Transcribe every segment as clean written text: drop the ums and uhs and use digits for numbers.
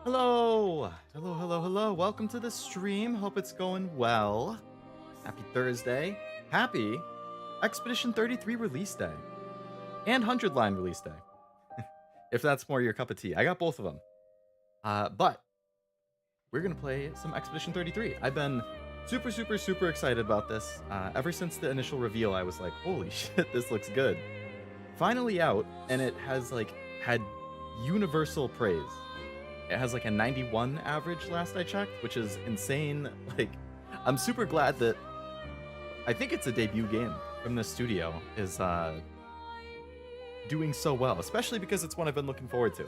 Hello! Hello, hello, hello. Welcome to the stream. Hope it's going well. Happy Thursday. Happy Expedition 33 release day. And 100 line release day. If that's more your cup of tea. I got both of them. But we're going to play some Expedition 33. I've been super excited about this. Ever since the initial reveal, I was like, holy shit, this looks good. Finally out, and it has had universal praise. It has a 91 average last I checked, which is insane. I'm super glad that I think it's a debut game from this studio is doing so well, especially because it's one I've been looking forward to.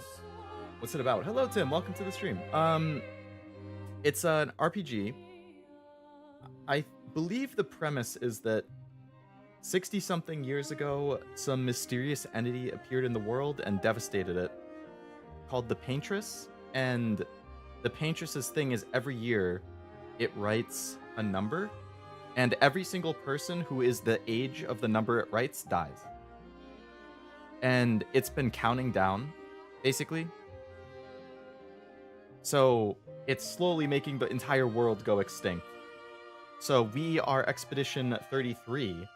What's it about? Hello, Tim. Welcome to the stream. It's an RPG. I believe the premise is that 60-something years ago, some mysterious entity appeared in the world and devastated it, called the Paintress. And the Paintress's thing is every year it writes a number, and every single person who is the age of the number it writes dies. And it's been counting down, basically. So it's slowly making the entire world go extinct. So we are Expedition 33.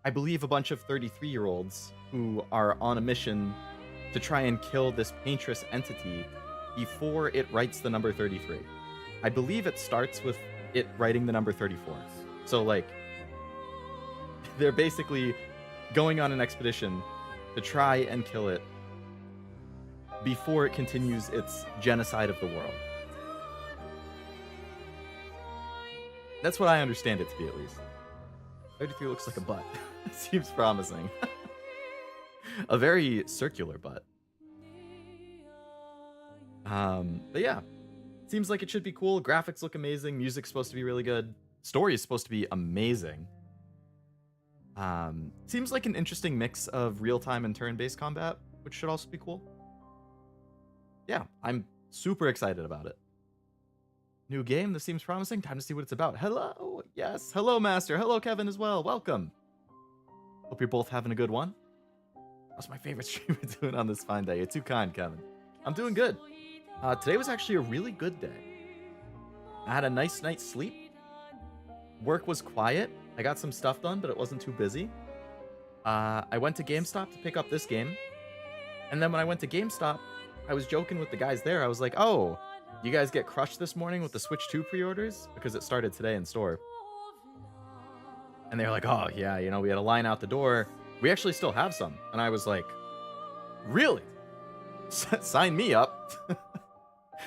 I believe a bunch of 33-year-olds who are on a mission to try and kill this Paintress entity before it writes the number 33. I believe it starts with it writing the number 34. So, they're basically going on an expedition to try and kill it before it continues its genocide of the world. That's what I understand it to be, at least. 33 looks like a butt. Seems promising. A very circular butt. But yeah, seems like it should be cool. Graphics look amazing. Music's supposed to be really good. Story is supposed to be amazing. Seems like an interesting mix of real-time and turn-based combat, which should also be cool. Yeah, I'm super excited about it. New game, this seems promising. Time to see what it's about. Hello, yes. Hello, Master. Hello, Kevin, as well. Welcome. Hope you're both having a good one. That's my favorite stream we're doing on this fine day. You're too kind, Kevin. I'm doing good. Today was actually a really good day. I had a nice night's sleep. Work was quiet. I got some stuff done, but it wasn't too busy. I went to GameStop to pick up this game. And then when I went to GameStop, I was joking with the guys there. I was like, oh, you guys get crushed this morning with the Switch 2 pre-orders? Because it started today in store. And they were like, oh, yeah, we had a line out the door. We actually still have some. And I was like, really? Sign me up.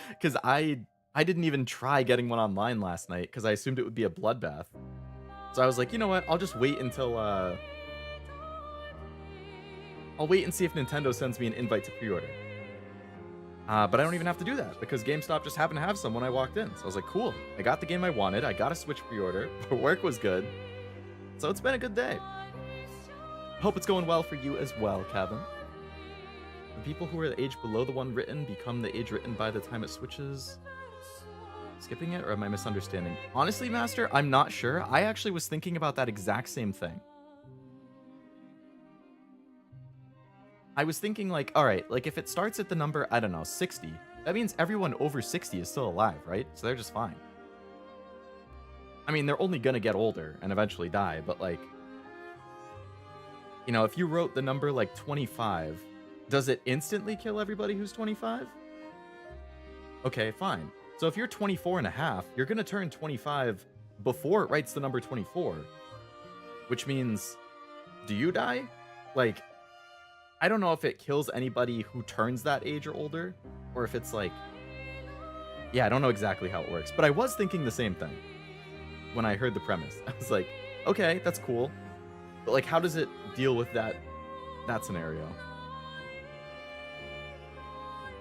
Because I didn't even try getting one online last night because I assumed it would be a bloodbath. So I was like, you know what? I'll just wait until I'll wait and see if Nintendo sends me an invite to pre-order. But I don't even have to do that because GameStop just happened to have some when I walked in. So I was like, cool. I got the game I wanted. I got a Switch pre-order. Work was good. So it's been a good day. Hope it's going well for you as well, Kevin. The people who are the age below the one written become the age written by the time it switches. Skipping it, or am I misunderstanding? Honestly, Master, I'm not sure. I actually was thinking about that exact same thing. I was thinking all right, if it starts at the number, I don't know, 60, that means everyone over 60 is still alive, right? So they're just fine. I mean, they're only gonna get older and eventually die, but if you wrote the number 25, does it instantly kill everybody who's 25? Okay, fine. So if you're 24 and a half, you're going to turn 25 before it writes the number 24. Which means, do you die? I don't know if it kills anybody who turns that age or older. Or if it's yeah, I don't know exactly how it works. But I was thinking the same thing when I heard the premise. I was like, okay, that's cool. But how does it deal with that scenario?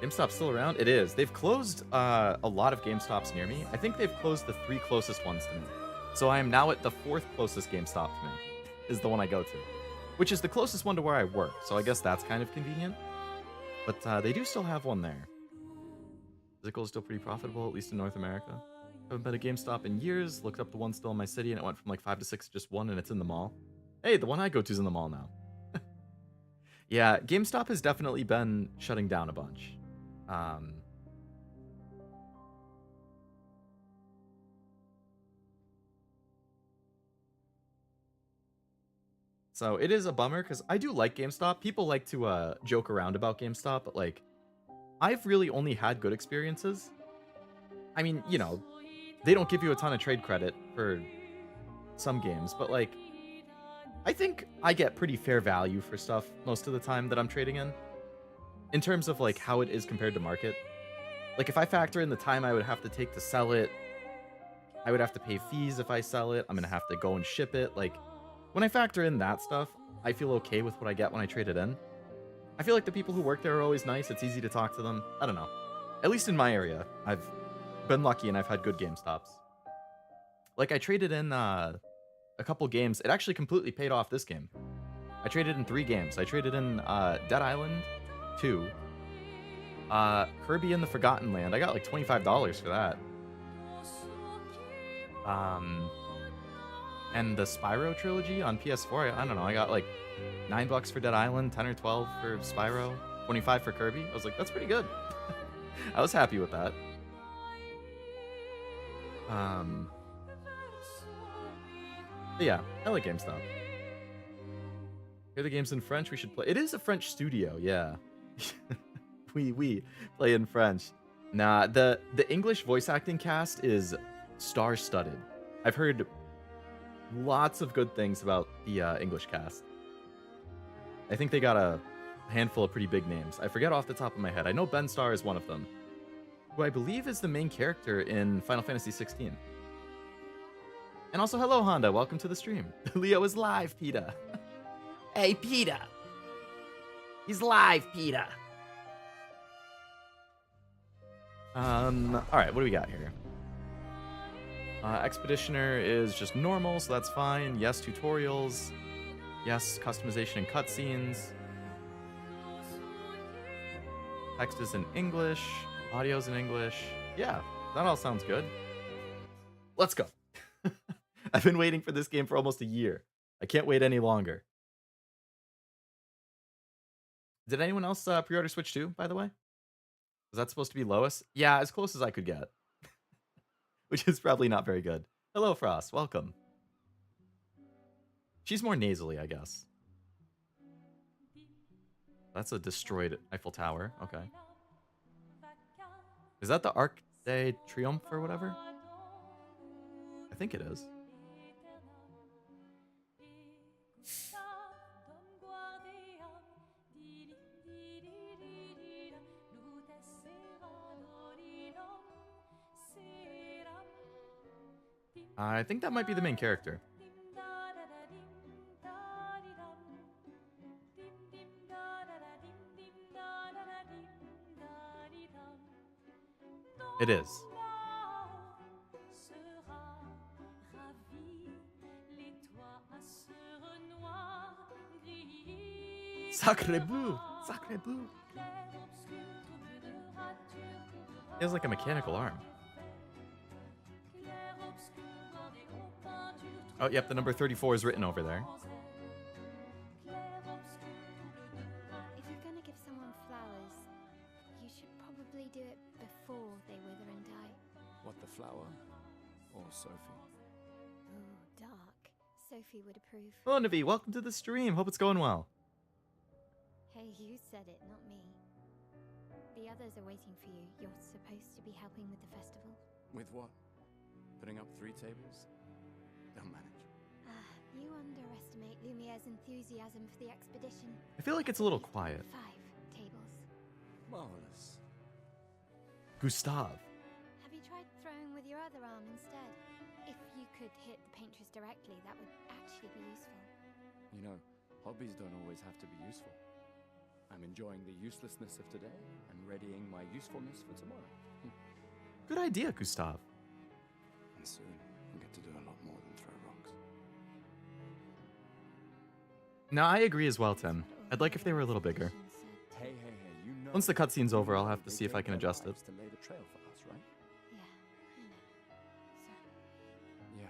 GameStop's still around? It is. They've closed a lot of GameStops near me. I think they've closed the 3 closest ones to me. So I am now at the 4th closest GameStop to me, is the one I go to. Which is the closest one to where I work, so I guess that's kind of convenient. But they do still have one there. Physical is still pretty profitable, at least in North America. Haven't been to GameStop in years. Looked up the one still in my city, and it went from 5 to 6 to just 1, and it's in the mall. Hey, the one I go to is in the mall now. Yeah, GameStop has definitely been shutting down a bunch. So it is a bummer because I do like GameStop. People like to joke around about GameStop, but like I've really only had good experiences. I mean, you know, they don't give you a ton of trade credit for some games, but like I think I get pretty fair value for stuff most of the time that I'm trading in terms of like how it is compared to market. Like if I factor in the time I would have to take to sell it, I would have to pay fees if I sell it. I'm going to have to go and ship it. Like when I factor in that stuff, I feel okay with what I get when I trade it in. I feel like the people who work there are always nice. It's easy to talk to them. I don't know. At least in my area, I've been lucky and I've had good GameStops. Like I traded in a couple games. It actually completely paid off this game. I traded in 3 games. I traded in Dead Island 2, Kirby and the Forgotten Land. I got like $25 for that. And the Spyro trilogy on PS4. I don't know. I got like $9 for Dead Island, 10 or 12 for Spyro, 25 for Kirby. I was like, that's pretty good. I was happy with that. But yeah, I like GameStop. Here are the games in French we should play. It is a French studio, yeah. we play in French. Nah, the English voice acting cast is star-studded. I've heard lots of good things about the English cast. I think they got a handful of pretty big names. I forget off the top of my head. I know Ben Starr is one of them, who I believe is the main character in Final Fantasy 16. And also, hello, Honda. Welcome to the stream. Leo is live, Peter. Hey, Peter. He's live, Peter. All right, what do we got here? Expeditioner is just normal, so that's fine. Yes, tutorials. Yes, customization and cutscenes. Text is in English. Audio's in English. Yeah, that all sounds good. Let's go. I've been waiting for this game for almost a year. I can't wait any longer. Did anyone else pre-order Switch 2, by the way? Was that supposed to be Lois? Yeah, as close as I could get. Which is probably not very good. Hello, Frost. Welcome. She's more nasally, I guess. That's a destroyed Eiffel Tower. Okay. Is that the Arc de Triomphe or whatever? I think it is. I think that might be the main character. It is. Sacre bleu! Sacre bleu! He has like a mechanical arm. Oh, yep, the number 34 is written over there. If you're gonna give someone flowers, you should probably do it before they wither and die. What, the flower? Or Sophie? Ooh, dark. Sophie would approve. Hello, Navi. Welcome to the stream. Hope it's going well. Hey, you said it, not me. The others are waiting for you. You're supposed to be helping with the festival. With what? Putting up 3 tables? They'll manage. You underestimate Lumiere's enthusiasm for the expedition. I feel like it's a little quiet. 5 tables. Marvelous. Gustav. Have you tried throwing with your other arm instead? If you could hit the painters directly, that would actually be useful. You know, hobbies don't always have to be useful. I'm enjoying the uselessness of today and readying my usefulness for tomorrow. Good idea, Gustav. And soon, I'll get to do a lot more than throw rocks. No, I agree as well, Tim. I'd like if they were a little bigger. Hey, you know. Once the cutscene's over, I'll have to see if I can adjust it. To lay the trail for us, right? Yeah, I know.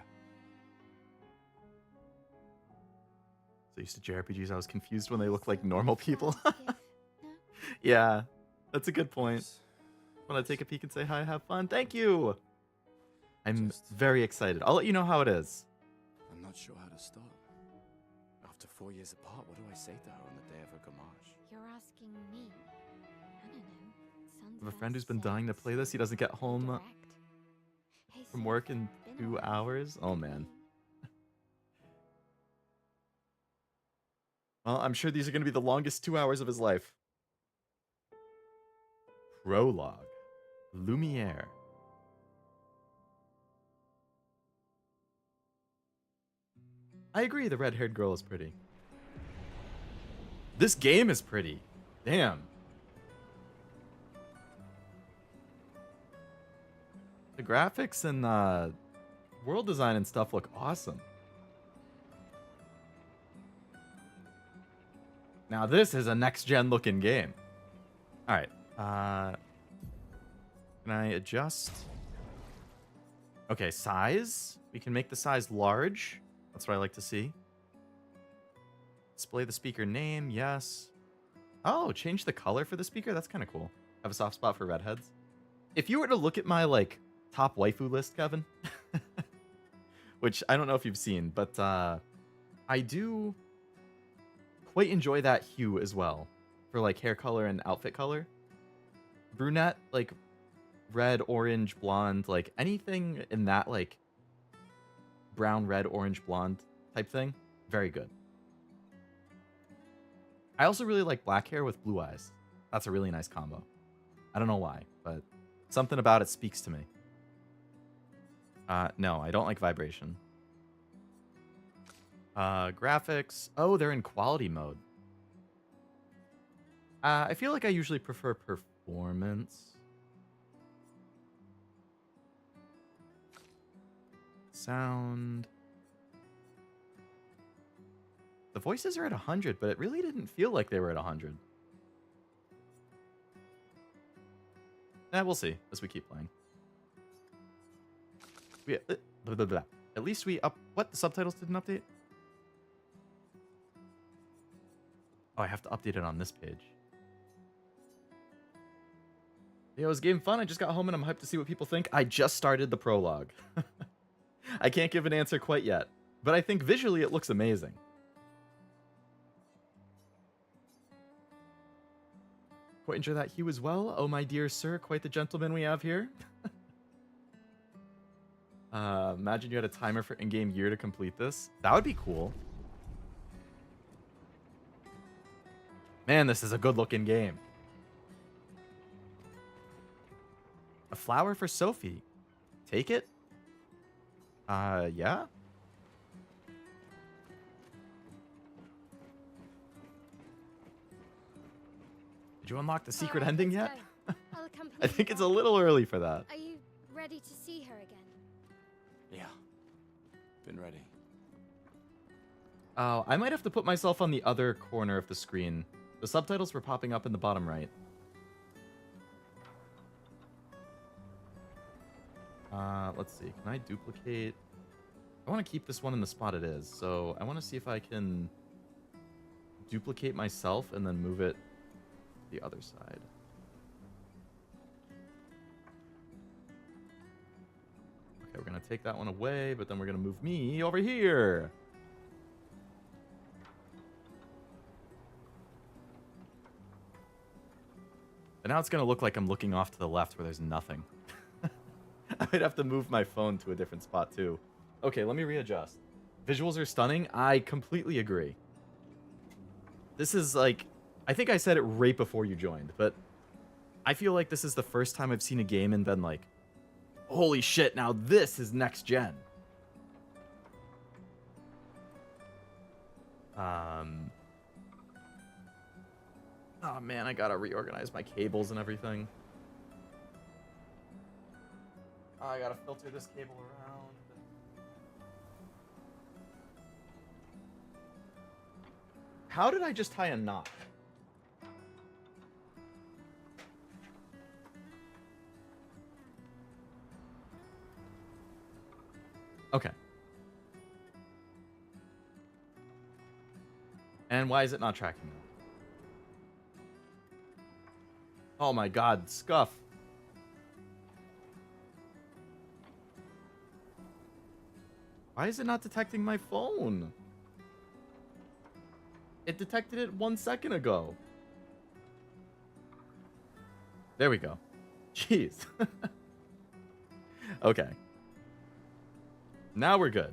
So, Yeah. So used to JRPGs, I was confused when they look like normal people. no? Yeah, that's a good point. Want to take a peek and say hi, have fun? Thank you! I'm very excited. I'll let you know how it is. I'm not sure how to start. After 4 years apart. What do I say to her on the day of her gamage? You're asking me? I don't know. Son's I have a friend who's first been dying to sex. play this. He doesn't get home Direct. Hey, from sis, work in been 2 alright. hours. Oh, man. Mm. Well, I'm sure these are going to be the longest 2 hours of his life. Prologue. Lumiere. I agree the red-haired girl is pretty. This game is pretty. Damn. The graphics and world design and stuff look awesome. Now this is a next-gen looking game. All right. Can I adjust? Okay, size. We can make the size large. That's what I like to see. Display the speaker name. Yes. Oh, change the color for the speaker. That's kind of cool. Have a soft spot for redheads. If you were to look at my like top waifu list, Kevin, which I don't know if you've seen, but I do quite enjoy that hue as well for like hair color and outfit color. Brunette, like red, orange, blonde, like anything in that like brown, red, orange, blonde type thing. Very good. I also really like black hair with blue eyes. That's a really nice combo. I don't know why, but something about it speaks to me. No, I don't like vibration. Graphics. Oh, they're in quality mode. I feel like I usually prefer performance. Sound. The voices are at 100, but it really didn't feel like they were at 100. We'll see as we keep playing. Blah, blah, blah. At least we up... What? The subtitles didn't update? Oh, I have to update it on this page. Yo, is game fun? I just got home and I'm hyped to see what people think. I just started the prologue. I can't give an answer quite yet, but I think visually it looks amazing. Quite enjoy that hue as well. Oh, my dear sir, quite the gentleman we have here. Imagine you had a timer for in-game year to complete this. That would be cool. Man, this is a good-looking game. A flower for Sophie. Take it? Yeah? Did you unlock the secret Alright, ending let's yet? go. I'll accompany I you think it's a home. little early for that. Are you ready to see her again? Yeah. Been ready. Oh, I might have to put myself on the other corner of the screen. The subtitles were popping up in the bottom right. Let's see. Can I duplicate? I want to keep this one in the spot it is. So I want to see if I can duplicate myself and then move it the other side. Okay, we're going to take that one away, but then we're going to move me over here. And now it's going to look like I'm looking off to the left where there's nothing. I might have to move my phone to a different spot too. Okay, let me readjust. Visuals are stunning. I completely agree. This is like... I think I said it right before you joined, but I feel like this is the first time I've seen a game and been like, holy shit, now this is next gen. Oh man, I gotta reorganize my cables and everything. Oh, I gotta filter this cable around. How did I just tie a knot? Okay. And why is it not tracking me? Oh my god, scuff. Why is it not detecting my phone? It detected it 1 second ago. There we go. Jeez. Okay. Now we're good.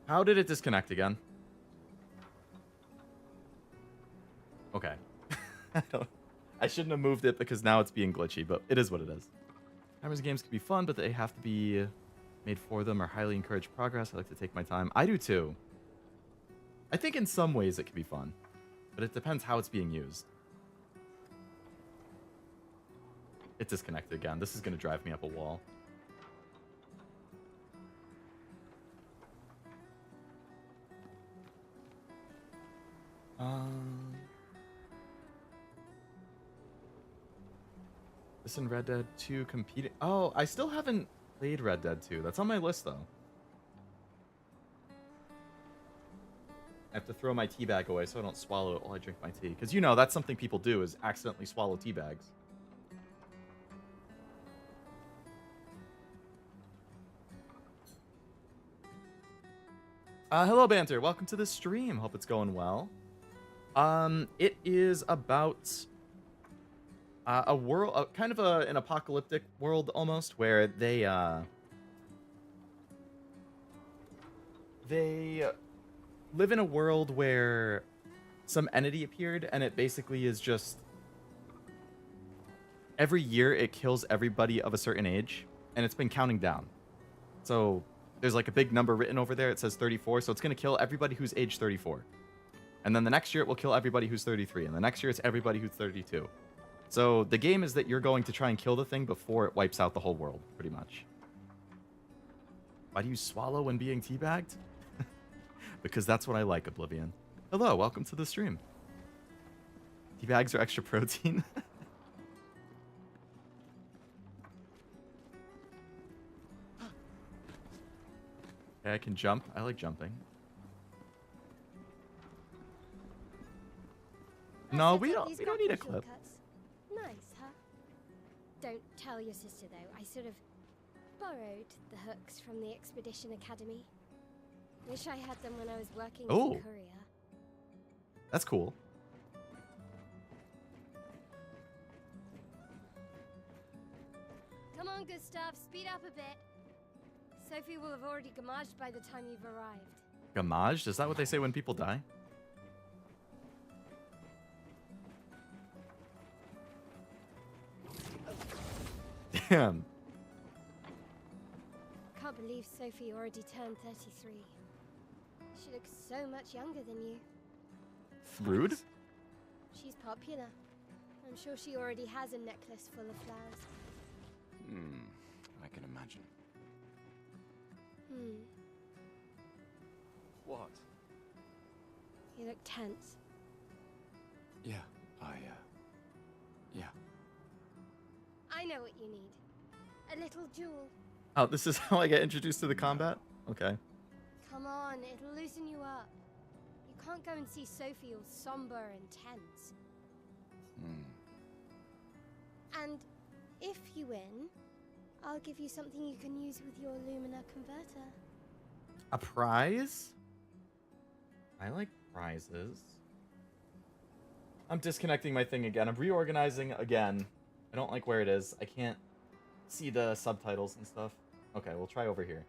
How did it disconnect again? Okay. I shouldn't have moved it because now it's being glitchy, but it is what it is. Timers games can be fun, but they have to be made for them or highly encourage progress. I like to take my time. I do too. I think in some ways it can be fun, but it depends how it's being used. It disconnected again. This is going to drive me up a wall. This and Red Dead 2 competing. Oh, I still haven't played Red Dead 2. That's on my list, though. I have to throw my tea bag away so I don't swallow it while I drink my tea. Because, you know, that's something people do, is accidentally swallow tea bags. Hello, Banter. Welcome to the stream. Hope it's going well. It is about a world, kind of an apocalyptic world almost, where they live in a world where some entity appeared, and it basically is just every year it kills everybody of a certain age, and it's been counting down. So there's like a big number written over there. It says 34, so it's going to kill everybody who's age 34. And then the next year it will kill everybody who's 33, and the next year it's everybody who's 32. So the game is that you're going to try and kill the thing before it wipes out the whole world, pretty much. Why do you swallow when being teabagged? Because that's what I like, Oblivion. Hello, welcome to the stream. Teabags are extra protein. Okay, I can jump. I like jumping. No, we don't need a clip. Nice, huh? Don't tell your sister, though. I sort of borrowed the hooks from the Expedition Academy. Wish I had them when I was working as a courier. That's cool. Come on, Gustav, speed up a bit. Sophie will have already gamaged by the time you've arrived. Gamaged? Is that what they say when people die? Damn. Can't believe Sophie already turned 33. She looks so much younger than you. Rude? She's popular. I'm sure she already has a necklace full of flowers. I can imagine. What? You look tense. Yeah, yeah. I know what you need. A little jewel. Oh, this is how I get introduced to the combat? Okay. Come on, it'll loosen you up. You can't go and see Sophie all somber and tense. And if you win, I'll give you something you can use with your Lumina converter. A prize? I like prizes. I'm disconnecting my thing again. I'm reorganizing again. I don't like where it is. I can't see the subtitles and stuff. Okay, we'll try over here.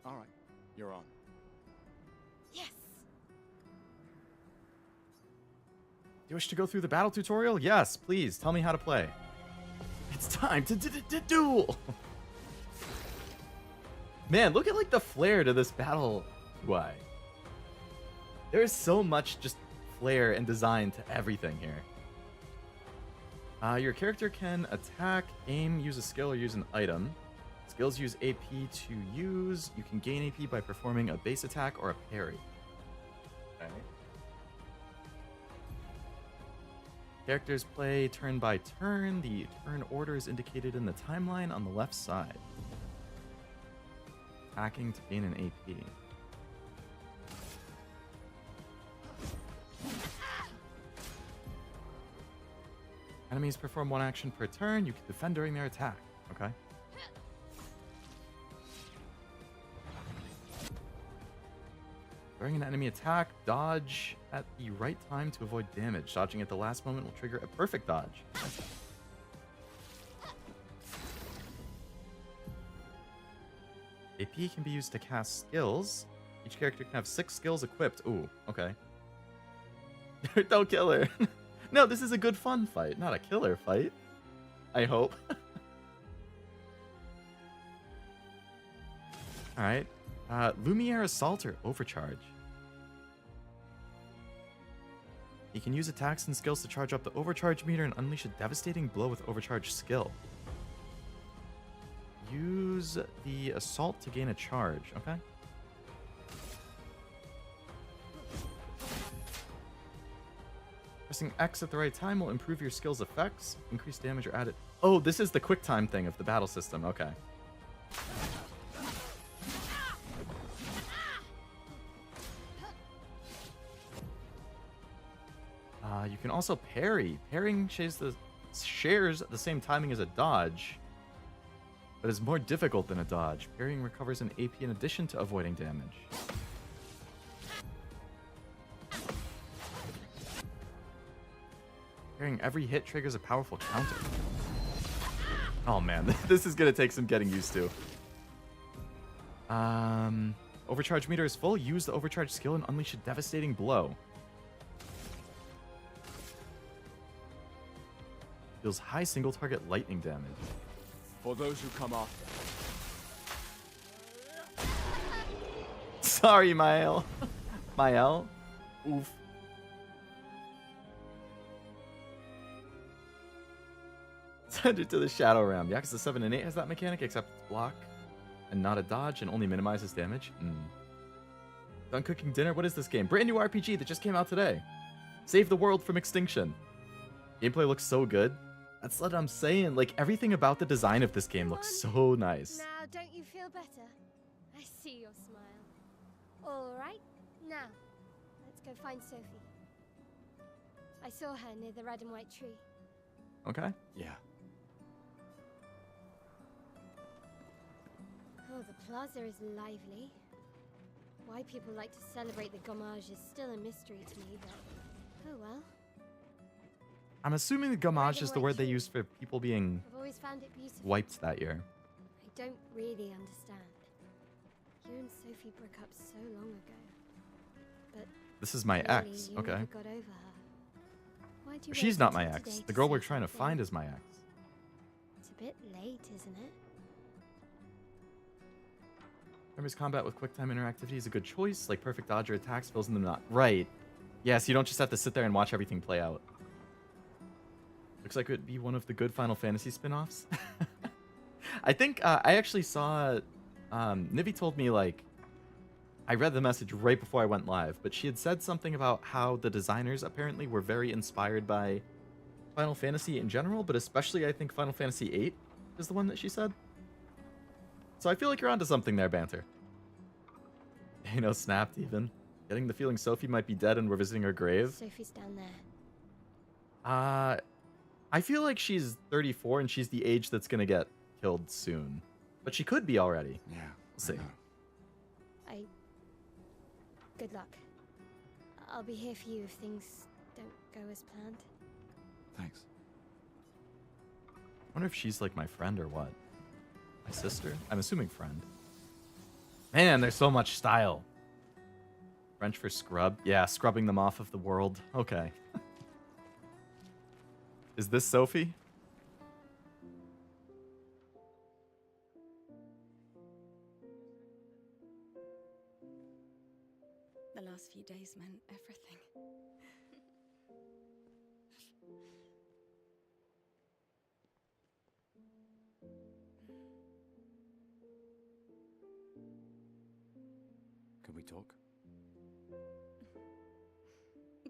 All right, you're on. Yes! Do you wish to go through the battle tutorial? Yes, please. Tell me how to play. It's time to duel! Man, look at like the flair to this battle UI. There is so much just flair and design to everything here. Your character can attack, aim, use a skill, or use an item. Skills use AP to use. You can gain AP by performing a base attack or a parry. Okay. Characters play turn by turn. The turn order is indicated in the timeline on the left side. Attacking to gain an AP. Enemies perform one action per turn. You can defend during their attack. Okay. During an enemy attack, dodge at the right time to avoid damage. Dodging at the last moment will trigger a perfect dodge. AP can be used to cast skills. Each character can have 6 skills equipped. Ooh, okay. Don't kill her. No, this is a good fun fight, not a killer fight. I hope. Alright. Lumiere Assaulter Overcharge. He can use attacks and skills to charge up the overcharge meter and unleash a devastating blow with overcharge skill. Use the assault to gain a charge. Okay. Pressing X at the right time will improve your skill's effects, increase damage, or add it. Oh, this is the quick time thing of the battle system. Okay. You can also parry. Parrying shares the same timing as a dodge, but is more difficult than a dodge. Parrying recovers an AP in addition to avoiding damage. Parrying every hit triggers a powerful counter. Oh man, this is gonna take some getting used to. Overcharge meter is full. Use the overcharge skill and unleash a devastating blow. Deals high single target lightning damage. For those who come after. Sorry, Mael. Mael. Oof. Send it to the Shadow Realm. Yakuza 7 and 8 has that mechanic, except it's block and not a dodge and only minimizes damage. Done cooking dinner? What is this game? Brand new RPG that just came out today. Save the world from extinction. Gameplay looks so good. That's what I'm saying. Like, everything about the design of this game looks so nice. Now, don't you feel better? I see your smile. All right, now, let's go find Sophie. I saw her near the red and white tree. Okay. Yeah. Oh, the plaza is lively. Why people like to celebrate the gommage is still a mystery to me, but oh well. I'm assuming the gommage is the word they use for people being I've always found it beautiful. wiped that year. I don't really understand. You and Sophie broke up so long ago. But This is my really, ex. you Okay. never got over her. Why'd you She's wait not my until ex. today The to girl say we're trying to something? find is my ex. It's a bit late, isn't it? Enemy's combat with quick time interactivity is a good choice. Like perfect dodge or attacks fills in the knot. Right. Yes, you don't just have to sit there and watch everything play out. Looks like it would be one of the good Final Fantasy spin-offs. I think I actually saw Nivi told me, like, I read the message right before I went live, but she had said something about how the designers apparently were very inspired by Final Fantasy in general, but especially I think Final Fantasy VIII is the one that she said. So I feel like you're onto something there, Banter. You know, snapped even. Getting the feeling Sophie might be dead and we're visiting her grave. Sophie's down there. I feel like she's 34 and she's the age that's gonna get killed soon. But she could be already. Yeah. We'll see. Good luck. I'll be here for you if things don't go as planned. Thanks. I wonder if she's like my friend or what. My sister? I'm assuming friend. Man, there's so much style. French for scrub? Yeah, scrubbing them off of the world. Okay. Is this Sophie? The last few days meant everything. Can we talk?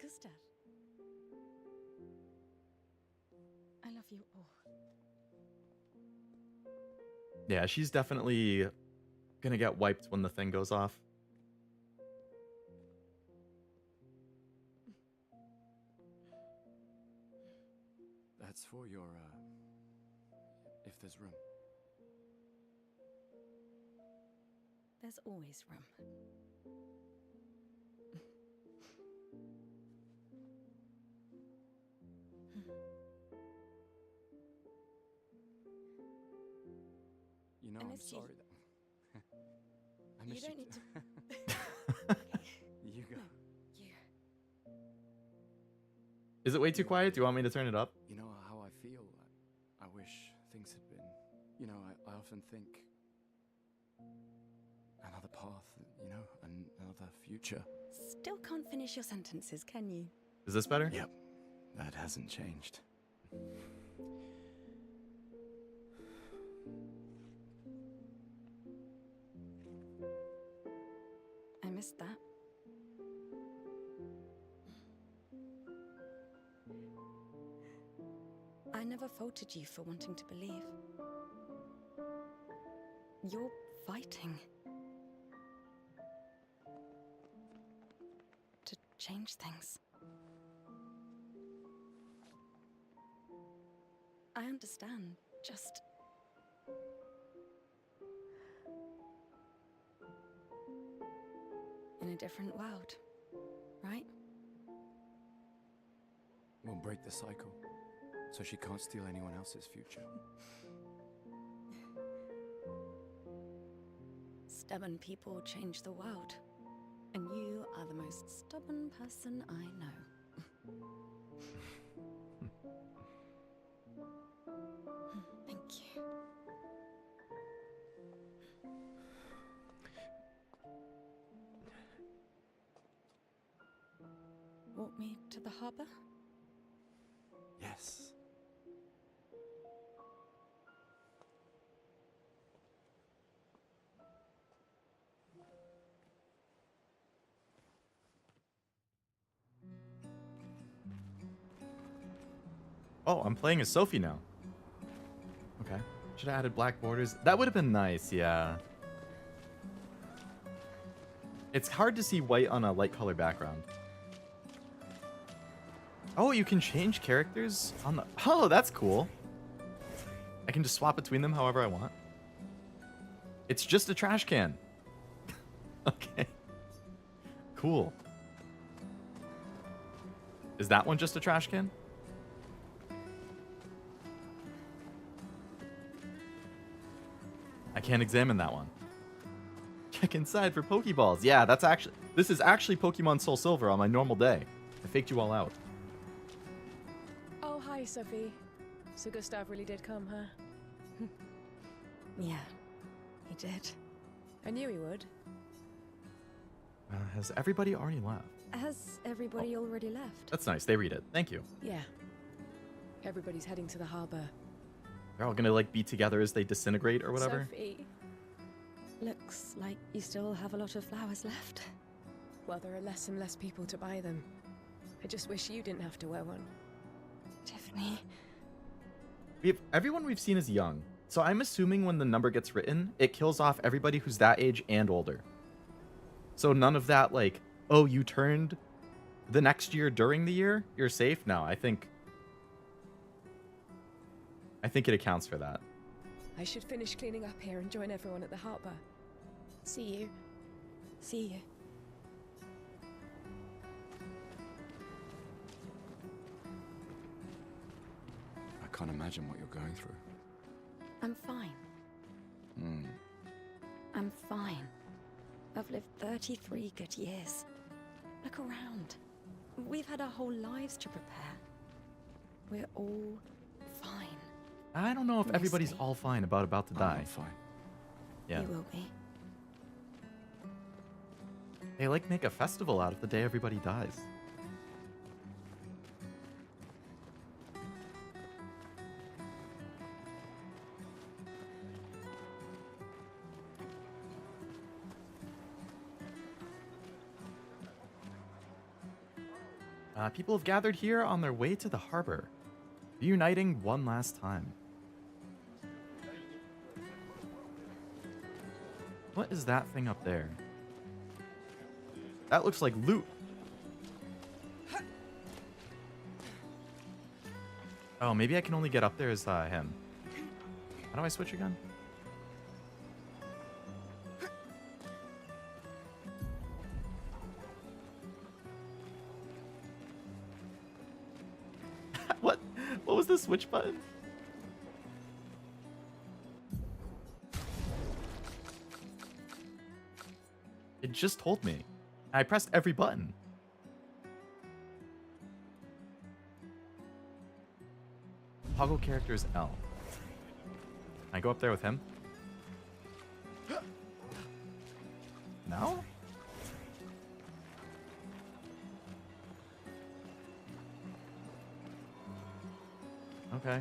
Gustav. I love you all. Yeah, she's definitely gonna get wiped when the thing goes off. That's for your, if there's room. There's always room. You know, And I'm if you- sorry that... I You miss don't too. need to. You go. You. Is it way too quiet? Do you want me to turn it up? You know how I feel? I wish things had been... You know, I often think... Another path, you know, another future. Still can't finish your sentences, can you? Is this better? Yep, that hasn't changed. I missed that. I never faulted you for wanting to believe. You're fighting to change things. I understand, just... in a different world, right? We'll break the cycle, so she can't steal anyone else's future. Stubborn people change the world. And you are the most stubborn person I know. Thank you. Walk me to the harbor? Yes. Oh, I'm playing as Sophie now. Okay. Should have added black borders. That would have been nice, yeah. It's hard to see white on a light color background. Oh, you can change characters on the... Oh, that's cool. I can just swap between them however I want. It's just a trash can. Okay. Cool. Is that one just a trash can? I can't examine that one. Check inside for Pokeballs. Yeah, that's actually... This is actually Pokemon Soul Silver on my normal day. I faked you all out. Oh, hi, Sophie. So Gustav really did come, huh? Yeah, he did. I knew he would. Has everybody already left? Has everybody already left? That's nice. They read it. Thank you. Yeah. Everybody's heading to the harbor. They're all gonna, like, be together as they disintegrate or whatever. Sophie. Looks like you still have a lot of flowers left. Well, there are less and less people to buy them. I just wish you didn't have to wear one. Tiffany. Everyone we've seen is young. So I'm assuming when the number gets written, it kills off everybody who's that age and older. So none of that, like, oh, you turned the next year during the year, you're safe. No, I think it accounts for that. I should finish cleaning up here and join everyone at the harbor. See you. See you. I can't imagine what you're going through. I'm fine. I'm fine. I've lived 33 good years. Look around. We've had our whole lives to prepare. We're all fine. I don't know if everybody's Mostly. all fine about to I'm die. not fine. Yeah. You will be. They, like, make a festival out of the day everybody dies. People have gathered here on their way to the harbor, reuniting one last time. What is that thing up there? That looks like loot. Oh, maybe I can only get up there as him. How do I switch again? What? What was the switch button? It just told me. I pressed every button. Toggle characters L. Can I go up there with him? No? Okay.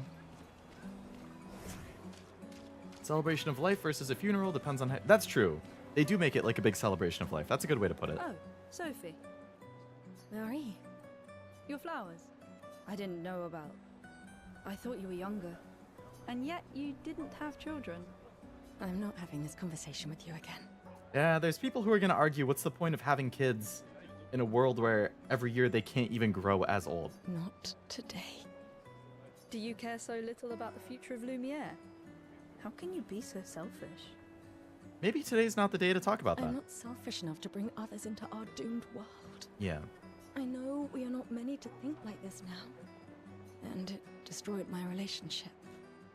Celebration of life versus a funeral depends on... That's true. They do make it like a big celebration of life. That's a good way to put it. Oh, Sophie. Marie, Your flowers. I didn't know about. I thought you were younger. And yet you didn't have children. I'm not having this conversation with you again. Yeah, there's people who are going to argue what's the point of having kids in a world where every year they can't even grow as old. Not today. Do you care so little about the future of Lumiere? How can you be so selfish? Maybe today's not the day to talk about that. I'm not selfish enough to bring others into our doomed world. Yeah. I know we are not many to think like this now. And it destroyed my relationship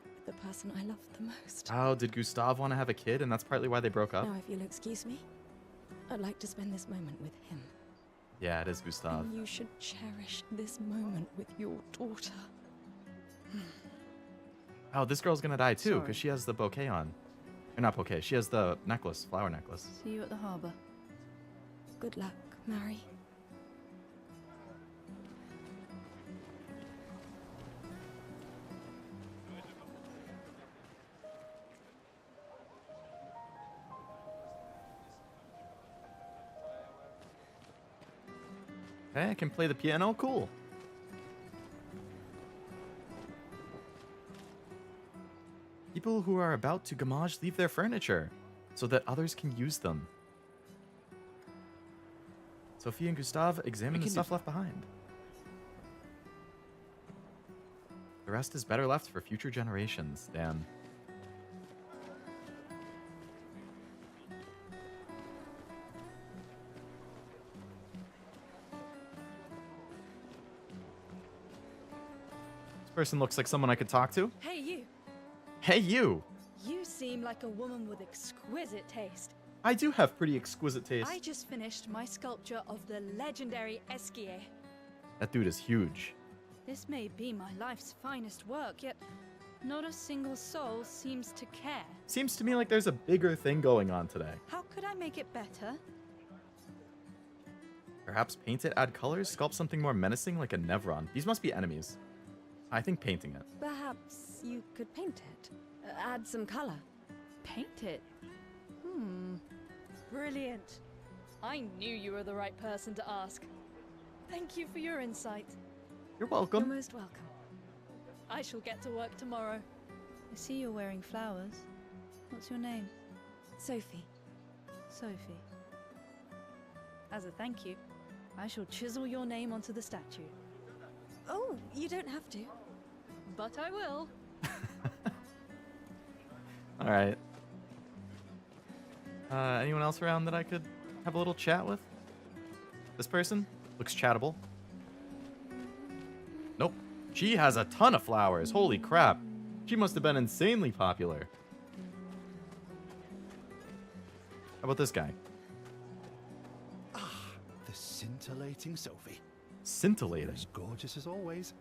with the person I loved the most. Oh, did Gustav want to have a kid and that's partly why they broke up? Now, if you'll excuse me, I'd like to spend this moment with him. Yeah, it is Gustav. And you should cherish this moment with your daughter. Oh, this girl's gonna die too, Sorry. because she has the bouquet on. Or not bouquet, she has the necklace, flower necklace. See you at the harbour. Good luck, Mary. Okay, I can play the piano, cool. People who are about to gamage leave their furniture so that others can use them. Sophie and Gustav examine the stuff left behind. The rest is better left for future generations. Damn. This person looks like someone I could talk to. Hey, you! Hey, you! You seem like a woman with exquisite taste. I do have pretty exquisite taste. I just finished my sculpture of the legendary Esquier. That dude is huge. This may be my life's finest work, yet not a single soul seems to care. Seems to me like there's a bigger thing going on today. How could I make it better? Perhaps paint it, add colors, sculpt something more menacing like a Nevron. These must be enemies. I think painting it. Perhaps you could paint it. Add some color. Paint it? Brilliant. I knew you were the right person to ask. Thank you for your insight. You're You're welcome. most welcome. I shall get to work tomorrow. I see you're wearing flowers. What's your name? Sophie. Sophie. As a thank you, I shall chisel your name onto the statue. Oh, you don't have to. But I will. All right. Anyone else around that I could have a little chat with? This person looks chattable. Nope. She has a ton of flowers. Holy crap. She must have been insanely popular. How about this guy? The scintillating Sophie. Scintillating. As gorgeous as always.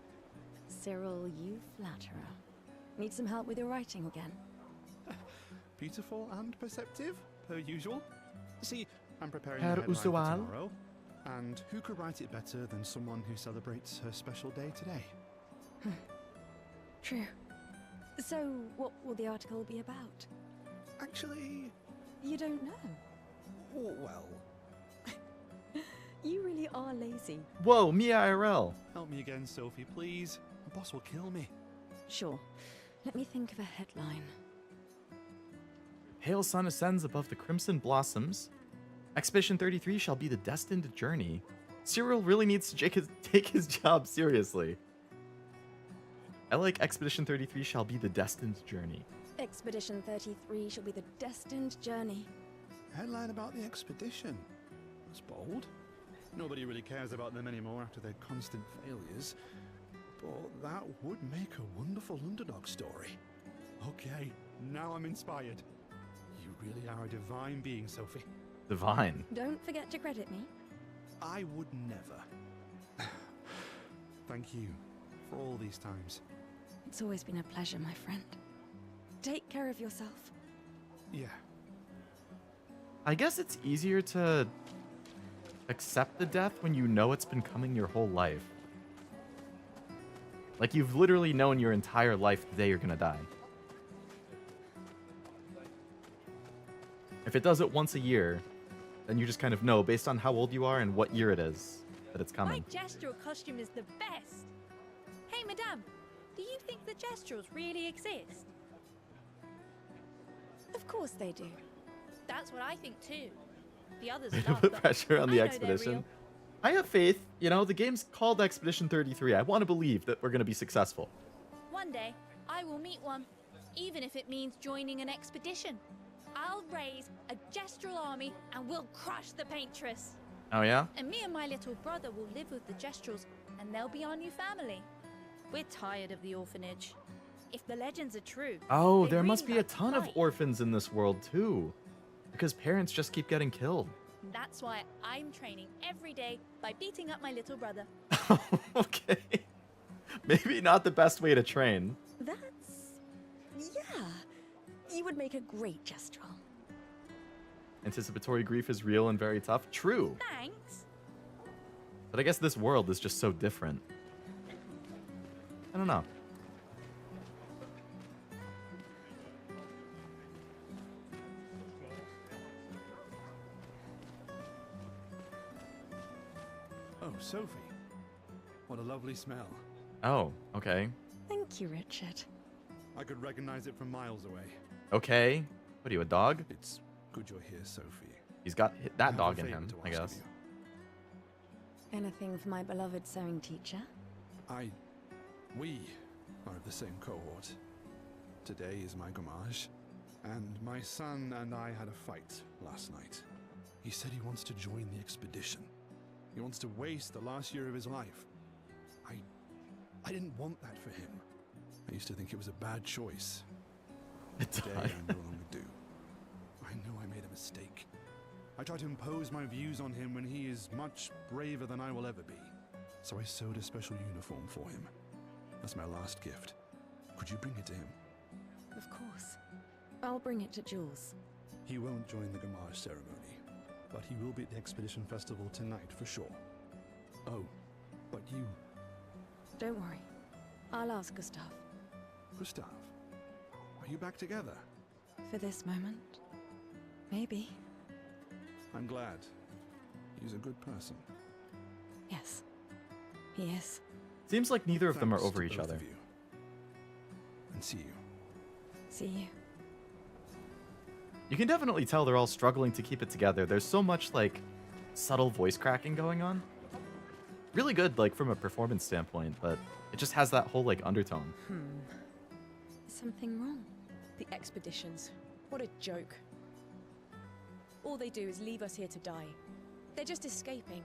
Cyril, you flatterer. Need some help with your writing again? Beautiful and perceptive, per usual. See, I'm preparing Per a headline for usual. tomorrow. And who could write it better than someone who celebrates her special day today? True. So, what will the article be about? Actually, You don't know. well, You really are lazy. Whoa, me IRL. help me again, Sophie, please. My boss will kill me. Sure. Let me think of a headline. Pale sun ascends above the crimson blossoms. Expedition 33 shall be the destined journey. Cyril really needs to take his job seriously. I like Expedition 33 shall be the destined journey. Expedition 33 shall be the destined journey. Headline about the expedition. That's bold. Nobody really cares about them anymore after their constant failures. But that would make a wonderful underdog story. Okay, now I'm inspired. You really are a divine being, Sophie. Divine. Don't forget to credit me. I would never. Thank you for all these times. It's always been a pleasure, my friend. Take care of yourself. Yeah. I guess it's easier to accept the death when you know it's been coming your whole life. Like, you've literally known your entire life the day you're gonna die. If it does it once a year, then you just kind of know, based on how old you are and what year it is, that it's My coming. gestural costume is the best. Hey, madame, do you think the gestrals really exist? Of course they do. That's what I think too. The others Way to laugh, put but pressure on I the know they're expedition. real. I have faith. You know, the game's called Expedition 33. I want to believe that we're going to be successful. One day, I will meet one, even if it means joining an expedition. I'll raise a gestural army and we'll crush the paintress. Oh, yeah? And me and my little brother will live with the gestrals, and they'll be our new family. We're tired of the orphanage. If the legends are true, Oh, they there really must be a like to ton of fight. orphans in this world, too. Because parents just keep getting killed. That's why I'm training every day by beating up my little brother. Okay. Maybe not the best way to train. That's... yeah. You would make a great gestural. Anticipatory grief is real and very tough. True. Thanks. But I guess this world is just so different. I don't know. Oh, Sophie. What a lovely smell. Oh, okay. Thank you, Richard. I could recognize it from miles away. Okay. What are you, a dog? It's good you're here, Sophie. He's got I that have a dog in favor him, to I ask of guess. you. Anything for my beloved sewing teacher? We are of the same cohort. Today is my gamage, and my son and I had a fight last night. He said he wants to join the expedition. He wants to waste the last year of his life. I didn't want that for him. I used to think it was a bad choice. Today I no longer do. I know I made a mistake. I tried to impose my views on him when he is much braver than I will ever be. So I sewed a special uniform for him. That's my last gift. Could you bring it to him? Of course. I'll bring it to Jules. He won't join the gamage ceremony, but he will be at the Expedition Festival tonight for sure. Oh, but you, Don't worry. I'll ask Gustav. Gustav, are you back together? For this moment. Maybe. I'm glad. He's a good person. Yes. He is. Seems like neither of them are Thanks over to each both other. of you. And see you. See you. You can definitely tell they're all struggling to keep it together. There's so much, like, subtle voice cracking going on. Really good, like, from a performance standpoint, but it just has that whole, like, undertone. Is something wrong? The expeditions. What a joke. All they do is leave us here to die. They're just escaping.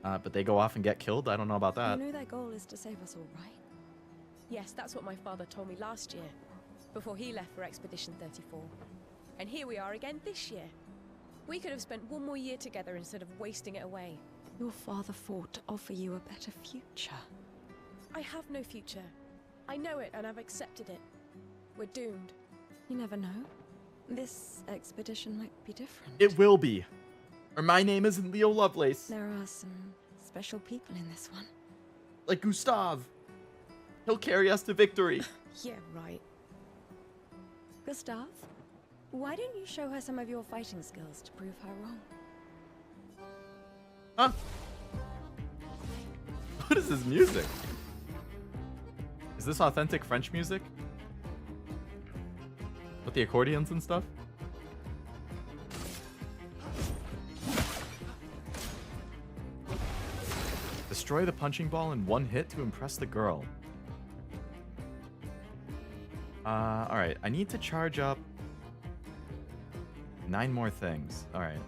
But they go off and get killed? I don't know about that. You know their goal is to save us all, right? Yes, that's what my father told me last year, before he left for Expedition 34. And here we are again this year. We could have spent one more year together instead of wasting it away. Your father fought to offer you a better future. I have no future. I know it and I've accepted it. We're doomed. You never know. This expedition might be different. It will be. Or my name isn't Leo Lovelace. There are some special people in this one. Like Gustav. He'll carry us to victory. Yeah, right. Gustav, why don't you show her some of your fighting skills to prove her wrong? Huh? What is this music? Is this authentic French music? With the accordions and stuff? Destroy the punching ball in one hit to impress the girl. All right. I need to charge up 9 more things. All right.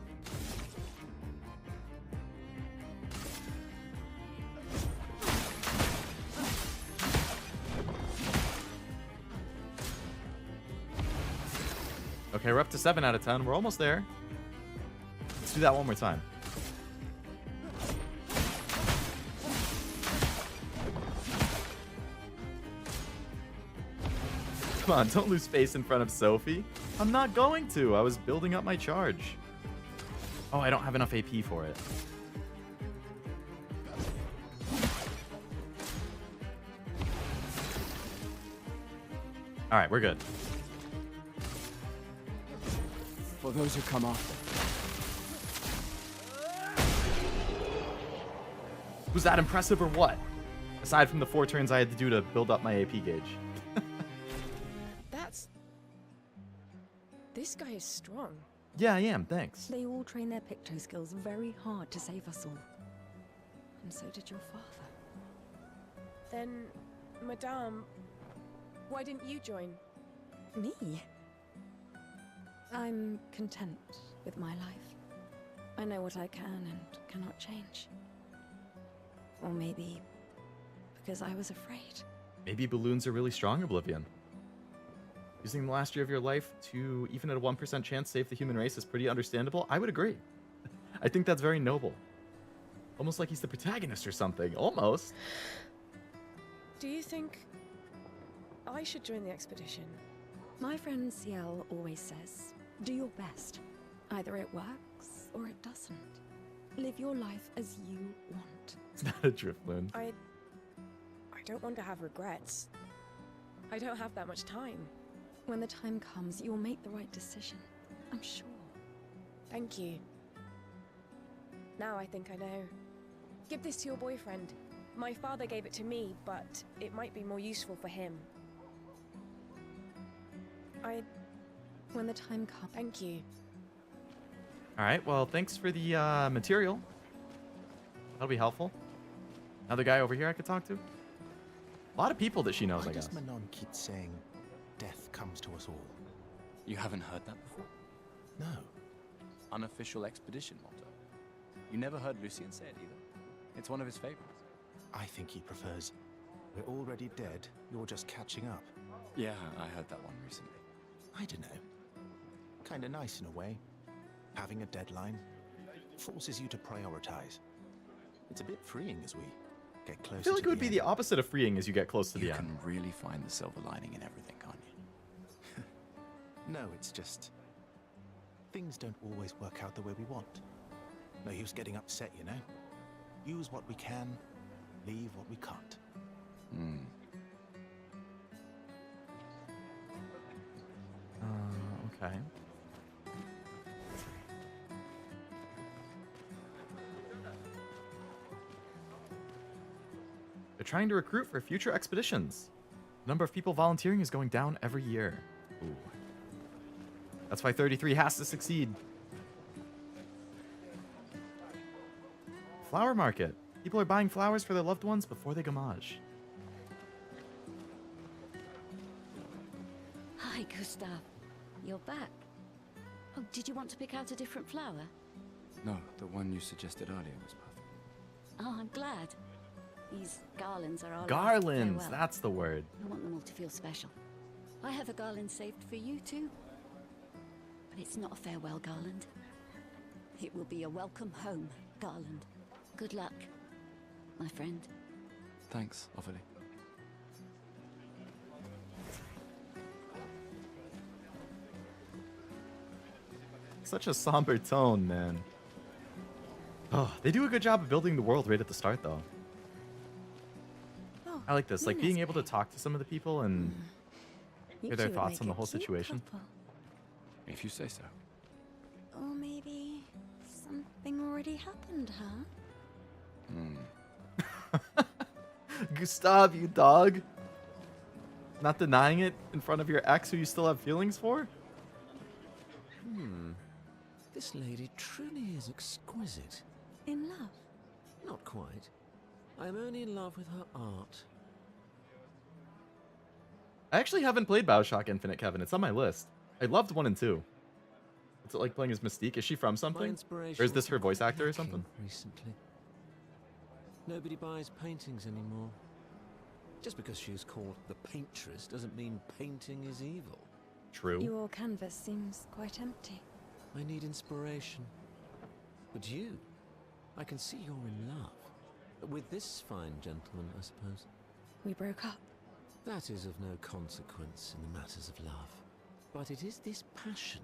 Okay, we're up to 7 out of 10. We're almost there. Let's do that one more time. Come on, don't lose face in front of Sophie. I'm not going to. I was building up my charge. Oh, I don't have enough AP for it. All right, we're good. For those who come after. Was that impressive or what? Aside from the 4 turns I had to do to build up my AP gauge. This guy is strong. Yeah, I am, thanks. They all train their picto skills very hard to save us all. And so did your father. Then, Madame, why didn't you join? Me? I'm content with my life. I know what I can and cannot change. Or maybe because I was afraid. Maybe balloons are really strong, Oblivion. Using the last year of your life to, even at a 1% chance, save the human race is pretty understandable. I would agree. I think that's very noble. Almost like he's the protagonist or something. Almost. Do you think I should join the expedition? My friend Ciel always says, do your best. Either it works or it doesn't. Live your life as you want. It's not a Driftloon. I don't want to have regrets. I don't have that much time. When the time comes, you'll make the right decision. I'm sure. Thank you. Now I think I know. Give this to your boyfriend. My father gave it to me, but it might be more useful for him. When the time comes. Thank you. All right, well, thanks for the material. That'll be helpful. Another guy over here I could talk to. A lot of people that she knows, Why I guess. does Manon keep saying death comes to us all? You haven't heard that before? No. Unofficial expedition motto. You never heard Lucien say it either. It's one of his favorites. I think he prefers, we're already dead, you're just catching up. Yeah, I heard that one recently. I don't know. Kinda nice in a way. Having a deadline forces you to prioritize. It's a bit freeing as we get closer to I feel like it would be end. the opposite of freeing as you get close to You the can end. really find the silver lining in everything, can't you? No, it's just things don't always work out the way we want. No use getting upset, you know? Use what we can, leave what we can't. Okay. They're trying to recruit for future expeditions. The number of people volunteering is going down every year. Ooh. That's why 33 has to succeed. Flower market. People are buying flowers for their loved ones before they gamage. Hi, Gustav. You're back. Oh, did you want to pick out a different flower? No, the one you suggested earlier was perfect. Oh, I'm glad. These garlands are our Garlands, last farewell. that's the word. I want them all to feel special. I have a garland saved for you too. But it's not a farewell garland. It will be a welcome home garland. Good luck, my friend. Thanks, Ophelie. Such a somber tone, man. Oh, they do a good job of building the world right at the start, though. Oh, I like this, like being Nina's able to back. talk to some of the people and You hear their two would thoughts make on the a whole cute situation. couple. If you say so. Or maybe something already happened, huh? Gustav, you dog. Not denying it in front of your ex who you still have feelings for? This lady truly is exquisite. In love. Not quite. I am only in love with her art. I actually haven't played Bioshock Infinite, Kevin. It's on my list. I loved 1 and 2. What's it like playing as Mystique? Is she from something? Or is this her voice actor or something? Recently. Nobody buys paintings anymore. Just because she is called the paintress doesn't mean painting is evil. True. Your canvas seems quite empty. I need inspiration. But you, I can see you're in love. With this fine gentleman, I suppose. We broke up. That is of no consequence in the matters of love. But it is this passion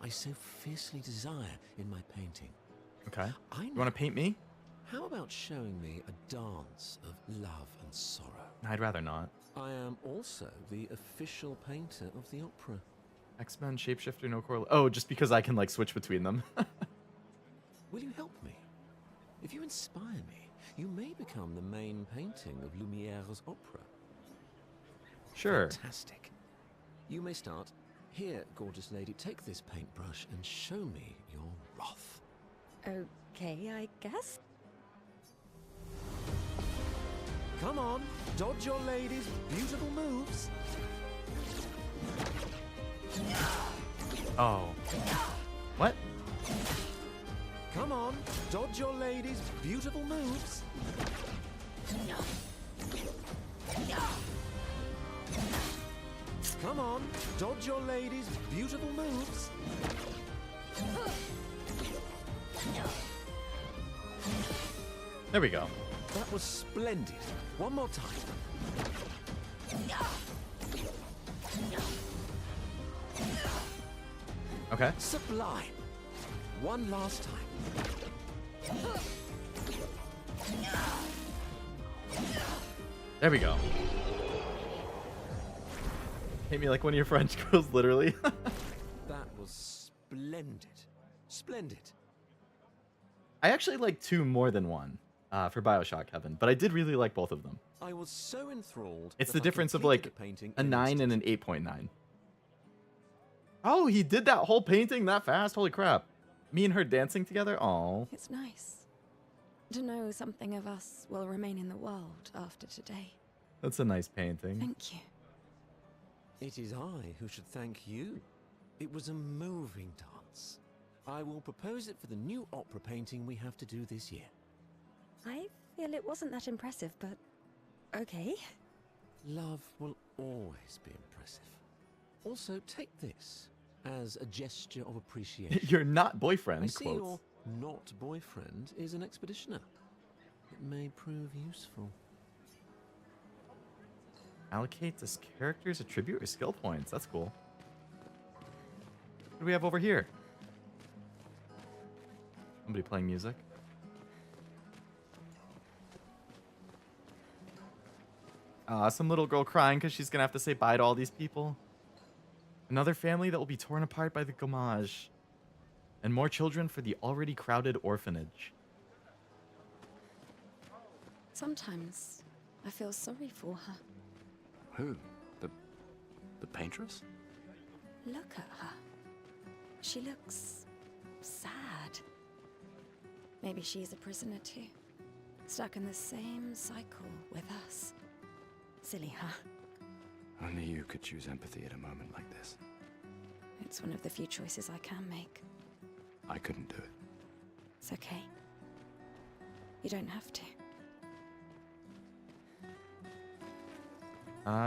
I so fiercely desire in my painting. Okay. You want to paint me? How about showing me a dance of love and sorrow? I'd rather not. I am also the official painter of the opera. X-Men, Shapeshifter, no correlation. Oh, just because I can like switch between them. Will you help me? If you inspire me, you may become the main painting of Lumiere's opera. Sure. Fantastic. You may start. Here, gorgeous lady, take this paintbrush and show me your wrath. Okay, I guess. Come on, dodge your lady's beautiful moves. Oh. What? Come on, dodge your lady's beautiful moves. Come on, dodge your lady's beautiful moves. There we go. That was splendid. One more time. Okay. Sublime. One last time. There we go. Hate me like one of your French girls, literally. That was splendid. Splendid. I actually like 2 more than 1 for Bioshock, Kevin, but I did really like both of them. I was so enthralled. It's that the I difference of completed like the painting a in an 9 and instant. an 8.9. Oh, he did that whole painting that fast? Holy crap. Me and her dancing together? Oh. It's nice to know something of us will remain in the world after today. That's a nice painting. Thank you. It is I who should thank you. It was a moving dance. I will propose it for the new opera painting we have to do this year. I feel it wasn't that impressive, but okay. Love will always be impressive. Also, take this as a gesture of appreciation. You're not boyfriend, I see quotes. your not boyfriend is an expeditioner. It may prove useful. Allocate this character's attribute or skill points. That's cool. What do we have over here? Somebody playing music. Some little girl crying because she's going to have to say bye to all these people. Another family that will be torn apart by the gommage. And more children for the already crowded orphanage. Sometimes I feel sorry for her. Who? The paintress? Look at her. She looks sad. Maybe she's a prisoner too. Stuck in the same cycle with us. Silly her. Only you could choose empathy at a moment like this. It's one of the few choices I can make. I couldn't do it. It's okay. You don't have to.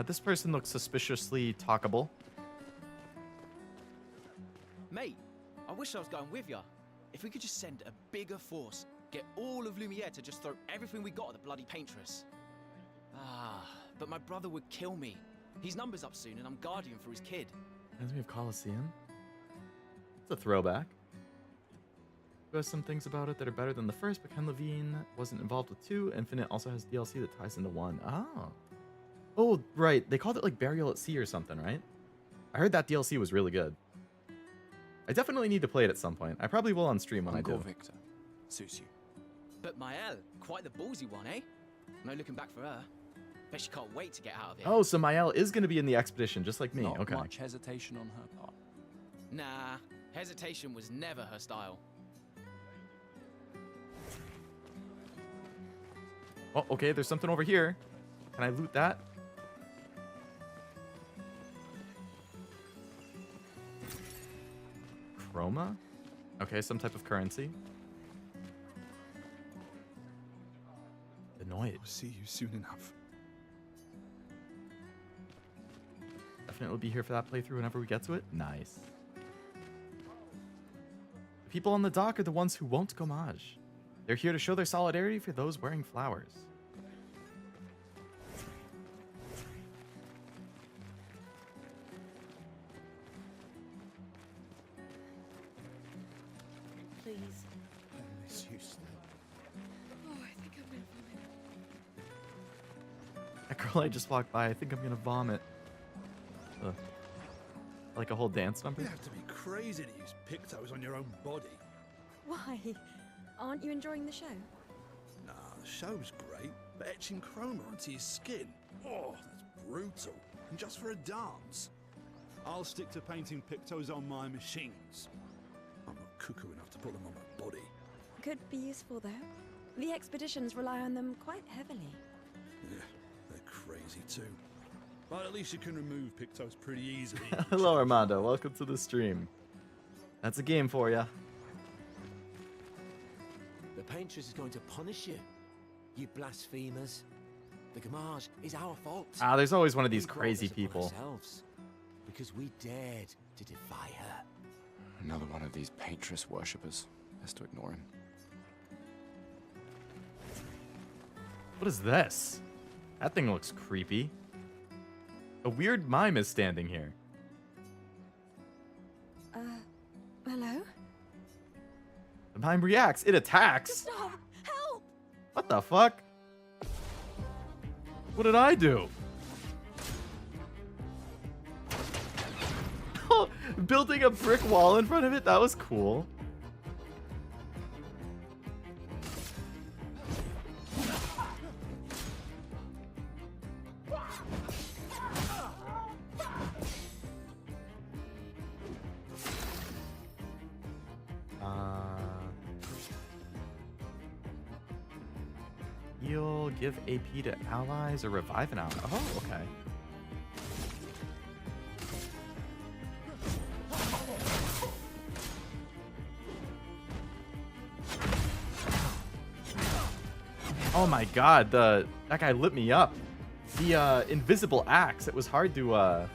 This person looks suspiciously talkable. Mate, I wish I was going with ya. If we could just send a bigger force, get all of Lumiere to just throw everything we got at the bloody paintress. But my brother would kill me. His number's up soon and I'm guardian for his kid. Reminds me of Coliseum. It's a throwback. Who has some things about it that are better than the first, but Ken Levine wasn't involved with 2. Infinite also has DLC that ties into 1. Oh. Oh, right. They called it like Burial at Sea or something, right? I heard that DLC was really good. I definitely need to play it at some point. I probably will on stream when I do. Victor. Suits you. But Mael, quite the ballsy one, eh? No looking back for her. Bet she can't wait to get out of here. Oh, so Mael is going to be in the expedition, just like me. Not Okay. much hesitation on her part. Nah, hesitation was never her style. Oh, okay. There's something over here. Can I loot that? chroma? Okay, some type of currency. Annoyed. I'll see you soon enough. Definitely be here for that playthrough whenever we get to it. Nice. The people on the dock are the ones who won't gommage. They're here to show their solidarity for those wearing flowers. Please. I miss you, Snow. Oh, I think I'm gonna vomit. That girl I just walked by, I think I'm gonna vomit. Ugh. Like a whole dance number? You have to be crazy to use pictos on your own body. Why? Aren't you enjoying the show? Nah, the show's great, but etching chroma onto your skin, oh, that's brutal. And just for a dance. I'll stick to painting pictos on my machines. I'm not cuckoo enough to put them on my body. Could be useful, though. The expeditions rely on them quite heavily. Yeah, they're crazy too. But at least you can remove pictos pretty easily. Hello, Armando. Welcome to the stream. That's a game for ya. The paintress is going to punish you, you blasphemers. The gommage is our fault. Ah, there's always one of these We brought crazy this upon people. ourselves because we dared to defy her. Another one of these paintress worshippers. Best to ignore him. What is this? That thing looks creepy. A weird mime is standing here. Hello? The mime reacts. It attacks. Stop! Help! What the fuck? What did I do? Building a brick wall in front of it? That was cool. Heal, give AP to allies, or revive an ally. Oh, okay. Oh my god, that guy lit me up. The invisible axe, it was hard to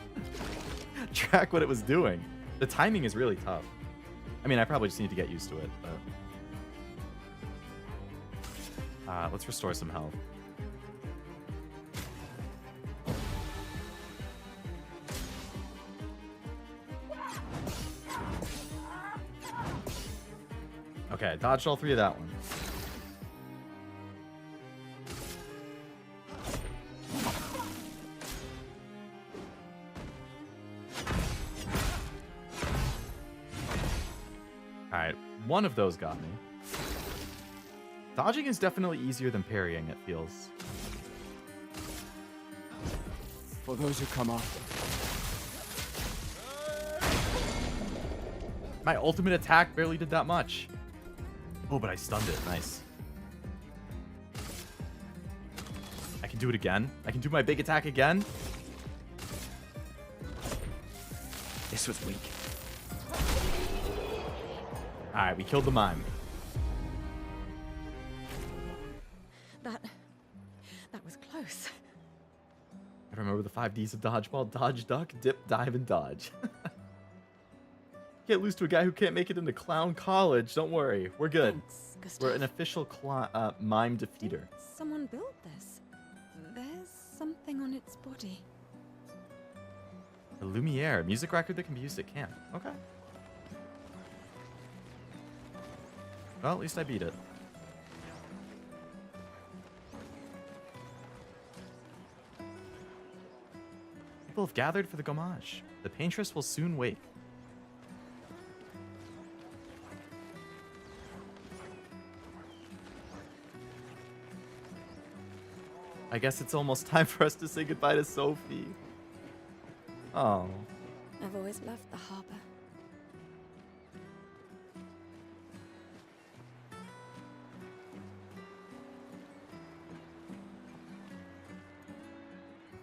track what it was doing. The timing is really tough. I mean, I probably just need to get used to it, but... let's restore some health. Okay, dodged all three of that one. Alright, one of those got me. Dodging is definitely easier than parrying, it feels. For those who come after. My ultimate attack barely did that much. Oh, but I stunned it. Nice. I can do it again. I can do my big attack again. This was weak. Alright, we killed the mime. That was close. I remember the 5Ds of dodgeball. Dodge, duck, dip, dive, and dodge. Can't lose to a guy who can't make it into clown college. Don't worry. We're good. Thanks, Gustav. We're an official mime defeater. Did someone built this? There's something on its body. The Lumiere. Music record that can be used at camp. Okay. Well, at least I beat it. People have gathered for the gommage. The paintress will soon wake. I guess it's almost time for us to say goodbye to Sophie. Oh. I've always loved the harbor.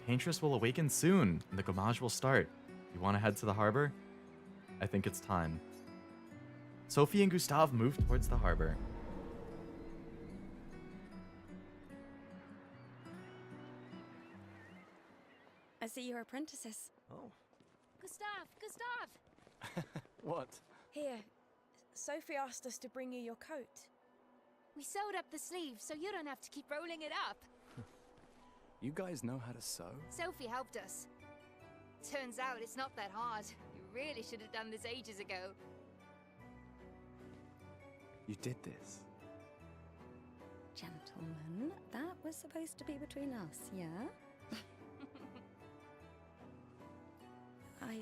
Paintress will awaken soon, and the gommage will start. You want to head to the harbor? I think it's time. Sophie and Gustav move towards the harbor. I see you're apprentices. Oh. Gustav! What? Here, Sophie asked us to bring you your coat. We sewed up the sleeves so you don't have to keep rolling it up. You guys know how to sew? Sophie helped us. Turns out it's not that hard. You really should have done this ages ago. You did this? Gentlemen, that was supposed to be between us, yeah? I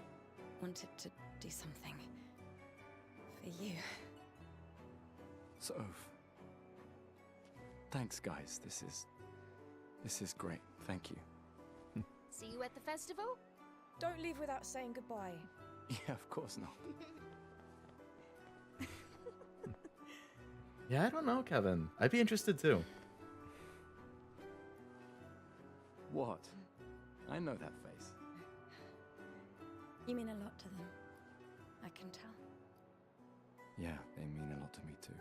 wanted to do something for you. Soph. Thanks, guys. This is great. Thank you. See you at the festival? Don't leave without saying goodbye. Yeah, of course not. Yeah, I don't know, Kevin. I'd be interested too. What? I know that face. You mean a lot to them. I can tell. Yeah, they mean a lot to me too.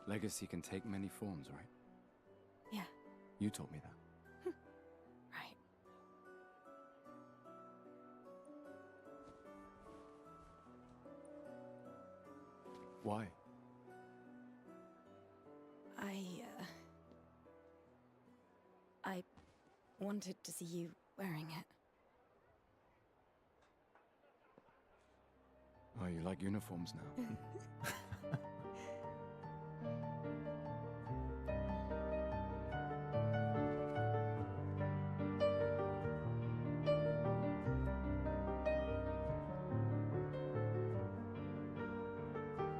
Legacy can take many forms, right? Yeah. You taught me that. Right. Why? I wanted to see you wearing it. Oh, you like uniforms now?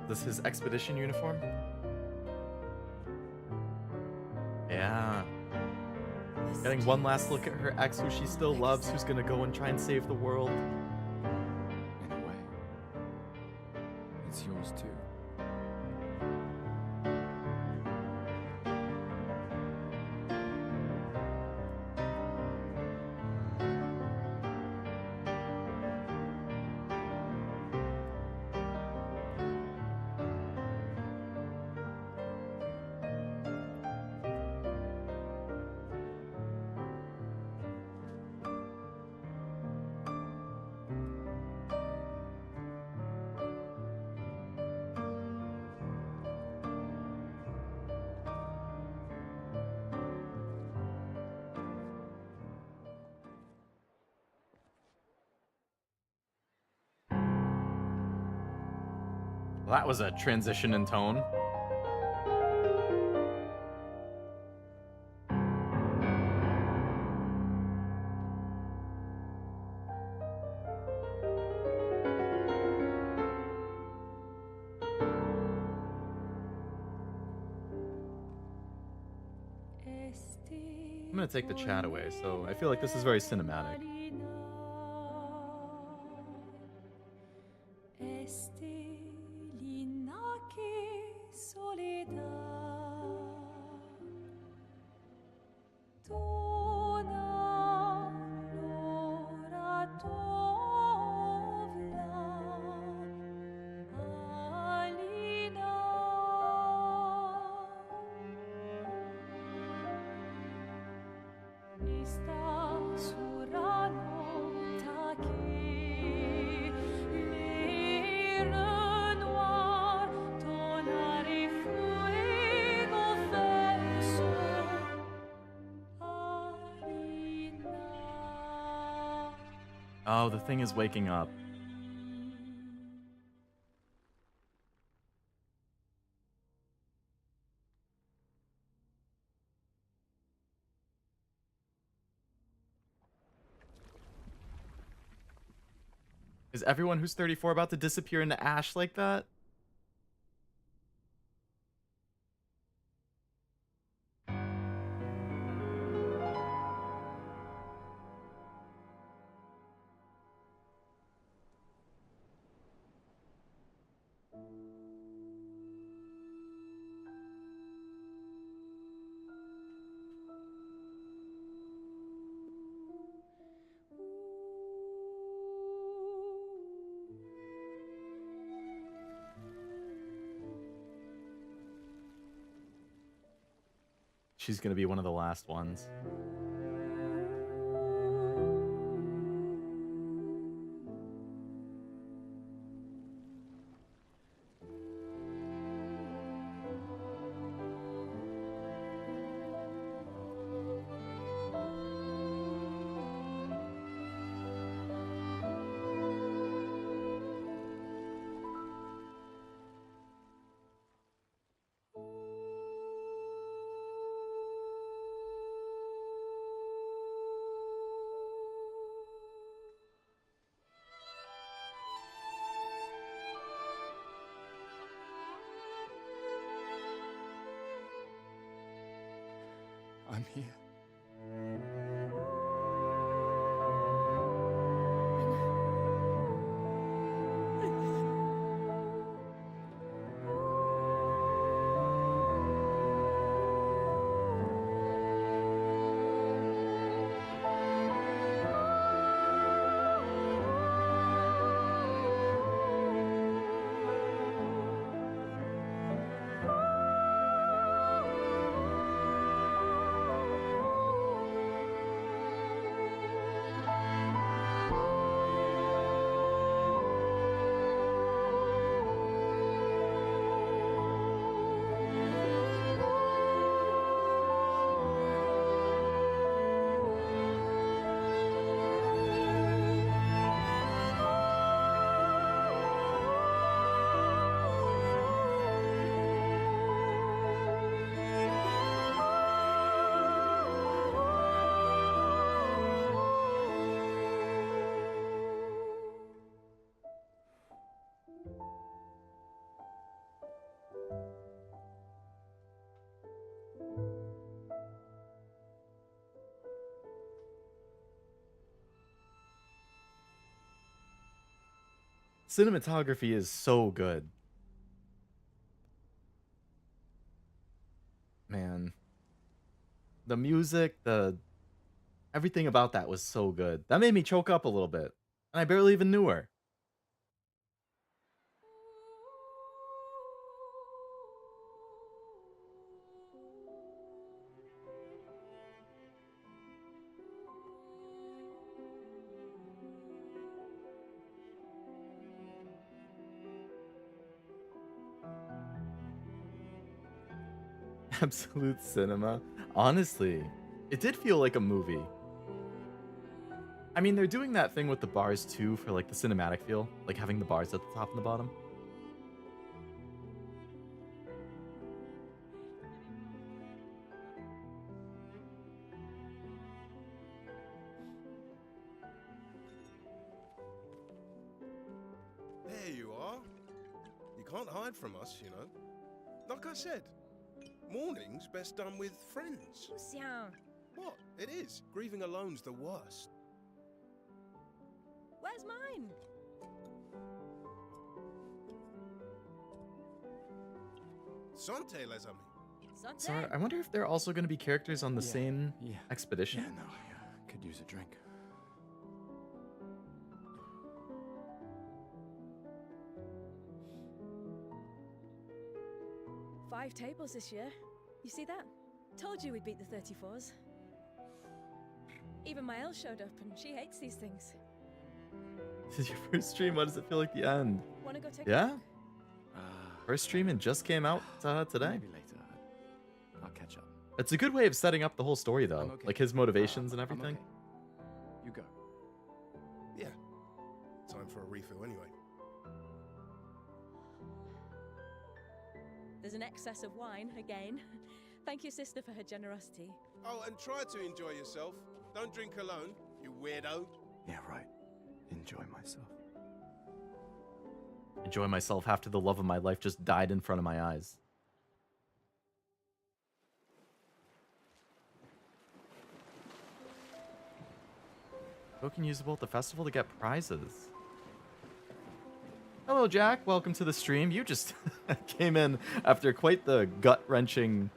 This is his expedition uniform? Yeah. Getting one last look at her ex who she still loves, who's gonna go and try and save the world. In a way. It's yours too. Well, that was a transition in tone. I'm gonna take the chat away, so I feel like this is very cinematic. Oh, the thing is waking up. Is everyone who's 34 about to disappear into ash like that? she's gonna be one of the last ones. I'm here. Cinematography is so good. Man. The music, everything about that was so good. That made me choke up a little bit. And I barely even knew her. Absolute cinema. Honestly, it did feel like a movie. I mean, they're doing that thing with the bars too for like the cinematic feel, like having the bars at the top and the bottom. There you are. You can't hide from us, you know. Like I said, mourning's best done with friends. What? It is. Grieving alone's the worst. Where's mine? Santé, les amis. Sorry, I wonder if they're also going to be characters on the same expedition. Yeah, no, I could use a drink. Five tables this year. You see that? Told you we'd beat the 34s. Even my Elle showed up, and she hates these things. This is your first stream. What does it feel like the end? Wanna go take a Yeah? look? First stream and just came out today? Maybe later. I'll catch up. It's a good way of setting up the whole story, though. I'm okay. Like his motivations and I'm everything. okay. You go. Yeah. Time for a refill anyway. There's an excess of wine again. Thank you, sister, for her generosity. Oh, and try to enjoy yourself. Don't drink alone, you weirdo. Yeah, right. Enjoy myself. Enjoy myself after the love of my life just died in front of my eyes. Token usable at the festival to get prizes. Hello, Jack. Welcome to the stream. You just came in after quite the gut-wrenching,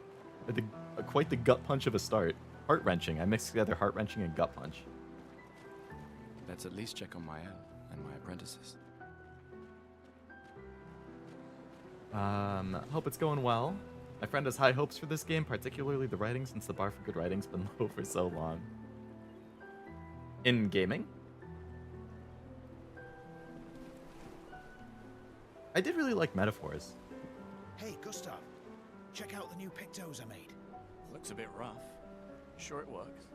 quite the gut punch of a start. Heart-wrenching. I mixed together heart-wrenching and gut punch. Let's at least check on my Elle and my apprentices. Hope it's going well. My friend has high hopes for this game, particularly the writing, since the bar for good writing's been low for so long. In gaming? I did really like metaphors. Hey, Gustav. Check out the new pictos I made. Looks a bit rough. Sure it works?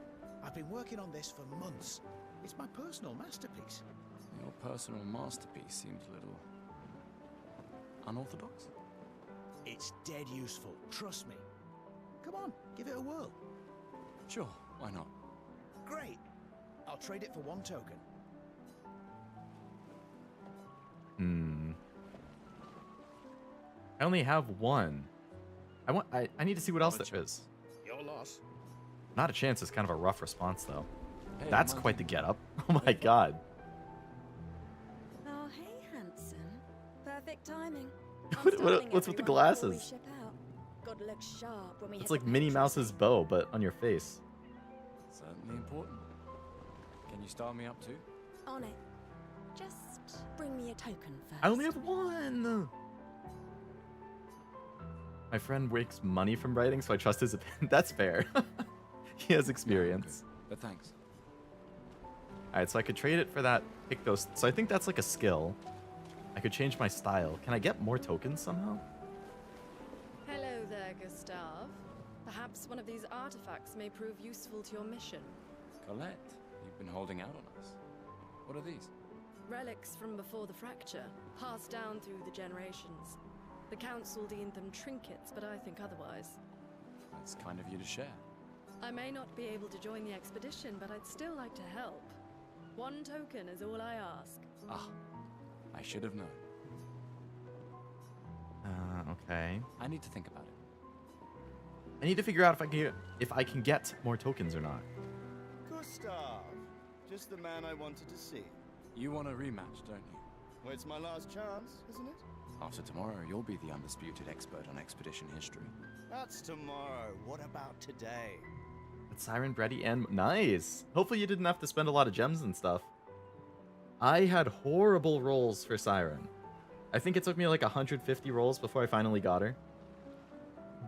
I've been working on this for months. It's my personal masterpiece. Your personal masterpiece seems a little unorthodox. It's dead useful, trust me. Come on, give it a whirl. Sure, why not? Great. I'll trade it for 1 token. I only have 1. I need to see what else there is. Your loss. Not a chance is kind of a rough response, though. Hey, That's Monty. quite the getup. Oh my god. Oh, hey, handsome. Perfect timing. What's with the glasses? Gotta look sharp when we It's hit like the Minnie Paintras. Mouse's bow, but on your face. Certainly important. Can you start me up too? On it. Just bring me a token first. I only have 1! My friend makes money from writing, so I trust his opinion. That's fair. He has experience. But thanks. Alright, so I could trade it for that Pictos. So I think that's like a skill. I could change my style. Can I get more tokens somehow? Hello there, Gustav. Perhaps one of these artifacts may prove useful to your mission. Colette, you've been holding out on us. What are these? Relics from before the fracture, passed down through the generations. The council deemed them trinkets, but I think otherwise. That's kind of you to share. I may not be able to join the expedition, but I'd still like to help. 1 token is all I ask. Ah, I should have known. Okay. I need to think about it. I need to figure out if I can get more tokens or not. Gustav, just the man I wanted to see. You want a rematch, don't you? Well, it's my last chance, isn't it? After tomorrow, you'll be the undisputed expert on expedition history. That's tomorrow. What about today? It's Siren, Brady, and... Nice! Hopefully you didn't have to spend a lot of gems and stuff. I had horrible rolls for Siren. I think it took me like 150 rolls before I finally got her.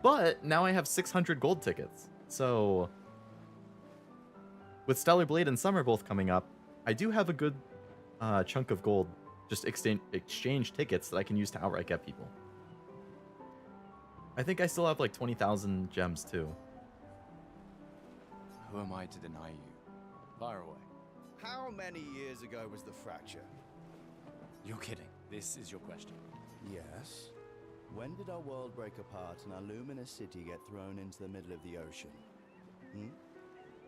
But now I have 600 gold tickets. So... with Stellar Blade and Summer both coming up, I do have a good chunk of gold, just exchange tickets that I can use to outright get people. I think I still have like 20,000 gems too. Who am I to deny you? Fire away. How many years ago was the fracture? You're kidding. This is your question. Yes. When did our world break apart and our luminous city get thrown into the middle of the ocean?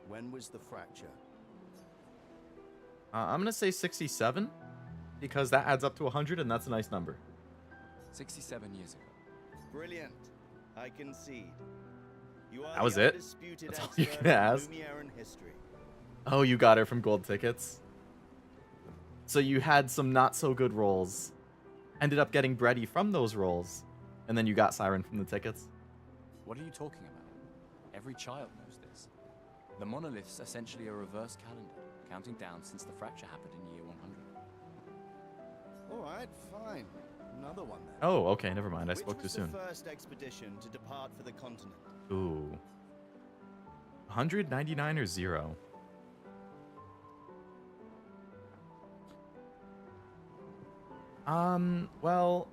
When was the fracture? I'm gonna say 67, because that adds up to 100, and that's a nice number. 67 years ago. Brilliant. I concede. You are That was the it? undisputed That's all you expert can in ask? Lumiere history. Oh, you got her from gold tickets. So you had some not so good rolls, ended up getting Brady from those rolls, and then you got Siren from the tickets. What are you talking about? Every child knows this. The monolith's essentially a reverse calendar, counting down since the fracture happened in year 100. All right, fine. Another one then. Oh, okay, never mind. I spoke too soon. Which was the first expedition to depart for the continent? Ooh. 199 or 0? Well,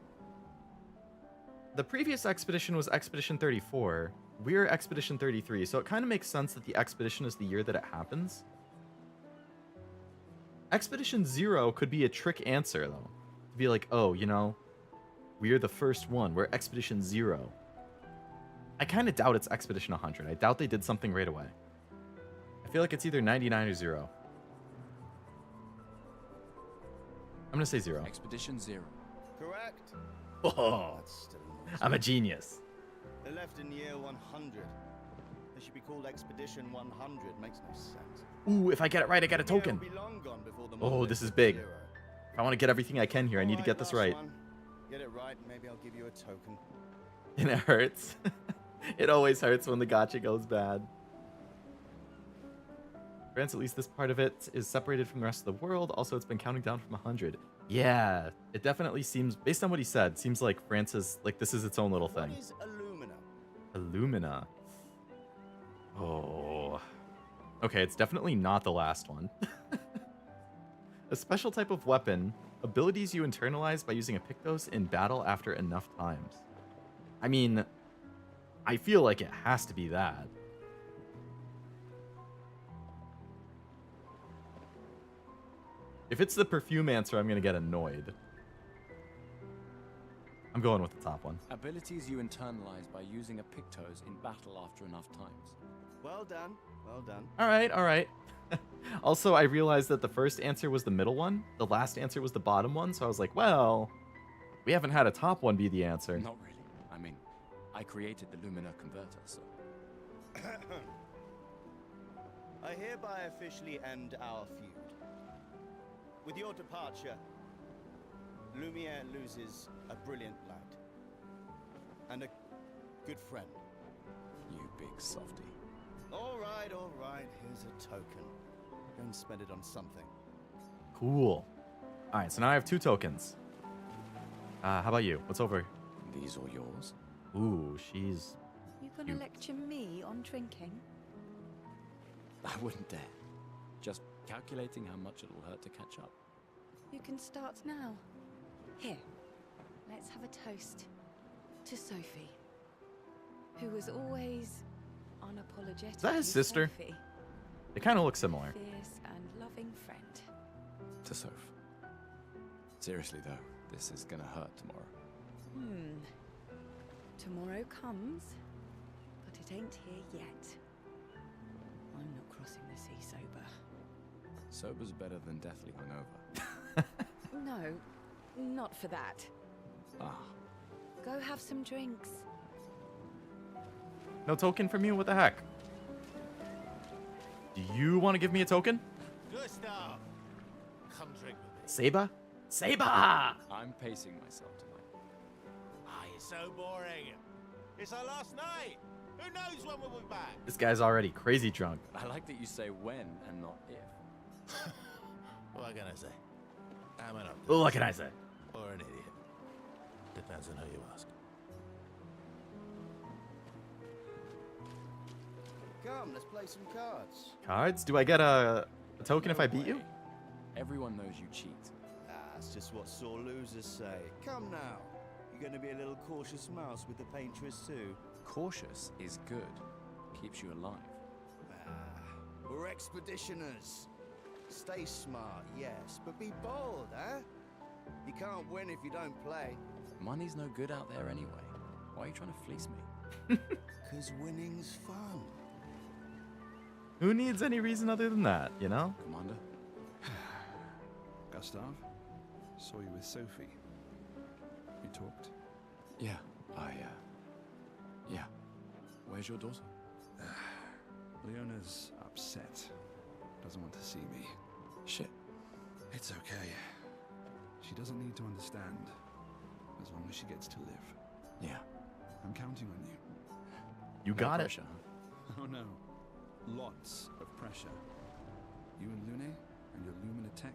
the previous expedition was Expedition 34. We're Expedition 33, so it kind of makes sense that the expedition is the year that it happens. Expedition 0 could be a trick answer, though. To be like, oh, you know, we're the first one. We're Expedition 0. I kind of doubt it's Expedition 100. I doubt they did something right away. I feel like it's either 99 or 0. I'm going to say 0. Expedition 0. Correct. Oh, That's still not I'm a genius. They left in year 100. They should be called Expedition 100. Makes no sense. Ooh, if I get it right, I get a token. Be long gone before the Oh, monolith this is hits big. 0. If I want to get everything I can here, I need to All get this last right. one. Get it right, maybe I'll give you a token. And it hurts. It always hurts when the gacha goes bad. France, at least this part of it, is separated from the rest of the world. Also, it's been counting down from 100. Yeah, it definitely seems, based on what he said, seems like France is, like, this is its own little What thing. is Illumina? Illumina. Oh. Okay, it's definitely not the last one. A special type of weapon. Abilities you internalize by using a Pictos in battle after enough times. I mean, I feel like it has to be that. If it's the perfume answer, I'm going to get annoyed. I'm going with the top one. Abilities you internalize by using a Pictos in battle after enough times. Well done. Well done. All right, all right. Also, I realized that the first answer was the middle one. The last answer was the bottom one. So I was like, well, we haven't had a top one be the answer. Not really. I mean, I created the Lumina converter, so... I hereby officially end our feud. With your departure, Lumiere loses a brilliant lad. And a good friend. You big softy. All right, here's a token. Go and spend it on something. Cool. All right, so now I have 2 tokens. How about you? What's over? These are yours. Ooh, she's... You gonna lecture me on drinking? I wouldn't dare. Just calculating how much it'll hurt to catch up. You can start now. Here, let's have a toast to Sophie, who was always unapologetic. Is that his sister? Sophie, They kind of look similar. fierce and loving friend. To Soph. Seriously though, this is gonna hurt tomorrow. Tomorrow comes, but it ain't here yet. I'm not crossing the sea sober. Sober's better than deathly hungover. No, not for that. Ah. Go have some drinks. No token from you? What the heck? Do you want to give me a token? Gustav, come drink with me. Seba? Seba! I'm pacing myself tonight. Ah, you're so boring. It's our last night. Who knows when we'll be back? This guy's already crazy drunk. I like that you say when and not if. What can I say? I'm an optimist. What can I say? Or an idiot. Depends on who you ask. Come, let's play some cards. Cards? Do I get a token if I beat you? Everyone knows you cheat. That's just what sore losers say. Come now. You're going to be a little cautious mouse with the paintress too. Cautious is good. Keeps you alive. We're expeditioners. Stay smart, yes, but be bold, eh? You can't win if you don't play. Money's no good out there anyway. Why are you trying to fleece me? 'Cause winning's fun. Who needs any reason other than that, you know? Commander? Gustav, saw you with Sophie. You talked? Yeah, yeah. Where's your daughter? Leona's upset. Doesn't want to see me. Shit. It's okay. She doesn't need to understand. As long as she gets to live. Yeah. I'm counting on you. You No got pressure, it. huh? Oh no. Lots of pressure. You and Lune and your Lumina tech,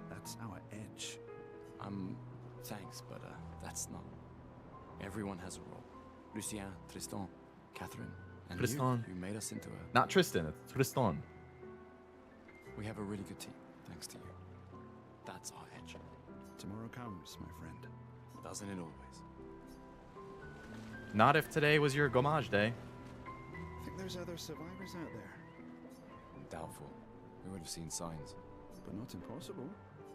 that's our edge. Thanks, but that's not. Everyone has a role. Lucien, Tristan, Catherine, and Tristan. you made us into a... Not Tristan, it's Tristan. We have a really good team, thanks to you. That's our edge. Tomorrow comes, my friend. Doesn't it always? Not if today was your Gommage day. I think there's other survivors out there. Doubtful. We would have seen signs. But not impossible.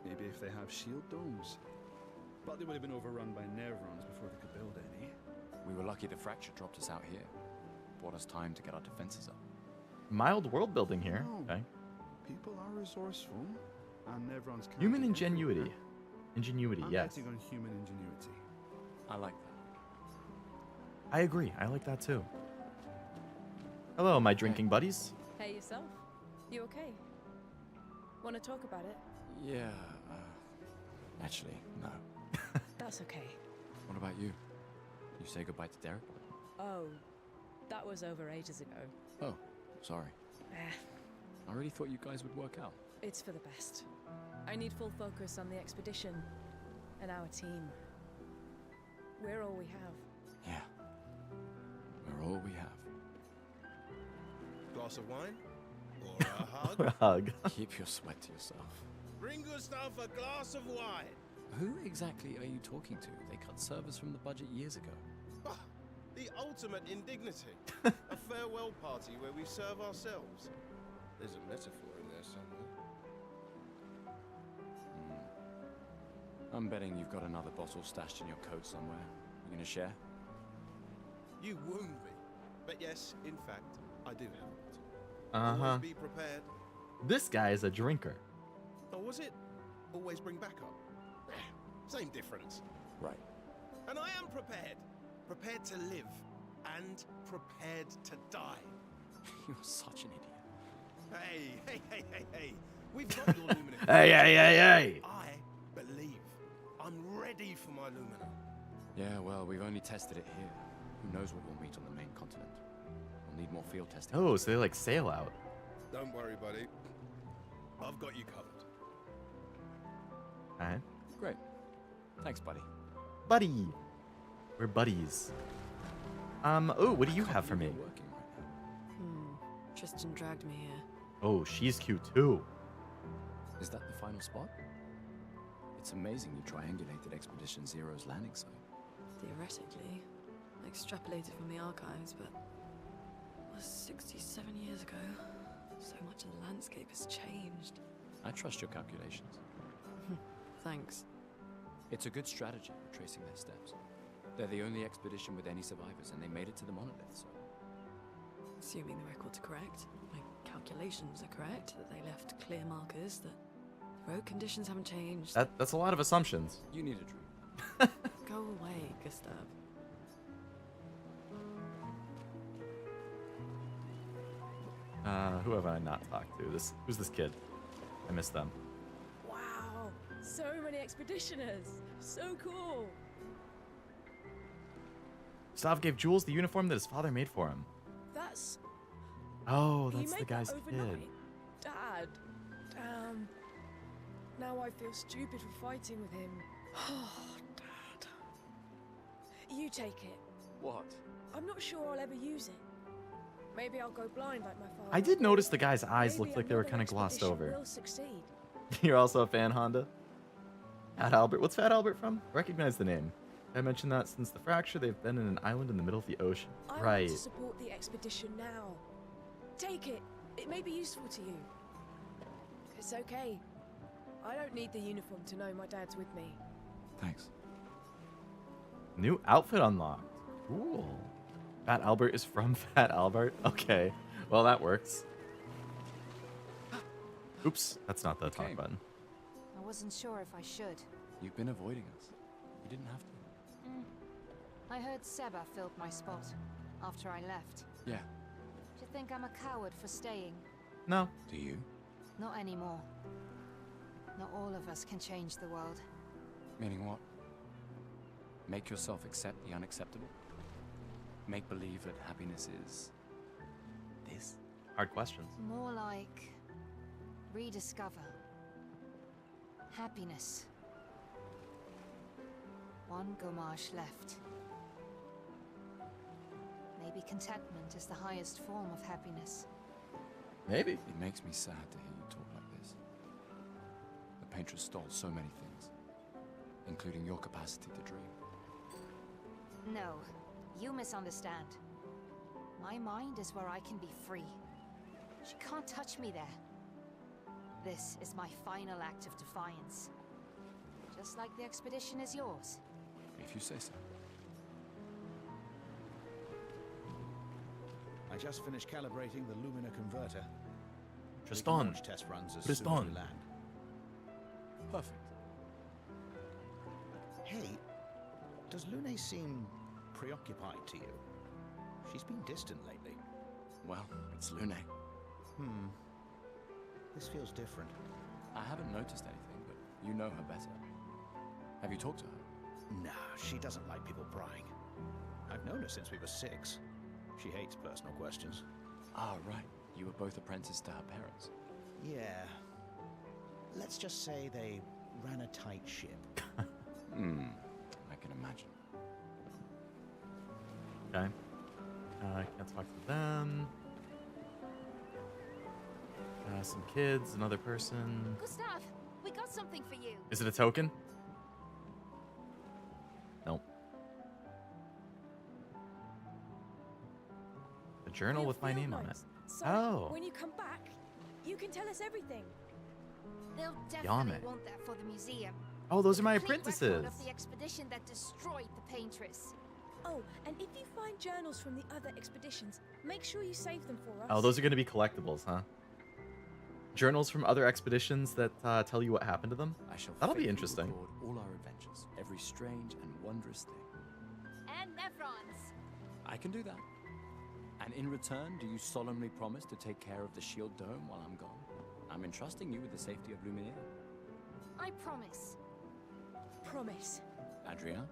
Maybe if they have shield domes. But they would have been overrun by Nevrons before they could build any. We were lucky the fracture dropped us out here. Bought us time to get our defenses up. Mild world building here. No. Okay. People are resourceful, and Nevrons can't Human be ingenuity. everywhere. Ingenuity, I'm yes. betting on human ingenuity. I like that. I agree. I like that too. Hello, my drinking buddies. Hey, yourself. You okay? Want to talk about it? Yeah, actually, no. That's okay. What about you? You say goodbye to Derek? Oh, that was over ages ago. Oh, sorry. Eh, I really thought you guys would work out. it's for the best. I need full focus on the expedition and our team. We're all we have. Yeah. We're all we have. Glass of wine? Or a hug? Or a hug. Keep your sweat to yourself. Bring Gustav a glass of wine. Who exactly are you talking to? They cut service from the budget years ago. Ah, the ultimate indignity. A farewell party where we serve ourselves. There's a metaphor in there somewhere. I'm betting you've got another bottle stashed in your coat somewhere. You gonna share? You wound me. But yes, in fact, I do have it. Uh-huh. Always be prepared. This guy is a drinker. Or was it always bring backup? Same difference. Right. And I am prepared. Prepared to live. And prepared to die. You're such an idiot. Hey. We've got your Lumina. Hey. I believe. I'm ready for my Lumina. Yeah, well, we've only tested it here. Who knows what we'll meet on the main continent? We'll need more field testing. Oh, so they like sail out. Don't worry, buddy. I've got you covered. Alright. Great. Thanks, buddy. Buddy. We're buddies. Oh, what do you have for me? Tristan dragged me here. Oh, she's cute too. Is that the final spot? It's amazing you triangulated Expedition Zero's landing site. Theoretically. Extrapolated from the archives, but it was 67 years ago. So much of the landscape has changed. I trust your calculations. Thanks. It's a good strategy for tracing their steps. They're the only expedition with any survivors, and they made it to the monolith, so... Assuming the records are correct, my calculations are correct, that they left clear markers, that the road conditions haven't changed. That's a lot of assumptions. You need a drink. Go away, Gustav. Who have I not talked to? Who's this kid? I miss them. Wow, so many expeditioners. So cool. Gustav gave Jules the uniform that his father made for him. That's... Oh, You that's the made guy's that kid. overnight? Dad. Damn. Now I feel stupid for fighting with him. Oh, Dad. You take it. What? I'm not sure I'll ever use it. Maybe I'll go blind like my father. I did notice the guy's eyes Maybe looked like they were another kind of glossed expedition over. will succeed. You're also a fan, Honda? Fat Albert. What's Fat Albert from? Recognize the name. I mentioned that since the fracture, they've been in an island in the middle of the ocean. I Right. want to support the expedition now. Take it. It may be useful to you. It's okay. I don't need the uniform to know my dad's with me. Thanks. New outfit unlocked. Cool. Fat Albert is from Fat Albert? Okay. Well, that works. Oops. That's not the talk button. I wasn't sure if I should. You've been avoiding us. You didn't have to. I heard Seba filled my spot after I left. Yeah. Do you think I'm a coward for staying? No. Do you? Not anymore. Not all of us can change the world. Meaning what? Make yourself accept the unacceptable? Make believe that happiness is... this? Hard questions. More like rediscover happiness. One Gomage left. Maybe contentment is the highest form of happiness. Maybe. It makes me sad to hear you talk like this. The paintress stole so many things, including your capacity to dream. No, you misunderstand. My mind is where I can be free. She can't touch me there. This is my final act of defiance. Just like the expedition is yours. If you say so. I just finished calibrating the Lumina converter. Just We can on. launch test runs as Just soon as on. we land. Perfect. Hey, does Lune seem preoccupied to you? She's been distant lately. Well, it's Lune. This feels different. I haven't noticed anything, but you know her better. Have you talked to her? No, she doesn't like people prying. I've known her since we were 6. She hates personal questions. Ah, right. You were both apprenticed to her parents. Yeah. Let's just say they ran a tight ship. I can imagine. Okay. I can't talk to them. Some kids, another person. Gustav, we got something for you. Is it a token? Nope. A journal with my name on it. So Oh. when you come back, you can tell us everything. They'll definitely Yame. want that for the museum. Oh, those are my Complete record apprentices. of the expedition that destroyed the Paintress. Oh, and if you find journals from the other expeditions, make sure you save them for us. Oh, those are going to be collectibles, huh? Journals from other expeditions that tell you what happened to them? I shall That'll be faithfully interesting. record all our adventures, every strange and wondrous thing. And Nevrons. I can do that. And in return, do you solemnly promise to take care of the shield dome while I'm gone? I'm entrusting you with the safety of Lumiere. I promise. Promise. Adrien?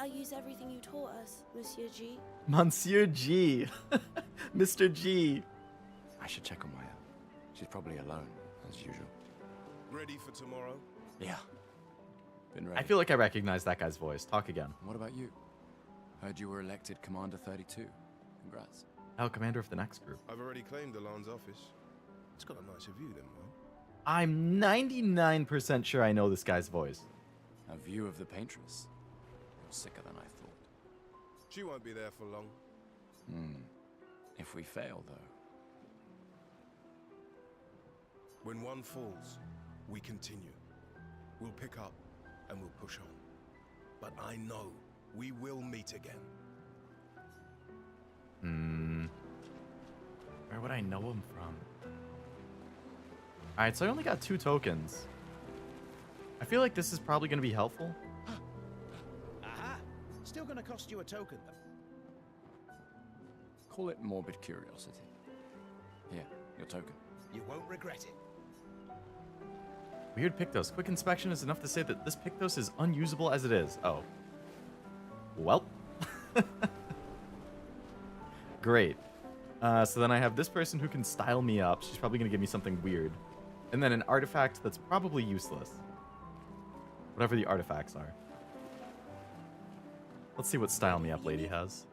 I'll use everything you taught us, Monsieur G. Monsieur G. Mr. G. I should check on Maya. She's probably alone, as usual. Ready for tomorrow? Yeah. Been ready. I feel like I recognize that guy's voice. Talk again. What about you? Heard you were elected Commander 32. Congrats. Oh, commander of the next group. I've already claimed Alon's office. It's got a nicer view than mine. I'm 99% sure I know this guy's voice. A view of the Paintress. You're sicker than I thought. She won't be there for long. If we fail, though. When one falls, we continue. We'll pick up and we'll push on. But I know we will meet again. Where would I know him from? Alright, so I only got 2 tokens. I feel like this is probably going to be helpful. Aha! Still gonna cost you a token, though. Call it morbid curiosity. Here, your token. You won't regret it. Weird Pictos. Quick inspection is enough to say that this Pictos is unusable as it is. Oh. Well. Great. So then I have this person who can style me up. She's probably going to give me something weird. And then an artifact that's probably useless. Whatever the artifacts are. Let's see what style me up lady has.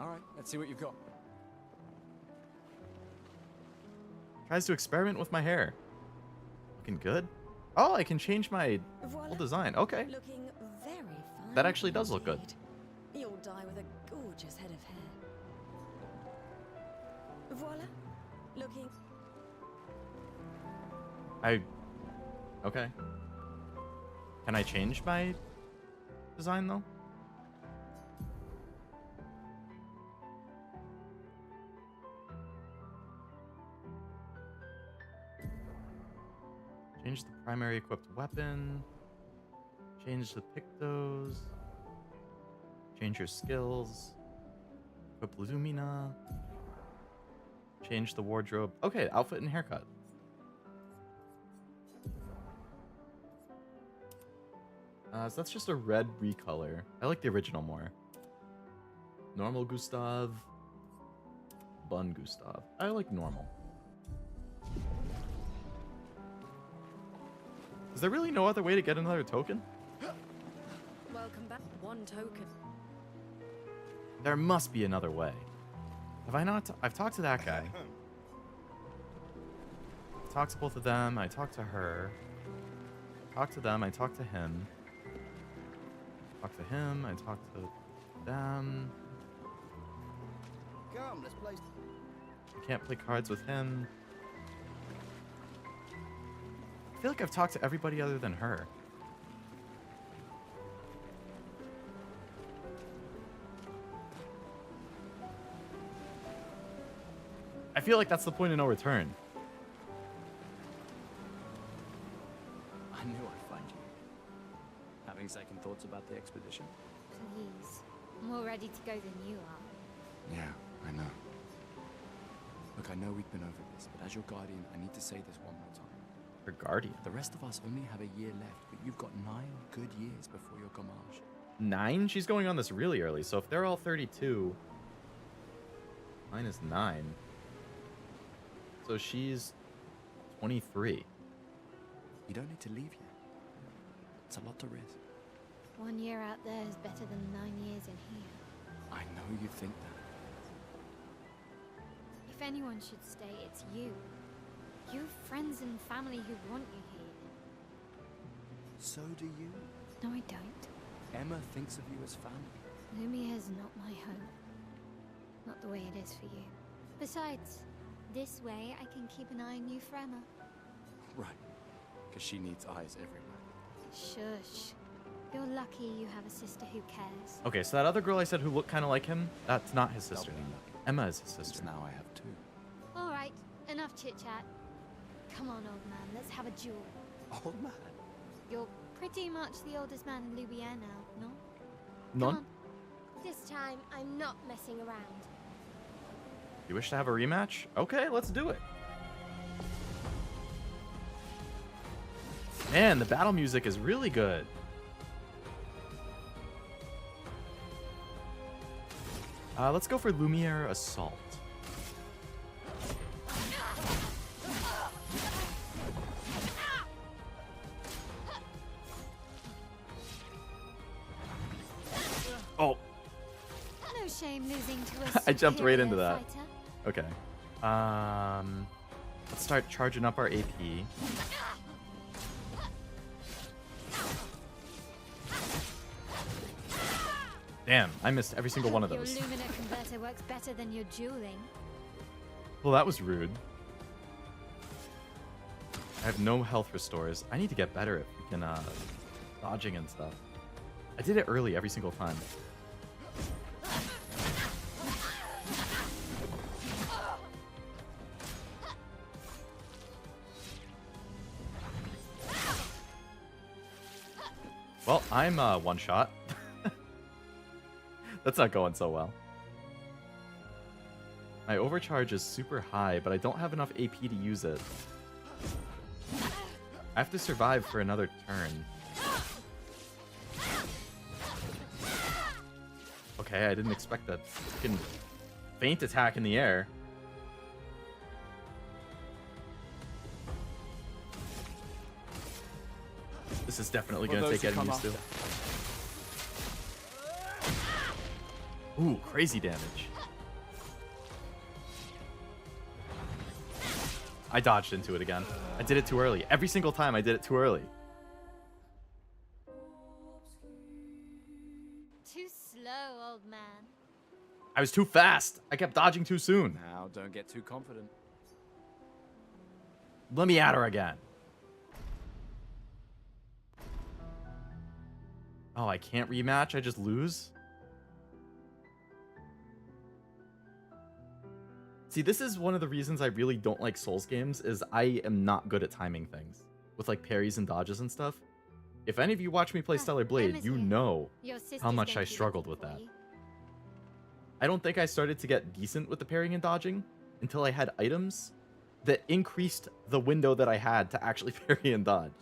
Alright, let's see what you've got. Tries to experiment with my hair. Looking good. Oh, I can change my whole design. Okay. Looking very fine. That actually does look good. You'll die with a gorgeous head of hair. Voila. Looking. Okay. Can I change my design though? Change the primary equipped weapon. Change the Pictos. Change your skills. Equip Lumina. Change the wardrobe. Okay, outfit and haircut. So that's just a red recolor. I like the original more. Normal Gustav. Bun Gustav. I like normal. Is there really no other way to get another token? Welcome back. One token. There must be another way. Have I not? I've talked to that guy. I've talked to both of them. I talked to her. Talked to them. I talked to him. Talked to him. I talked to them. Come, let's play. I can't play cards with him. I feel like I've talked to everybody other than her. I feel like that's the point of no return. I knew I'd find you. Having second thoughts about the expedition? Please. I'm more ready to go than you are. Yeah, I know. Look, I know we've been over this, but as your guardian, I need to say this one more time. Your guardian? The rest of us only have a year left, but you've got 9 good years before your gommage. 9? She's going on this really early, so if they're all 32, mine is 9. So she's 23. You don't need to leave yet. It's a lot to risk. 1 year out there is better than 9 years in here. I know you think that. If anyone should stay, it's you. You have friends and family who want you here. So do you? No, I don't. Emma thinks of you as family. Lumiere's not my home. Not the way it is for you. Besides, this way I can keep an eye on you for Emma. Right. Because she needs eyes everywhere. Shush. You're lucky you have a sister who cares. Okay, so that other girl I said who looked kind of like him, that's not his sister. Emma is his sister. Now I have two. All right, enough chit-chat. Come on, old man, let's have a duel. Old man? You're pretty much the oldest man in Loubier now, no? None? Come on. This time, I'm not messing around. You wish to have a rematch? Okay, let's do it. Man, the battle music is really good. Let's go for Lumiere Assault. Oh. No shame losing to a I jumped right into superior that. fighter. Okay. Let's start charging up our AP. Damn, I missed every single one of those. Your Lumina converter works better than your dueling. Well, that was rude. I have no health restores. I need to get better at freaking dodging and stuff. I did it early every single time. Well, I'm one shot. That's not going so well. My overcharge is super high, but I don't have enough AP to use it. I have to survive for another turn. Okay, I didn't expect that freaking feint attack in the air. This is definitely going to take getting used to. Ooh, crazy damage. I dodged into it again. I did it too early. Every single time I did it too early. Too slow, old man. I was too fast. I kept dodging too soon. Now, don't get too confident. Let me at her again. Oh, I can't rematch? I just lose? See, this is one of the reasons I really don't like Souls games, is I am not good at timing things. With like parries and dodges and stuff. If any of you watch me play Stellar Blade, you know how much I struggled with that. I don't think I started to get decent with the parrying and dodging until I had items that increased the window that I had to actually parry and dodge.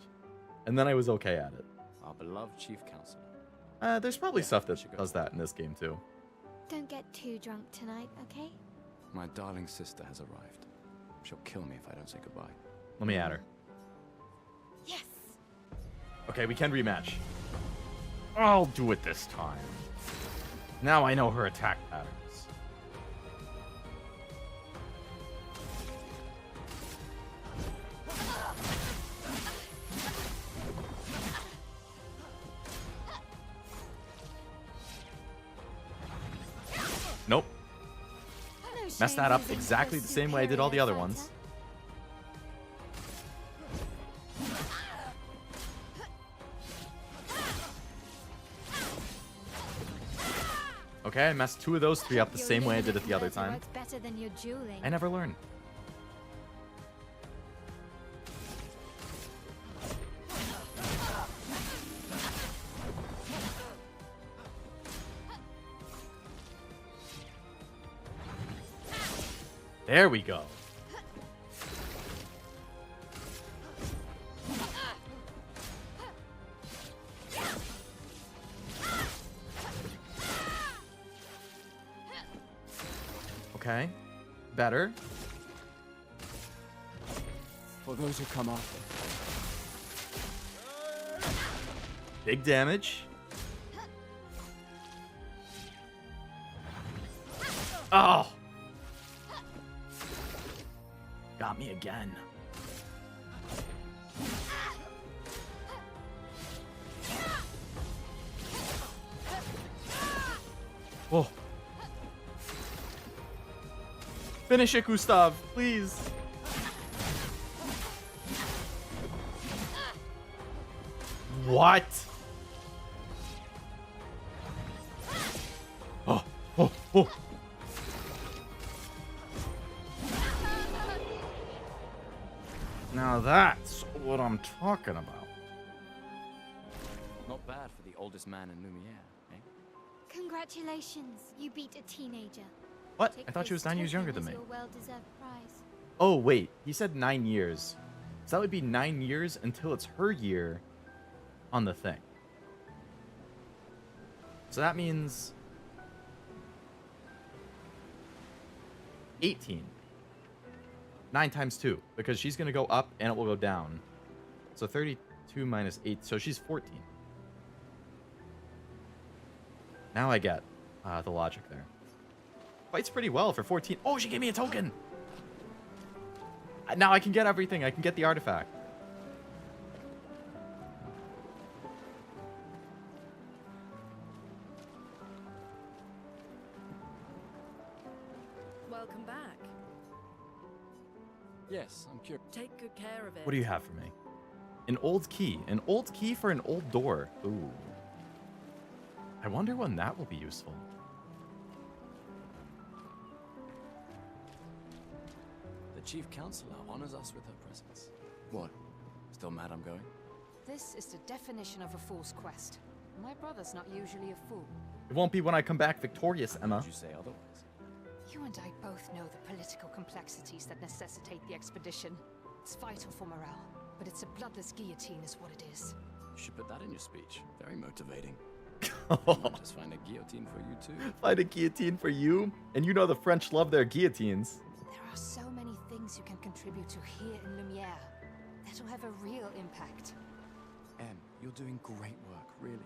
And then I was okay at it. Our beloved Chief Counselor. There's probably stuff that does that in this game too. Don't get too drunk tonight, okay? My darling sister has arrived. She'll kill me if I don't say goodbye. Let me at her. Yes. Okay, we can rematch. I'll do it this time. Now I know her attack patterns. Nope. Messed that up exactly the same way I did all the other ones. Okay, I messed 2 of those 3 up the same way I did it the other time. Better than your dueling. I never learn. There we go. Okay. Better. For those who come after. Big damage. Oh! Got me again. Oh. Finish it, Gustav, please. What? Oh, oh, oh. Now that's what I'm talking about. Not bad for the oldest man in Lumiere, eh? Congratulations, you beat a teenager. What? Take I thought she this was 9 years younger token than as me. your well-deserved prize. Oh, wait. He said 9 years. So that would be 9 years until it's her year on the thing. So that means 18. 9 times 2, because she's going to go up and it will go down. So 32 minus 8, so she's 14. Now I get the logic there. Fights pretty well for 14. Oh, she gave me a token! Now I can get everything. I can get the artifact. Welcome back. Yes, I'm curious. Take good care of it. What do you have for me? An old key. An old key for an old door. Ooh. I wonder when that will be useful. The Chief Counselor honors us with her presence. What? Still mad I'm going? This is the definition of a fool's quest. My brother's not usually a fool. It won't be when I come back victorious, Emma. Would you say otherwise? You and I both know the political complexities that necessitate the expedition. It's vital for morale, but it's a bloodless guillotine is what it is. You should put that in your speech. Very motivating. Just find a guillotine for you too. Find a guillotine for you? And you know the French love their guillotines. There are so many things you can contribute to here in Lumiere that'll have a real impact. Em, you're doing great work, really.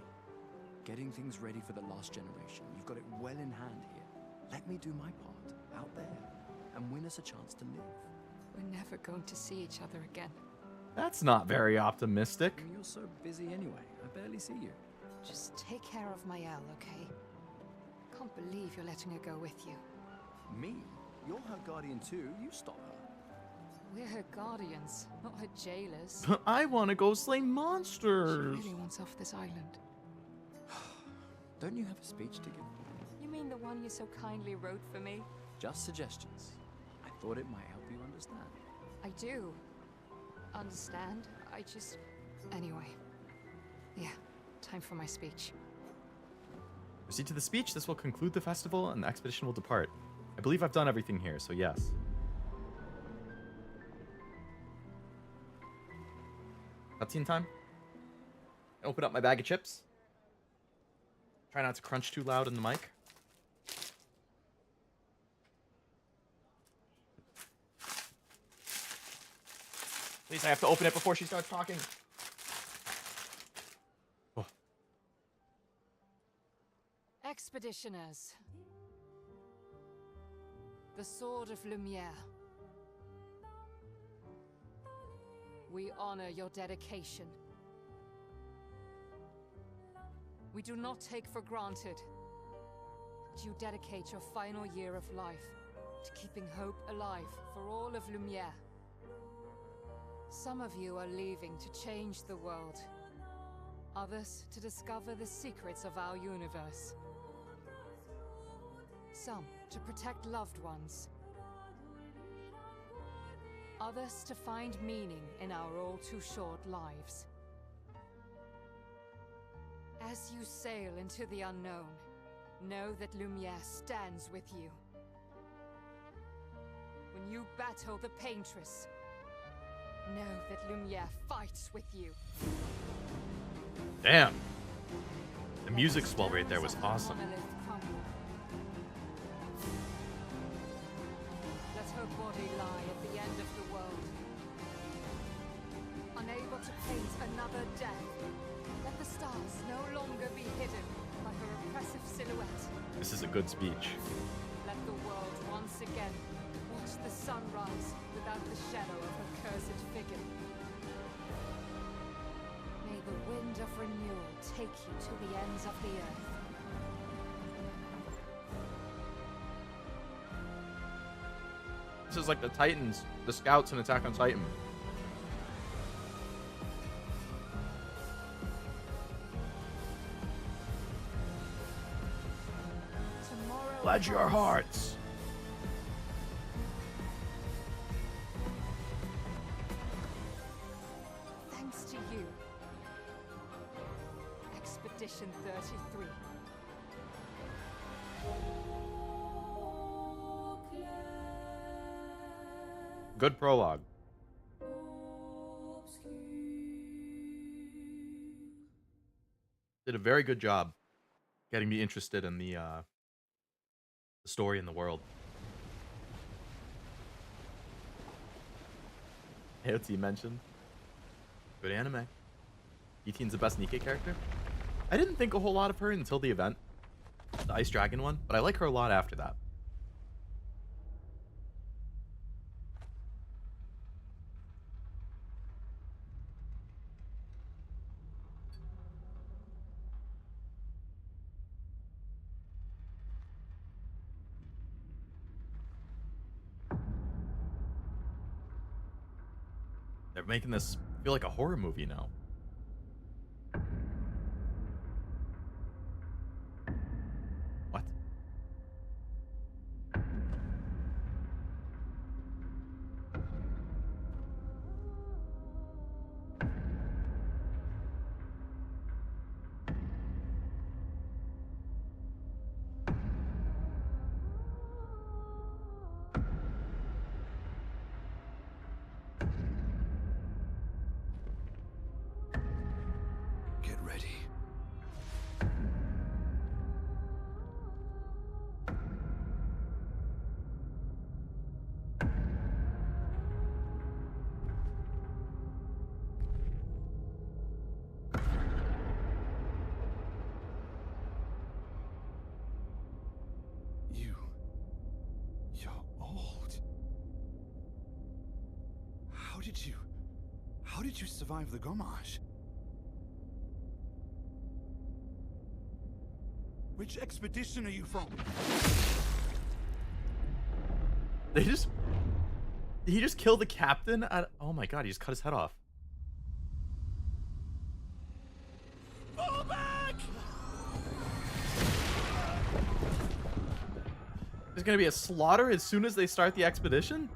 Getting things ready for the last generation. You've got it well in hand here. Let me do my part, out there, and win us a chance to live. We're never going to see each other again. That's not very optimistic. You're so busy anyway. I barely see you. Just take care of Mayel, okay? Can't believe you're letting her go with you. Me? You're her guardian too. You stop her. We're her guardians, not her jailers. I want to go slay monsters. She really wants off this island. Don't you have a speech to give? You mean the one you so kindly wrote for me? Just suggestions. I thought it might help you understand. I do. Understand? I just... Anyway. Yeah, time for my speech. Proceed to the speech. This will conclude the festival and the expedition will depart. I believe I've done everything here, so yes. Cutscene time. Open up my bag of chips. Try not to crunch too loud in the mic. At least I have to open it before she starts talking. Oh. Expeditioners. The Sword of Lumiere. We honor your dedication. We do not take for granted that you dedicate your final year of life to keeping hope alive for all of Lumiere. Some of you are leaving to change the world. Others to discover the secrets of our universe. Some to protect loved ones. Others to find meaning in our all too short lives. As you sail into the unknown, know that Lumiere stands with you. When you battle the Paintress, know that Lumiere fights with you. Damn. The music swell right there was awesome. Let her body lie at the end of the world. Unable to paint another death. Let the stars no longer be hidden by her oppressive silhouette. This is a good speech. Let the world once again, watch the sun rise without the shadow of her cursed figure. May the wind of renewal take you to the ends of the earth. This is like the Titans, the Scouts in Attack on Titan. Tomorrow Pledge your comes. hearts. Thanks to you. Expedition 33. Good prologue. Did a very good job getting me interested in the story and the world. AOT mentioned. Good anime. E-Teen's the best Nikke character. I didn't think a whole lot of her until the event. The Ice Dragon one. But I like her a lot after that. They're making this feel like a horror movie now. What? Get ready. You're old. How did you survive the Gomage? Which expedition are you from? He just killed the captain oh my god, he just cut his head off. Fall back! There's gonna be a slaughter as soon as they start the expedition?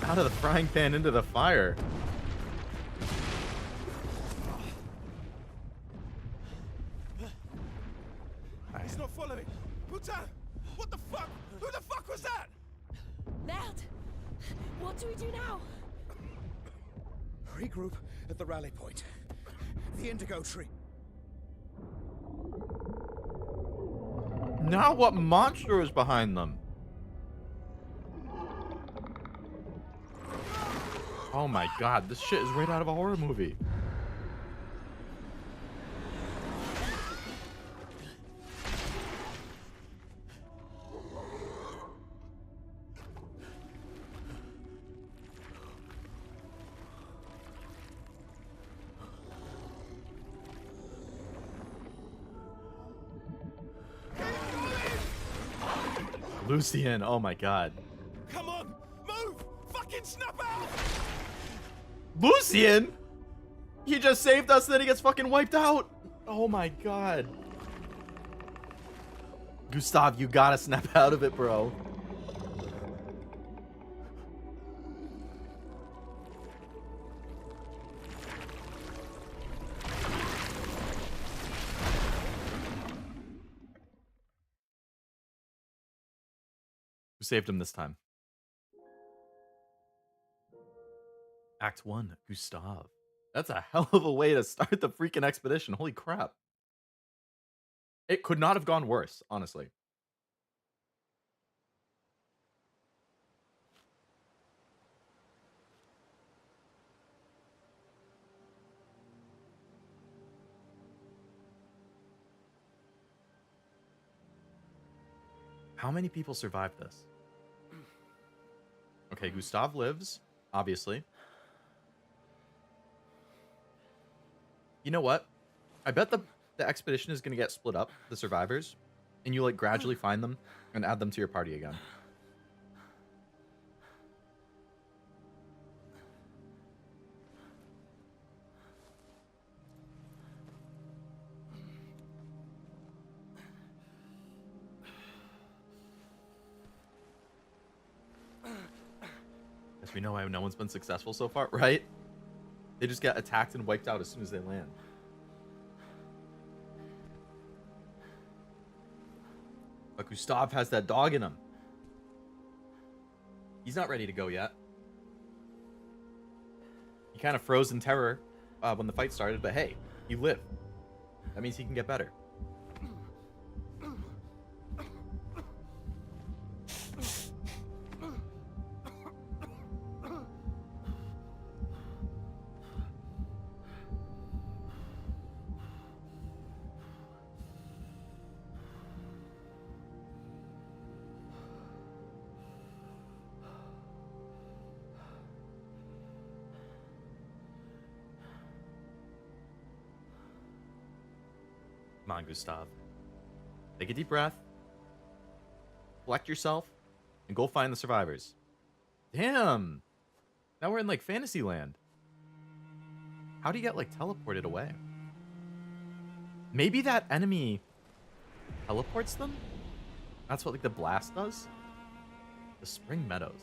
Out of the frying pan into the fire. He's not following. Putain! What the fuck? Who the fuck was that? Merde! What do we do now? Regroup at the rally point. The indigo tree. Now what monster is behind them? Oh my god, this shit is right out of a horror movie. Lucian, oh my god. Come on, move! Fucking snap out! Lucian? He just saved us, then he gets fucking wiped out. Oh my god. Gustav, you gotta snap out of it, bro. Who saved him this time? Act 1, Gustav. That's a hell of a way to start the freaking expedition. Holy crap. It could not have gone worse, honestly. How many people survived this? Okay, Gustav lives, obviously. You know what? I bet the expedition is going to get split up, the survivors, and you like gradually find them and add them to your party again. Guess we know why no one's been successful so far, right? They just get attacked and wiped out as soon as they land. But Gustav has that dog in him. He's not ready to go yet. He kind of froze in terror when the fight started, but hey, he lived. That means he can get better. Come on, Gustav. Take a deep breath. Collect yourself. And go find the survivors. Damn! Now we're in, like, fantasy land. How do you get, like, teleported away? Maybe that enemy teleports them? That's what, like, the blast does? The Spring Meadows.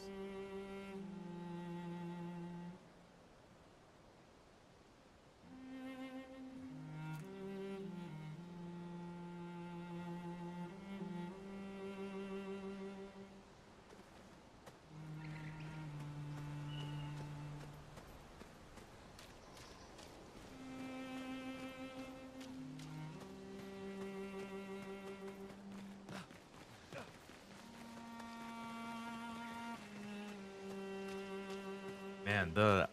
Man, the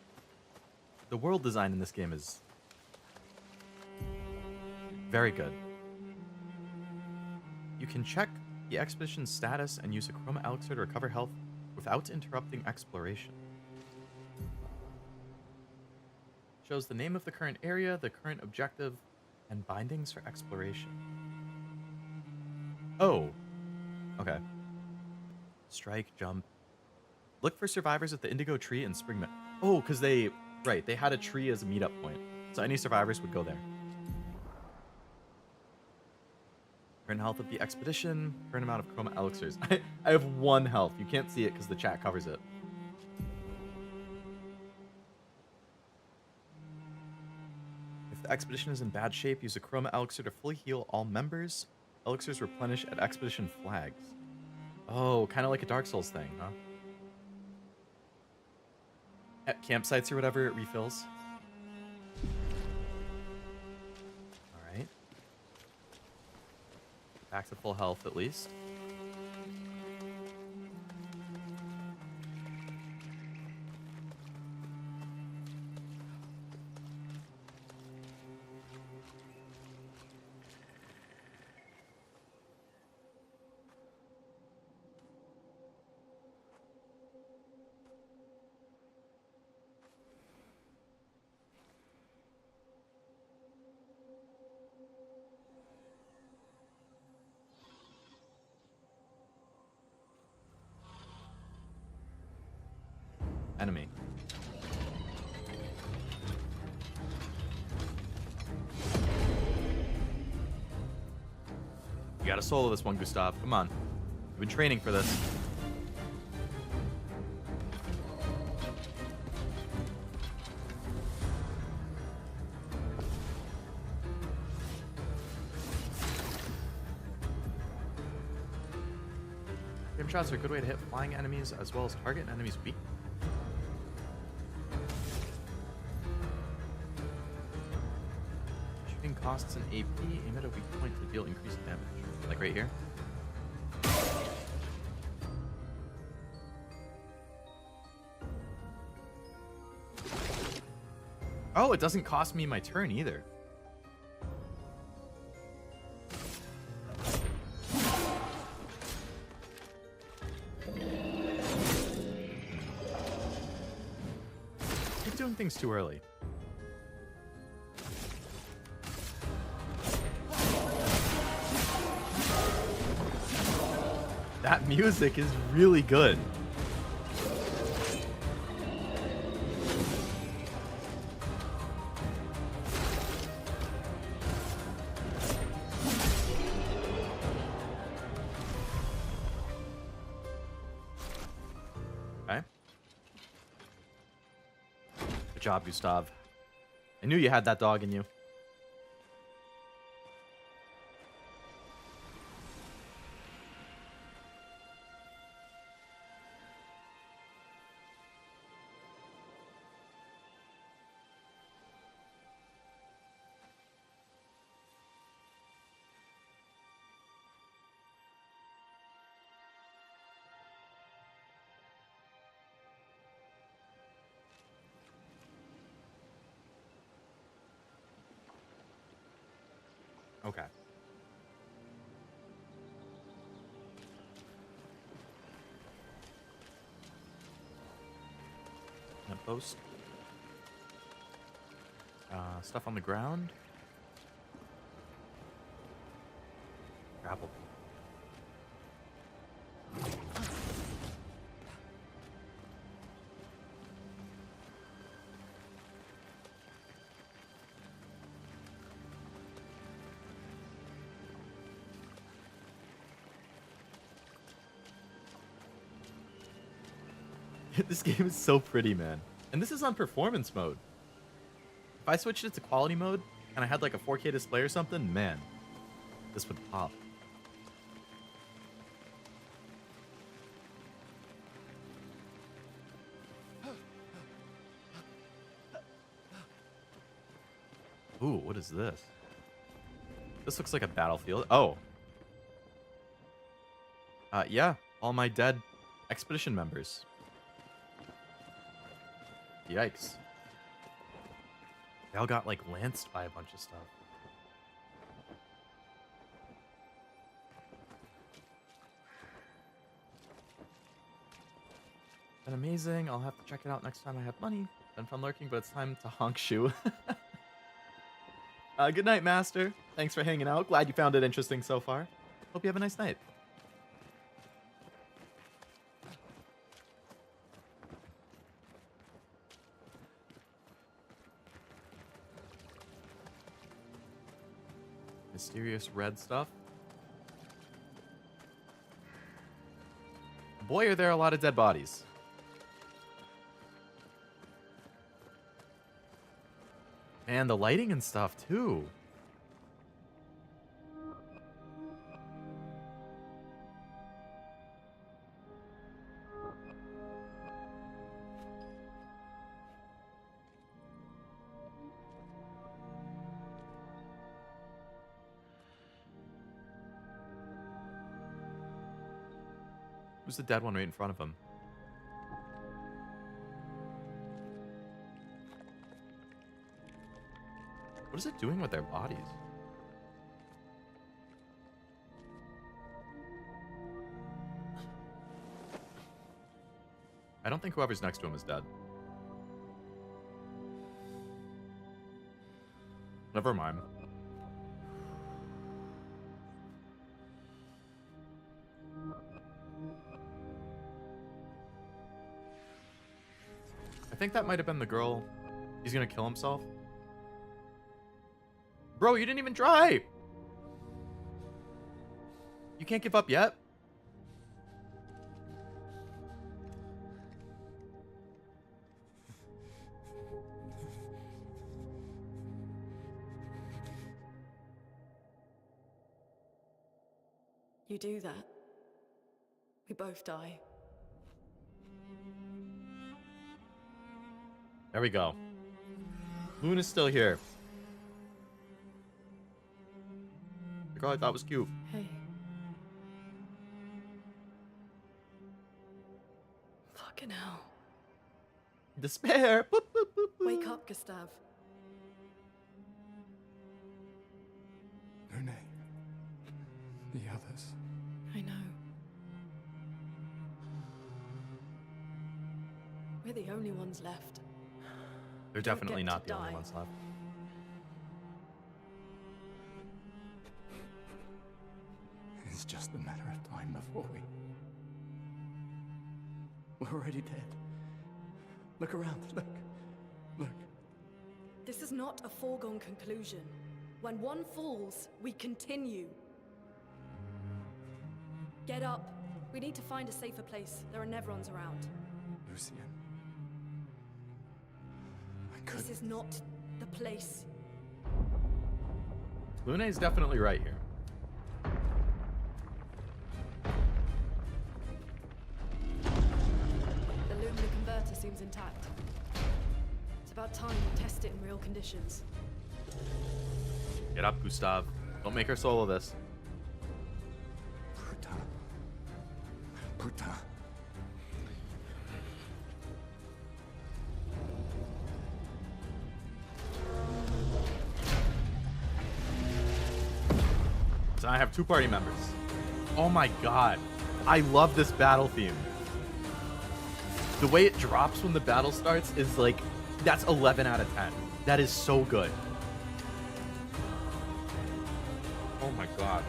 world design in this game is very good. You can check the expedition's status and use a chroma elixir to recover health without interrupting exploration. Shows the name of the current area, the current objective, and bindings for exploration. Oh. Okay. Strike, jump. Look for survivors at the Indigo Tree and Spring Meadows. Oh, because they had a tree as a meetup point. So any survivors would go there. Current health of the expedition, current amount of chroma elixirs. I have 1 health. You can't see it because the chat covers it. If the expedition is in bad shape, use a chroma elixir to fully heal all members. Elixirs replenish at expedition flags. Oh, kind of like a Dark Souls thing, huh? At campsites or whatever, it refills. Alright. Back to full health, at least. Enemy. You gotta solo this one, Gustav. Come on. You've been training for this. Rim shots are a good way to hit flying enemies as well as target enemies weak. costs an AP. Aim at a weak point to deal increased damage. Like right here. Oh, it doesn't cost me my turn either. Keep doing things too early. That music is really good. Okay. Good job, Gustav. I knew you had that dog in you. Okay. Lamp post. Stuff on the ground. Grapple. This game is so pretty, man. And this is on performance mode. If I switched it to quality mode and I had like a 4K display or something, man, this would pop. Ooh, what is this? This looks like a battlefield. Oh. Yeah, all my dead expedition members. Yikes. They all got, like, lanced by a bunch of stuff. Been amazing. I'll have to check it out next time I have money. Been fun lurking, but it's time to honk shoe. Good night, Master. Thanks for hanging out. Glad you found it interesting so far. Hope you have a nice night. Mysterious red stuff. Boy, are there a lot of dead bodies. And the lighting and stuff, too. Who's the dead one right in front of him? What is it doing with their bodies? I don't think whoever's next to him is dead. Never mind. I think that might have been the girl. He's gonna kill himself. Bro, you didn't even try! You can't give up yet? You do that, we both die. There we go. Moon is still here. girl I thought was cute. Hey. Fucking hell. Despair. Boop, boop, boop, boop. Wake up, Gustav. Lune. The others. I know. We're the only ones left. They're Don't definitely get not to the only die. ones left. It's just a matter of time before we're already dead. Look around. Look. This is not a foregone conclusion. When one falls, we continue. Get up. We need to find a safer place. There are Nevrons around. Lucian. This is not the place. Lune is definitely right here. The Lumina converter seems intact. It's about time we test it in real conditions. Get up, Gustav. Don't make her solo this. Puta. So I have 2 party members. Oh my god. I love this battle theme. The way it drops when the battle starts is like, that's 11 out of 10. That is so good. Oh my god.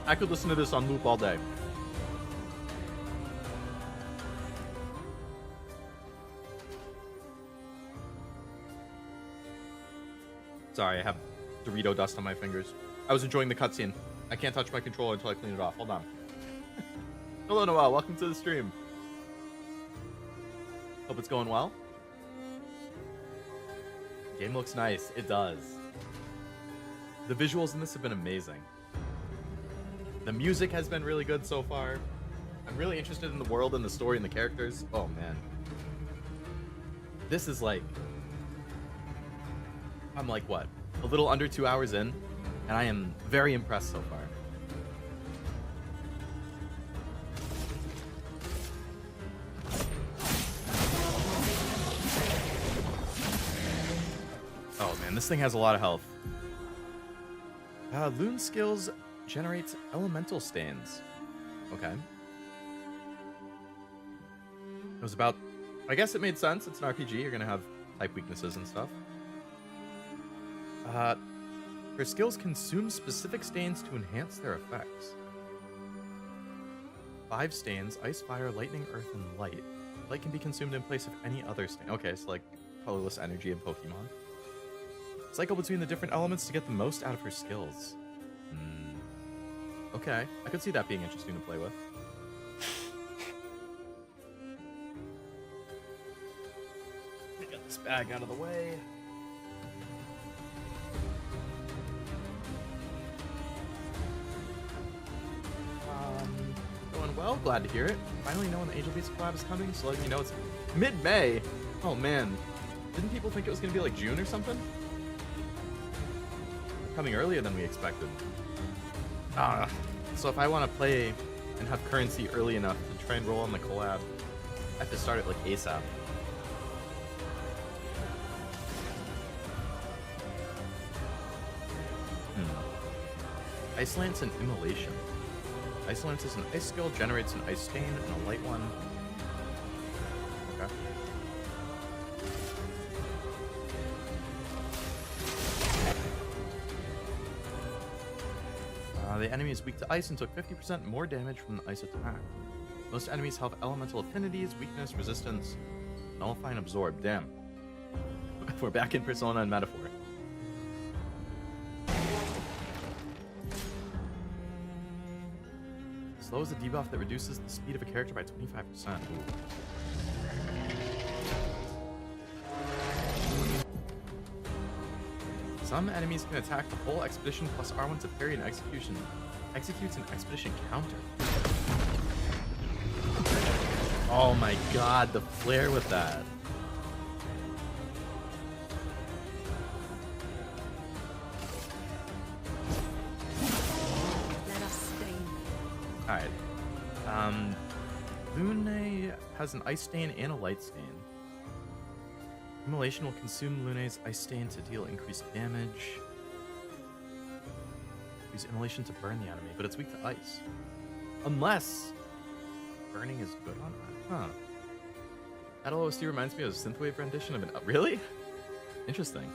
I could listen to this on loop all day. Sorry, I have Dorito dust on my fingers. I was enjoying the cutscene. I can't touch my controller until I clean it off. Hold on. Hello, Noel. Welcome to the stream. Hope it's going well. Game looks nice. It does. The visuals in this have been amazing. The music has been really good so far. I'm really interested in the world and the story and the characters. Oh, man. This is like... I'm like, what? A little under 2 hours in, and I am very impressed so far. Oh man, this thing has a lot of health. Loon skills generates elemental stains. Okay. It was about... I guess it made sense. It's an RPG. You're going to have type weaknesses and stuff. Her skills consume specific stains to enhance their effects. 5 stains: ice, fire, lightning, earth, and light. Light can be consumed in place of any other stain. Okay, so like colorless energy in Pokemon. Cycle between the different elements to get the most out of her skills. Okay, I could see that being interesting to play with. Let me get this bag out of the way. Going well, glad to hear it. Finally knowing the Angel Beats collab is coming, so letting me know it's mid-May. Oh man, didn't people think it was gonna be like June or something? Coming earlier than we expected. So if I want to play and have currency early enough to try and roll on the collab, I have to start it like ASAP. Ice Lance and Immolation. Ice Lance is an ice skill, generates an ice stain, and a light one. Okay. The enemy is weak to ice and took 50% more damage from the ice attack. Most enemies have elemental affinities, weakness, resistance, nullify, and absorb. Damn. We're back in Persona and Metaphor. Slow is a debuff that reduces the speed of a character by 25%. Ooh. Some enemies can attack the whole expedition plus R1 to parry and execution. Executes an expedition counter. Oh my god, the flair with that. Lune has an ice stain and a light stain. Immolation will consume Lune's ice stain to deal increased damage. Use immolation to burn the enemy, but it's weak to ice. Unless burning is good on it. Huh. That OST reminds me of a synthwave rendition of an... Really? Interesting.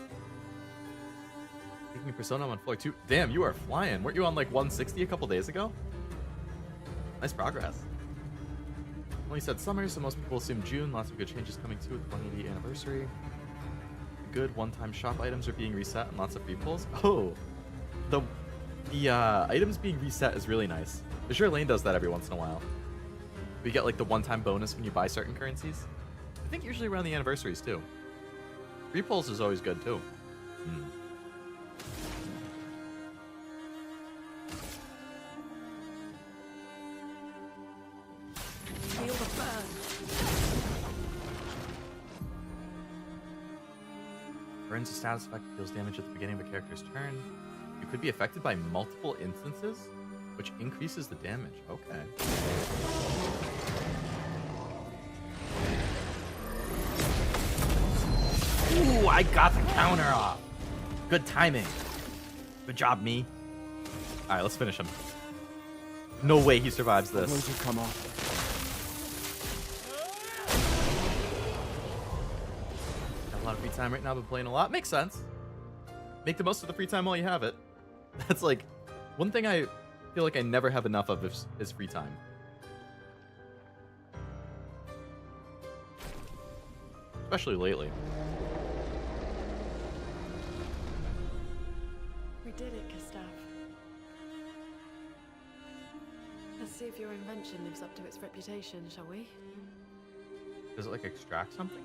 Taking Persona on floor 2. Damn, you are flying. Weren't you on like 160 a couple days ago? Nice progress. Only said summer, so most people assume June. Lots of good changes coming too with the 180th anniversary. Good one-time shop items are being reset and lots of free pulls. Oh, the items being reset is really nice. Azure Lane does that every once in a while. We get like the one-time bonus when you buy certain currencies. I think usually around the anniversaries too. Free pulls is always good too. Feel the burn. Burns a status effect, deals damage at the beginning of a character's turn. You could be affected by multiple instances, which increases the damage. Okay. Ooh, I got the counter off. Good timing. Good job, me. All right, let's finish him. No way he survives this. Those will come off. Got a lot of free time right now, but playing a lot. Makes sense. Make the most of the free time while you have it. That's like one thing I feel like I never have enough of is free time. Especially lately. We did it, Gustav. Let's see if your invention lives up to its reputation, shall we? Does it like extract something?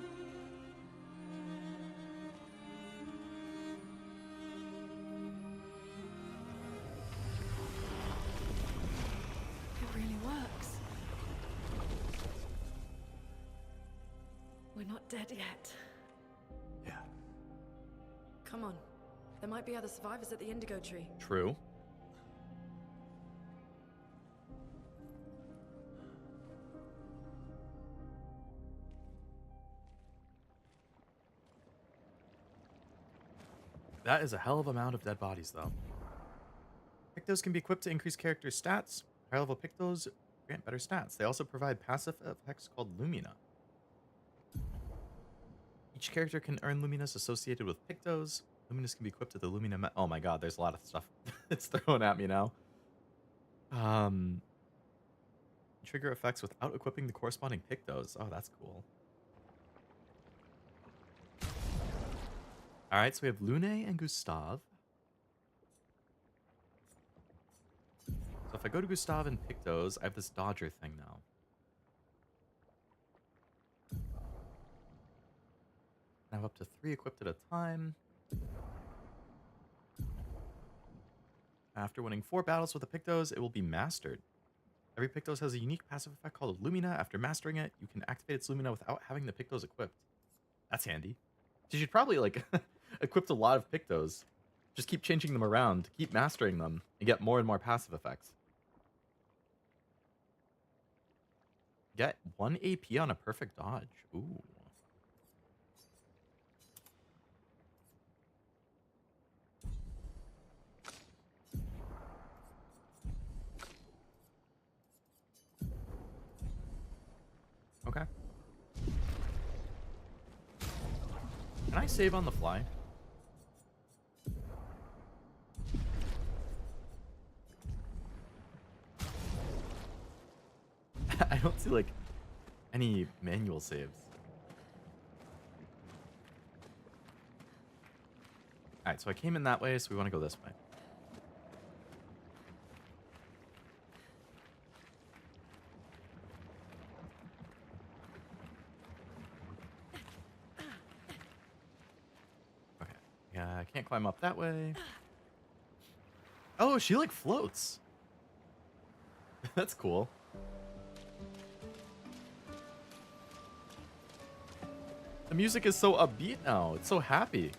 It really works. We're not dead yet. Yeah. Come on. There might be other survivors at the Indigo Tree. True. That is a hell of an amount of dead bodies, though. Pictos can be equipped to increase character stats. Higher level Pictos grant better stats. They also provide passive effects called Lumina. Each character can earn Luminas associated with Pictos. Luminous can be equipped to the Lumina. Oh my god, there's a lot of stuff it's thrown at me now. Trigger effects without equipping the corresponding Pictos. Oh, that's cool. Alright, so we have Lune and Gustav. So if I go to Gustav and Pictos, I have this Dodger thing now. I have up to 3 equipped at a time. After winning 4 battles with the Pictos, it will be mastered. Every Pictos has a unique passive effect called Lumina. After mastering it, you can activate its Lumina without having the Pictos equipped. That's handy. So you should probably, like, equip a lot of Pictos. Just keep changing them around, keep mastering them, and get more and more passive effects. Get 1 AP on a perfect dodge. Ooh. Okay. Can I save on the fly? I don't see like any manual saves. Alright, so I came in that way, so we want to go this way. Yeah, I can't climb up that way. Oh, she like floats. That's cool. The music is so upbeat now. It's so happy.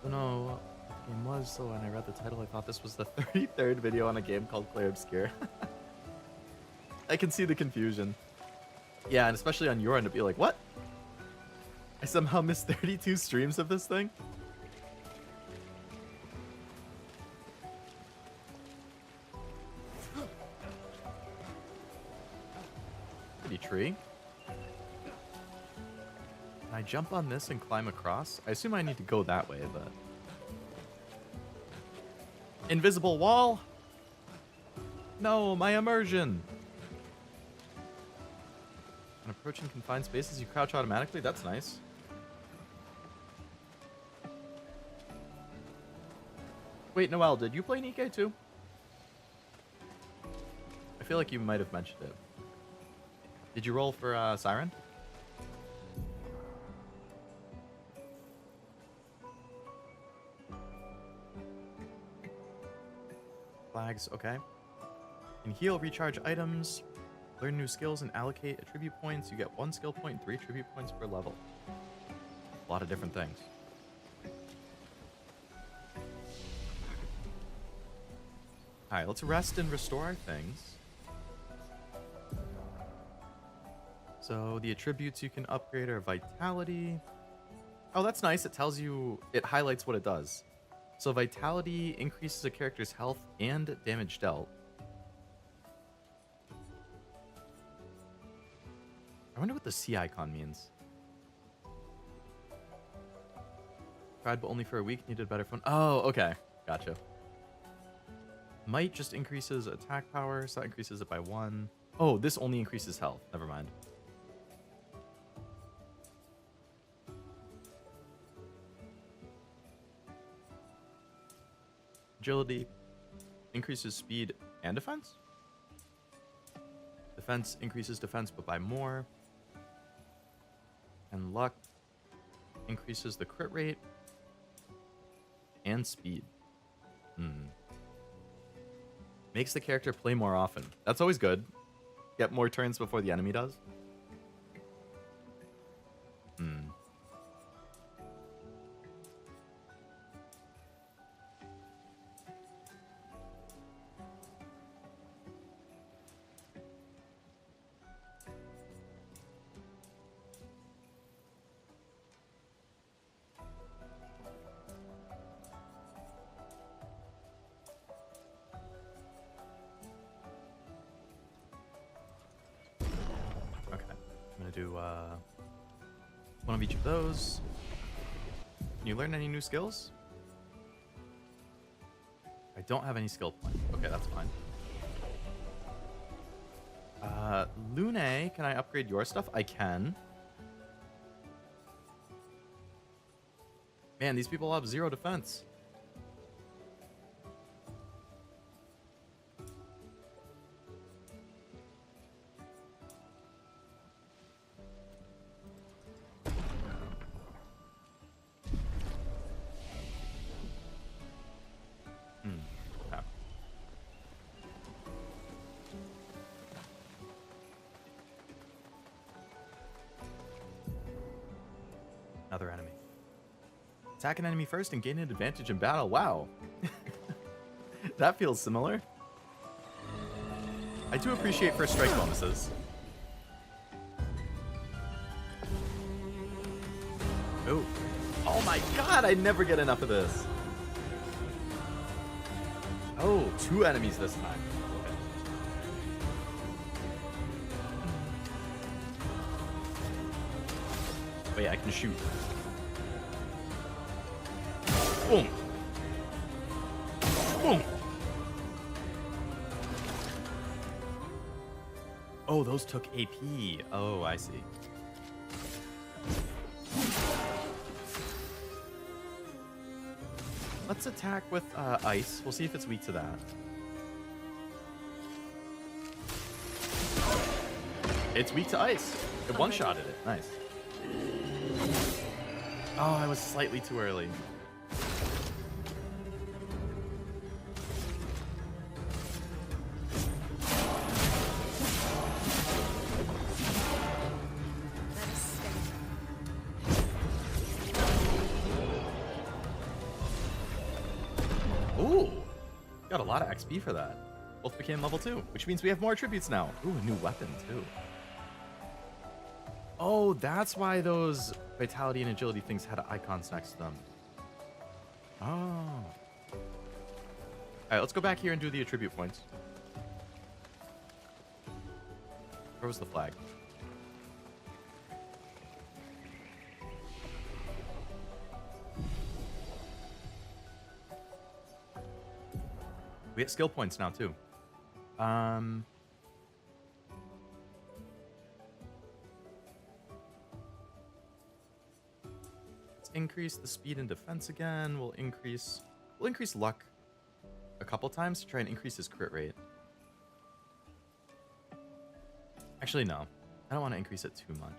don't know what the game was, so when I read the title, I thought this was the 33rd video on a game called Clair Obscur. I can see the confusion. Yeah, and especially on your end, it'd be like, what? I somehow missed 32 streams of this thing? Pretty tree. Can I jump on this and climb across? I assume I need to go that way, but... Invisible wall? No, my immersion! When approaching confined spaces, you crouch automatically? That's nice. Wait, Noelle, did you play Nikke too? I feel like you might have mentioned it. Did you roll for Siren? Flags, okay. You can heal, recharge items, learn new skills, and allocate attribute points. You get 1 skill point and 3 attribute points per level. A lot of different things. Alright, let's rest and restore our things. So the attributes you can upgrade are Vitality. Oh, that's nice. It tells you, it highlights what it does. So Vitality increases a character's health and damage dealt. I wonder what the C icon means. Tried but only for a week, needed a better phone. Oh, okay. Gotcha. Might just increases attack power, so that increases it by 1. Oh, this only increases health. Never mind. Agility increases speed and defense. Defense increases defense, but by more. And luck increases the crit rate and speed. Makes the character play more often. That's always good. Get more turns before the enemy does. Do one of each of those. Can you learn any new skills? I don't have any skill points. Okay, that's fine. Lune, can I upgrade your stuff? I can. Man, these people have 0 defense. Another enemy. Attack an enemy first and gain an advantage in battle. Wow. That feels similar. I do appreciate first strike bonuses. Oh. Oh my god, I never get enough of this. Oh, 2 enemies this time. Wait, I can shoot. Boom. Boom. Oh, those took AP. Oh, I see. Let's attack with ice. We'll see if it's weak to that. It's weak to ice. It one-shotted it. Nice. Oh, I was slightly too early. Got a lot of XP for that. Both became level 2, which means we have more attributes now. Ooh, a new weapon too. Oh, that's why those vitality and agility things had icons next to them. Oh. Alright, let's go back here and do the attribute points. Where was the flag? We get skill points now too. Let's increase the speed and defense again. We'll increase luck a couple times to try and increase his crit rate. Actually, no. I don't want to increase it too much.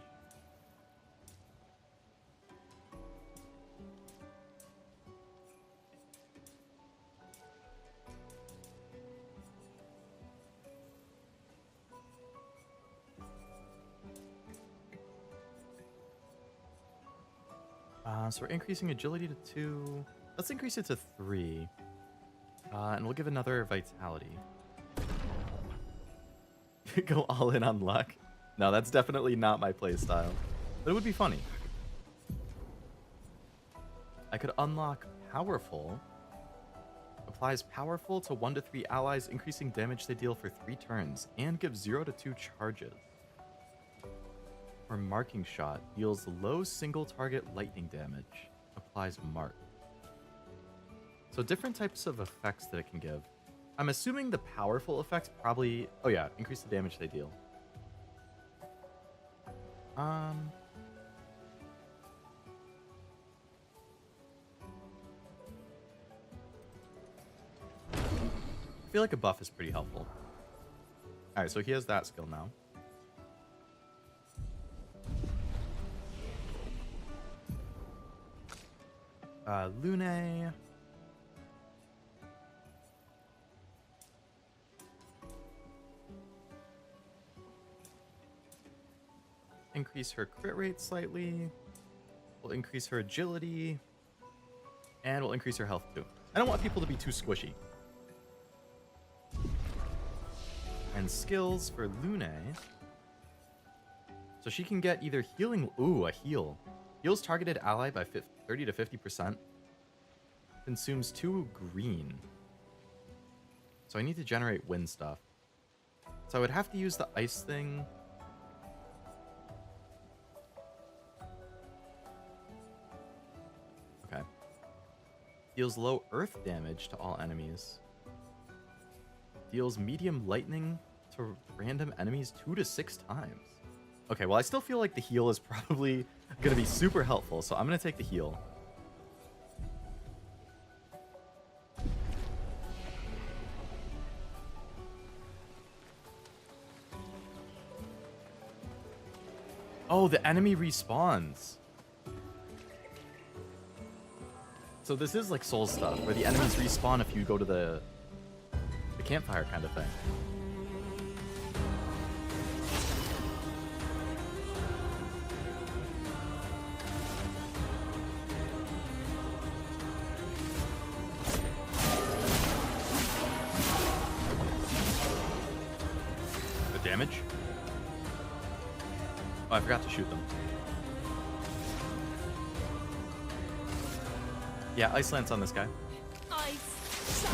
So we're increasing agility to 2. Let's increase it to 3. And we'll give another vitality. Go all in on luck. No, that's definitely not my playstyle. But it would be funny. I could unlock Powerful. Applies Powerful to 1 to 3 allies, increasing damage they deal for 3 turns. And gives 0 to 2 charges. Or Marking Shot. Deals low single target lightning damage. Applies Mark. So different types of effects that it can give. I'm assuming the powerful effects probably... Oh yeah, increase the damage they deal. I feel like a buff is pretty helpful. Alright, so he has that skill now. Lune. Increase her crit rate slightly. We'll increase her agility. And we'll increase her health too. I don't want people to be too squishy. And skills for Lune. So she can get either healing... Ooh, a heal. Heals targeted ally by 30 to 50%. Consumes 2 green. So I need to generate wind stuff. So I would have to use the ice thing. Okay. Deals low earth damage to all enemies. Deals medium lightning to random enemies 2 to 6 times. Okay, well I still feel like the heal is probably going to be super helpful, so I'm going to take the heal. Oh, the enemy respawns. So this is like Soul stuff, where the enemies respawn if you go to the campfire kind of thing. The damage? Oh, I forgot to shoot them. Yeah, Ice Lance on this guy. Ice.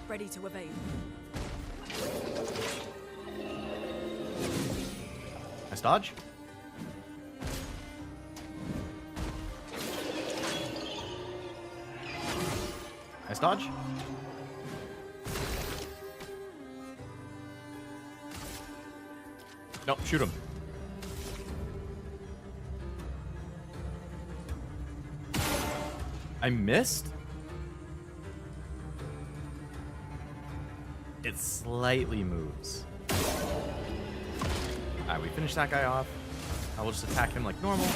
Ready to evade. Nice dodge. Nice dodge. Nope, shoot him. I missed? It slightly moves. Alright, we finished that guy off. I will just attack him like normal.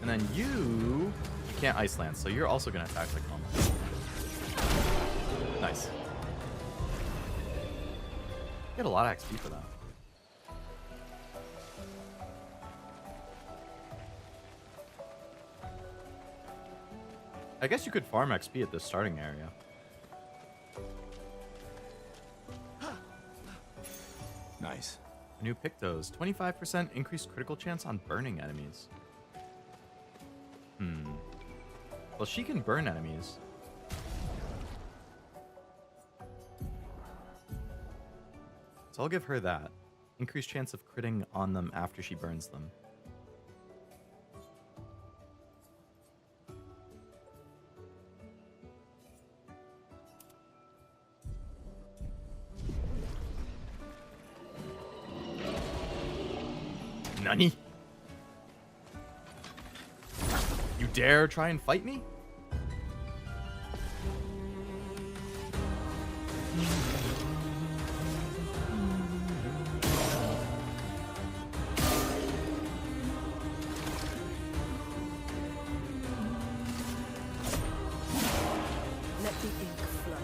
And then you can't Ice Lance, so you're also going to attack like normal. Nice. Get a lot of XP for that. I guess you could farm XP at this starting area. Nice. New Pictos. 25% increased critical chance on burning enemies. Well, she can burn enemies. So I'll give her that. Increased chance of critting on them after she burns them. Nani? You dare try and fight me? Let the ink flow.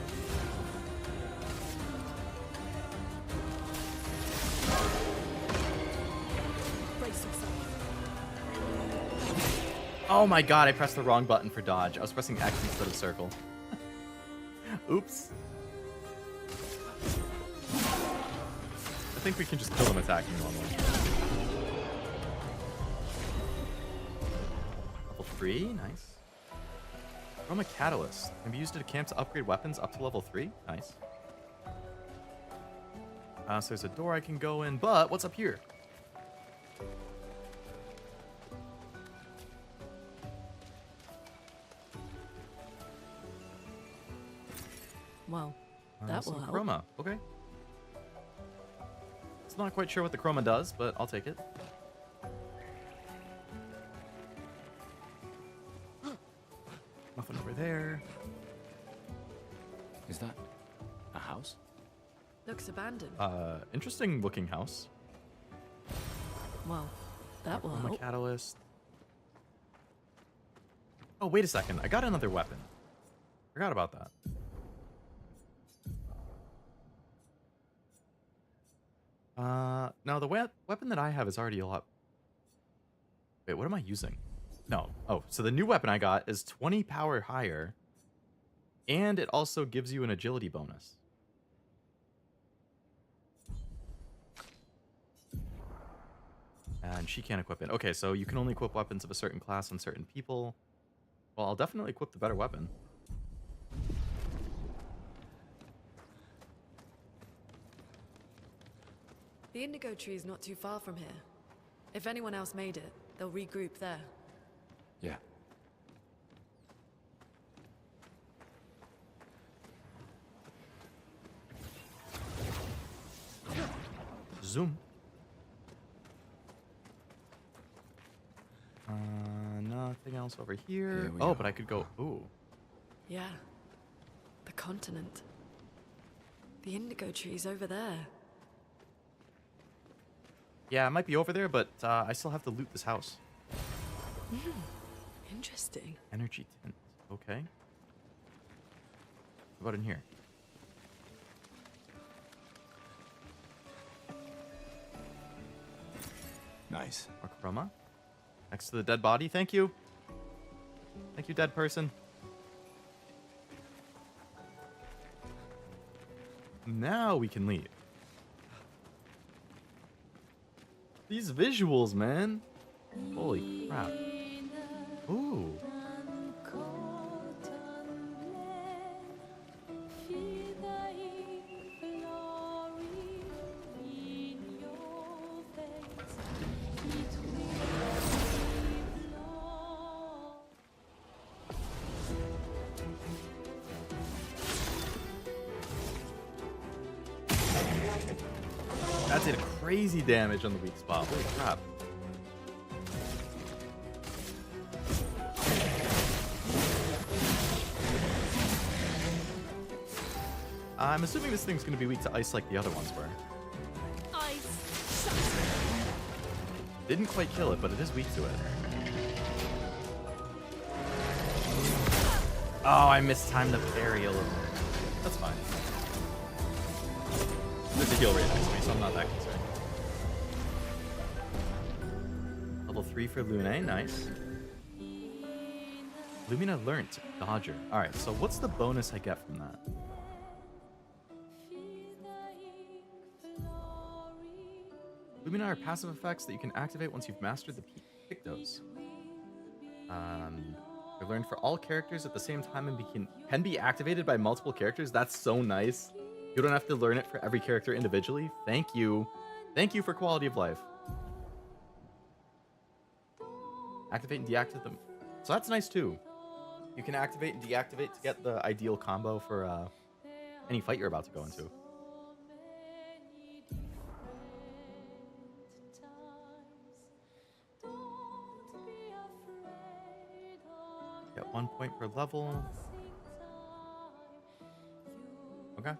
Brace yourself. Oh my god, I pressed the wrong button for dodge. I was pressing X instead of circle. Oops. I think we can just kill him attacking normally. Level 3, nice. Chroma Catalyst. Can be used at a camp to upgrade weapons up to level 3. Nice. So there's a door I can go in, but what's up here? Well, that will Some help. chroma. Okay. It's not quite sure what the chroma does, but I'll take it. Nothing over there. Is that a house? Looks abandoned. Interesting looking house. Well, that will Chroma help. Catalyst. Oh, wait a second. I got another weapon. Forgot about that. No, the weapon that I have is already a lot... Wait, what am I using? No. Oh, so the new weapon I got is 20 power higher, and it also gives you an agility bonus. And she can't equip it. Okay, so you can only equip weapons of a certain class on certain people. Well, I'll definitely equip the better weapon. The indigo tree is not too far from here. If anyone else made it, they'll regroup there. Yeah. Zoom. Nothing else over here. Oh, but I could go... Ooh. Yeah. The continent. The indigo tree's over there. Yeah, it might be over there, but I still have to loot this house. Interesting. Energy tint. Okay. What about in here? Nice. More chroma. Next to the dead body. Thank you. Thank you, dead person. Now we can leave. These visuals, man. Holy crap. Ooh. That did crazy damage on the weak spot. Holy crap. I'm assuming this thing's going to be weak to ice like the other ones were. Ice. Didn't quite kill it, but it is weak to it. Oh, I mistimed the parry a little. That's fine. There's a heal rate next to me, so I'm not that concerned. Level 3 for Lune, nice. Lumina learnt Dodger. Alright, so what's the bonus I get from that? Lumina are passive effects that you can activate once you've mastered the Pictos. They're learned for all characters at the same time and can be activated by multiple characters. That's so nice. You don't have to learn it for every character individually. Thank you. Thank you for quality of life. Activate and deactivate them. So that's nice too. You can activate and deactivate to get the ideal combo for any fight you're about to go into. Get 1 point per level. Okay.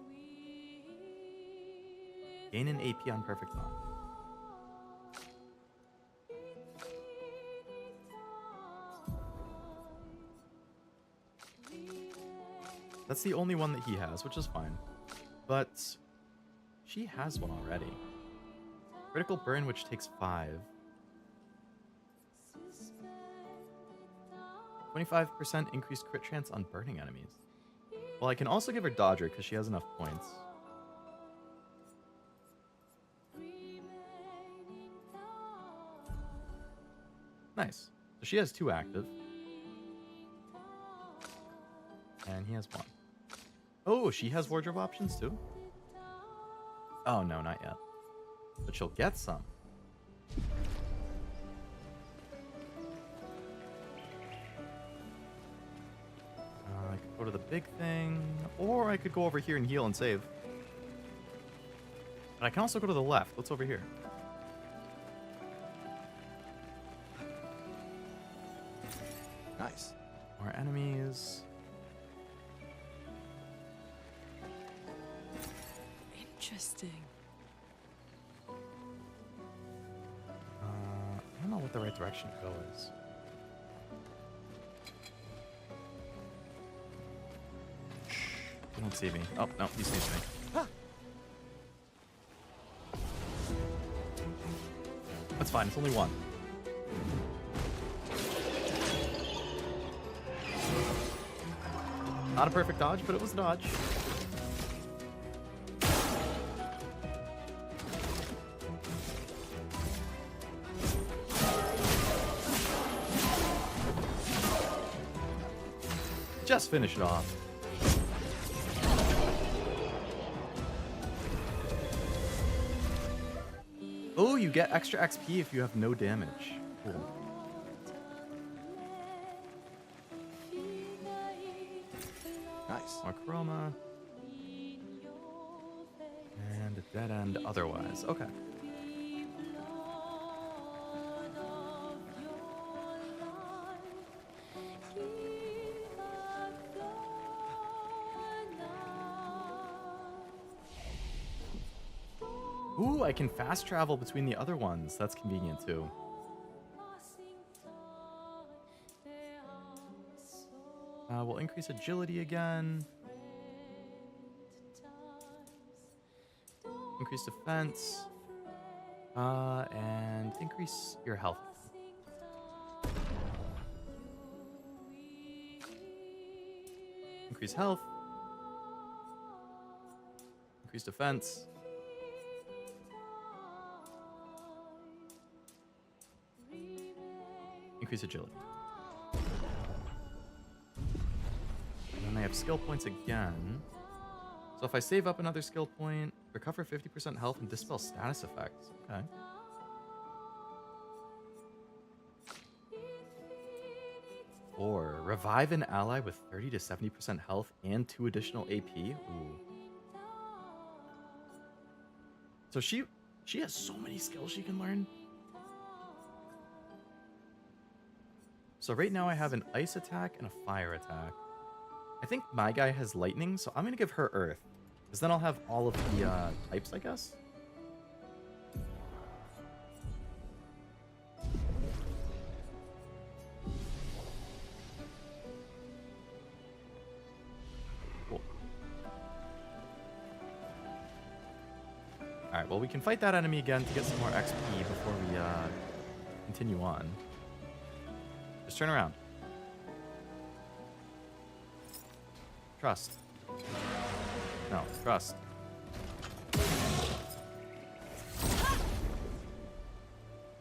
Gain an AP on perfect knock. That's the only one that he has, which is fine. But she has one already. Critical burn, which takes 5. 25% increased crit chance on burning enemies. Well, I can also give her Dodger because she has enough points. Nice. So she has 2 active. And he has 1. Oh, she has wardrobe options too? Oh, no, not yet. But she'll get some. I could go to the big thing, or I could go over here and heal and save. But I can also go to the left. What's over here? Nice. More enemies. Interesting. I don't know what the right direction to go is. He don't see me. Oh, no, he sees me. That's fine, it's only 1. Not a perfect dodge, but it was a dodge. Just finish it off. Oh, you get extra XP if you have no damage. Cool. Nice. More chroma. And a dead end otherwise. Okay. Ooh, I can fast travel between the other ones. That's convenient too. We'll increase agility again. Increase defense. And increase your health. Increase health. Increase defense. Increase agility. And then they have skill points again. So if I save up another skill point, recover 50% health and dispel status effects. Okay. Or revive an ally with 30 to 70% health and 2 additional AP. Ooh. So she has so many skills she can learn. So right now I have an ice attack and a fire attack. I think my guy has lightning, so I'm going to give her earth. Because then I'll have all of the types, I guess. Cool. Alright, well we can fight that enemy again to get some more XP before we continue on. Just turn around. Trust. No, trust.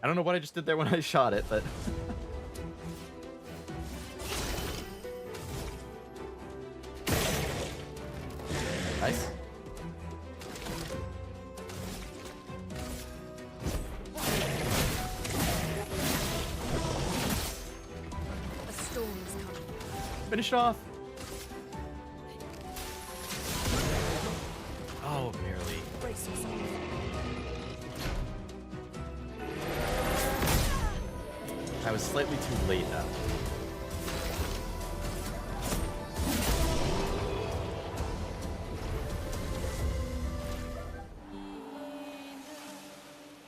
I don't know what I just did there when I shot it, but... Nice. A storm is coming. Finish it off. Oh, barely. Brace yourself. I was slightly too late though.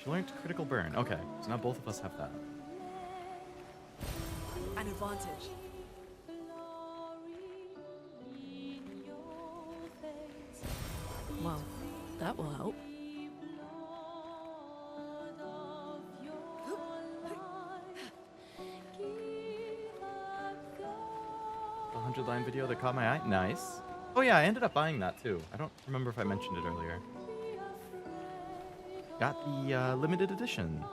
She learned critical burn. Okay, so now both of us have that. An advantage. Well, that will help. The 100-line video that caught my eye. Nice. Oh yeah, I ended up buying that too. I don't remember if I mentioned it earlier. Got the limited edition.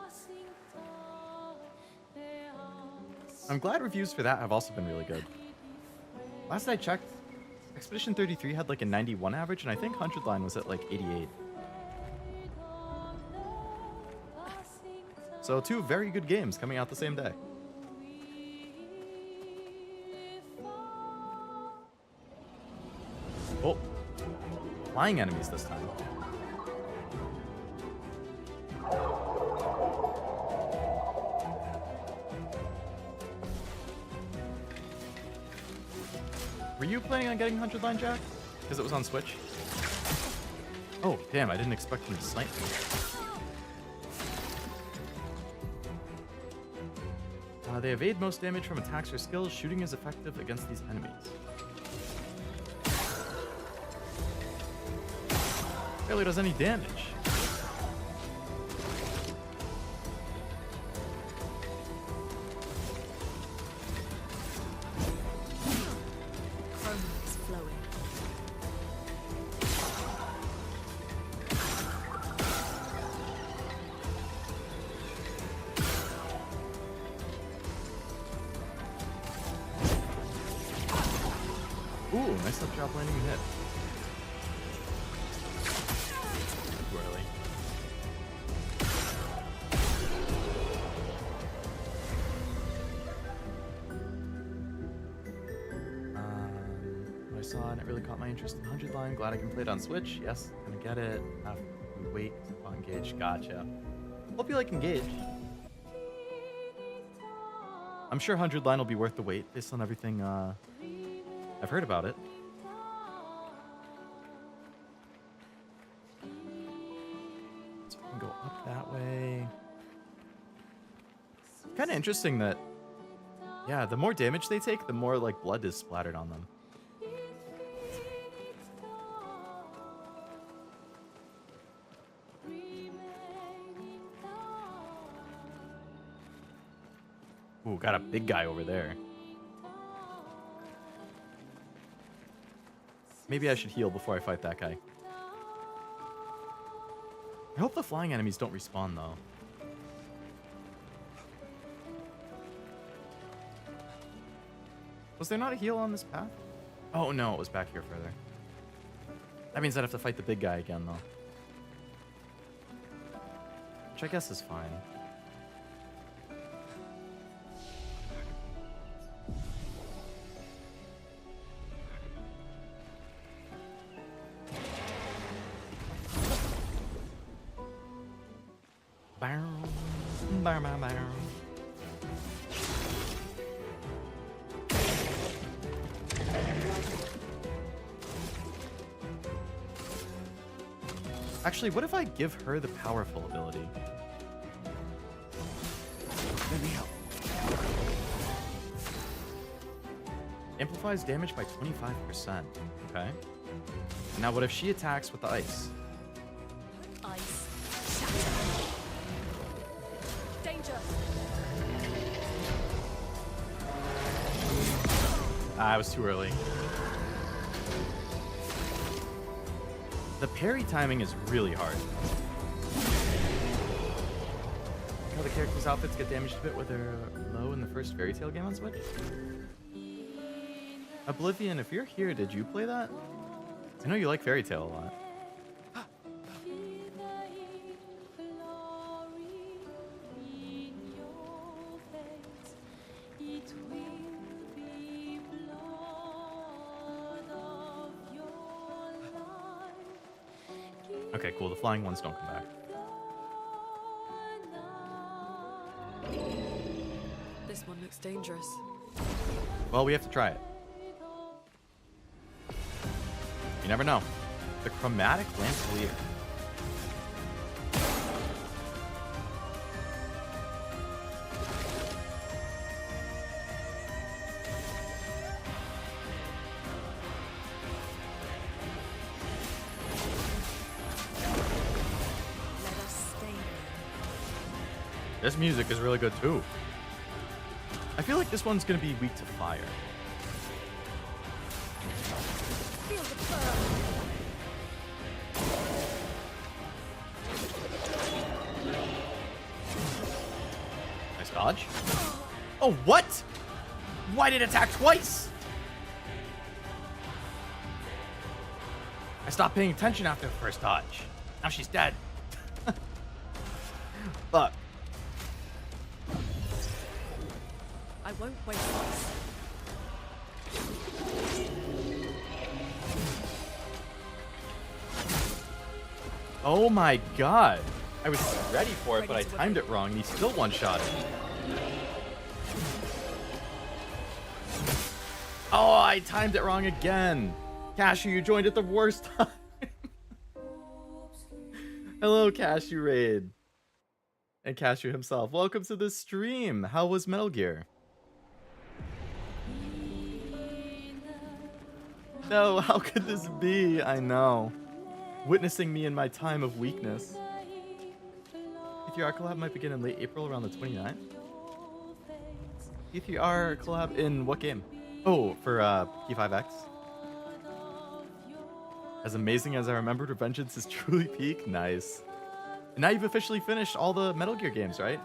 I'm glad reviews for that have also been really good. Last I checked, Expedition 33 had like a 91 average, and I think 100 line was at like 88. So 2 very good games coming out the same day. Oh, flying enemies this time. Were you planning on getting 100 line, Jack? Because it was on Switch? Oh, damn, I didn't expect him to snipe me. They evade most damage from attacks or skills. Shooting is effective against these enemies. Barely does any damage. Is flowing. Ooh, nice up job landing a hit. Too early. What I saw and it really caught my interest in 100 line. Glad I can play it on Switch. Yes, gonna get it. Have to wait to engage. Gotcha. Hope you like Engage. I'm sure 100 line will be worth the wait based on everything I've heard about it. So we can go up that way. Kind of interesting that, yeah, the more damage they take, the more like blood is splattered on them. Ooh, got a big guy over there. Maybe I should heal before I fight that guy. I hope the flying enemies don't respawn, though. Was there not a heal on this path? Oh, no, it was back here further. That means I'd have to fight the big guy again, though. Which I guess is fine. Actually, what if I give her the powerful ability? Let me help. Amplifies damage by 25%. Okay. Now what if she attacks with the ice? Ice. Danger. Ah, I was too early. The parry timing is really hard. How the characters' outfits get damaged a bit when they're low in the first Fairy Tail game on Switch? Oblivion, if you're here, did you play that? I know you like Fairy Tail a lot. Okay, cool. The flying ones don't come back. This one looks dangerous. Well, we have to try it. You never know. The chromatic lancelier. This music is really good too. I feel like this one's gonna be weak to fire. Feel the burn. Nice dodge. Oh, what? Why did it attack twice? I stopped paying attention after the first dodge. Now she's dead. Fuck. I won't waste this. Oh my god. I was ready for it, but I timed it wrong and he still one-shot it. Oh, I timed it wrong again. Cashew, you joined at the worst time. Hello, Cashew Raid. And Cashew himself. Welcome to the stream. How was Metal Gear? No, how could this be? I know. Witnessing me in my time of weakness. E3R collab might begin in late April, around the 29th. E3R collab in what game? Oh, for P5X. As amazing as I remembered, Revengeance is truly peak. Nice. And now you've officially finished all the Metal Gear games, right?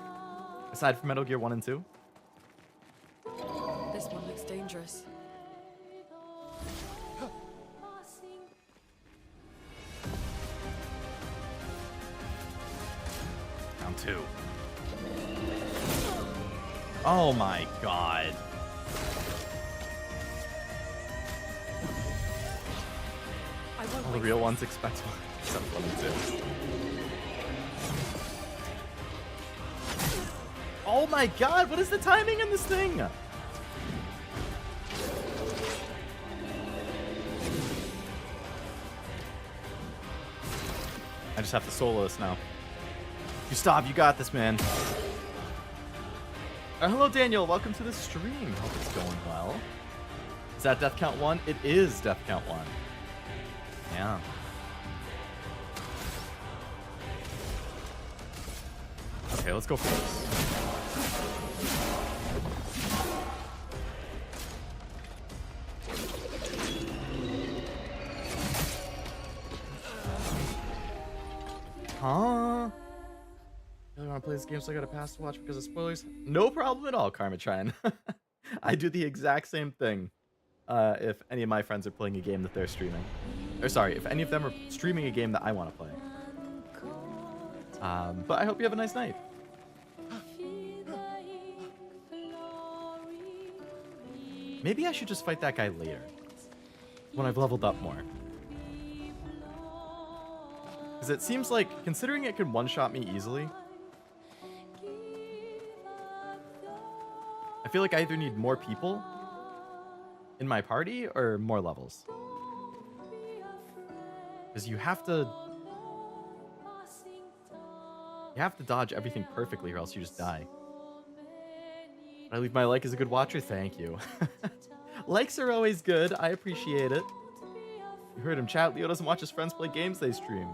Aside from Metal Gear 1 and 2? This one looks dangerous. Round 2. Oh my god. All the real ones expect one, except 1 and 2. Oh my god, what is the timing in this thing? I just have to solo this now. Gustav, you got this, man. Hello, Daniel. Welcome to the stream. Hope it's going well. Is that death count 1? It is death count 1. Yeah. Okay, let's go for this. Huh? Really want to play this game, so I got a pass to watch because of spoilers? No problem at all, Karmatron. I do the exact same thing if any of my friends are playing a game that they're streaming. Or sorry, if any of them are streaming a game that I want to play. But I hope you have a nice night. Maybe I should just fight that guy later. When I've leveled up more. Because it seems like, considering it can one-shot me easily, I feel like I either need more people in my party or more levels. Because you have to dodge everything perfectly or else you just die. I leave my like as a good watcher? Thank you. Likes are always good. I appreciate it. You heard him chat. Leo doesn't watch his friends play games they stream.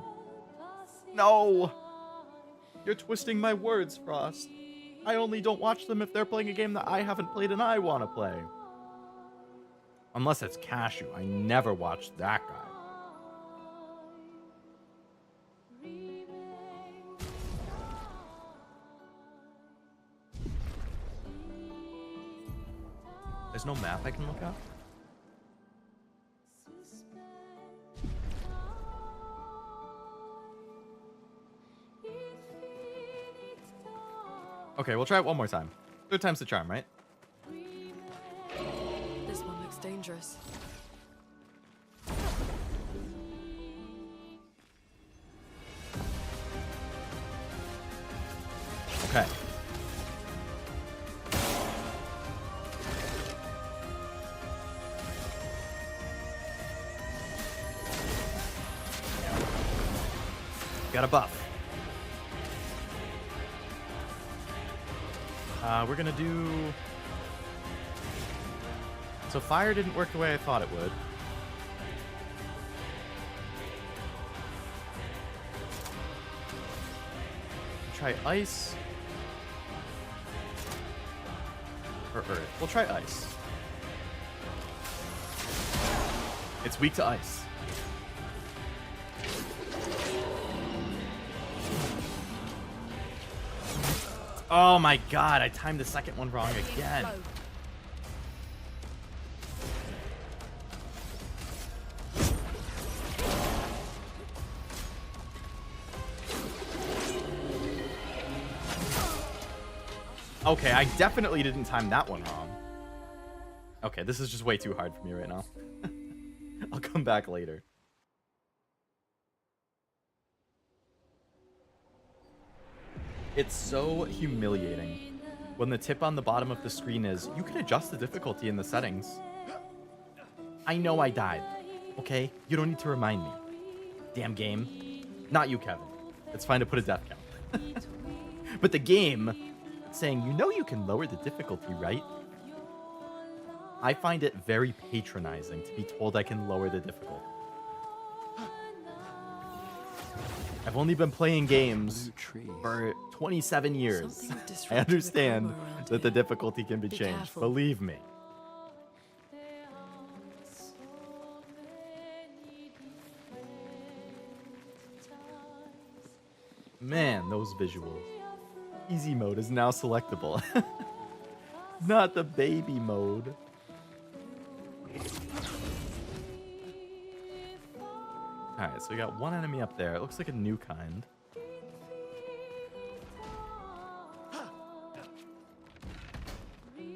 No! You're twisting my words, Frost. I only don't watch them if they're playing a game that I haven't played and I want to play. Unless it's Cashew. I never watched that guy. There's no map I can look up? Okay, we'll try it one more time. Third time's the charm, right? This one looks dangerous. Okay. Got a buff. We're gonna do... So fire didn't work the way I thought it would. Try ice. Or earth. We'll try ice. It's weak to ice. Oh my god, I timed the second one wrong again. Okay, I definitely didn't time that one wrong. Okay, this is just way too hard for me right now. I'll come back later. It's so humiliating when the tip on the bottom of the screen is, you can adjust the difficulty in the settings. I know I died, okay? You don't need to remind me. Damn game. Not you, Kevin. It's fine to put a death count. But the game saying, you know you can lower the difficulty, right? I find it very patronizing to be told I can lower the difficulty. I've only been playing games for 27 years. I understand that the difficulty can be changed. Believe me. Man, those visuals. Easy mode is now selectable. Not the baby mode. Alright, so we got one enemy up there. It looks like a new kind.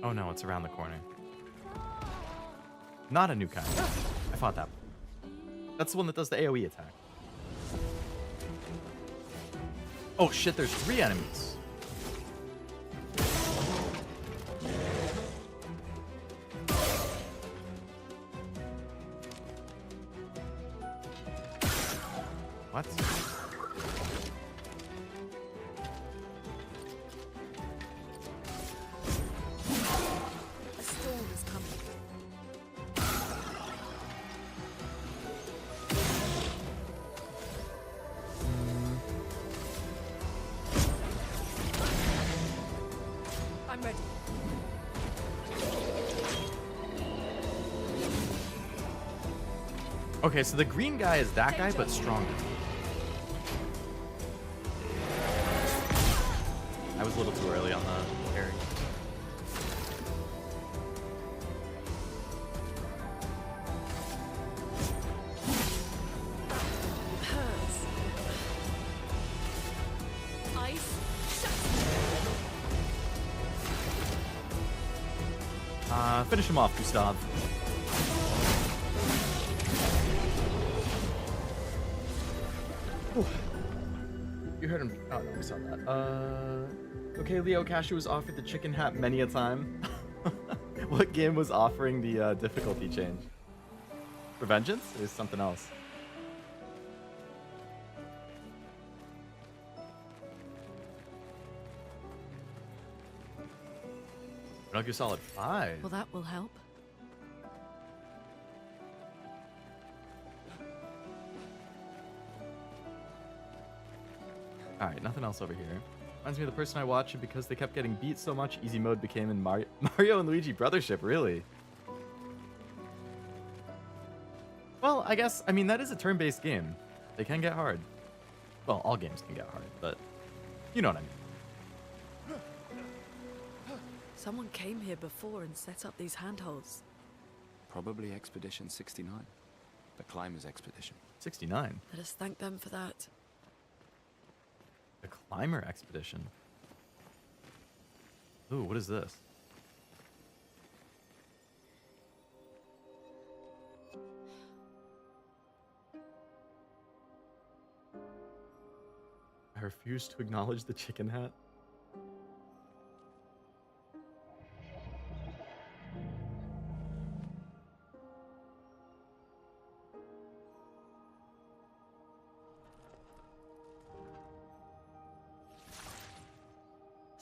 Oh no, it's around the corner. Not a new kind. I fought that one. That's the one that does the AoE attack. Oh shit, there's 3 enemies. What? A storm is coming. I'm ready. Okay, so the green guy is that guy, but stronger. I was a little too early on the parry. Ice. Finish him off, Gustav. Whew. You heard him. Oh, no, we saw that. Okay, Leo Cashew was offered the chicken hat many a time. What game was offering the difficulty change? Revengeance? Or is something else? Metal Gear Solid 5. Well, that will help. Alright, nothing else over here. Reminds me of the person I watched, and because they kept getting beat so much, easy mode became in Mario and Luigi Brothership, really. Well, I guess, I mean, that is a turn-based game. They can get hard. Well, all games can get hard, but you know what I mean. Someone came here before and set up these handholds. Probably Expedition 69. The Climbers Expedition. 69? Let us thank them for that. The Climber Expedition. Ooh, what is this? I refuse to acknowledge the chicken hat.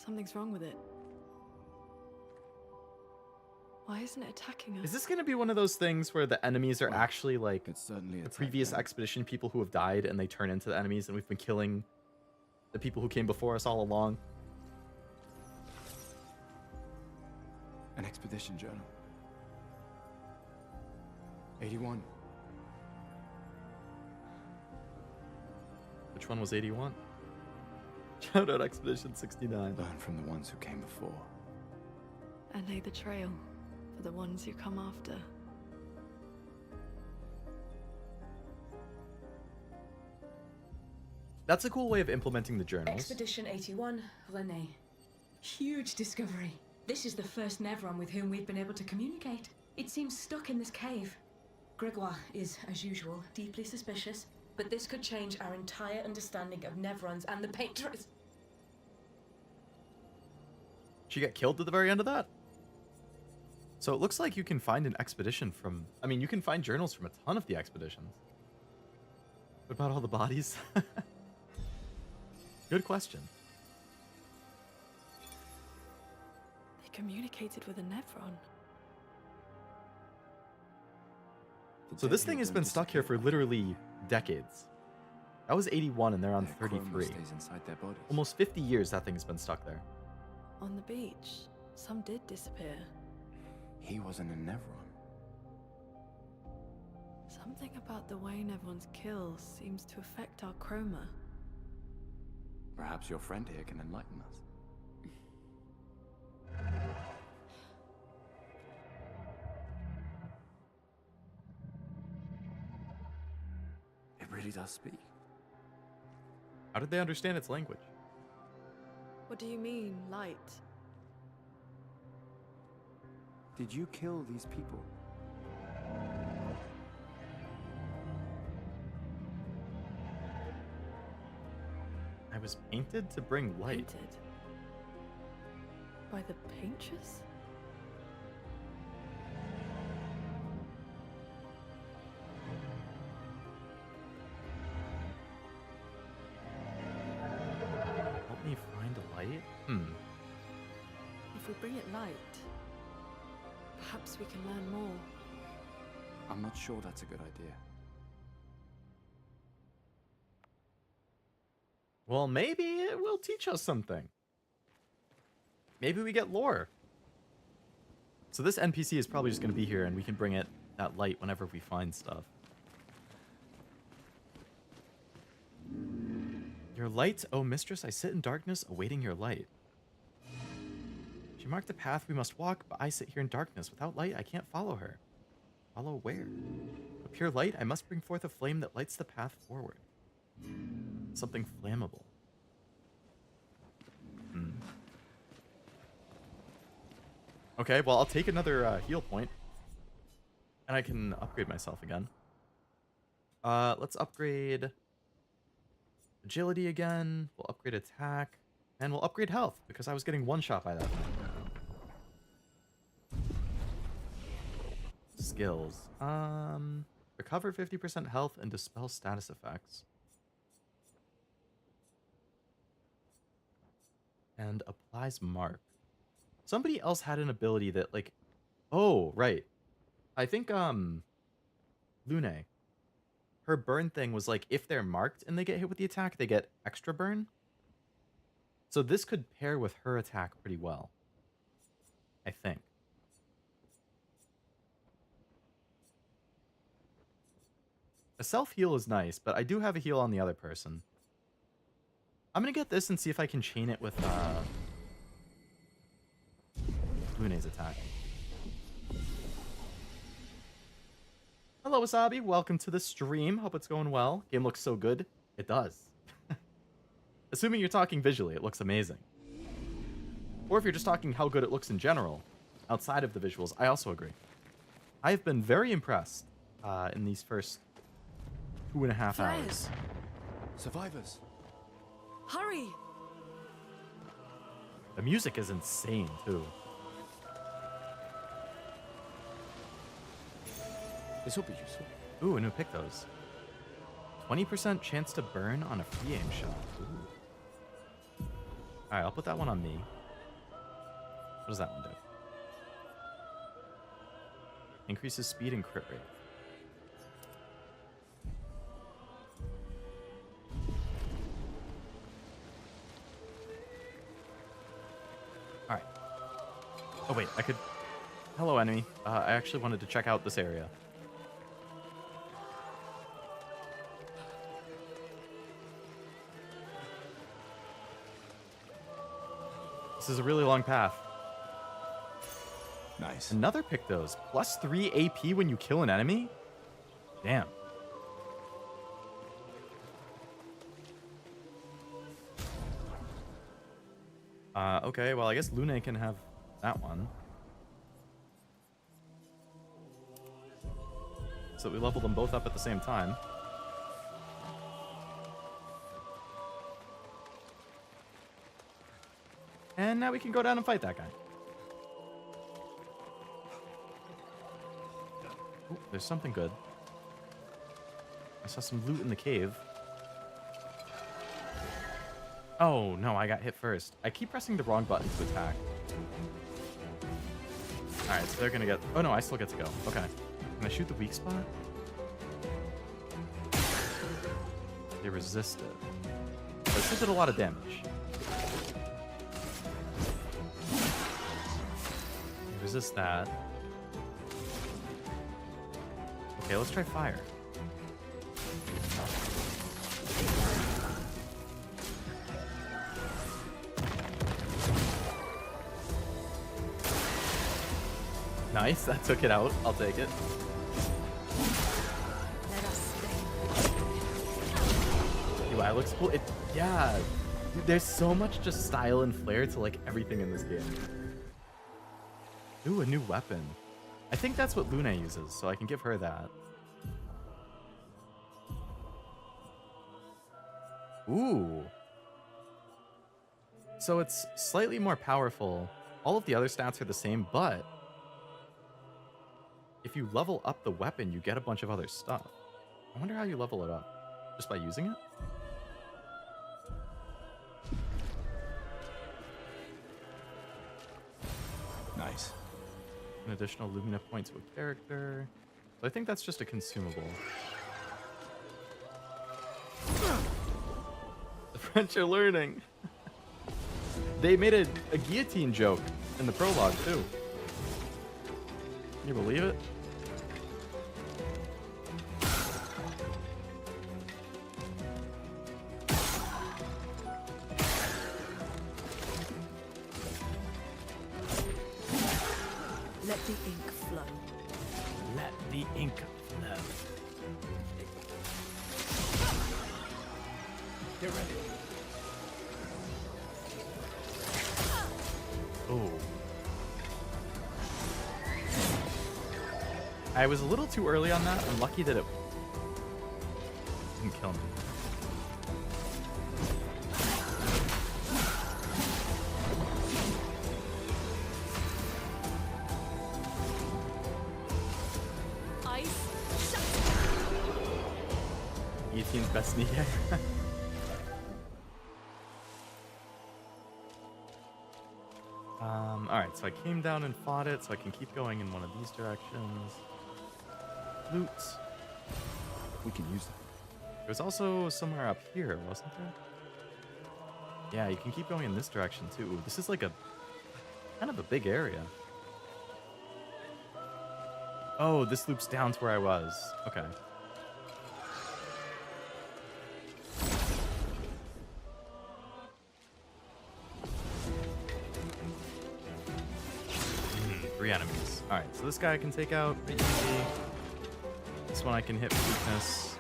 Something's wrong with it. Why isn't it attacking us? Is this going to be one of those things where the enemies are actually like It's certainly the previous expedition people who have died and they turn into the enemies and we've been killing the people who came before us all along? An expedition journal. 81. Which one was 81? Shout out Expedition 69. Learn from the ones who came before. And lay the trail for the ones who come after. That's a cool way of implementing the journals. Expedition 81, Renee. Huge discovery. This is the first Nevron with whom we've been able to communicate. It seems stuck in this cave. Gregoire is, as usual, deeply suspicious, but this could change our entire understanding of Nevrons and the Patrons. She got killed at the very end of that? So it looks like you can find an expedition from... I mean, you can find journals from a ton of the expeditions. What about all the bodies? Good question. They communicated with a Nevron. So this thing has been stuck here for literally decades. That was 81 and they're on 33. Stays inside their bodies. Almost 50 years that thing's been stuck there. On the beach, some did disappear. He wasn't a Nevron. Something about the way Nevrons kill seems to affect our chroma. Perhaps your friend here can enlighten us. It really does speak. How did they understand its language? What do you mean, light? Did you kill these people? I was painted to bring light. Painted? By the paintress? Help me find a light? If we bring it light, perhaps we can learn more. I'm not sure that's a good idea. Well, maybe it will teach us something. Maybe we get lore. So this NPC is probably just going to be here and we can bring it that light whenever we find stuff. Your light, oh mistress, I sit in darkness awaiting your light. She marked the path we must walk, but I sit here in darkness. Without light, I can't follow her. Follow where? A pure light, I must bring forth a flame that lights the path forward. Something flammable. Okay, well, I'll take another heal point. And I can upgrade myself again. Let's upgrade agility again. We'll upgrade attack. And we'll upgrade health, because I was getting one shot by that thing. Skills. Recover 50% health and dispel status effects. And applies mark. Somebody else had an ability that, like... Oh, right. I think, Lune. Her burn thing was like, if they're marked and they get hit with the attack, they get extra burn. So this could pair with her attack pretty well. I think. A self-heal is nice, but I do have a heal on the other person. I'm gonna get this and see if I can chain it with, Lune's attack. Hello, Wasabi. Welcome to the stream. Hope it's going well. Game looks so good. It does. Assuming you're talking visually, it looks amazing. Or if you're just talking how good it looks in general, outside of the visuals, I also agree. I've been very impressed in these first 2.5 hours. Survivors. Hurry! The music is insane, too. This will be useful. Ooh, a new pick those. 20% chance to burn on a free aim shot. Ooh. Alright, I'll put that one on me. What does that one do? Increases speed and crit rate. Alright. Oh wait, I could... Hello, enemy. I actually wanted to check out this area. This is a really long path. Nice. Another pick those. +3 AP when you kill an enemy? Damn. Okay, well, I guess Lune can have that one. So we level them both up at the same time. And now we can go down and fight that guy. Ooh, there's something good. I saw some loot in the cave. Oh, no, I got hit first. I keep pressing the wrong button to attack. Alright, so they're gonna get... Oh, no, I still get to go. Okay. Can I shoot the weak spot? They resist it. But it still did a lot of damage. Resist that. Okay, let's try fire. Nice, that took it out. I'll take it. UI looks cool. Yeah, there's so much just style and flair to like everything in this game. Ooh, a new weapon. I think that's what Lune uses, so I can give her that. Ooh. So it's slightly more powerful. All of the other stats are the same, but if you level up the weapon, you get a bunch of other stuff. I wonder how you level it up. Just by using it? Nice. An additional Lumina point to a character. So I think that's just a consumable. The French are learning. They made a guillotine joke in the prologue too. Can you believe it? Let the ink flow. Let the ink flow. Get ready. Oh. I was a little too early on that. I'm lucky that it didn't kill me. Guillotine's best sneak yet. Alright, so I came down and fought it, so I can keep going in one of these directions. Loot. We can use that. There was also somewhere up here, wasn't there? Yeah, you can keep going in this direction too. Ooh, this is like a kind of a big area. Oh, this loops down to where I was. Okay. 3 enemies. Alright, so this guy I can take out pretty easy. This one I can hit with weakness.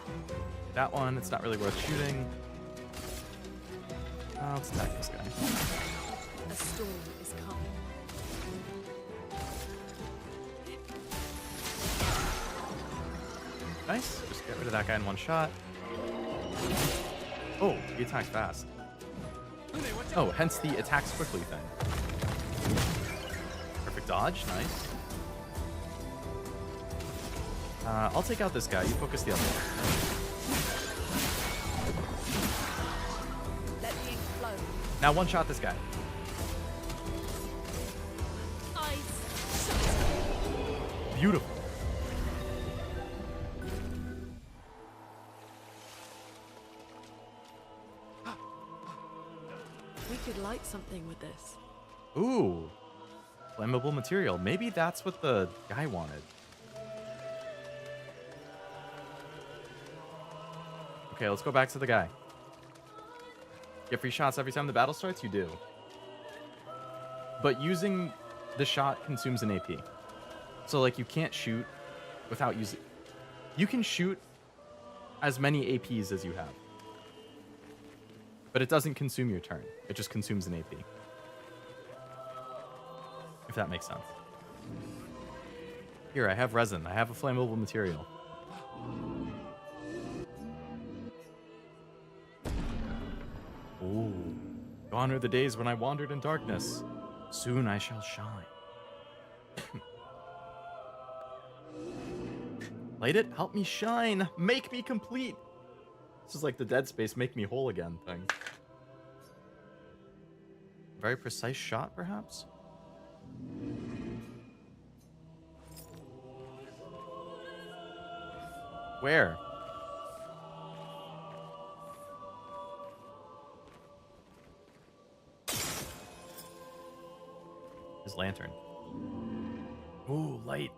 That one, it's not really worth shooting. Let's attack this guy. A storm is coming. Nice. Just get rid of that guy in one shot. Oh, he attacks fast. Oh, hence the attacks quickly thing. Perfect dodge. Nice. I'll take out this guy. You focus the other one. Let the ink flow. Now one-shot this guy. Beautiful. We could light something with this. Ooh. Flammable material. Maybe that's what the guy wanted. Okay, let's go back to the guy. Get free shots every time the battle starts? You do. But using the shot consumes an AP. So, like, you can't shoot without using... You can shoot as many APs as you have. But it doesn't consume your turn. It just consumes an AP. If that makes sense. Here, I have resin. I have a flammable material. Ooh. Gone are the days when I wandered in darkness. Soon I shall shine. Light it, help me shine, make me complete. This is like the Dead Space make me whole again thing. Very precise shot, perhaps? Where? His lantern. Ooh, light.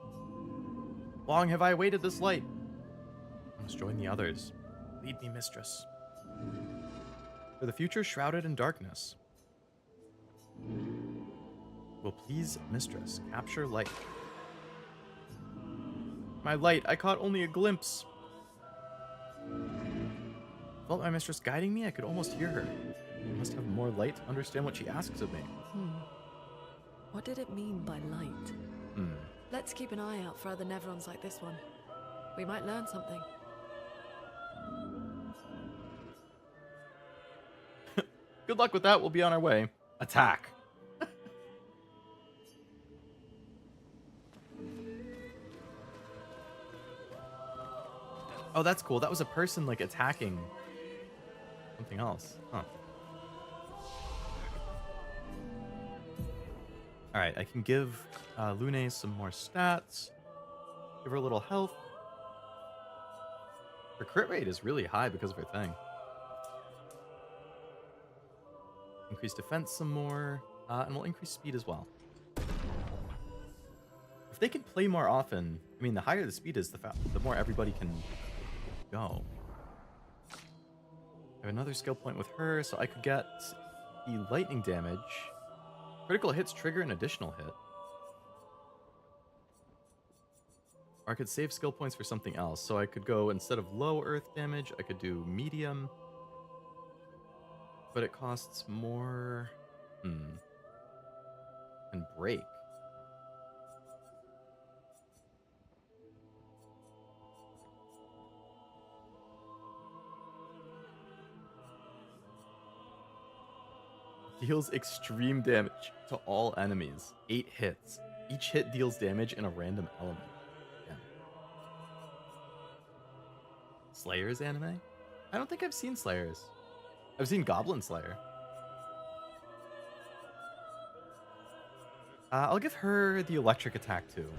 Long have I awaited this light. I must join the others. Lead me, mistress. For the future shrouded in darkness. Will please, mistress, capture light. My light, I caught only a glimpse. Felt my mistress guiding me, I could almost hear her. I must have more light to understand what she asks of me. What did it mean by light? Let's keep an eye out for other Neverons like this one. We might learn something. Good luck with that, we'll be on our way. Attack. Oh, that's cool. That was a person, like, attacking something else. Huh. Alright, I can give Lune some more stats. Give her a little health. Her crit rate is really high because of her thing. Increase defense some more. And we'll increase speed as well. If they can play more often, I mean, the higher the speed is, the more everybody can go. I have another skill point with her, so I could get the lightning damage. Critical hits trigger an additional hit. Or I could save skill points for something else. So I could go, instead of low earth damage, I could do medium. But it costs more... And break. Deals extreme damage to all enemies. 8 hits. Each hit deals damage in a random element. Yeah. Slayers anime? I don't think I've seen Slayers. I've seen Goblin Slayer. I'll give her the electric attack too.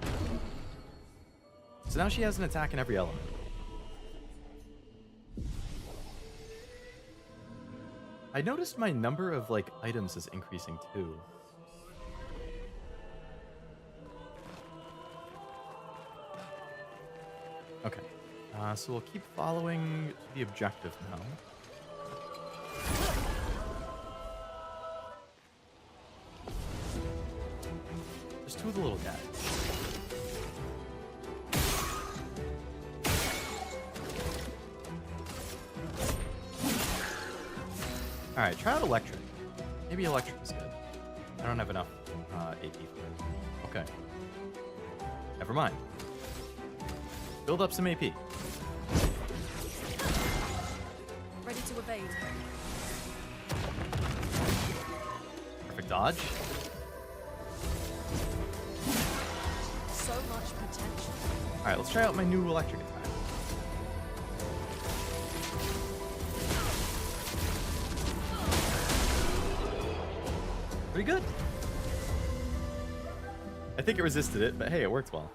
So now she has an attack in every element. I noticed my number of, like, items is increasing too. Okay. So we'll keep following the objective now. Just two of the little guys. Alright, try out electric. Maybe electric is good. I don't have enough AP for it. Okay. Never mind. Build up some AP. Ready to evade. Perfect dodge. So much potential. Alright, let's try out my new electric attack. Pretty good. I think it resisted it, but hey, it worked well.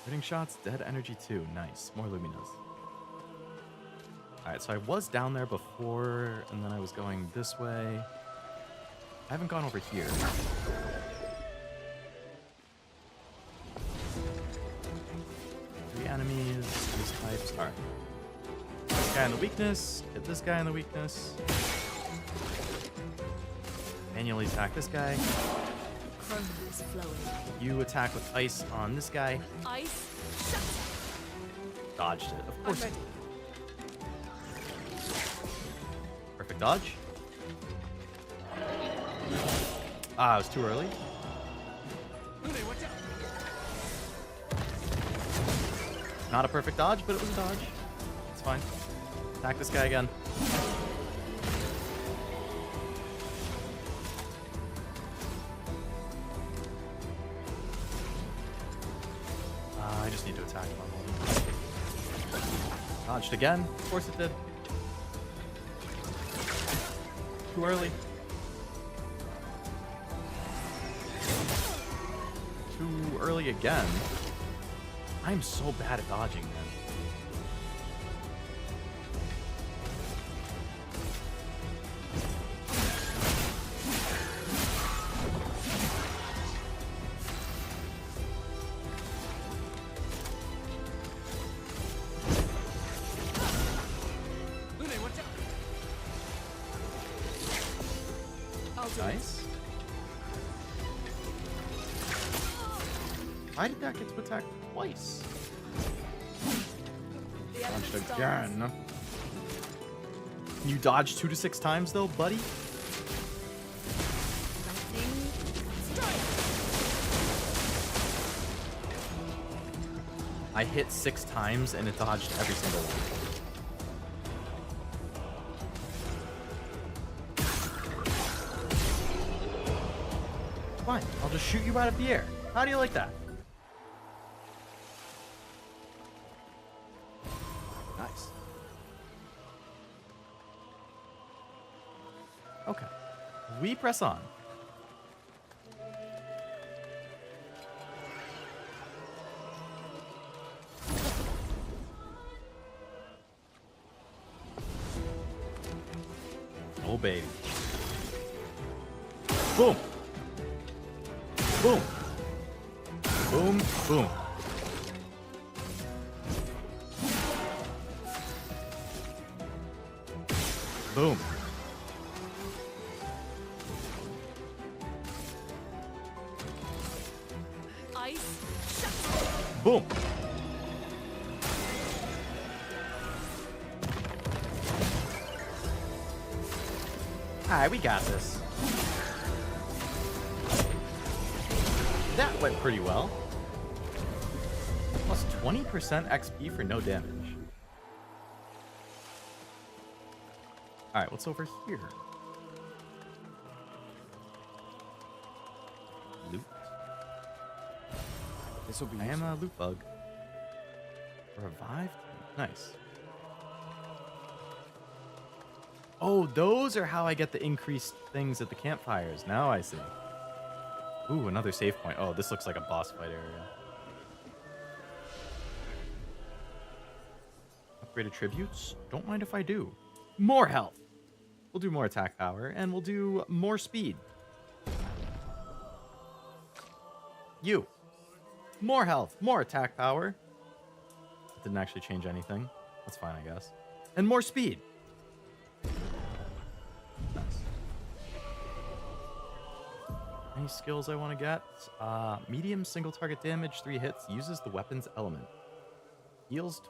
Hitting shots, dead energy 2. Nice. More Luminas. Alright, so I was down there before, and then I was going this way. I haven't gone over here. 3 enemies, these types. Alright. This guy in the weakness. Hit this guy in the weakness. Manually attack this guy. Chrome is flowing. You attack with ice on this guy. Ice. Shut. Dodged it. Of course. I'm ready. Perfect dodge. Ah, it was too early. Not a perfect dodge, but it was a dodge. It's fine. Attack this guy again. I just need to attack him. Dodged again. Of course it did. Too early. Too early again. I'm so bad at dodging, man. Nice. Why did that get to attack twice? Dodged again. You dodged 2 to 6 times though, buddy? I hit 6 times and it dodged every single one. Fine, I'll just shoot you out of the air. How do you like that? Nice. Okay. We press on. Oh, baby. Boom. Boom. Boom. Boom. Boom. Ice. Boom. Alright, we got this. That went pretty well. Plus 20% XP for no damage. Alright, what's over here? Loot. This will be I am a loot bug. Revived? Nice. Oh, those are how I get the increased things at the campfires. Now I see. Ooh, another save point. Oh, this looks like a boss fight area. Upgraded tributes? Don't mind if I do. More health. We'll do more attack power, and we'll do more speed. You. More health, more attack power. That didn't actually change anything. That's fine, I guess. And more speed. Nice. Any skills I want to get? Medium single target damage, 3 hits, uses the weapon's element. Heals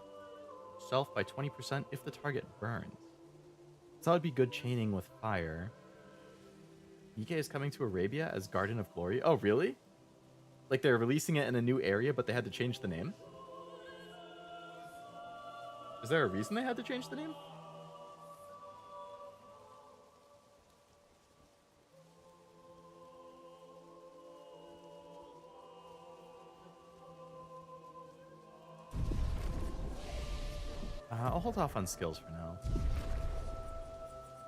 self by 20% if the target burns. So that would be good chaining with fire. Ike is coming to Arabia as Garden of Glory. Oh, really? Like they're releasing it in a new area, but they had to change the name? Is there a reason they had to change the name? I'll hold off on skills for now.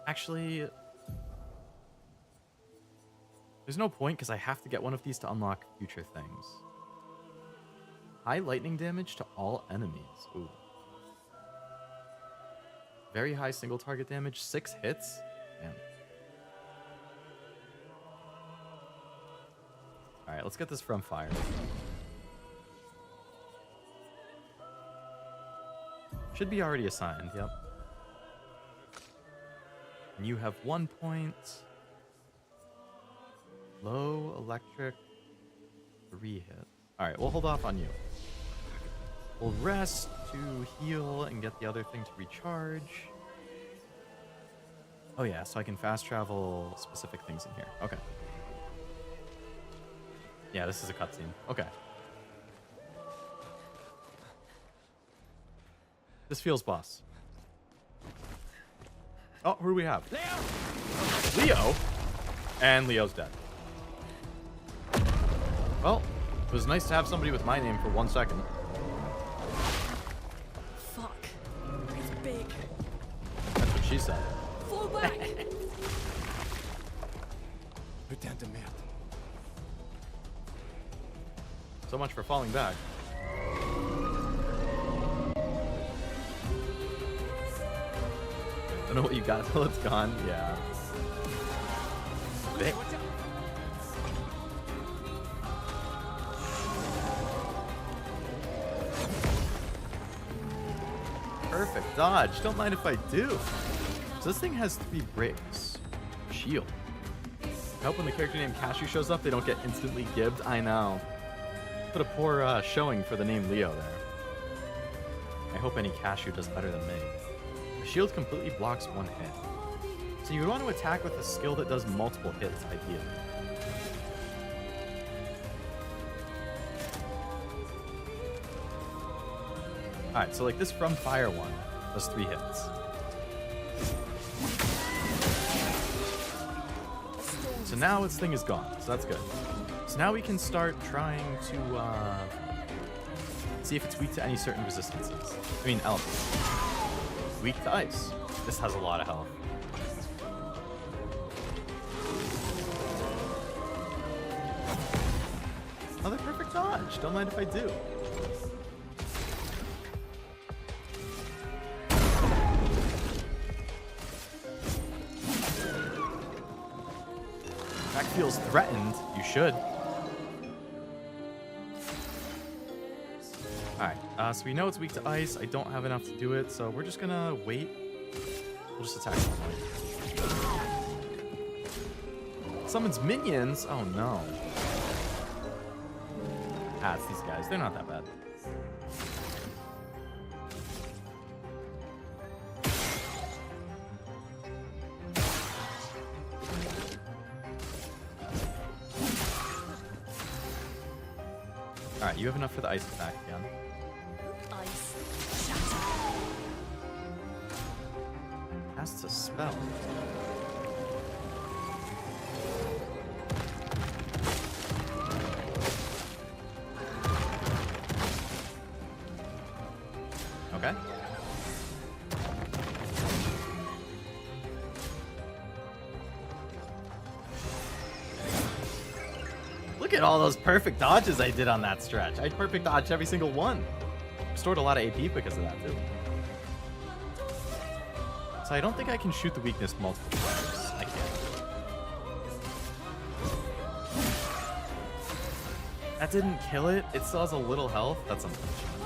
Actually, there's no point because I have to get one of these to unlock future things. High lightning damage to all enemies. Ooh. Very high single target damage, 6 hits. Damn. Alright, let's get this from fire. Should be already assigned, yep. And you have 1 point. Low electric, 3 hits. Alright, we'll hold off on you. We'll rest to heal and get the other thing to recharge. Oh yeah, so I can fast travel specific things in here. Okay. Yeah, this is a cutscene. Okay. This feels boss. Oh, who do we have? Leo! Leo? And Leo's dead. Well, it was nice to have somebody with my name for 1 second. Fuck. It's big. That's what she said. Fall back! Putain de merde. So much for falling back. Don't know what you got till it's gone. Yeah. Vic. Perfect dodge. Don't mind if I do. So this thing has 3 breaks. Shield. I hope when the character named Cashew shows up, they don't get instantly gibbed. I know. Put a poor showing for the name Leo there. I hope any Cashew does better than me. The shield completely blocks 1 hit. So you would want to attack with a skill that does multiple hits, ideally. Alright, so like this From Fire one does 3 hits. So now its thing is gone, so that's good. So now we can start trying to see if it's weak to any certain resistances. I mean, elements. Weak to ice. This has a lot of health. Another perfect dodge. Don't mind if I do. That feels threatened. You should. Alright, so we know it's weak to ice. I don't have enough to do it, so we're just gonna wait. We'll just attack one. Summons minions? Oh no. Ah, it's these guys. They're not that bad. Alright, you have enough for the ice attack again. Ice shatter. Casts a spell. Okay. Look at all those perfect dodges I did on that stretch. I perfect dodged every single one. Restored a lot of AP because of that too. So I don't think I can shoot the weakness multiple times. I can't. That didn't kill it. It still has a little health. That's unfortunate.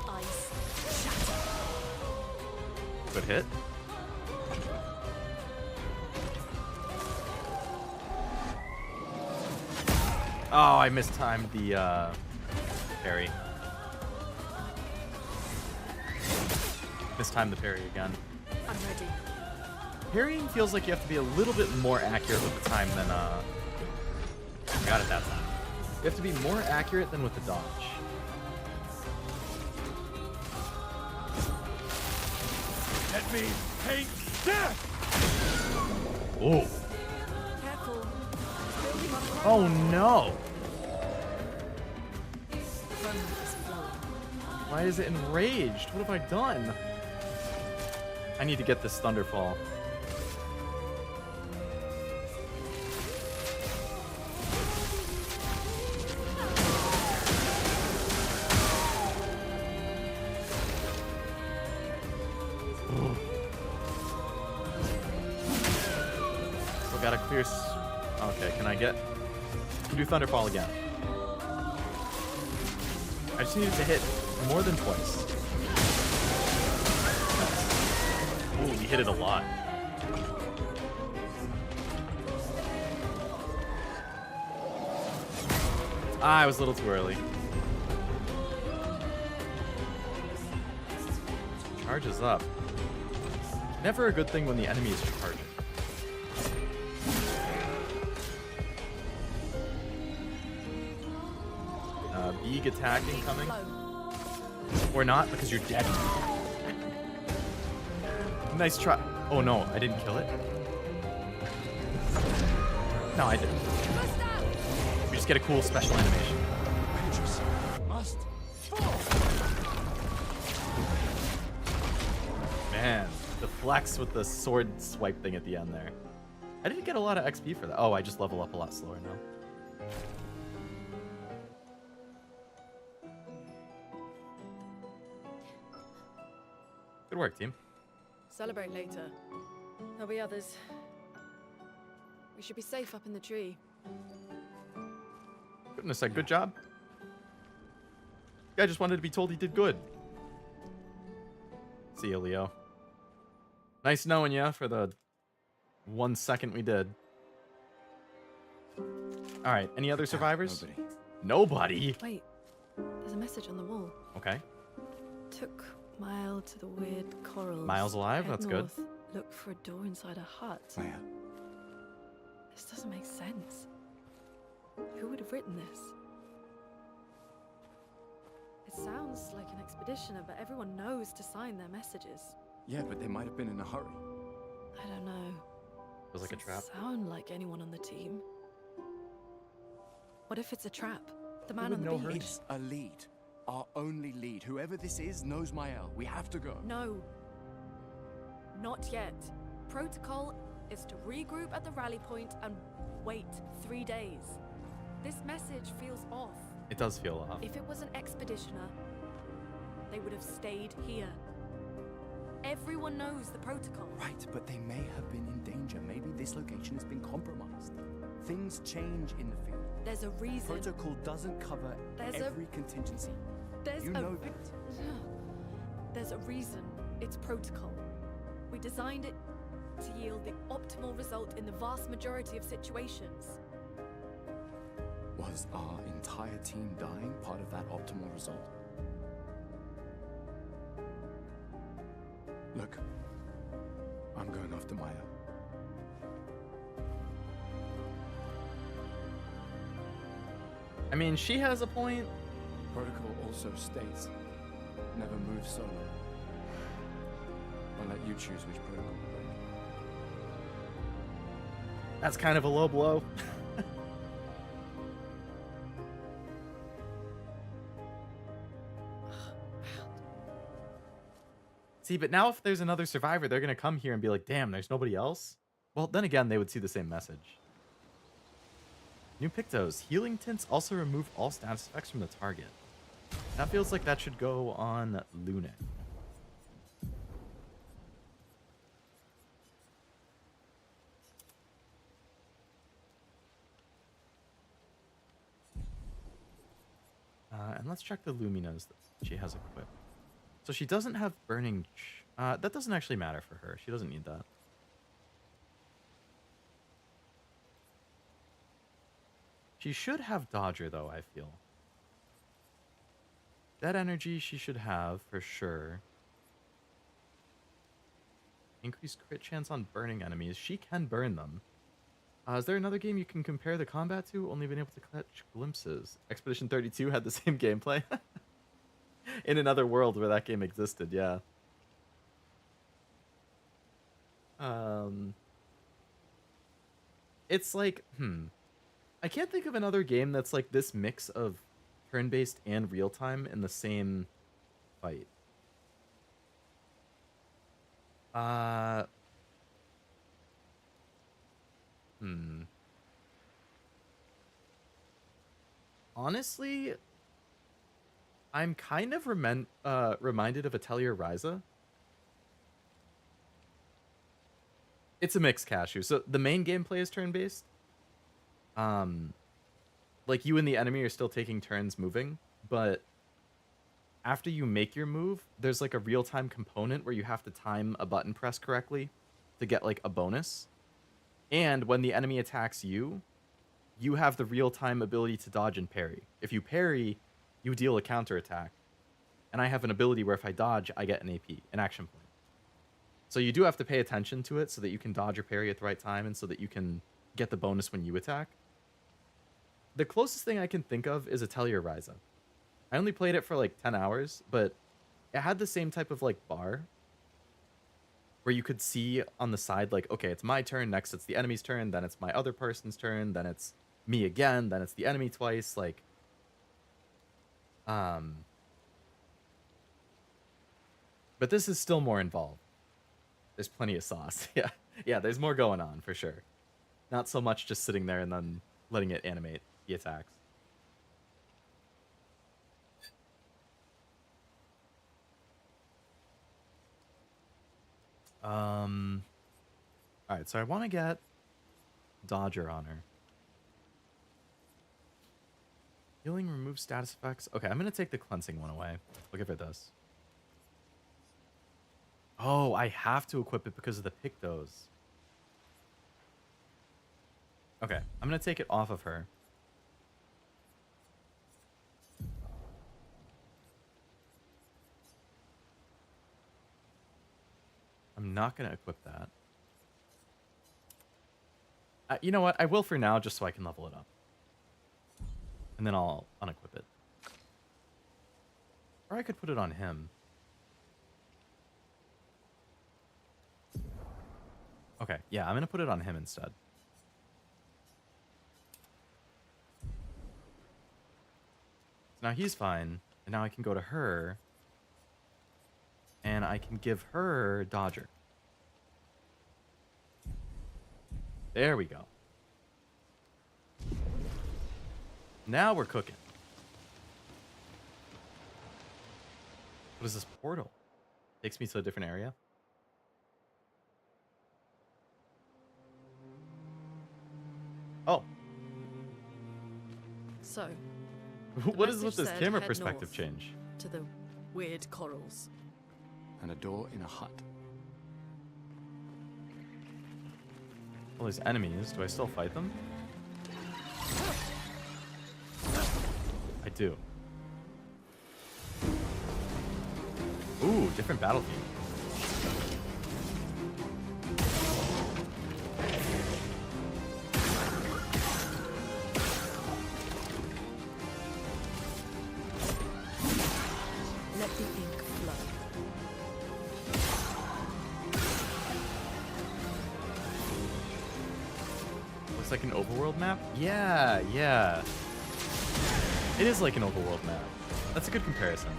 Ice shatter. Good hit. Oh, I mistimed the parry. Mistimed the parry again. I'm ready. Parrying feels like you have to be a little bit more accurate with the time than got it that time. You have to be more accurate than with the dodge. Let me paint death! Oh. Careful. Building on Oh no. Why is it enraged? What have I done? I need to get this Thunderfall. Still gotta clear. Okay, can I get? Do Thunderfall again. I just needed to hit more than twice. Ooh, we hit it a lot. I was a little too early. Charges up. Never a good thing when the enemy is charging. Beeg attacking coming. Or not, because you're dead. Nice try. Oh no, I didn't kill it. No, I didn't. We just get a cool special animation. Man, the flex with the sword swipe thing at the end there. I didn't get a lot of XP for that. Oh, I just level up a lot slower now. Good work, team. Celebrate later. There'll be others. We should be safe up in the tree. Goodness, said good job. Guy just wanted to be told he did good. See you, Leo. Nice knowing you for the 1 second we did. All right, any other survivors? Nobody. Wait, there's a message on the wall. Okay. Took Mile to the weird corals. Miles alive? Head That's north, good. Look for a door inside a hut. Maya. This doesn't make sense. Who would have written this? It sounds like an expeditioner, but everyone knows to sign their messages. Yeah, but they might have been in a hurry. I don't know. Feels like a trap. Sound like anyone on the team. What if it's a trap? The man would on the know beach. her? It's a lead. Our only lead. Whoever this is knows Mael. We have to go. No. Not yet. Protocol is to regroup at the rally point and wait 3 days. This message feels off. It does feel off. If it was an expeditioner, they would have stayed here. Everyone knows the protocol. Right, but they may have been in danger. Maybe this location has been compromised. Things change in the field. There's a reason. Protocol doesn't cover every contingency. You know that. There's a reason it's protocol. We designed it to yield the optimal result in the vast majority of situations. Was our entire team dying part of that optimal result? Look, I'm going after Maya. I mean, she has a point. Protocol also states, never move solo. I'll let you choose which protocol to break. That's kind of a low blow. See, but now if there's another survivor, they're going to come here and be like, damn, there's nobody else? Well, then again, they would see the same message. New Pictos. Healing tints also remove all status effects from the target. That feels like that should go on Lune. And let's check the Luminas that she has equipped. So she doesn't have burning... that doesn't actually matter for her. She doesn't need that. She should have Dodger, though, I feel. That energy she should have, for sure. Increased crit chance on burning enemies. She can burn them. Is there another game you can compare the combat to? Only been able to catch glimpses. Expedition 32 had the same gameplay. In another world where that game existed, yeah. It's like, I can't think of another game that's like this mix of turn-based and real-time in the same fight. Honestly, I'm kind of reminded of Atelier Ryza. It's a mix, Cashew. So the main gameplay is turn-based. Like you and the enemy are still taking turns moving, but after you make your move, there's like a real-time component where you have to time a button press correctly to get like a bonus. And when the enemy attacks you, you have the real-time ability to dodge and parry. If you parry, you deal a counterattack. And I have an ability where if I dodge, I get an AP, an action point. So you do have to pay attention to it so that you can dodge or parry at the right time and so that you can get the bonus when you attack. The closest thing I can think of is Atelier Ryza. I only played it for like 10 hours, but it had the same type of like bar where you could see on the side like, okay, it's my turn, next it's the enemy's turn, then it's my other person's turn, then it's me again, then it's the enemy twice, like but this is still more involved. There's plenty of sauce. Yeah, there's more going on for sure. Not so much just sitting there and then letting it animate the attacks. Alright, so I want to get Dodger on her. Healing removes status effects. Okay, I'm going to take the cleansing one away. We'll give her this. Oh, I have to equip it because of the Pictos. Okay, I'm going to take it off of her. I'm not going to equip that. You know what? I will for now, just so I can level it up. And then I'll unequip it. Or I could put it on him. Okay, yeah, I'm going to put it on him instead. So now he's fine. And now I can go to her. And I can give her Dodger. There we go. Now we're cooking. What is this portal? Takes me to a different area. Oh. So. What is with this said camera head perspective north change? To the weird corals. And a door in a hut. All these enemies. Do I still fight them? I do. Ooh, different battlefield. Let the ink flow. Looks like an overworld map? Yeah. It is like an overworld map. That's a good comparison.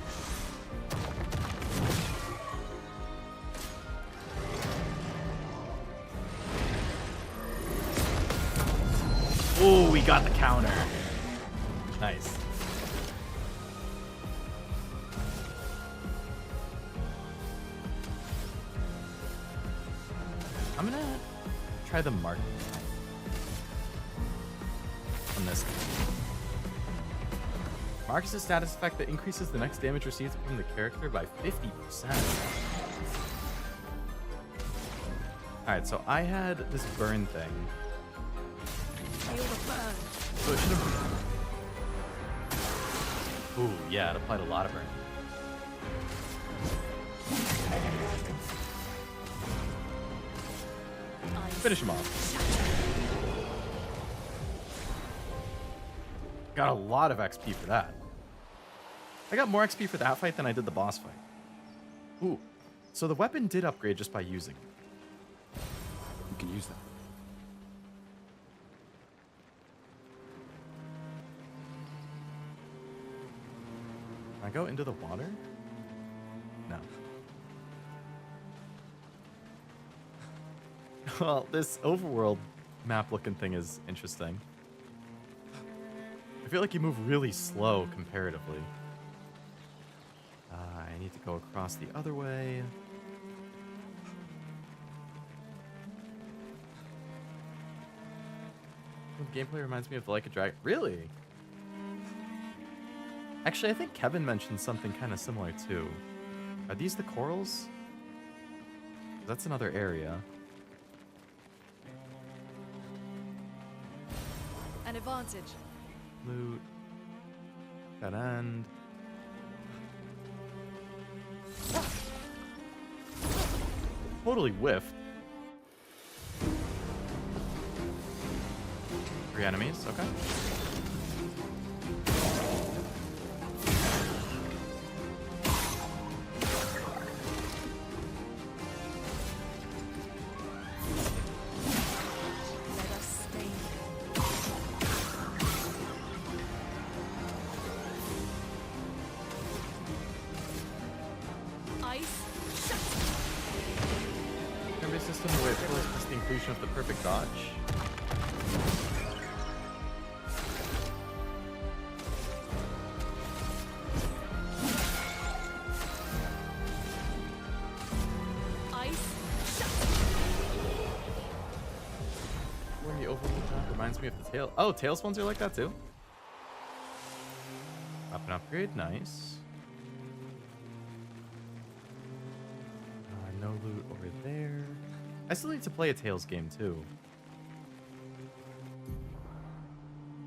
Oh, we got the counter. Nice. I'm gonna try the mark on this guy. Marks a status effect that increases the next damage received from the character by 50%. Alright, so I had this burn thing. Feel the burn. So it should have Ooh, yeah, it applied a lot of burn. Finish him off. Got a lot of XP for that. I got more XP for that fight than I did the boss fight. Ooh, so the weapon did upgrade just by using it. You can use that. Can I go into the water? No. Well, this overworld map looking thing is interesting. I feel like you move really slow comparatively. I need to go across the other way. The gameplay reminds me of Like a Dragon. Really? Actually, I think Kevin mentioned something kind of similar too. Are these the corals? That's another area. An advantage. Loot. That end. Totally whiffed. 3 enemies, okay. Of the perfect dodge. When the overworld map reminds me of the tail. Oh, Tails ones are like that too. Up and upgrade, nice. No loot over there. I still need to play a Tales game too.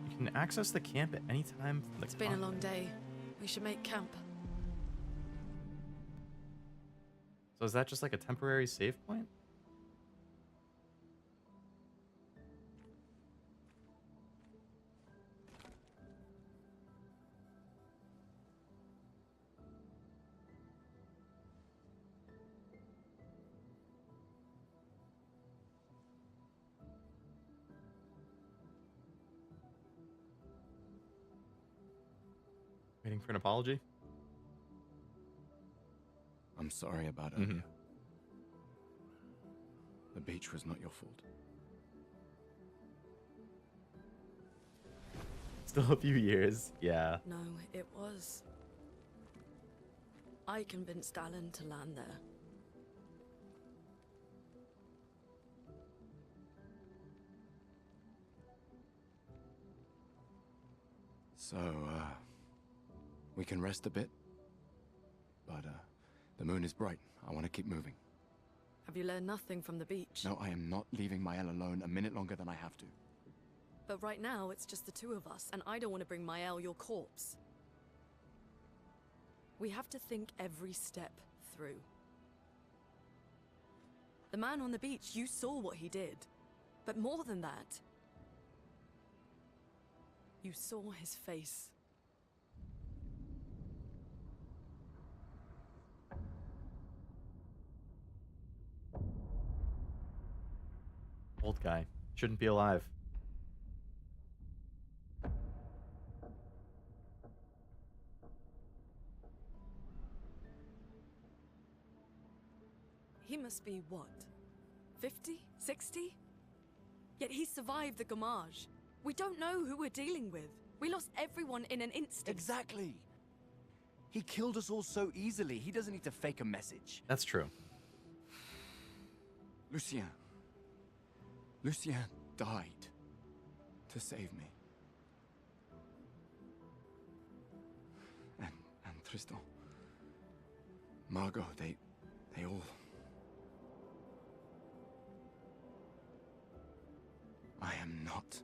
You can access the camp at any time from the It's been a long day. We should make camp. So is that just like a temporary save point? Waiting for an apology? I'm sorry about earlier. The beach was not your fault. Still a few years, yeah. No, it was. I convinced Alan to land there. So, we can rest a bit. But, the moon is bright. I want to keep moving. Have you learned nothing from the beach? No, I am not leaving Mael alone a minute longer than I have to. But right now, it's just the two of us, and I don't want to bring Mael your corpse. We have to think every step through. The man on the beach, you saw what he did. But more than that, you saw his face. Old guy. Shouldn't be alive. He must be what? 50? 60? Yet he survived the Gamage. We don't know who we're dealing with. We lost everyone in an instant. Exactly. He killed us all so easily. He doesn't need to fake a message. That's true. Lucien. Lucien died to save me. And Tristan. Margot, they all... I am not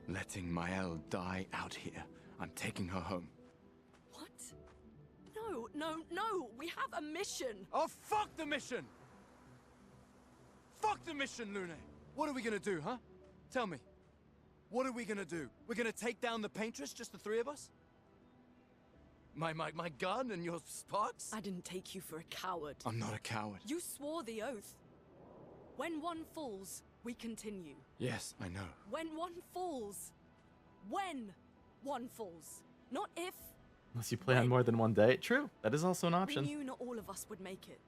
letting Mael die out here. I'm taking her home. No, no, no! We have a mission! Oh, fuck the mission! Fuck the mission, Lune! What are we gonna do, huh? Tell me. What are we gonna do? We're gonna take down the paintress, just the three of us? My gun and your sparks? I didn't take you for a coward. I'm not a coward. You swore the oath. When one falls, we continue. Yes, I know. When one falls. When one falls. Not if. Unless you play on more than one day. True, that is also an option. We knew not all of us would make it.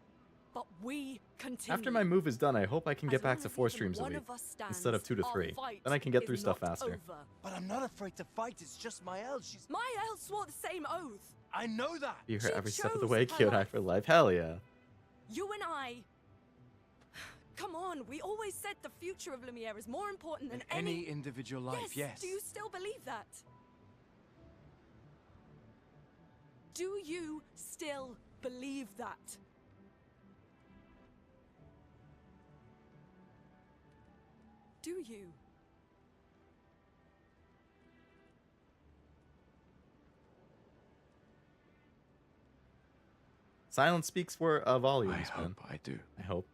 But we continue. After my move is done, I hope I can get back to 4 streams a one week of us stands, instead of 2 to our 3. fight Then I can get is through stuff not faster. over. But I'm not afraid to fight. It's just my El. She's... My El swore the same oath. I know that. Be her She every step of the chose way, her Kyodai life. for life. Hell yeah. You and I. Come on, we always said the future of Lumiere is more important than Any individual life, yes. Do you still believe that? Do you still believe that? Do you? Silence speaks for volumes, I man. hope I do. I hope.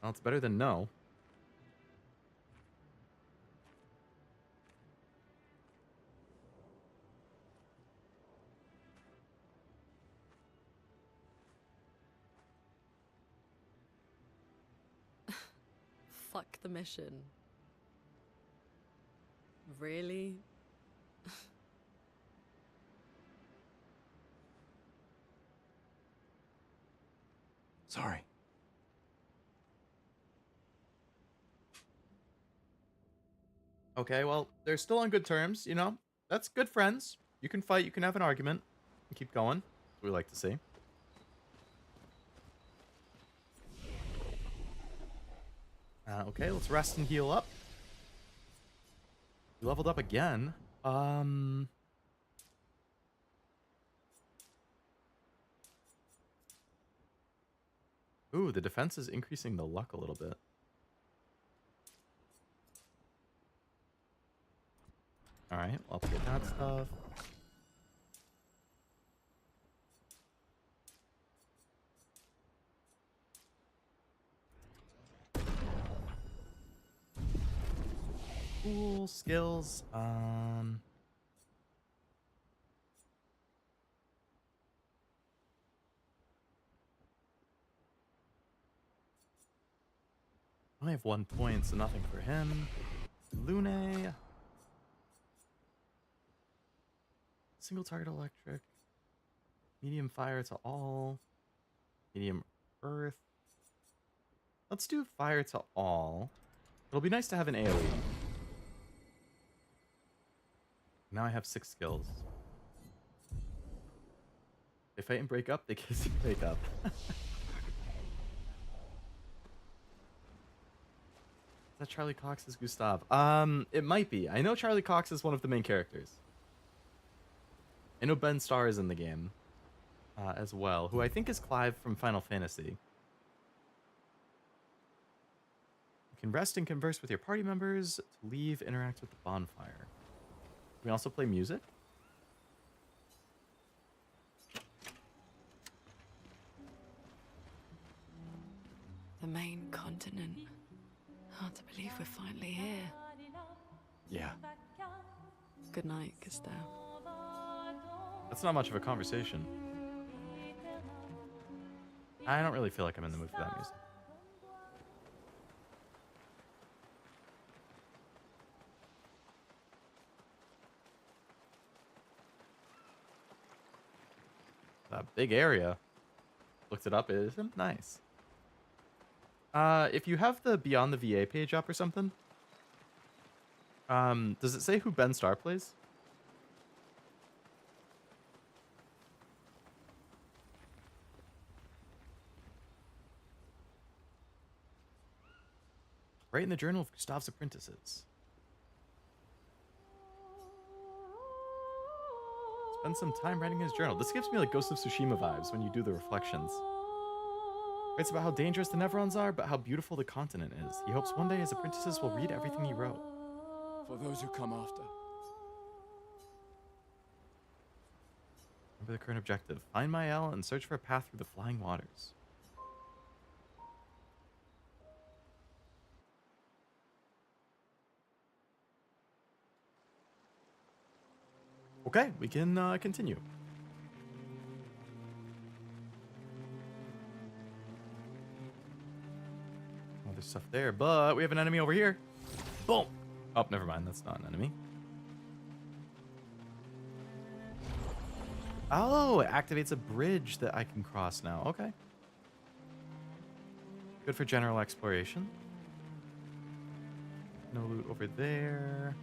Well, it's better than no. Fuck the mission. Really? Sorry. Okay, well, they're still on good terms, you know? That's good friends. You can fight, you can have an argument, and keep going. That's what we like to see. Okay, let's rest and heal up. We leveled up again. Ooh, the defense is increasing the luck a little bit. Alright, I'll upgrade that stuff. Cool skills. I have 1 point, so nothing for him. Lune. Single target electric. Medium fire to all. Medium earth. Let's do fire to all. It'll be nice to have an AoE. Now I have 6 skills. They fight and break up, they kiss and break up. Is that Charlie Cox as Gustav? It might be. I know Charlie Cox is one of the main characters. I know Ben Starr is in the game as well, who I think is Clive from Final Fantasy. You can rest and converse with your party members. To leave, interact with the bonfire. Can we also play music? The main continent. Hard to believe we're finally here. Yeah. Good night, Gustav. That's not much of a conversation. I don't really feel like I'm in the mood for that music. That big area. Looked it up. It isn't nice. If you have the Beyond the VA page up or something, does it say who Ben Starr plays? Right in the Journal of Gustav's Apprentices. Spend some time writing his journal. This gives me like Ghost of Tsushima vibes when you do the reflections. Writes about how dangerous the Neverons are, but how beautiful the continent is. He hopes one day his apprentices will read everything he wrote. For those who come after. Remember the current objective. Find Mael and search for a path through the flying waters. Okay, we can continue. Oh, there's stuff there, but we have an enemy over here. Boom! Oh, never mind. That's not an enemy. Oh, it activates a bridge that I can cross now. Okay. Good for general exploration. No loot over there.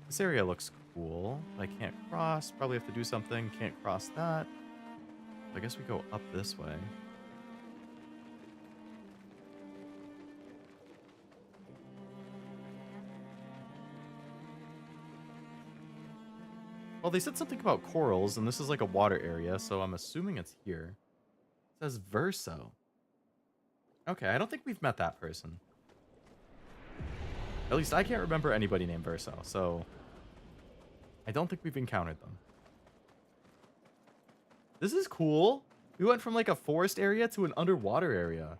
This area looks cool. I can't cross. Probably have to do something. Can't cross that. I guess we go up this way. Well, they said something about corals, and this is like a water area, so I'm assuming it's here. It says Verso. Okay, I don't think we've met that person. At least I can't remember anybody named Verso, so I don't think we've encountered them. This is cool. We went from like a forest area to an underwater area.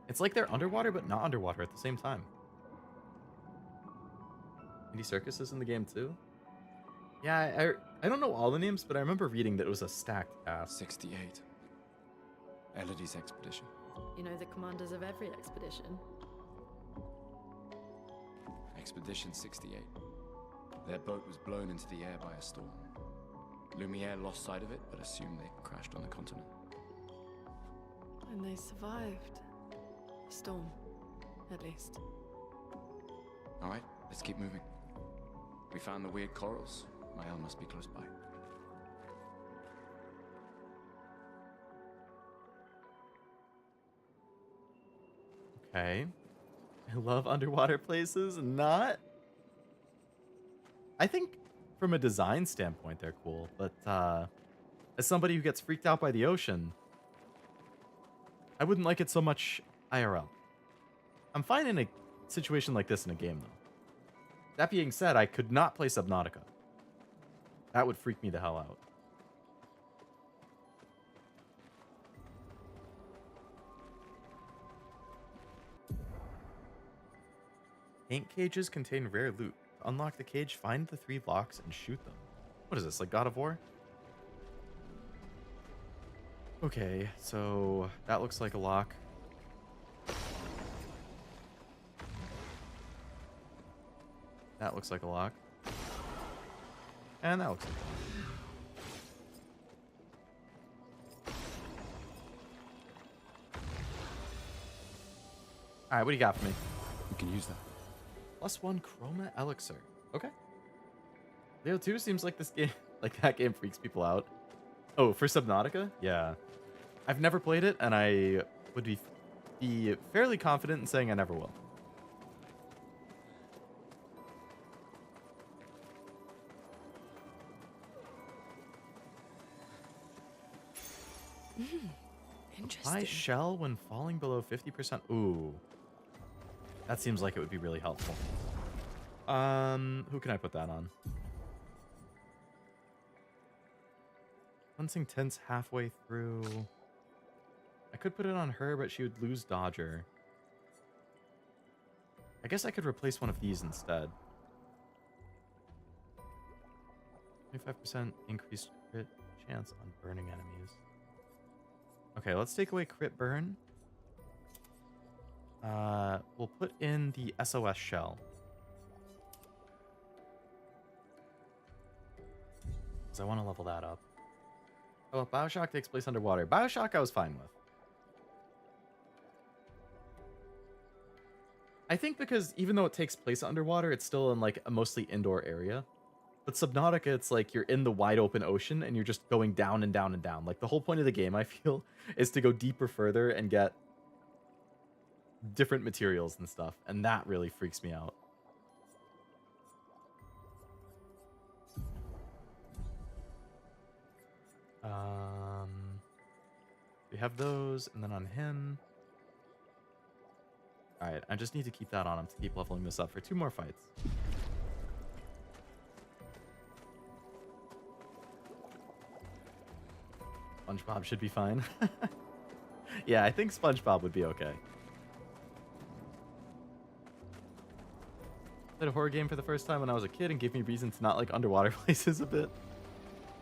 It's like they're underwater, but not underwater at the same time. Indie Circus is in the game too? Yeah, I don't know all the names, but I remember reading that it was a stacked cast. 68. Elodie's expedition. You know the commanders of every expedition. Expedition 68. Their boat was blown into the air by a storm. Lumiere lost sight of it, but assumed they crashed on the continent. And they survived. Storm, at least. All right, let's keep moving. We found the weird corals. Mael must be close by. Okay. I love underwater places. Not. I think from a design standpoint, they're cool. But as somebody who gets freaked out by the ocean, I wouldn't like it so much IRL. I'm fine in a situation like this in a game, though. That being said, I could not play Subnautica. That would freak me the hell out. Paint cages contain rare loot. To unlock the cage, find the 3 locks and shoot them. What is this, like God of War? Okay, so that looks like a lock. That looks like a lock. And that looks like a lock. Alright, what do you got for me? You can use that. +1 Chroma Elixir. Okay. Leo 2 seems like this game, like that game freaks people out. Oh, for Subnautica? Yeah. I've never played it, and I would be fairly confident in saying I never will. Interesting. Apply shell when falling below 50%. Ooh. That seems like it would be really helpful. Who can I put that on? Cleansing Tents halfway through. I could put it on her, but she would lose Dodger. I guess I could replace one of these instead. 25% increased crit chance on burning enemies. Okay, let's take away crit burn. We'll put in the SOS shell. Because I want to level that up. Oh, Bioshock takes place underwater. Bioshock I was fine with. I think because even though it takes place underwater, it's still in like a mostly indoor area. But Subnautica, it's like you're in the wide open ocean and you're just going down and down and down. Like the whole point of the game, I feel, is to go deeper further and get different materials and stuff. And that really freaks me out. have those, and then on him. Alright, I just need to keep that on him to keep leveling this up for 2 more fights. SpongeBob should be fine. Yeah, I think SpongeBob would be okay. Played a horror game for the first time when I was a kid and gave me reason to not like underwater places a bit.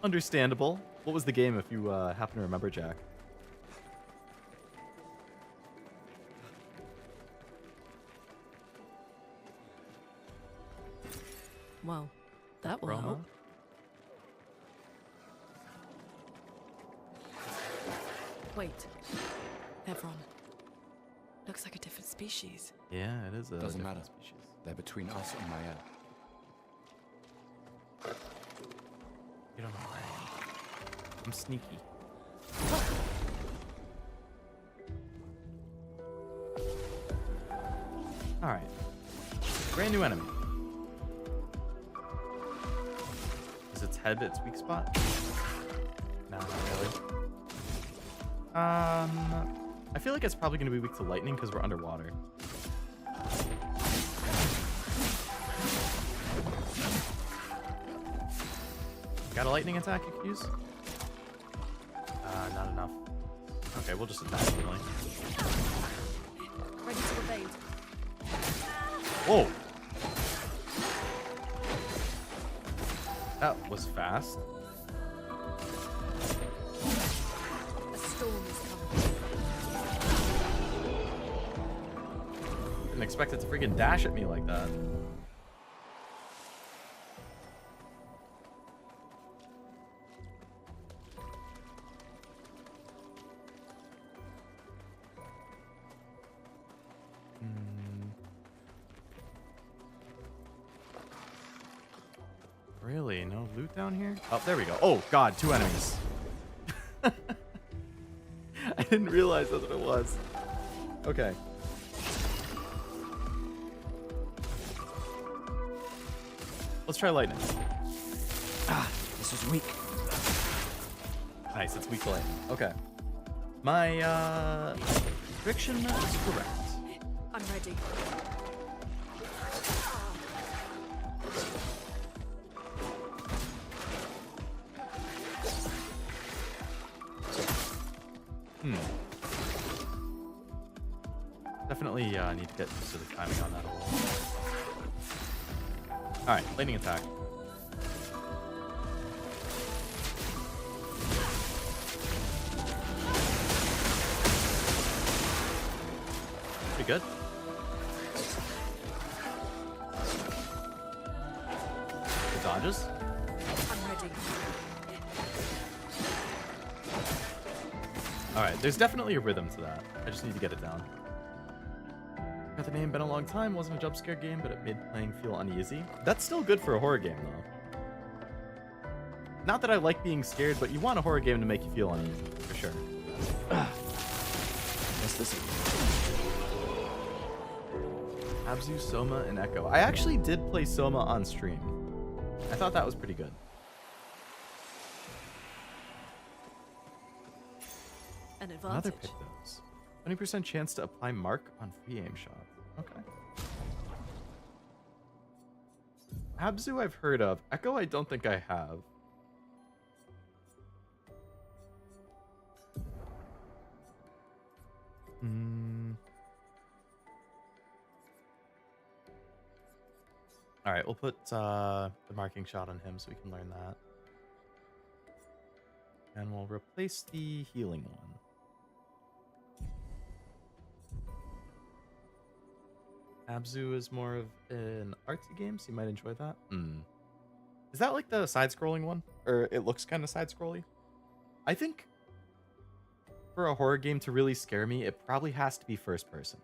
Understandable. What was the game if you happen to remember, Jack? Well, that will Chroma? help. Wait. Evron. Looks like a different species. Yeah, it is a Doesn't different matter. species. They're between us and Maya. You don't know where I am. I'm sneaky. Alright. Brand new enemy. Is its head its weak spot? No, not really. I feel like it's probably going to be weak to lightning because we're underwater. Got a lightning attack you could use? Not enough. Okay, we'll just attack anyway. Ready to evade. Whoa! That was fast. A storm is coming. Didn't expect it to freaking dash at me like that. Really? No loot down here? Oh, there we go. Oh, God, 2 enemies. I didn't realize that's what it was. Okay. Let's try lightning. Ah, this was weak. Nice, it's weak to lightning. Okay. My, prediction is correct. I'm ready. Definitely need to get used to the timing on that a little. Alright, lightning attack. Pretty good. Good dodges. I'm ready. Alright, there's definitely a rhythm to that. I just need to get it down. Got the name, been a long time, wasn't a jump scare game, but it made playing feel uneasy. That's still good for a horror game, though. Not that I like being scared, but you want a horror game to make you feel uneasy, for sure. What's this? Abzu, Soma, and Echo. I actually did play Soma on stream. I thought that was pretty good. An Another advantage. pick those. 20% chance to apply mark on free aim shots. Okay. Abzu I've heard of. Echo I don't think I have. Alright, we'll put the marking shot on him so we can learn that. And we'll replace the healing one. Abzu is more of an artsy game, so you might enjoy that. Is that like the side-scrolling one? Or it looks kind of side-scrolly? I think for a horror game to really scare me, it probably has to be first person.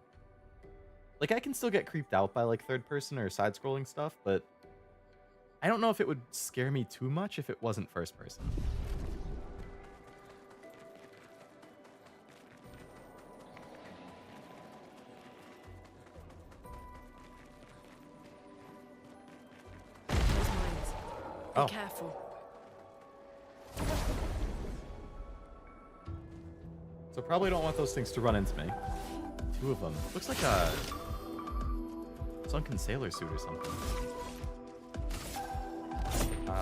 Like, I can still get creeped out by like third person or side-scrolling stuff, but I don't know if it would scare me too much if it wasn't first person. Be Oh. careful. It's probably don't want those things to run into me. 2 of them. Looks like a sunken sailor suit or something.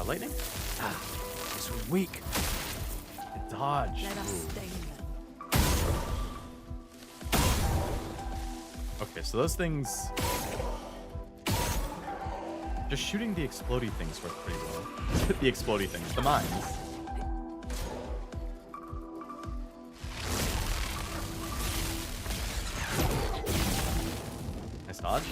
Lightning? Ah, this was weak. It dodged. Let us Ooh. stay in Okay, so those things... Just shooting the explodey things worked pretty well. The explodey things. The mines. Nice dodge.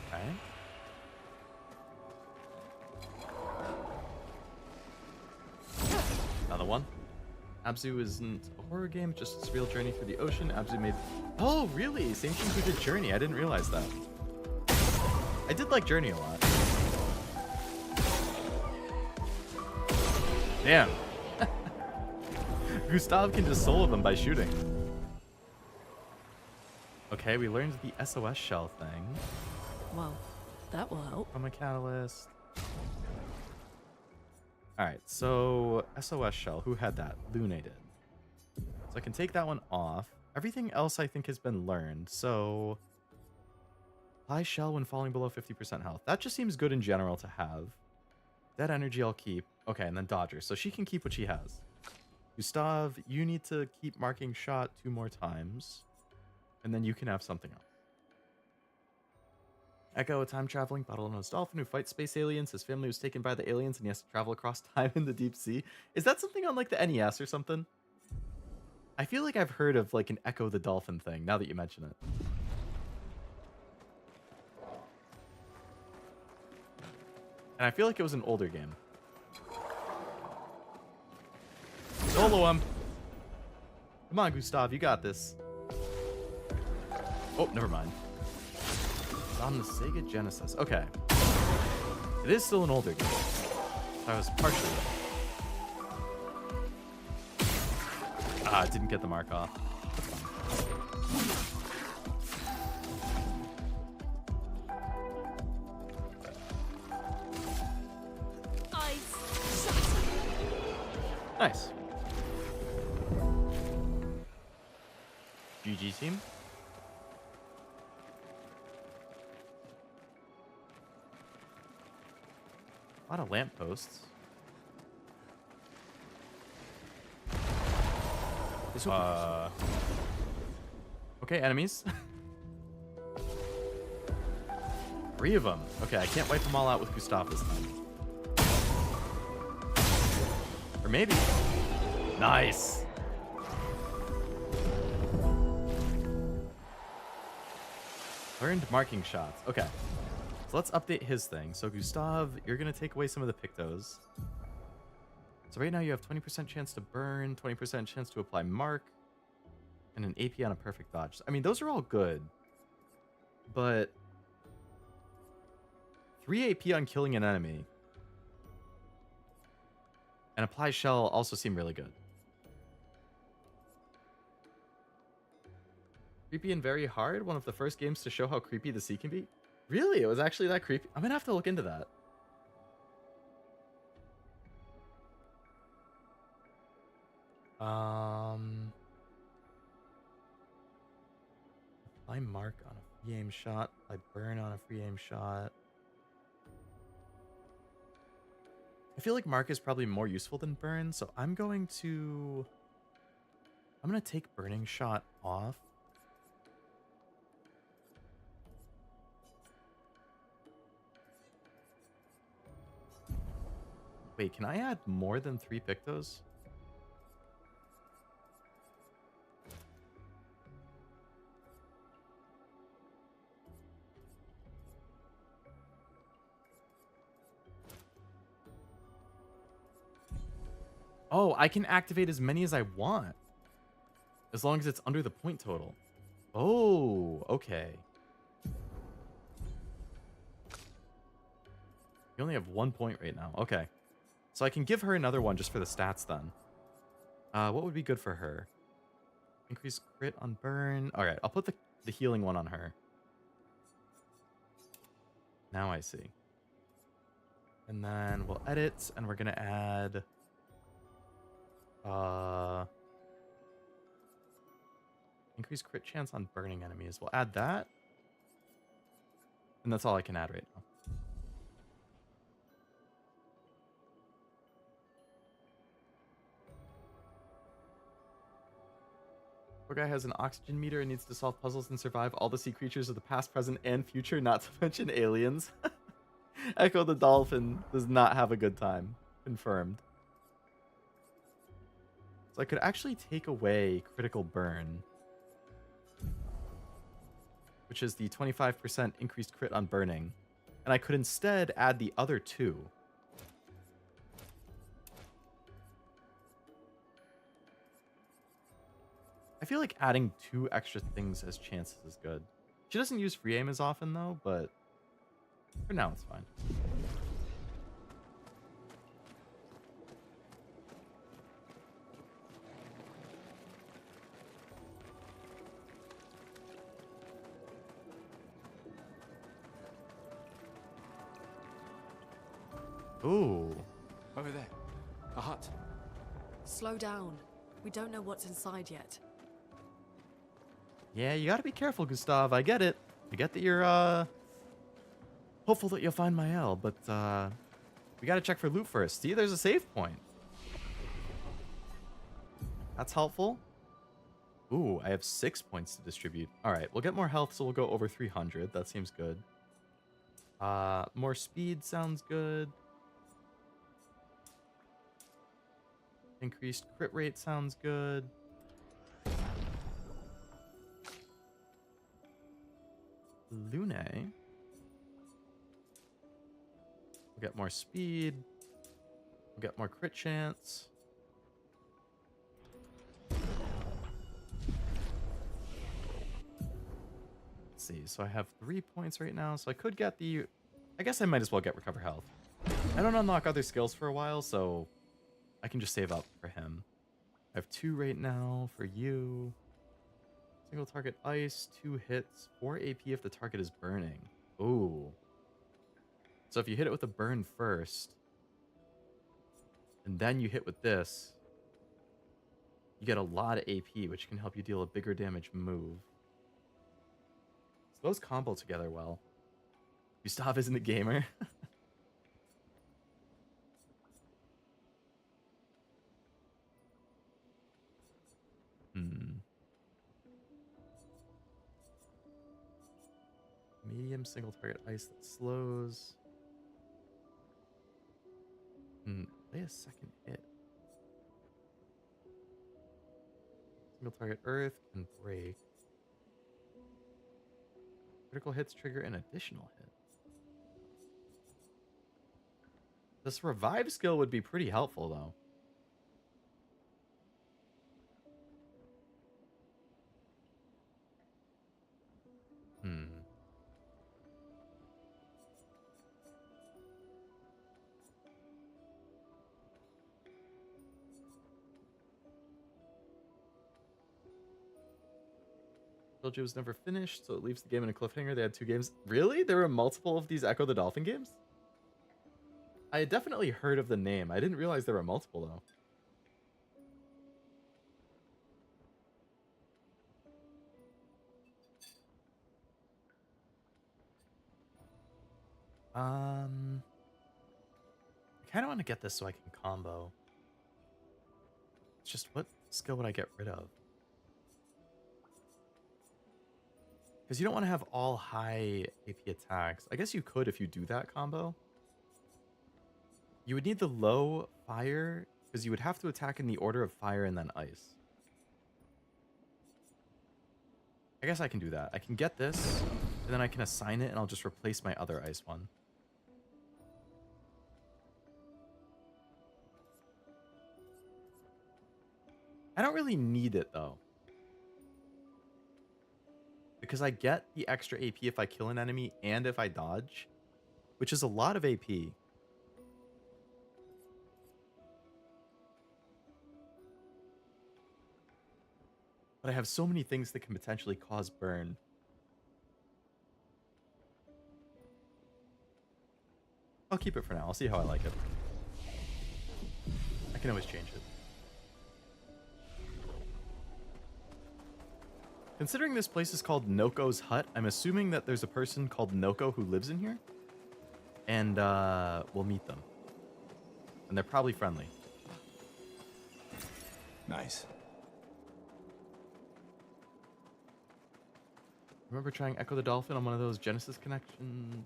Okay. Another one. Abzu isn't a horror game, it's just its real journey through the ocean. Abzu made... Oh, really? Same team who did Journey. I didn't realize that. I did like Journey a lot. Damn. Gustav can just solo them by shooting. Okay, we learned the SOS shell thing. Well, that will help. From a catalyst. Alright, so SOS shell. Who had that? Lune did. So I can take that one off. Everything else I think has been learned. So high shell when falling below 50% health. That just seems good in general to have. That energy I'll keep. Okay, and then Dodger. So she can keep what she has. Gustav, you need to keep marking shot 2 more times. And then you can have something else. Echo, a time-traveling bottlenose dolphin who fights space aliens. His family was taken by the aliens and he has to travel across time in the deep sea. Is that something on like the NES or something? I feel like I've heard of like an Echo the Dolphin thing now that you mention it. And I feel like it was an older game. Solo him. Come on, Gustav, you got this. Oh, never mind. It's on the Sega Genesis. Okay. It is still an older game. I was partially right. Ah, it didn't get the mark off. That's fine. Nice. GG team. A lot of lampposts. Okay, enemies. 3 of them. Okay, I can't wipe them all out with Gustav this time. Or maybe. Nice. Learned marking shots. Okay. So let's update his thing. So Gustav, you're going to take away some of the pictos. So right now you have 20% chance to burn, 20% chance to apply mark, and an AP on a perfect dodge. I mean, those are all good. But 3 AP on killing an enemy and apply shell also seem really good. Creepy and very hard. One of the first games to show how creepy the sea can be. Really? It was actually that creepy? I'm gonna have to look into that. Apply mark on a free aim shot. I burn on a free aim shot. I feel like mark is probably more useful than burn, so I'm gonna take burning shot off. Wait, can I add more than 3 pictos? Oh, I can activate as many as I want. As long as it's under the point total. Oh, okay. You only have 1 point right now. Okay. So I can give her another one just for the stats then. What would be good for her? Increase crit on burn. All right, I'll put the healing one on her. Now I see. And then we'll edit, and we're gonna add increase crit chance on burning enemies. We'll add that. And that's all I can add right now. Poor guy has an oxygen meter and needs to solve puzzles and survive all the sea creatures of the past, present, and future, not to mention aliens. Echo the Dolphin does not have a good time. Confirmed. So I could actually take away critical burn, which is the 25% increased crit on burning. And I could instead add the other two. I feel like adding 2 extra things as chances is good. She doesn't use free aim as often though, but for now it's fine. Ooh. Over there. A hut. Slow down. We don't know what's inside yet. Yeah, you gotta be careful, Gustav. I get it. I get that you're, hopeful that you'll find Mael, but, we gotta check for loot first. See, there's a save point. That's helpful. Ooh, I have 6 points to distribute. Alright, we'll get more health, so we'll go over 300. That seems good. More speed sounds good. Increased crit rate sounds good. Lune. We'll get more speed. We'll get more crit chance. Let's see. So I have 3 points right now. So I could get the... I guess I might as well get recover health. I don't unlock other skills for a while, so I can just save up for him. I have 2 right now for you. Single target ice, 2 hits, 4 AP if the target is burning. Ooh. So if you hit it with a burn first, and then you hit with this, you get a lot of AP, which can help you deal a bigger damage move. So those combo together well. Gustav isn't a gamer. Medium single target ice that slows. Play a second hit. Single target earth can break. Critical hits trigger an additional hit. This revive skill would be pretty helpful though. Told you it was never finished, so it leaves the game in a cliffhanger. They had 2 games. Really? There were multiple of these Echo the Dolphin games? I had definitely heard of the name. I didn't realize there were multiple, though. I kind of want to get this so I can combo. It's just, what skill would I get rid of? Because you don't want to have all high AP attacks. I guess you could if you do that combo. You would need the low fire, because you would have to attack in the order of fire and then ice. I guess I can do that. I can get this, and then I can assign it, and I'll just replace my other ice one. I don't really need it, though. Because I get the extra AP if I kill an enemy and if I dodge, which is a lot of AP. But I have so many things that can potentially cause burn. I'll keep it for now. I'll see how I like it. I can always change it. Considering this place is called Noko's Hut, I'm assuming that there's a person called Noko who lives in here. And we'll meet them. And they're probably friendly. Nice. Remember trying Echo the Dolphin on one of those Genesis connections?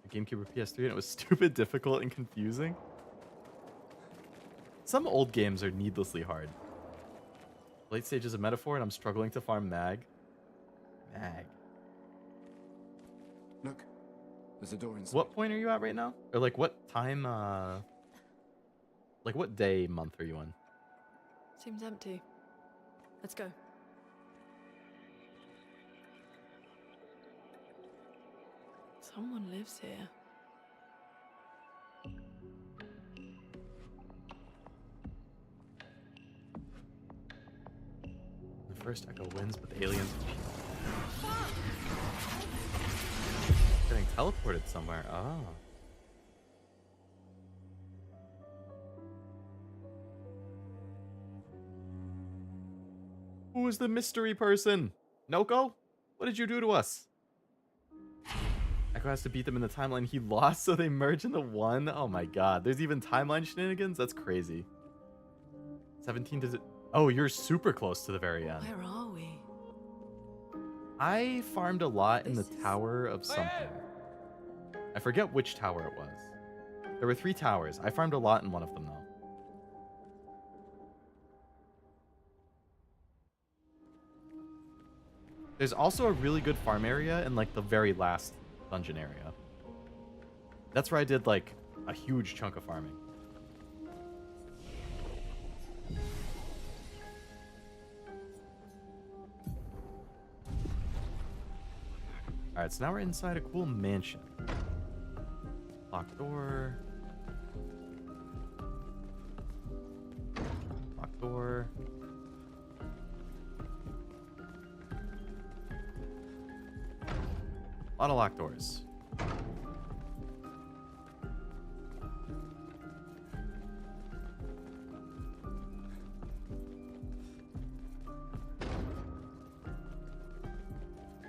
The GameCube or PS3, and it was stupid, difficult, and confusing? Some old games are needlessly hard. Late stage is a metaphor, and I'm struggling to farm Mag. Mag. Look, there's a door inside. What point are you at right now? Or like what time, like what day, month are you on? Seems empty. Let's go. Someone lives here. The first Echo wins, but the aliens... Getting teleported somewhere. Oh. Who is the mystery person? Noko? What did you do to us? Echo has to beat them in the timeline he lost, so they merge into one? Oh my god. There's even timeline shenanigans? That's crazy. 17 does it... Oh, you're super close to the very end. Where are we? I farmed a lot in the tower of something. I forget which tower it was. There were 3 towers. I farmed a lot in one of them, though. There's also a really good farm area in, like, the very last dungeon area. That's where I did, like, a huge chunk of farming. Alright, so now we're inside a cool mansion. Locked door. Locked door. A lot of locked doors.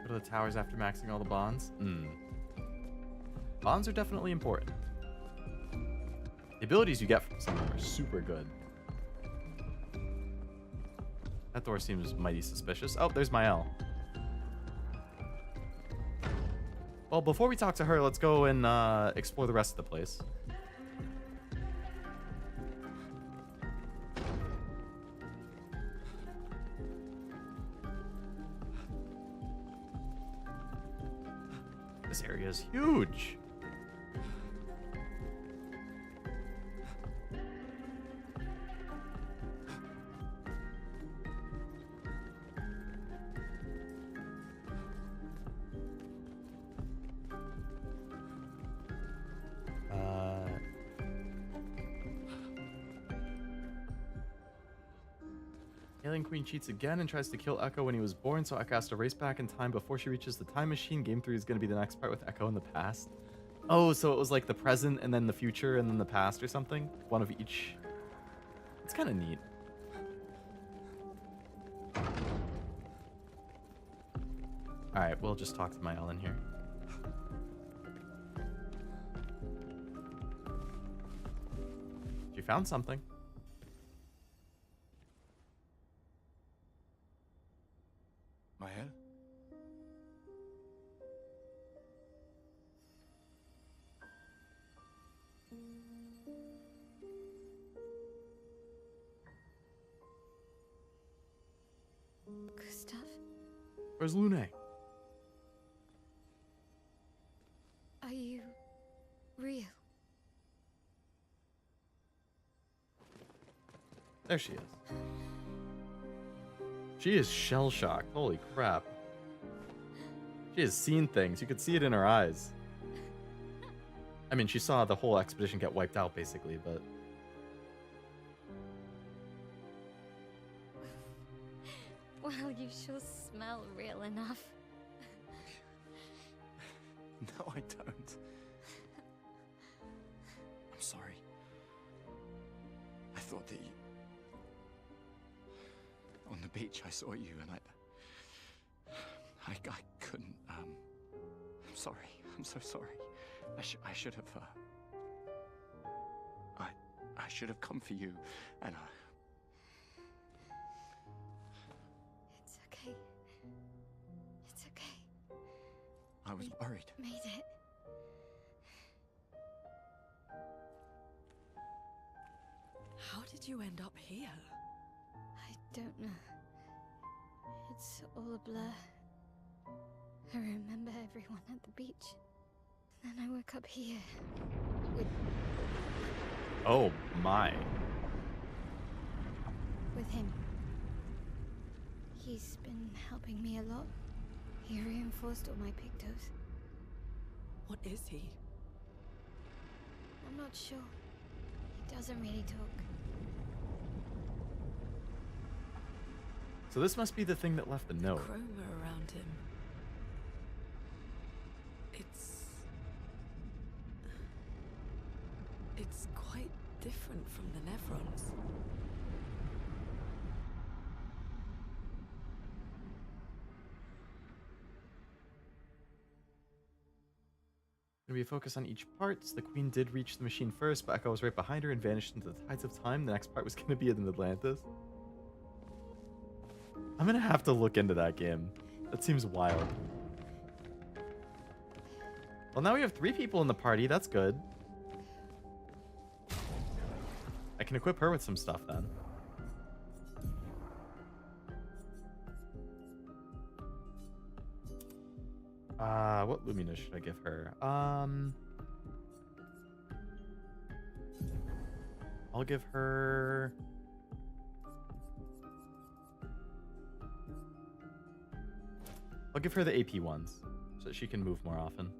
Go to the towers after maxing all the bonds. Bonds are definitely important. The abilities you get from some of them are super good. That door seems mighty suspicious. Oh, there's Mael. Well, before we talk to her, let's go and explore the rest of the place. This area is huge. Alien Queen cheats again and tries to kill Echo when he was born, so Echo has to race back in time before she reaches the time machine. Game 3 is going to be the next part with Echo in the past. Oh, so it was like the present and then the future and then the past or something? One of each. It's kind of neat. Alright, we'll just talk to my Ellen here. She found something. Mael? Gustav? Where's Lune? Are you real? There she is. She is shell-shocked. Holy crap. She has seen things. You could see it in her eyes. I mean, she saw the whole expedition get wiped out, basically, but... Well, you sure smell real enough. No, I don't. thought that you... On the beach, I saw you, and I couldn't, I'm sorry. I'm so sorry. I should have, I should have come for you, and It's okay. It's okay. I was worried. Made it. How did you end up here? I don't know. It's all a blur. I remember everyone at the beach. Then I woke up here. Oh my. With him. He's been helping me a lot. He reinforced all my pictos. What is he? I'm not sure. He doesn't really talk. So this must be the thing that left the note. Chroma around him. It's quite different from the Nevrons. Gonna be a focus on each part. The queen did reach the machine first, but Echo was right behind her and vanished into the tides of time. The next part was gonna be in Atlantis. I'm gonna have to look into that game. That seems wild. Well, now we have 3 people in the party. That's good. I can equip her with some stuff then. What Lumina should I give her? I'll give her... I'll give her the AP ones, so that she can move more often.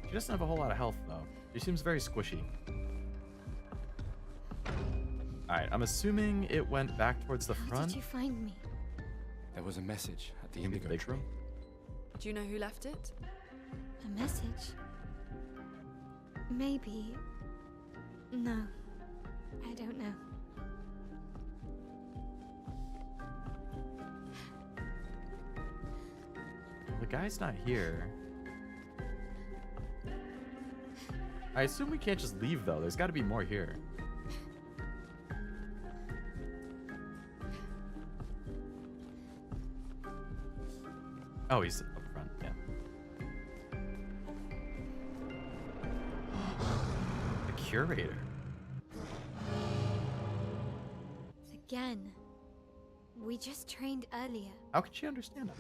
She doesn't have a whole lot of health, though. She seems very squishy. Alright, I'm assuming it went back towards the How front. did you find me? There was a message at the Maybe Indigo big tree. room? Do you know who left it? A message? Maybe. No. I don't know. Well, the guy's not here. I assume we can't just leave, though. There's got to be more here. Oh, he's up front, yeah. The curator. Again. We just trained earlier. How could she understand it?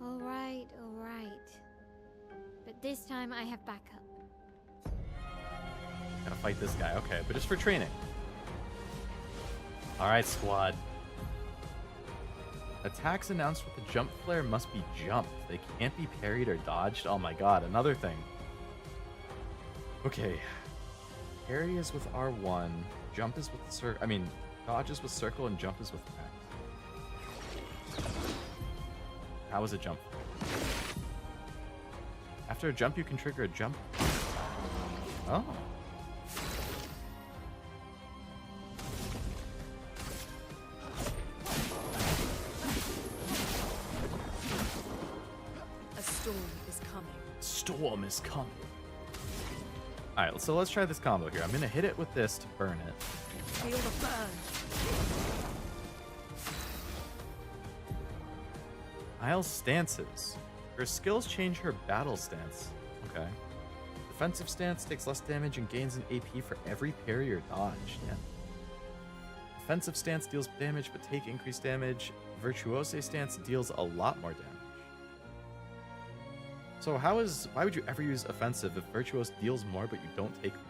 All right. But this time I have backup. Gotta fight this guy. Okay, but just for training. Alright, squad. Attacks announced with the jump flare must be jumped. They can't be parried or dodged. Oh my god, another thing. Okay. Parry is with R1. Jump is with circle. Dodge is with circle and jump is with X. How is a jump? After a jump, you can trigger a jump. Oh. A storm is coming. Storm is coming. Alright, so let's try this combo here. I'm going to hit it with this to burn it. Feel the burn. Isle's stances. Her skills change her battle stance. Okay. Defensive stance takes less damage and gains an AP for every parry or dodge. Yeah. Defensive stance deals damage but take increased damage. Virtuose stance deals a lot more damage. So why would you ever use offensive if Virtuose deals more but you don't take more?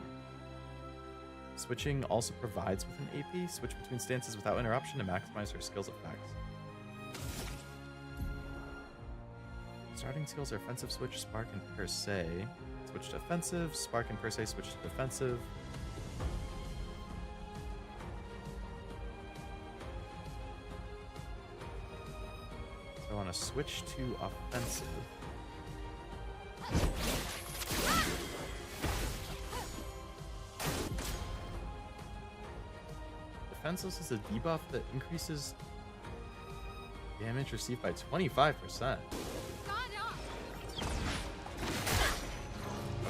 Switching also provides with an AP. Switch between stances without interruption to maximize her skills effects. Starting skills are offensive switch, spark, and per se. Switch to offensive, spark and per se switch to defensive. want to switch to offensive. Defensive is a debuff that increases damage received by 25%.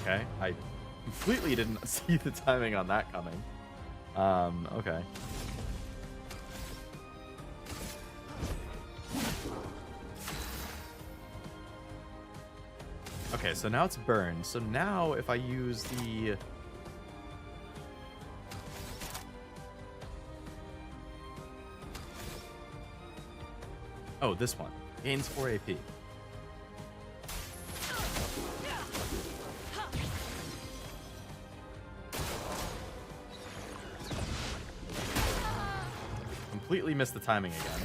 Okay, I completely didn't see the timing on that coming. Okay. Okay, so now it's burned. So now if I use the... Oh, this one. Gains 4 AP. Completely missed the timing again.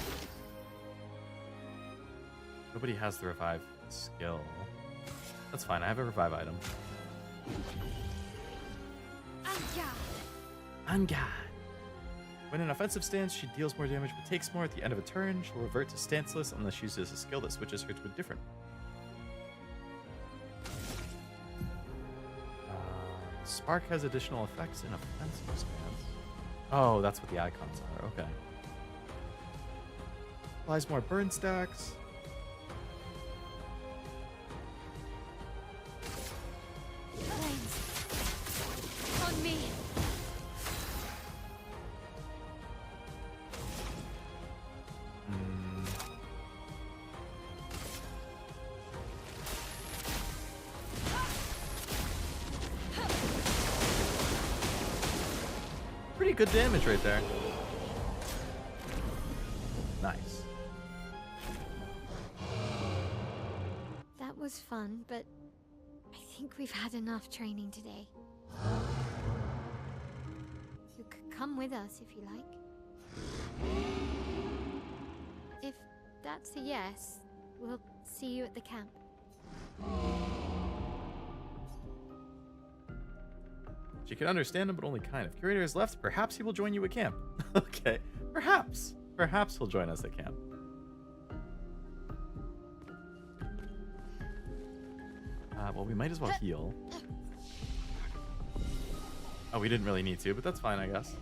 Nobody has the revive skill. That's fine, I have a revive item. On guard. When in offensive stance, she deals more damage but takes more. At the end of a turn, she'll revert to stanceless unless she uses a skill that switches her to a different. Spark has additional effects in offensive stance. Oh, that's what the icons are. Okay. Applies more burn stacks. On me. Pretty good damage right there. Nice. That was fun, but I think we've had enough training today. You could come with us if you like. If that's a yes, we'll see you at the camp. She can understand him, but only kind of. Curator is left. Perhaps he will join you at camp. Okay. Perhaps. Perhaps he'll join us at camp. Well, we might as well heal. Oh, we didn't really need to, but that's fine, I guess.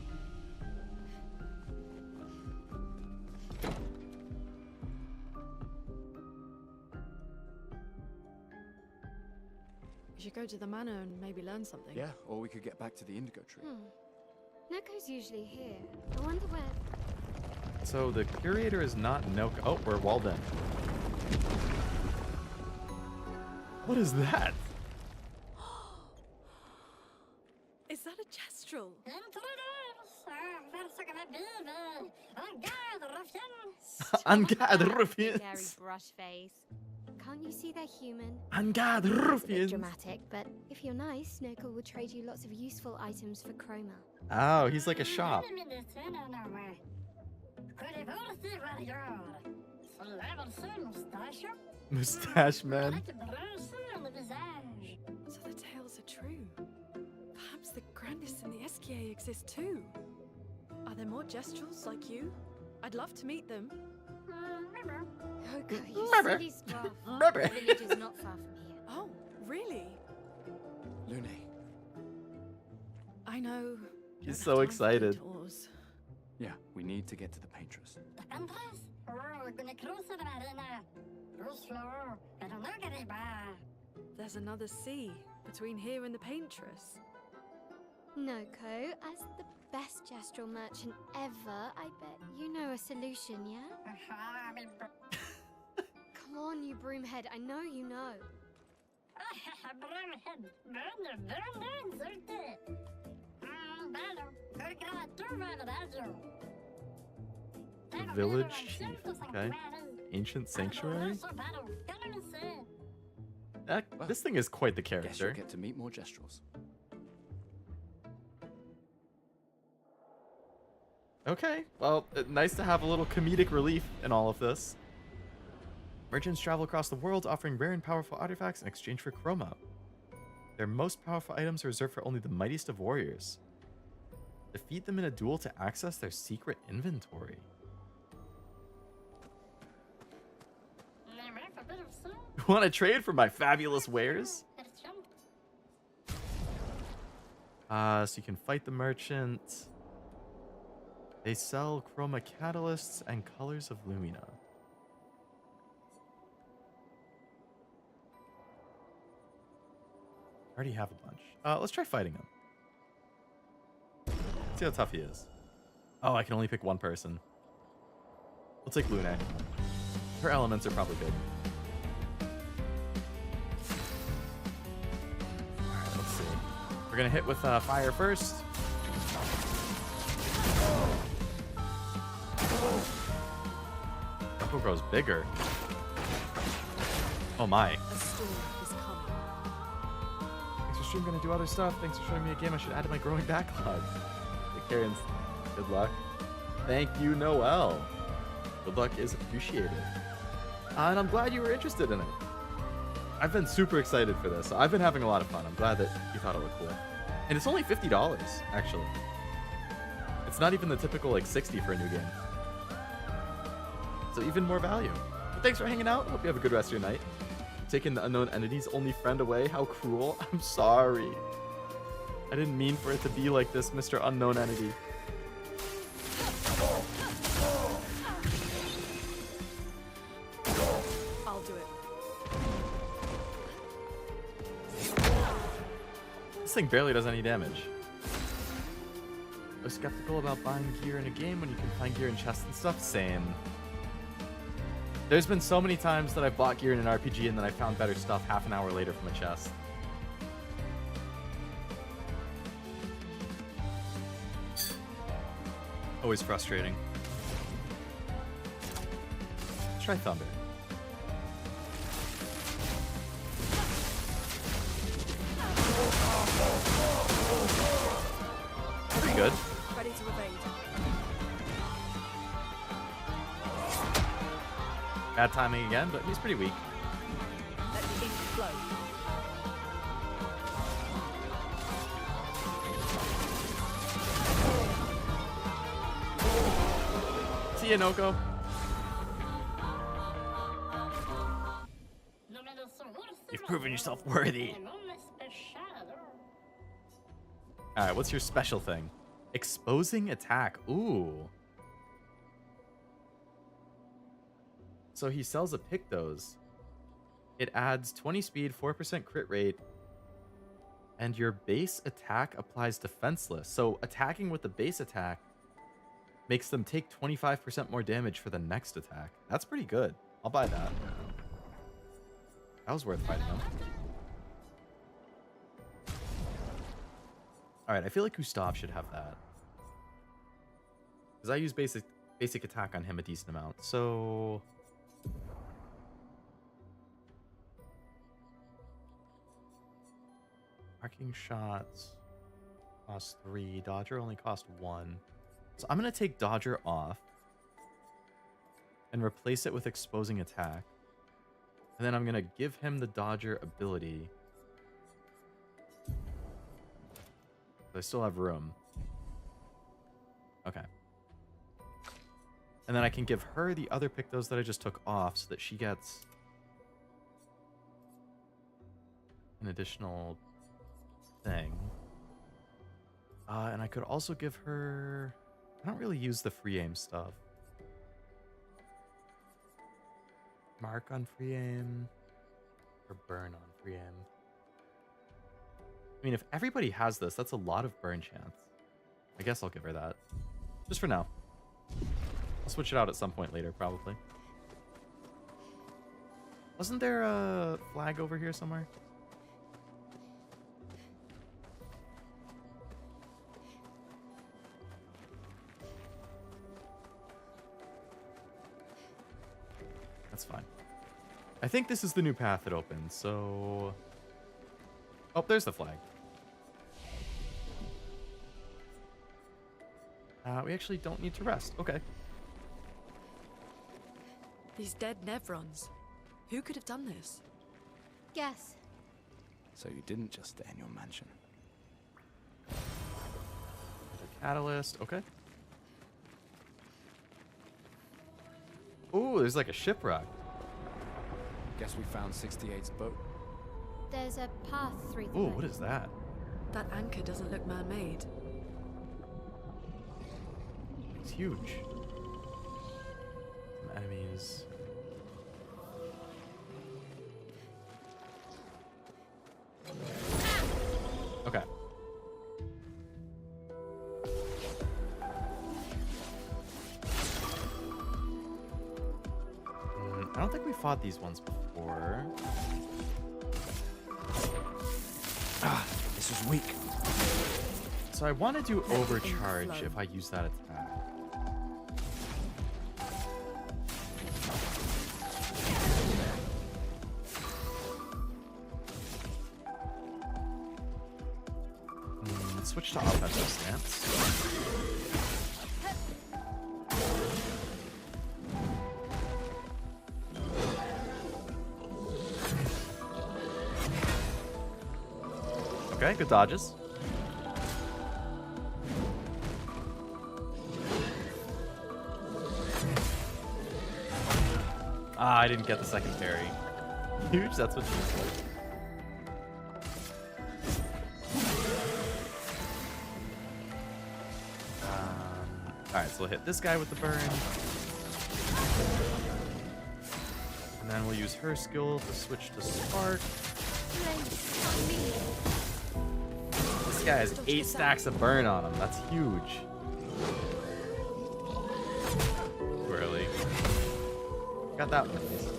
We should go to the manor and maybe learn something. Yeah, or we could get back to the indigo tree. Neko's usually here. I wonder where... So the curator is not Noko. Oh, we're walled in. What is that? Is that a gestural? On guard, Scary ruffians. brush face. Can't you see they're human? On guard, It's a bit ruffians. dramatic, but if you're nice, Noko will trade you lots of useful items for chroma. Oh, he's like a shop. Mustache man. So the tales are true. Perhaps the grandest in the SKA exist too. Are there more gestrals like you? I'd love to meet them. Noko, you Remember. silly stuff. Remember. The village is not far from here. Oh, really? Lune. I know. He's so excited. Yeah, we need to get to the paintress. There's another sea between here and the paintress. Noko, as the best gestural merchant ever, I bet you know a solution, yeah? Come on, you broomhead, I know you know. Village chief. Okay. Ancient sanctuary. This thing is quite the Guess you'll character. get to meet more gestrals. Okay, well, nice to have a little comedic relief in all of this. Merchants travel across the world offering rare and powerful artifacts in exchange for chroma. Their most powerful items are reserved for only the mightiest of warriors. Defeat them in a duel to access their secret inventory. Want to trade for my fabulous wares? So you can fight the merchant. They sell chroma catalysts and colors of Lumina. I already have a bunch. Let's try fighting him. See how tough he is. Oh, I can only pick one person. We'll take Lune. Her elements are probably big. Alright, let's see. We're gonna hit with fire first. Echo grows bigger. Oh my. A storm is coming. Thanks for stream, gonna do other stuff. Thanks for showing me a game I should add to my growing backlog. Take care and good luck. Thank you, Noel. Good luck is appreciated. And I'm glad you were interested in it. I've been super excited for this. I've been having a lot of fun. I'm glad that you thought it looked cool. And it's only $50, actually. It's not even the typical like 60 for a new game. So even more value. But thanks for hanging out. Hope you have a good rest of your night. Taking the unknown entity's only friend away. How cruel. I'm sorry. I didn't mean for it to be like this, Mr. Unknown Entity. I'll do it. This thing barely does any damage. I was skeptical about buying gear in a game when you can find gear in chests and stuff. Same. There's been so many times that I've bought gear in an RPG and then I found better stuff half an hour later from a chest. Always frustrating. Let's try Thunder. Pretty good. Ready to evade. Bad timing again, but he's pretty weak. Let the ink flow. See ya, Noko. You've proven yourself worthy. Alright, what's your special thing? Exposing attack. Ooh. So he sells a Pictos. It adds 20 speed, 4% crit rate, and your base attack applies defenseless. So attacking with the base attack makes them take 25% more damage for the next attack. That's pretty good. I'll buy that. That was worth fighting him. Alright, I feel like Gustav should have that. Because I use basic attack on him a decent amount. So arcing shots cost 3. Dodger only cost 1. So I'm going to take Dodger off and replace it with exposing attack. And then I'm going to give him the Dodger ability. I still have room. Okay. And then I can give her the other Pictos that I just took off so that she gets an additional thing. And I could also give her... I don't really use the free aim stuff. Mark on free aim. Or burn on free aim. I mean, if everybody has this, that's a lot of burn chance. I guess I'll give her that. Just for now. I'll switch it out at some point later, probably. Wasn't there a flag over here somewhere? That's fine. I think this is the new path that opens, so... Oh, there's the flag. We actually don't need to rest. Okay. These dead Nevrons. Who could have done this? Guess. So you didn't just stay in your mansion. The catalyst. Okay. Ooh, there's like a shipwreck. Guess we found 68's boat. There's a path through the Ooh, boat. what is that? That anchor doesn't look man-made. It's huge. Some enemies. Okay. I don't think we fought these ones before. Ah, this was weak. So I want to do overcharge if I use that attack. Let's switch to offensive stance. Okay, good dodges. Ah, I didn't get the second parry. Huge, that's what she said. Alright, so we'll hit this guy with the burn. And then we'll use her skill to switch to Spark. This guy has 8 stacks of burn on him. That's huge. Too early. Got that one at least.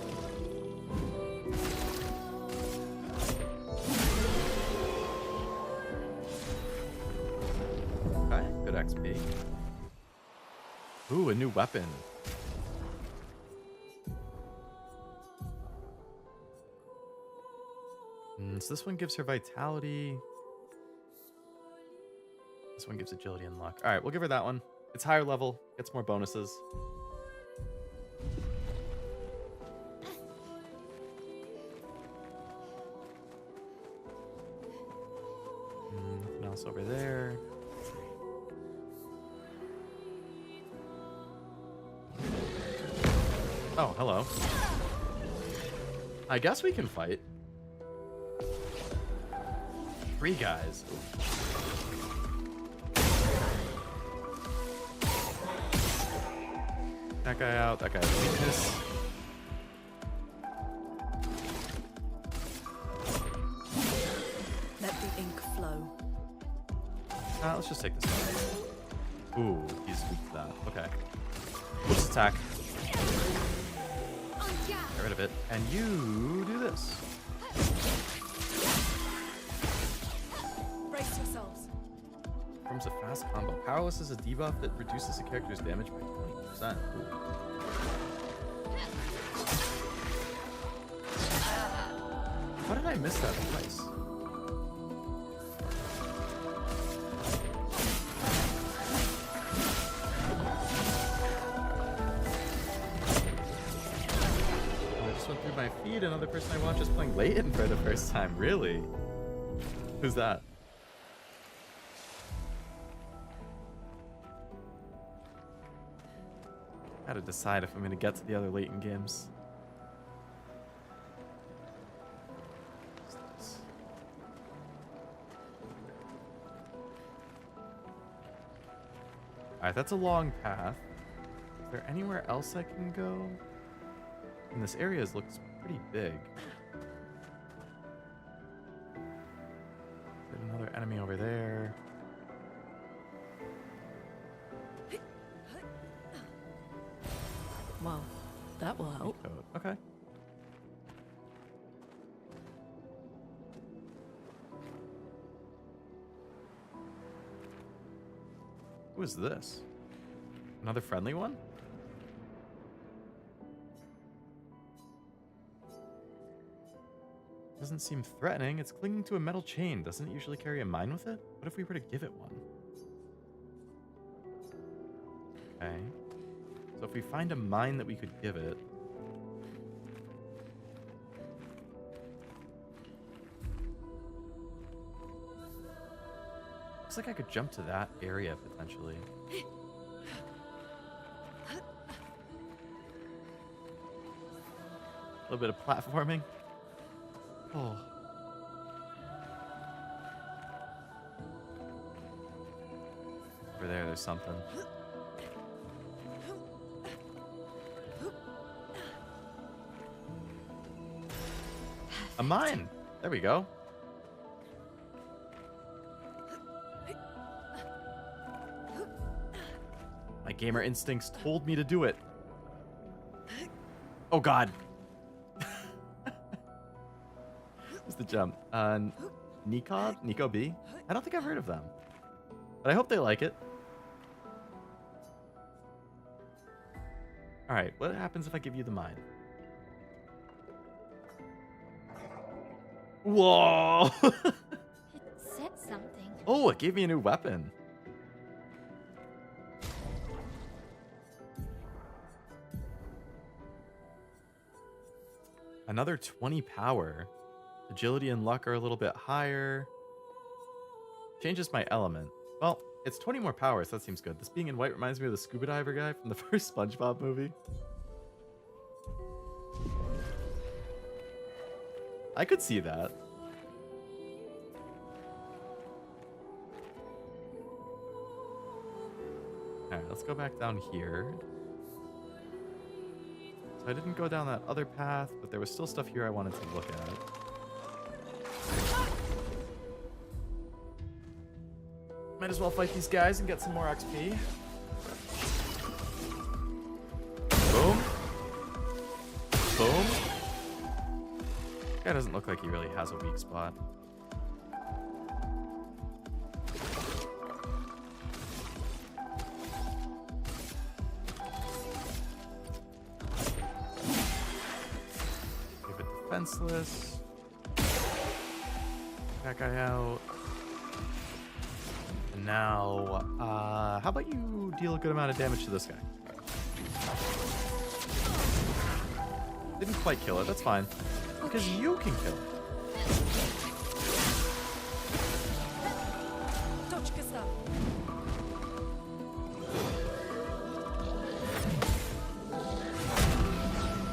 Okay, good XP. Ooh, a new weapon. So this one gives her vitality. This one gives agility and luck. All right, we'll give her that one. It's higher level, gets more bonuses. Nothing else over there. Oh, hello. I guess we can fight. 3 guys. That guy out. That guy's weakness. Let the ink flow. Let's just take this guy. Ooh, he's weak to that. Okay. Let's attack. Get rid of it. And you do this. Brace yourselves. Forms a fast combo. Powerless is a debuff that reduces a character's damage by 20%. Ooh. How did I miss that twice? I just went through my feed. Another person I watch is playing Layton for the first time. Really? Who's that? Gotta decide if I'm gonna get to the other Layton games. Alright, that's a long path. Is there anywhere else I can go? And this area looks pretty big. There's another enemy over there. Well, that will help. Okay. Who is this? Another friendly one? Doesn't seem threatening. It's clinging to a metal chain. Doesn't it usually carry a mine with it? What if we were to give it one? Okay. So if we find a mine that we could give it... Looks like I could jump to that area, potentially. little bit of platforming. Oh. Over there's something. A mine. There we go. My gamer instincts told me to do it. Oh god. What's the jump? Nico B? I don't think I've heard of them. But I hope they like it. Alright, what happens if I give you the mine? Whoa! It said something. Oh, it gave me a new weapon. Another 20 power. Agility and luck are a little bit higher. Changes my element. Well, it's 20 more power, so that seems good. This being in white reminds me of the scuba diver guy from the first SpongeBob movie. I could see that. Alright, let's go back down here. So I didn't go down that other path, but there was still stuff here I wanted to look at. Might as well fight these guys and get some more XP. Boom. Boom. Guy doesn't look like he really has a weak spot. Give it defenseless. That guy out. And now, how about you deal a good amount of damage to this guy? Didn't quite kill it, that's fine. Because you can kill it.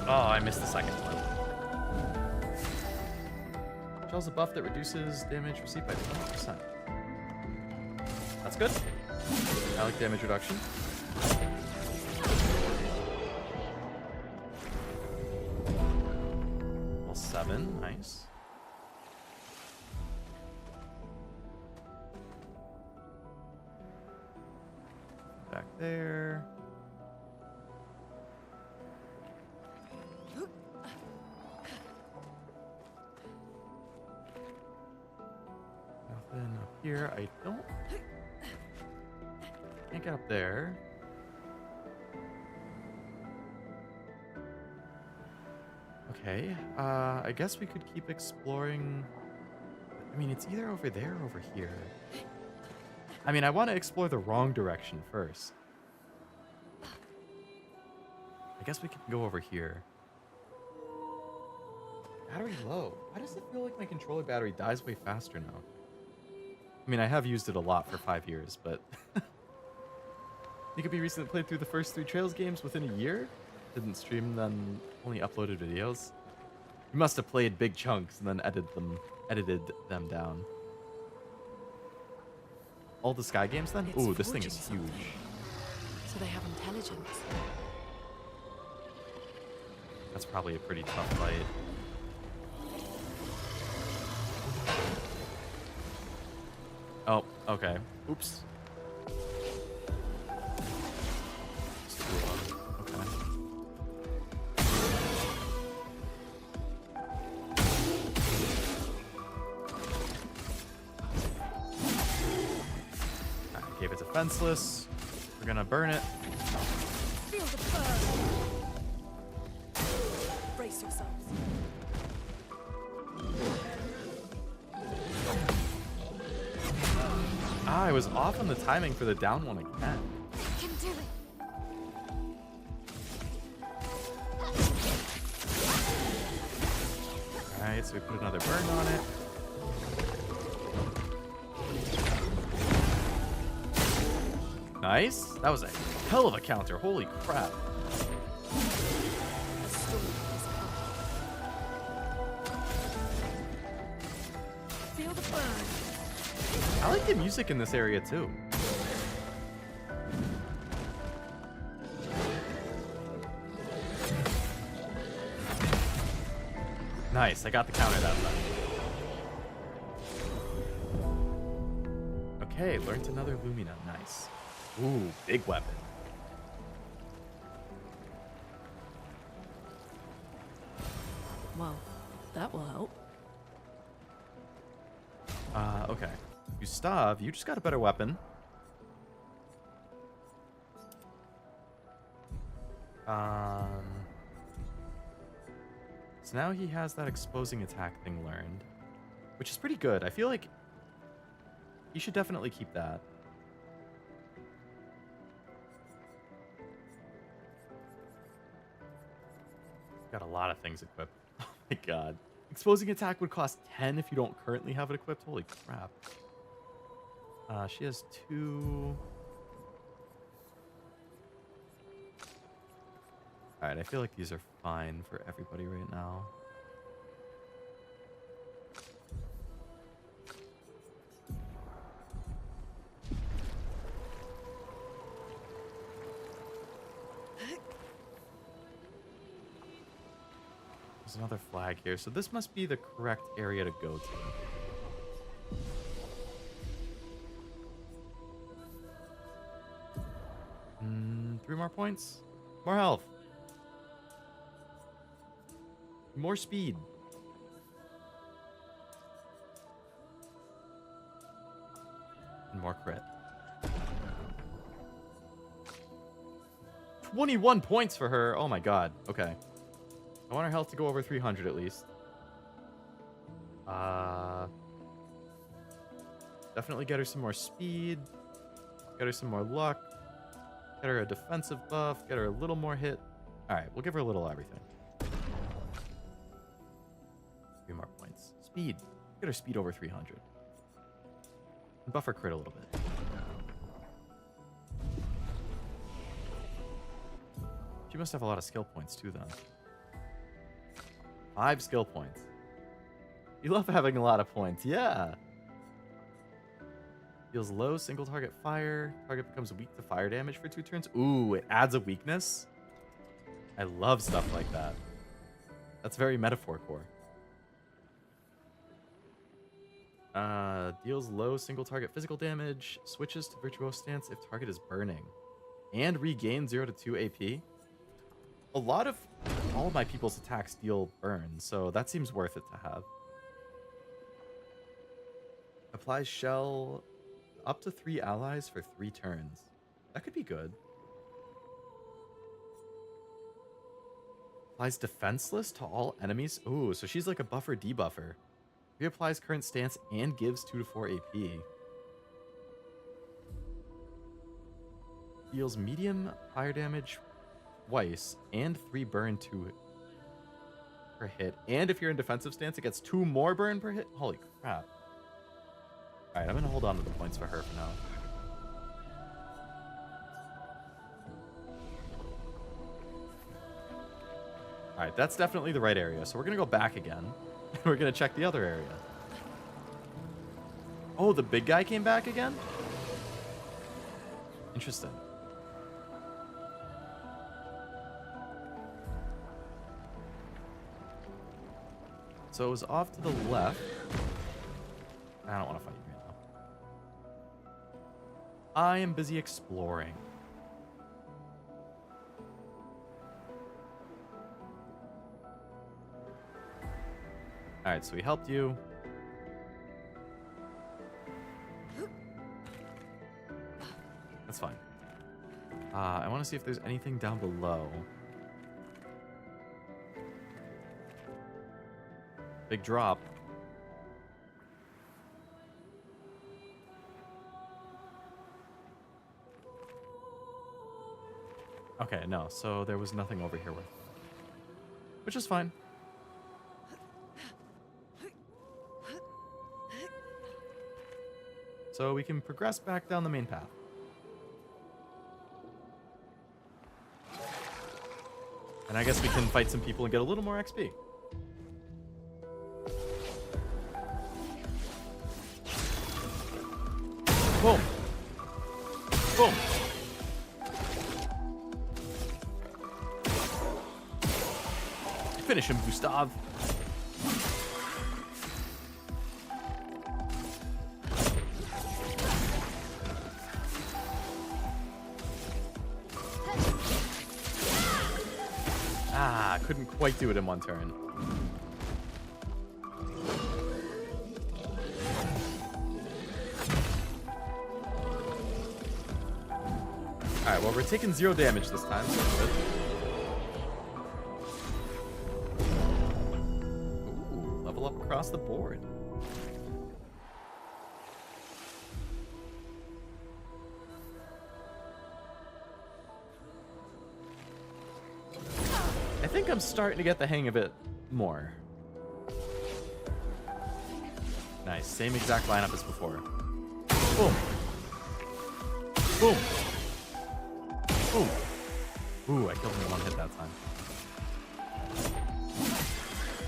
Oh, I missed the second one. Charles a buff that reduces damage received by 20%. That's good. I like damage reduction. Level 7, nice. Back there. Nothing up here. I don't. Can't get up there. Okay, I guess we could keep exploring. I mean, it's either over there or over here. I mean, I want to explore the wrong direction first. I guess we can go over here. Battery low. Why does it feel like my controller battery dies way faster now? I mean, I have used it a lot for 5 years, but... You could be recently played through the first 3 Trails games within a year? Didn't stream them, only uploaded videos? You must have played big chunks and then edited them down. All the Sky games then? Ooh, this thing is huge. So they have intelligence. That's probably a pretty tough fight. Oh, okay. Oops. Okay. I gave it defenseless. We're gonna burn it. Feel the burn. Brace yourselves. Ah, I was off on the timing for the down one again. I can do it. Alright, so we put another burn on it. Nice. That was a hell of a counter. Holy crap. feel the burn. I like the music in this area too. Nice, I got the counter that time. Okay, learned another Lumina. Nice. Ooh, big weapon. Well, that will help. Okay. Gustav, you just got a better weapon. So now he has that exposing attack thing learned, which is pretty good. I feel like he should definitely keep that. Got a lot of things equipped. Oh my god. Exposing attack would cost 10 if you don't currently have it equipped. Holy crap. She has 2. Alright, I feel like these are fine for everybody right now. There's another flag here, so this must be the correct area to go to. 3 more points. More health. More speed. And more crit. 21 points for her. Oh my god. Okay. I want her health to go over 300 at least. Definitely get her some more speed. Get her some more luck. Get her a defensive buff. Get her a little more hit. Alright, we'll give her a little everything. 3 more points. Speed. Get her speed over 300. And buff her crit a little bit. She must have a lot of skill points too then. 5 skill points. You love having a lot of points. Yeah. Deals low single target fire. Target becomes weak to fire damage for 2 turns. Ooh, it adds a weakness. I love stuff like that. That's very metaphor core. Deals low single target physical damage. Switches to virtuoso stance if target is burning. And regains 0 to 2 AP. A lot of all of my people's attacks deal burn, so that seems worth it to have. Applies shell up to 3 allies for 3 turns. That could be good. Applies defenseless to all enemies. Ooh, so she's like a buffer debuffer. Reapplies current stance and gives 2 to 4 AP. Deals medium fire damage twice and 3 burn per hit. And if you're in defensive stance, it gets 2 more burn per hit. Holy crap. Alright, I'm gonna hold on to the points for her for now. Alright, that's definitely the right area. So we're gonna go back again. And we're gonna check the other area. Oh, the big guy came back again? Interesting. So it was off to the left. I don't want to fight you right now. I am busy exploring. Alright, so we helped you. That's fine. I want to see if there's anything down below. Big drop. Okay, no. So there was nothing over here with. Which is fine. So we can progress back down the main path. And I guess we can fight some people and get a little more XP. Boom. Boom. Finish him, Gustav. Ah, couldn't quite do it in one turn. Alright, well, we're taking 0 damage this time, so that's good. Ooh, level up across the board. I think I'm starting to get the hang of it more. Nice, same exact lineup as before. Boom. Boom. Boom. Ooh, I killed him in one hit that time.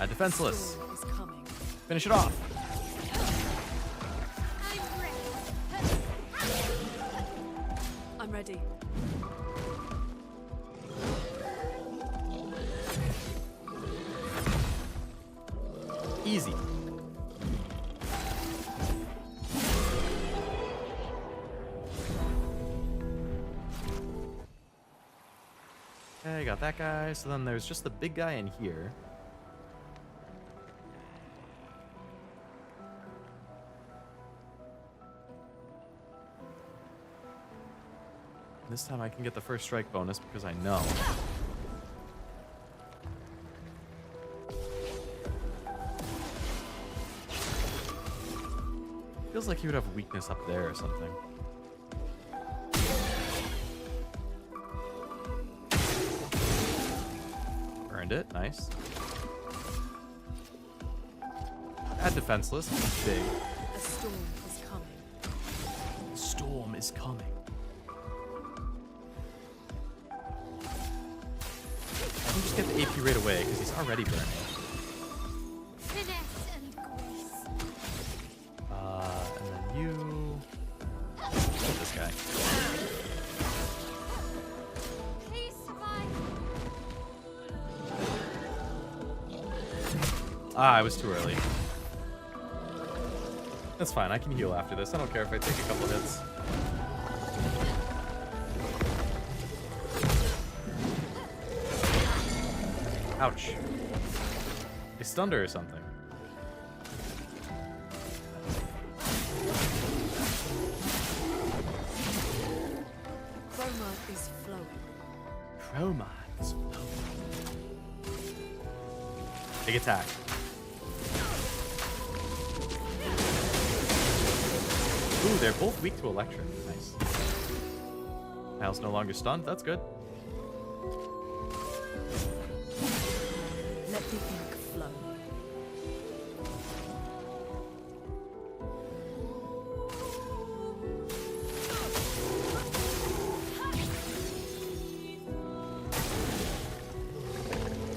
Defenseless. Finish it off. I'm ready. Easy. Okay, got that guy. So then there's just the big guy in here. This time I can get the first strike bonus because I know. Feels like he would have a weakness up there or something. Earned it. Nice. Add defenseless. Big. A storm is coming. Storm is coming. I can just get the AP right away because he's already burning. Finesse and grace. And then you. Kill this guy. Please survive. Ah, I was too early. That's fine. I can heal after this. I don't care if I take a couple hits. Ouch. I stunned her or something. Chroma is flowing. Chroma is flowing. Big attack. Ooh, they're both weak to electric. Nice. Kyle's no longer stunned. That's good. Let the ink flow.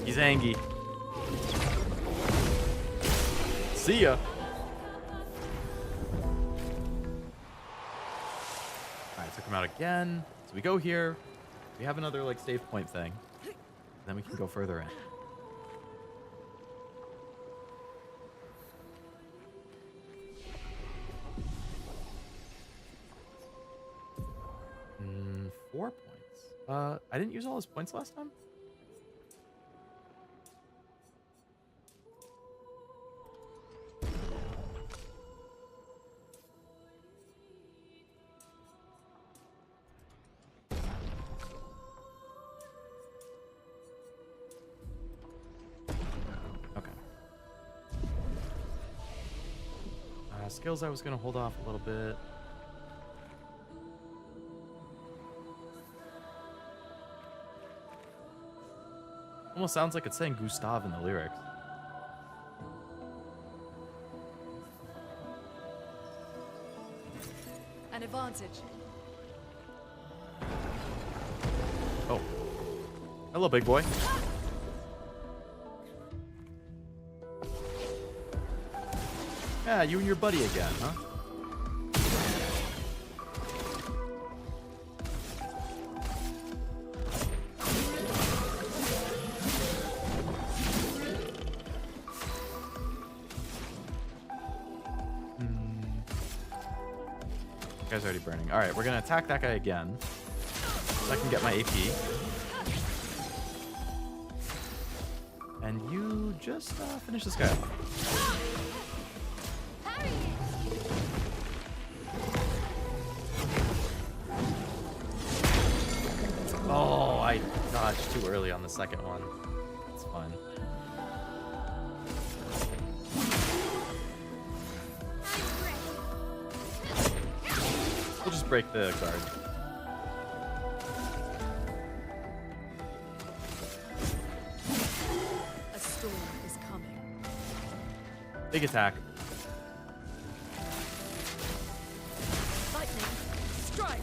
He's angry. See ya. Alright, took him out again. So we go here. We have another like save point thing. Then we can go further in. Mm, 4 points. I didn't use all his points last time? Okay. Skills I was going to hold off a little bit. Almost sounds like it's saying Gustav in the lyrics. An advantage. Oh. Hello, big boy. Yeah, you and your buddy again, huh? Guy's already burning. All right, we're gonna attack that guy again, so I can get my AP. And you just finish this guy off. Oh, I dodged too early on the second one. It's fine. We'll just break the guard. A storm is coming. Big attack. Lightning, strike!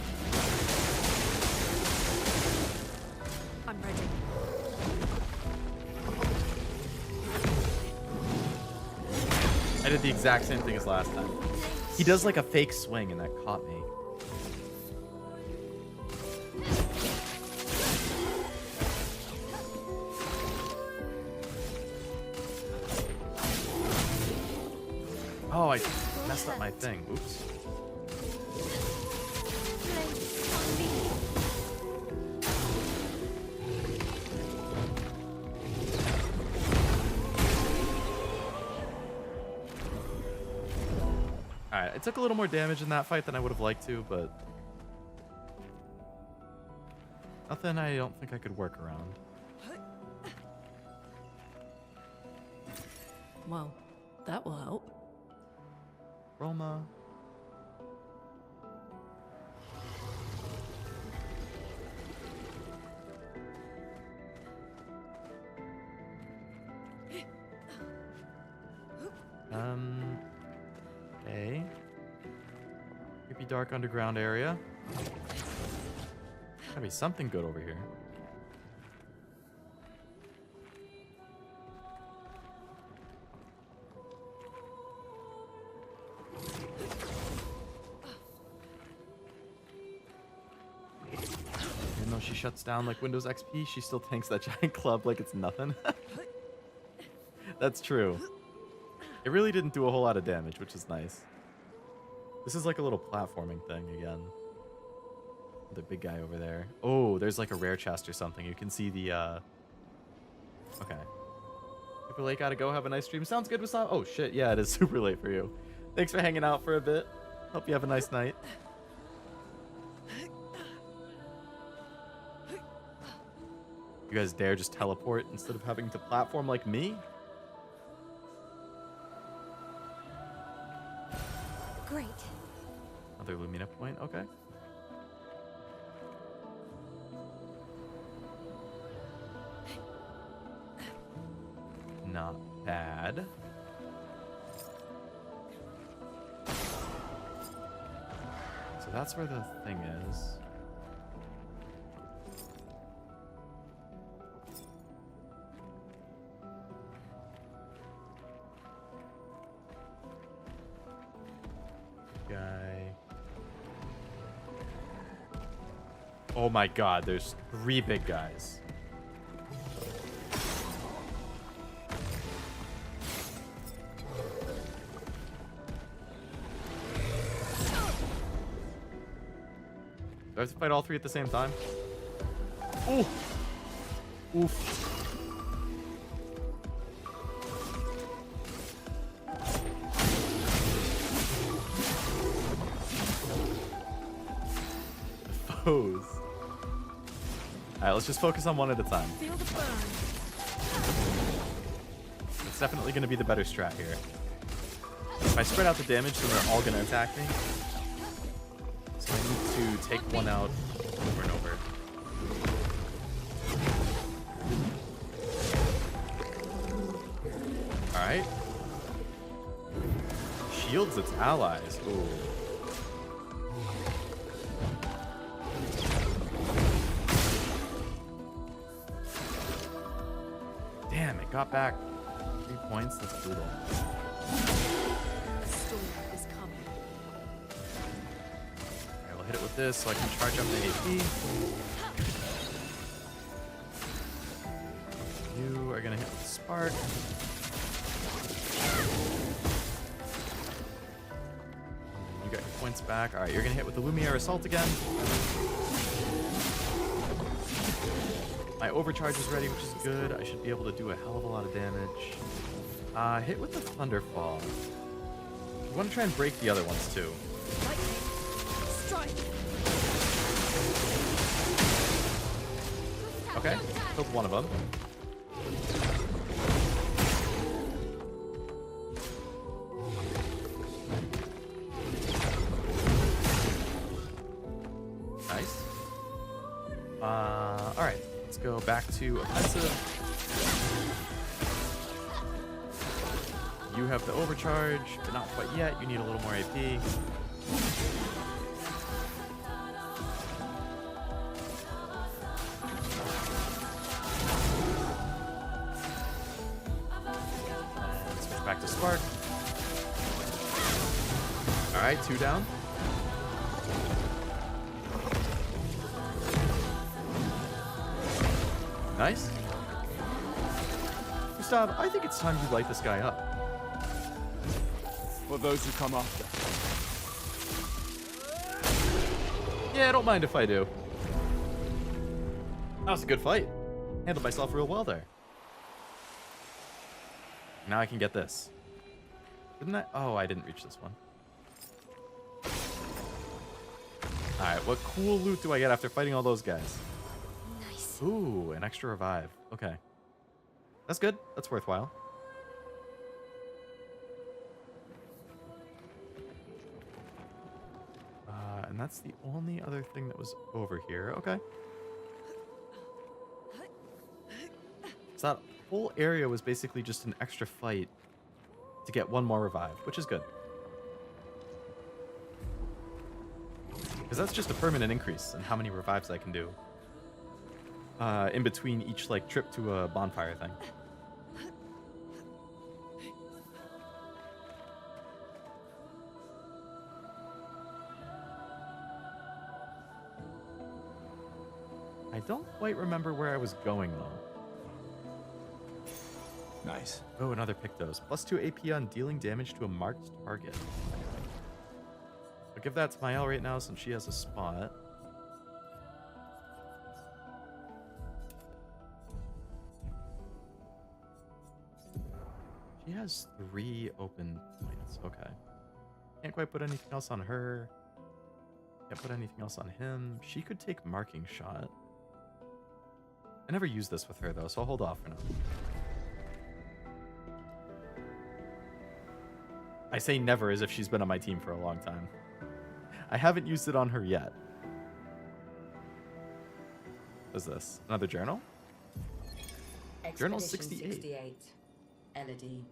I'm ready. I did the exact same thing as last time. He does like a fake swing and that caught me. Oh, I messed up my thing. Oops. Alright, I took a little more damage in that fight than I would have liked to, but nothing I don't think I could work around. Well, that will help. Roma. Okay. Creepy dark underground area. Gotta be something good over here. Even though she shuts down like Windows XP, she still tanks that giant club like it's nothing. That's true. It really didn't do a whole lot of damage, which is nice. This is like a little platforming thing again. The big guy over there. Oh, there's like a rare chest or something. You can see the, okay. Super late, gotta go. Have a nice stream. Sounds good, Wasam. Oh, shit. Yeah, it is super late for you. Thanks for hanging out for a bit. Hope you have a nice night. You guys dare just teleport instead of having to platform like me? Great. Another Lumina point, okay. Not bad. So that's where the thing is. Guy. Oh my god, there's 3 big guys. Do I have to fight all 3 at the same time? Oh! Oof. Foes. Alright, let's just focus on one at a time. Feel the burn. It's definitely going to be the better strat here. If I spread out the damage, then they're all going to attack me. So I need to take one out over and over. Alright. Shields its allies. Ooh. Damn, it got back 3 points. That's brutal. A storm is coming. Alright, we'll hit it with this so I can charge up the AP. You are gonna hit with Spark. You got your points back. All right, you're gonna hit with the Lumiere Assault again. My overcharge is ready, which is good. I should be able to do a hell of a lot of damage. Hit with the Thunderfall. I want to try and break the other ones too. Okay, killed one of them. Nice. All right, let's go back to offensive. You have the overcharge, but not quite yet. You need a little more AP. And switch back to Spark. All right, 2 down. Nice. Gustav, I think it's time you light this guy up. For those who come after. Yeah, I don't mind if I do. That was a good fight. Handled myself real well there. Now I can get this. Didn't I? Oh, I didn't reach this one. Alright, what cool loot do I get after fighting all those guys? Nice. Ooh, an extra revive. Okay. That's good. That's worthwhile. And that's the only other thing that was over here. Okay. So that whole area was basically just an extra fight to get one more revive, which is good. Because that's just a permanent increase in how many revives I can do. In between each like trip to a bonfire thing. I don't quite remember where I was going, though. Nice. Oh, another Pictos. +2 AP on dealing damage to a marked target. I'll give that to Mael right now since she has a spot. She has 3 open points. Okay. Can't quite put anything else on her. Can't put anything else on him. She could take marking shot. I never used this with her, though, so I'll hold off for now. I say never as if she's been on my team for a long time. I haven't used it on her yet. What's this? Another journal? Journal 68. Elodie.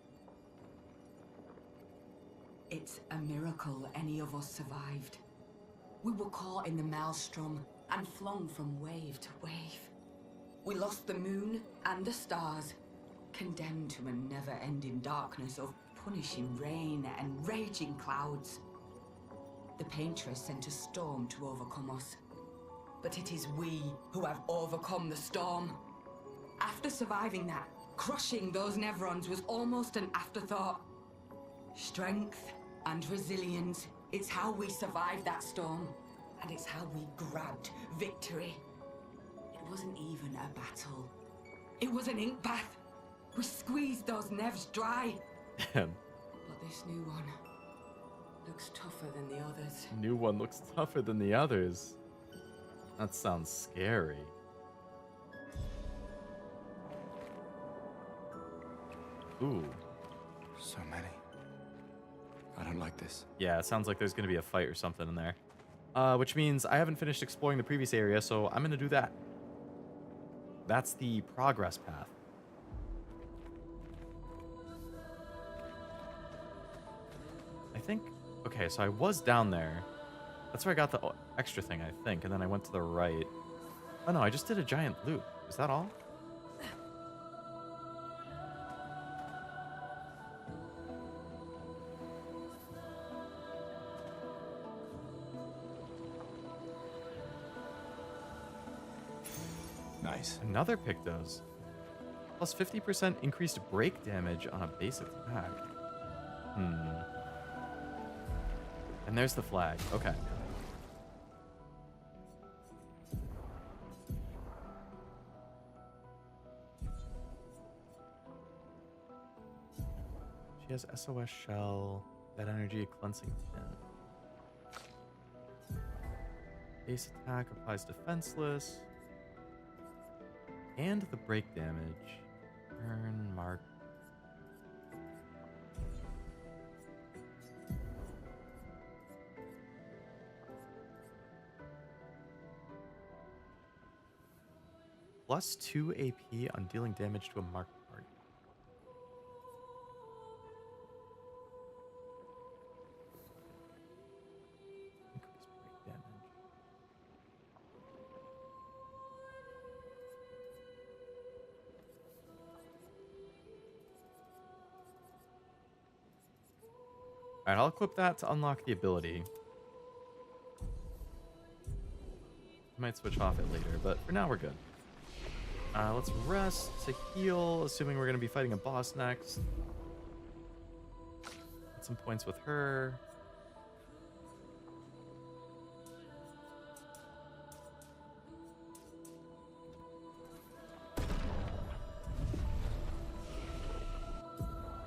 It's a miracle any of us survived. We were caught in the maelstrom and flung from wave to wave. We lost the moon and the stars, condemned to a never-ending darkness of punishing rain and raging clouds. The Paintress sent a storm to overcome us, but it is we who have overcome the storm. After surviving that, crushing those Nevrons was almost an afterthought. Strength and resilience, it's how we survived that storm, and it's how we grabbed victory. It wasn't even a battle. It was an ink bath. We squeezed those Nevs dry. But this new one looks tougher than the others. New one looks tougher than the others. That sounds scary. Ooh. So many. I don't like this. Yeah, it sounds like there's going to be a fight or something in there. Which means I haven't finished exploring the previous area, so I'm going to do that. That's the progress path. I think... Okay, so I was down there. That's where I got the extra thing, I think. And then I went to the right. Oh, no, I just did a giant loop. Is that all? Nice. Another Pictos. Plus 50% increased break damage on a base attack. And there's the flag. Okay. She has SOS shell, that energy, a cleansing pin. Base attack applies defenseless. And the break damage. Burn, mark. Plus 2 AP on dealing damage to a marked target. Increase break damage. Alright, I'll equip that to unlock the ability. Might switch off it later, but for now we're good. Let's rest to heal, assuming we're going to be fighting a boss next. Get some points with her.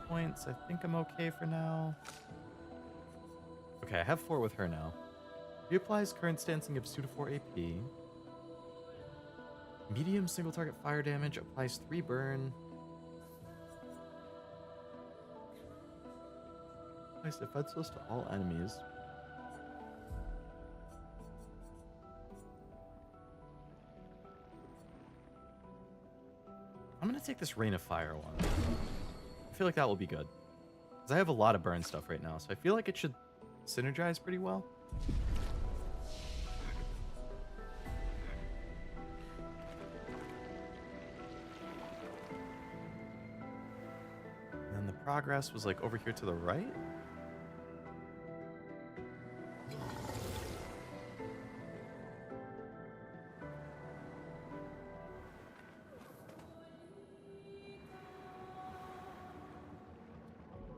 Points, I think I'm okay for now. Okay, I have 4 with her now. Reapplies current stancing of 2 to 4 AP. Medium single target fire damage, applies 3 burn. Applies defenseless to all enemies. I'm gonna take this Rain of Fire one. I feel like that will be good. Because I have a lot of burn stuff right now, so I feel like it should synergize pretty well. And then the progress was like over here to the right.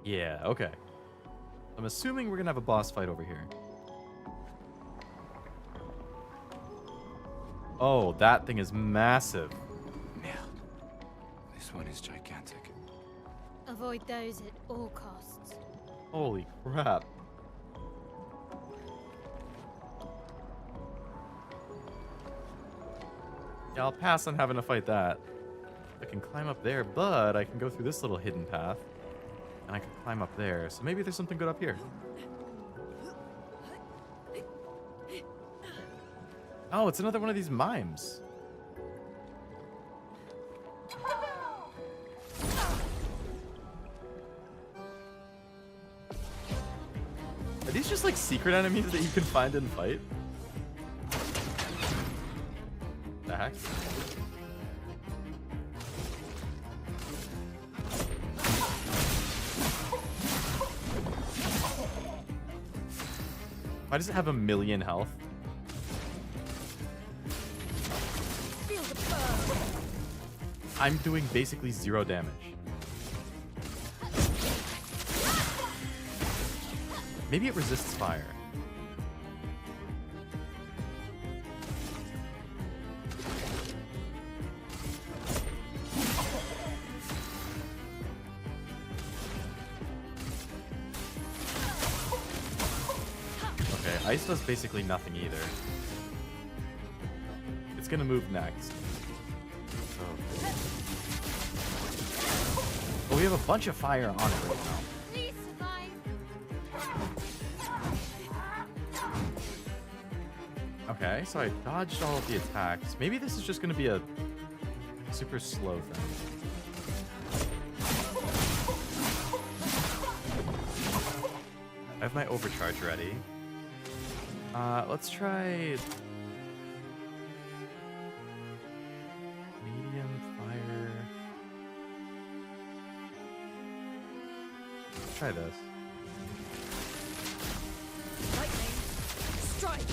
Yeah, okay. I'm assuming we're gonna have a boss fight over here. Oh, that thing is massive. Yeah. This one is gigantic. Avoid those at all costs. Holy crap. Yeah, I'll pass on having to fight that. I can climb up there, but I can go through this little hidden path. And I can climb up there, so maybe there's something good up here. Oh, it's another one of these mimes. Are these just like secret enemies that you can find and fight? The heck? Why does it have 1,000,000 health? I'm doing basically 0 damage. Maybe it resists fire. Okay, ice does basically nothing either. It's gonna move next. Oh, we have a bunch of fire on it right now. Please survive. Okay, so I dodged all of the attacks. Maybe this is just going to be a super slow thing. I have my overcharge ready. Let's try medium fire. Let's try this. Lightning. Strike.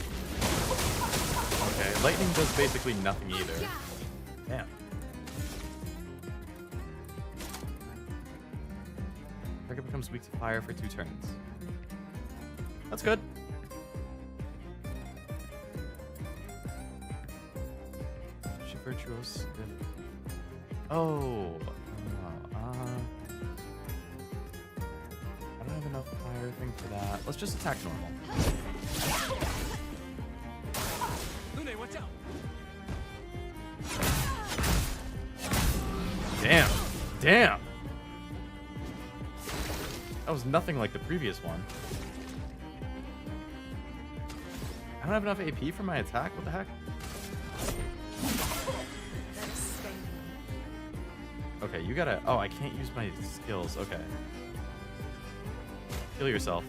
Okay, lightning does basically nothing either. Damn. Target becomes weak to fire for 2 turns. That's good. virtuous. Oh. I don't have enough fire thing for that. Let's just attack normal. Lune, watch out! Damn. Damn. That was nothing like the previous one. I don't have enough AP for my attack? What the heck? Okay, you gotta... Oh, I can't use my skills. Okay. Heal yourself.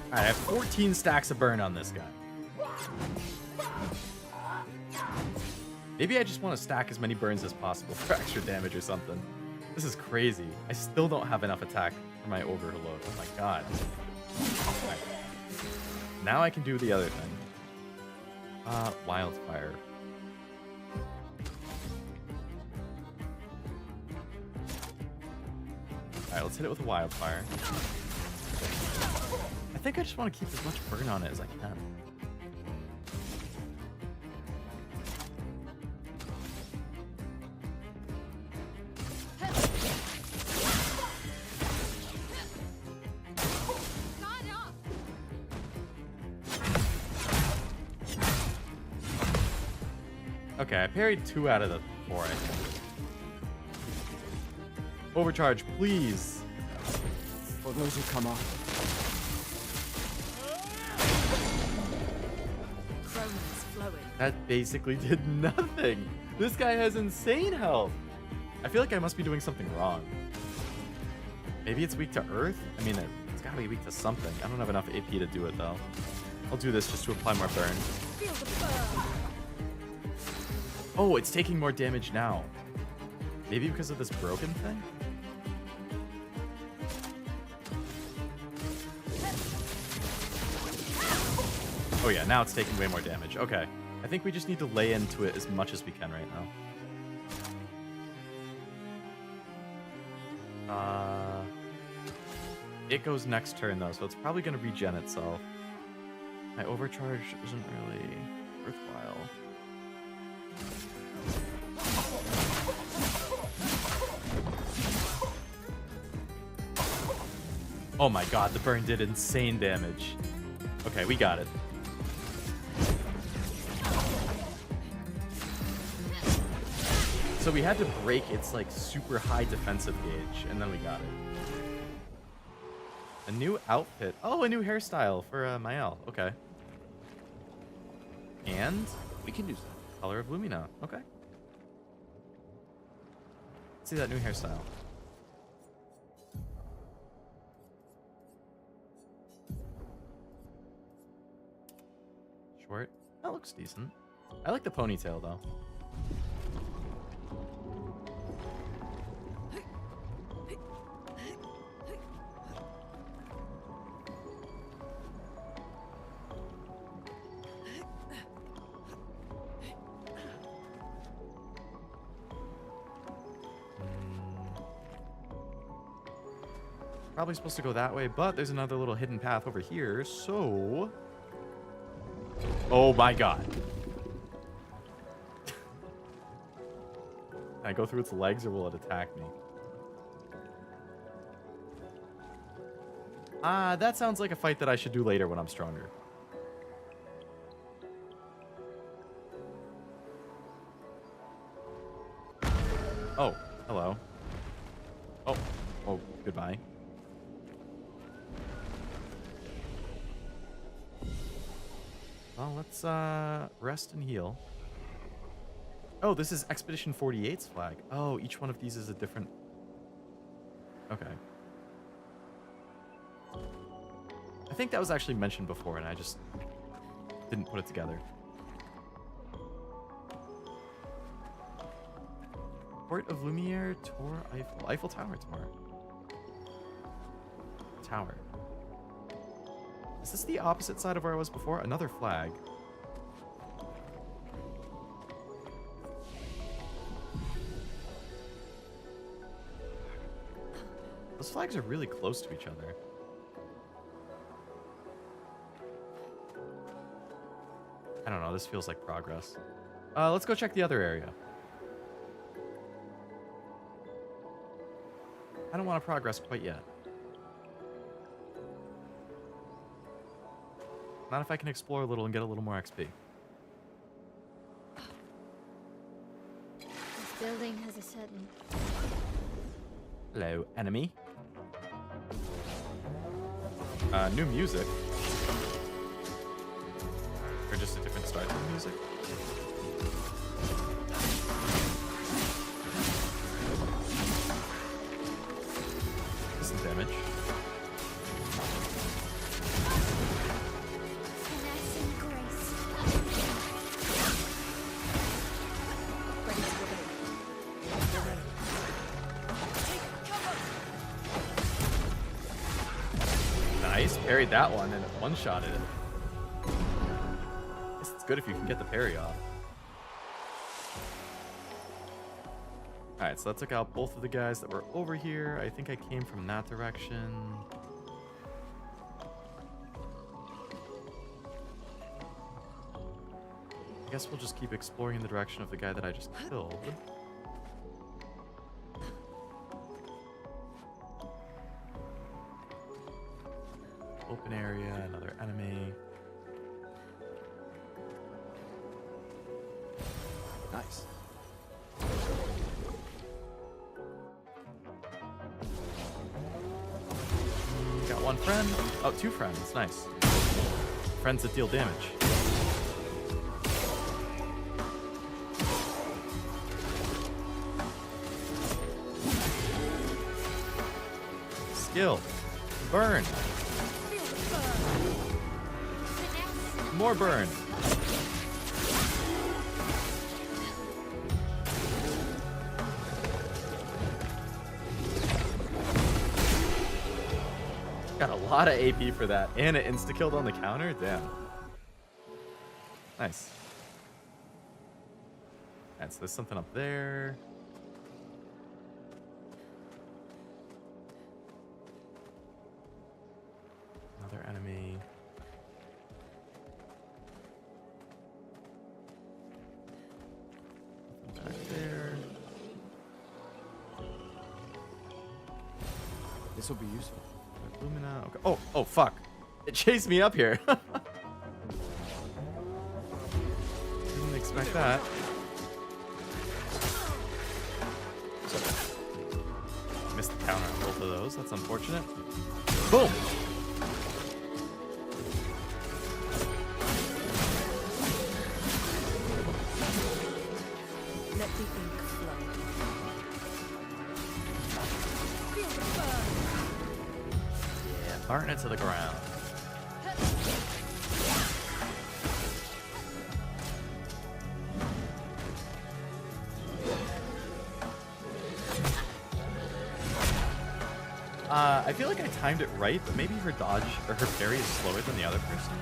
Alright, I have 14 stacks of burn on this guy. Maybe I just want to stack as many burns as possible for extra damage or something. This is crazy. I still don't have enough attack for my overload. Oh my god. Right. Now I can do the other thing. Wildfire. Alright, let's hit it with a wildfire. I think I just want to keep as much burn on it as I can. Okay, I parried 2 out of the 4, I think. Overcharge, please. For those who come up. That basically did nothing. This guy has insane health. I feel like I must be doing something wrong. Maybe it's weak to earth? I mean, it's gotta be weak to something. I don't have enough AP to do it, though. I'll do this just to apply more burn. Oh, it's taking more damage now. Maybe because of this broken thing? Oh yeah, now it's taking way more damage. Okay. I think we just need to lay into it as much as we can right now. It goes next turn though, so it's probably going to regen itself. My overcharge isn't really worthwhile. Oh my god, the burn did insane damage. Okay, we got it. So we had to break its like super high defensive gauge, and then we got it. A new outfit. Oh, a new hairstyle for Mael. Okay. And we can use that. Color of Lumina. Okay. Let's see that new hairstyle. Short. That looks decent. I like the ponytail though. Probably supposed to go that way, but there's another little hidden path over here, so... Oh my god. Can I go through its legs or will it attack me? That sounds like a fight that I should do later when I'm stronger. Oh, hello. Oh, goodbye. Well, let's rest and heal. Oh, this is Expedition 48's flag. Oh, each one of these is a different... Okay. I think that was actually mentioned before, and I just didn't put it together. Port of Lumiere, Tor, Eiffel. Eiffel Tower, Tor. Tower. Is this the opposite side of where I was before? Another flag. Those flags are really close to each other. I don't know, this feels like progress. Let's go check the other area. I don't want to progress quite yet. Not if I can explore a little and get a little more XP. This building has a certain... Hello, enemy. New music. Or just a different start to the music. Some damage. finesse and grace. Ready to go. You're ready. Take cover. Nice, parried that one and one-shotted it. Guess it's good if you can get the parry off. Alright, so that took out both of the guys that were over here. I think I came from that direction. I guess we'll just keep exploring in the direction of the guy that I just killed. Open area, another enemy. Nice. Got one friend. Oh, two friends. Nice. Friends that deal damage. Skill. Burn. More burn. Got a lot of AP for that. And it insta-killed on the counter? Damn. Nice. Alright, so there's something up there. Another enemy. Nothing back there. This will be useful. Lumina. Okay. Oh, fuck. It chased me up here. Didn't expect that. Missed the counter on both of those. That's unfortunate. Boom! Let the ink flow. Feel the burn. Yeah, burn it to the ground. I feel like I timed it right, but maybe her dodge or her parry is slower than the other person.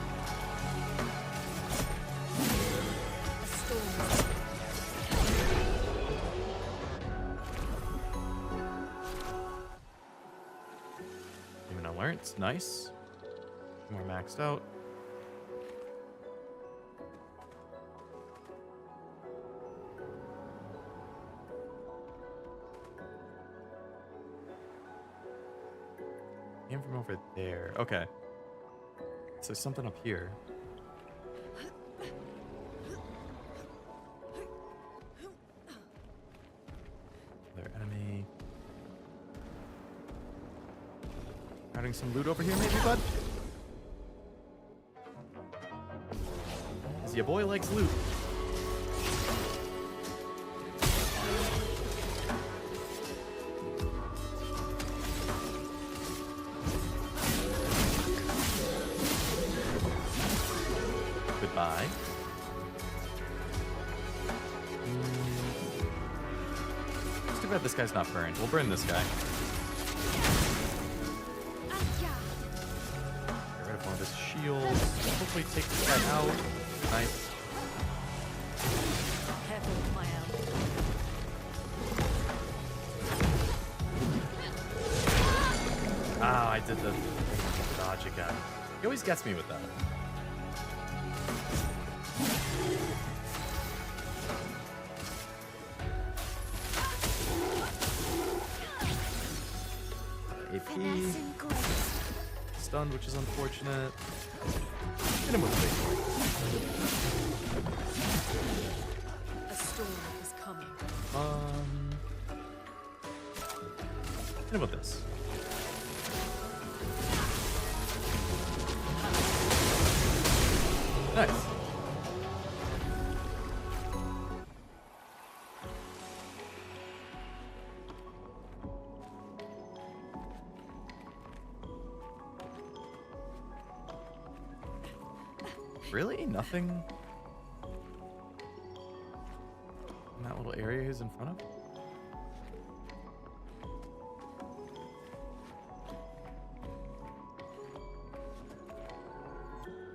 Even alerts, nice. More maxed out. Came from over there. Okay. So something up here. Another enemy. Having some loot over here, maybe, bud? Cause your boy likes loot. Goodbye. It's too bad this guy's not burned. We'll burn this guy. Get rid of one of his shields. Hopefully take this guy out. Nice. Careful with my I did the dodge again. He always gets me with that. AP. Stunned, which is unfortunate. Hit him with A storm is coming. Hit him with this. Nice. Really? Nothing in that little area he's in front of?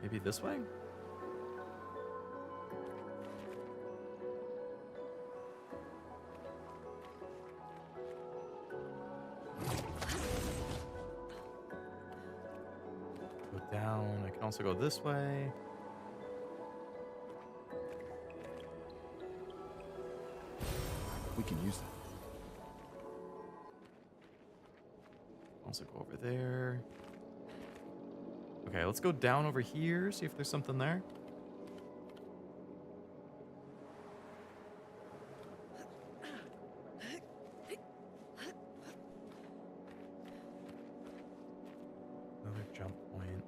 Maybe this way? Go down. I can also go this way. We can use that. Also go over there. Okay, let's go down over here, see if there's something there. Another jump point.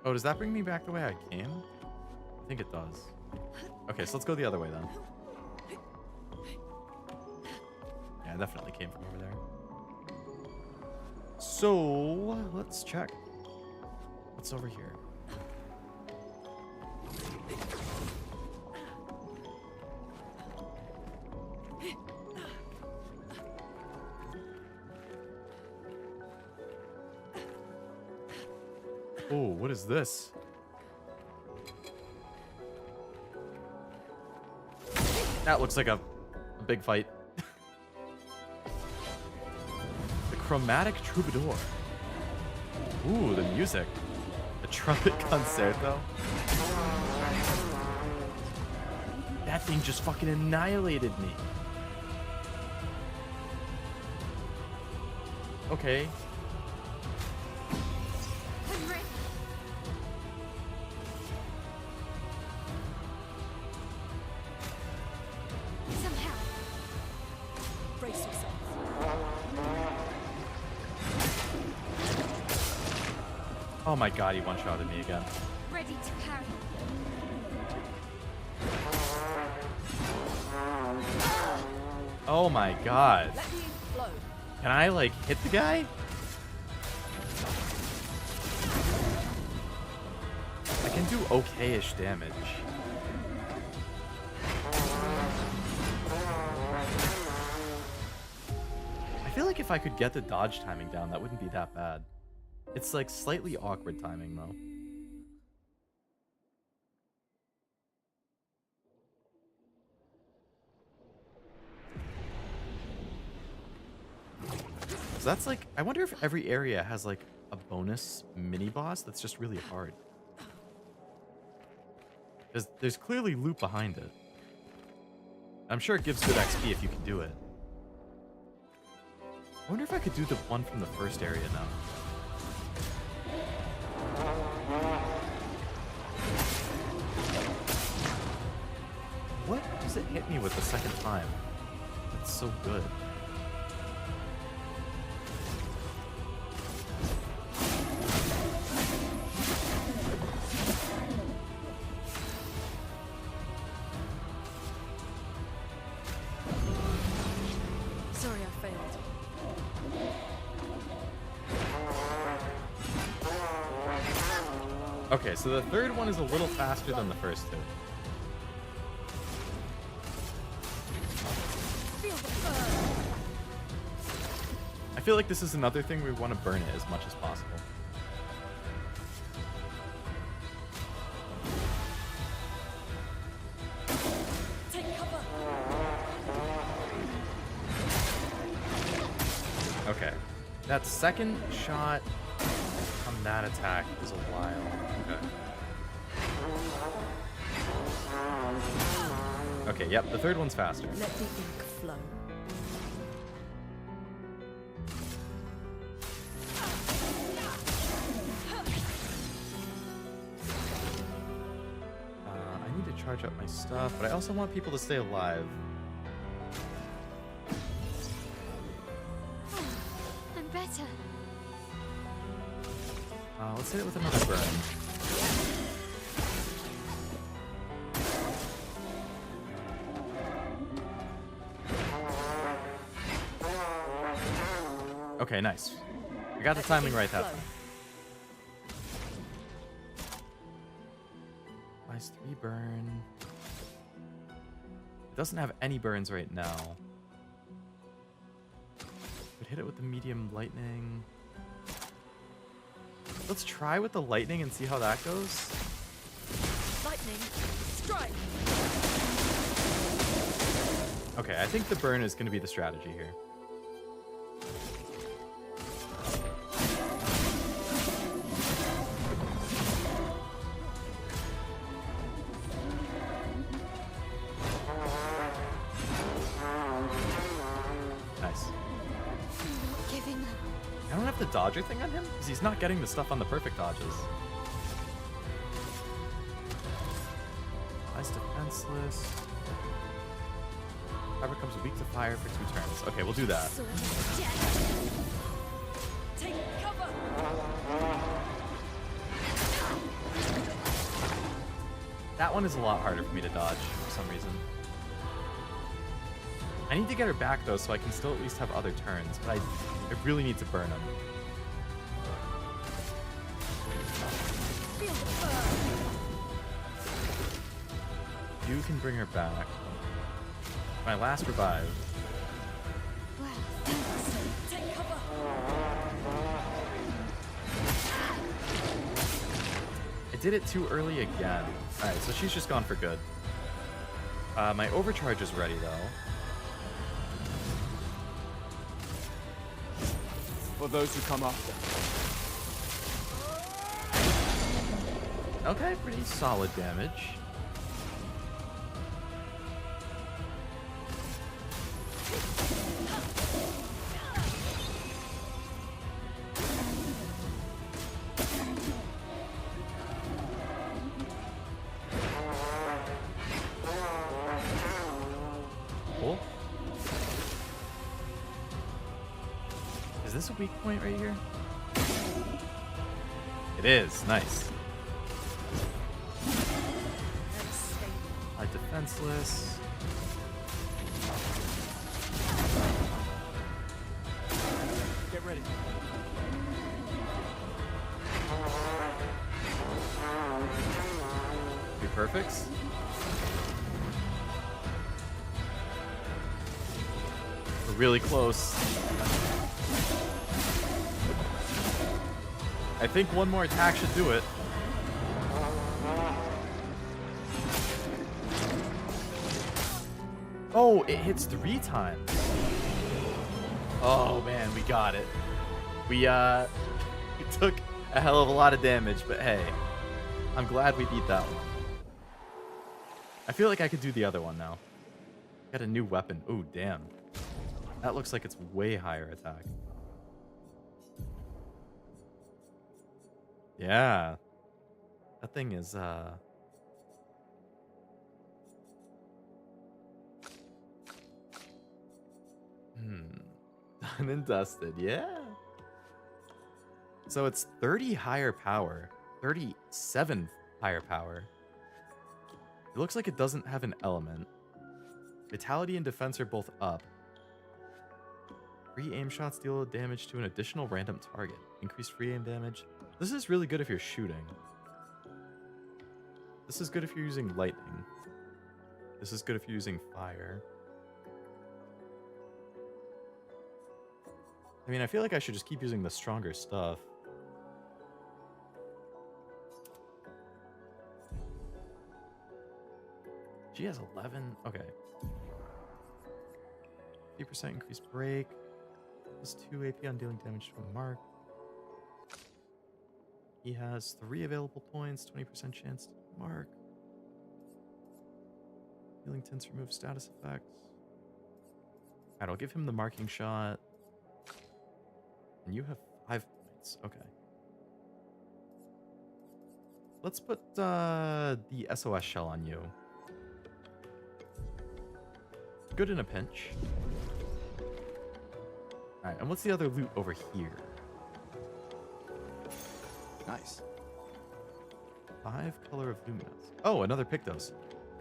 Oh, does that bring me back the way I came? I think it does. Okay, so let's go the other way then. Yeah, I definitely came from over there. So, let's check. What's over here? Oh, what is this? That looks like a big fight. The Chromatic Troubadour. Ooh, the music. The trumpet concerto. That thing just fucking annihilated me. Okay. Brace yourself. Oh my god, he one-shotted me again. Ready to parry. Oh my god. Let me flow. Can I, like, hit the guy? I can do okay-ish damage. I feel like if I could get the dodge timing down, that wouldn't be that bad. It's like slightly awkward timing though. So that's like, I wonder if every area has like a bonus mini boss that's just really hard. Because there's clearly loot behind it. I'm sure it gives good XP if you can do it. I wonder if I could do the one from the first area now. What does it hit me with the second time? That's so good. Sorry, I failed. Okay, so the third one is a little faster than the first two. I feel like this is another thing we want to burn it as much as possible. Take cover. Okay. That second shot on that attack is a while. Okay. Okay, yep, the third one's faster. Let the ink flow. I need to charge up my stuff, but I also want people to stay alive. I'm better. Let's hit it with another burn. Okay, nice. I got the timing right that time. Nice 3 burn. It doesn't have any burns right now. Would hit it with the medium lightning. Let's try with the lightning and see how that goes. Lightning, strike. Okay, I think the burn is going to be the strategy here. Nice. Giving up. I don't have the dodger thing on him because he's not getting the stuff on the perfect dodges. Nice defenseless. Power becomes weak to fire for 2 turns. Okay, we'll do that. Take cover. That one is a lot harder for me to dodge for some reason. I need to get her back though, so I can still at least have other turns, but I really need to burn him. You can bring her back. My last revive. Well, thanks. Take cover. I did it too early again. Alright, so she's just gone for good. My overcharge is ready though. For those who come after. Okay, pretty solid damage. Cool. Is this a weak point right here? It is. Nice. Defenseless. Get ready. Be perfects. We're really close. I think one more attack should do it. Oh, it hits 3 times. Oh man, we got it. We took a hell of a lot of damage, but hey, I'm glad we beat that one. I feel like I could do the other one now. Got a new weapon. Oh, damn. That looks like it's way higher attack. Yeah. That thing is, done and dusted, yeah. So it's 30 higher power, 37 higher power. It looks like it doesn't have an element. Vitality and defense are both up. Free aim shots deal damage to an additional random target. Increased free aim damage. This is really good if you're shooting. This is good if you're using lightning. This is good if you're using fire. I mean, I feel like I should just keep using the stronger stuff. She has 11. Okay. 50% increased break. Plus 2 AP on dealing damage to a mark. He has 3 available points, 20% chance to mark. Healing tints remove status effects. Alright, I'll give him the marking shot. And you have 5 points. Okay. Let's put the SOS shell on you. Good in a pinch. Alright, and what's the other loot over here? Nice. 5 color of luminance. Oh, another Pictos.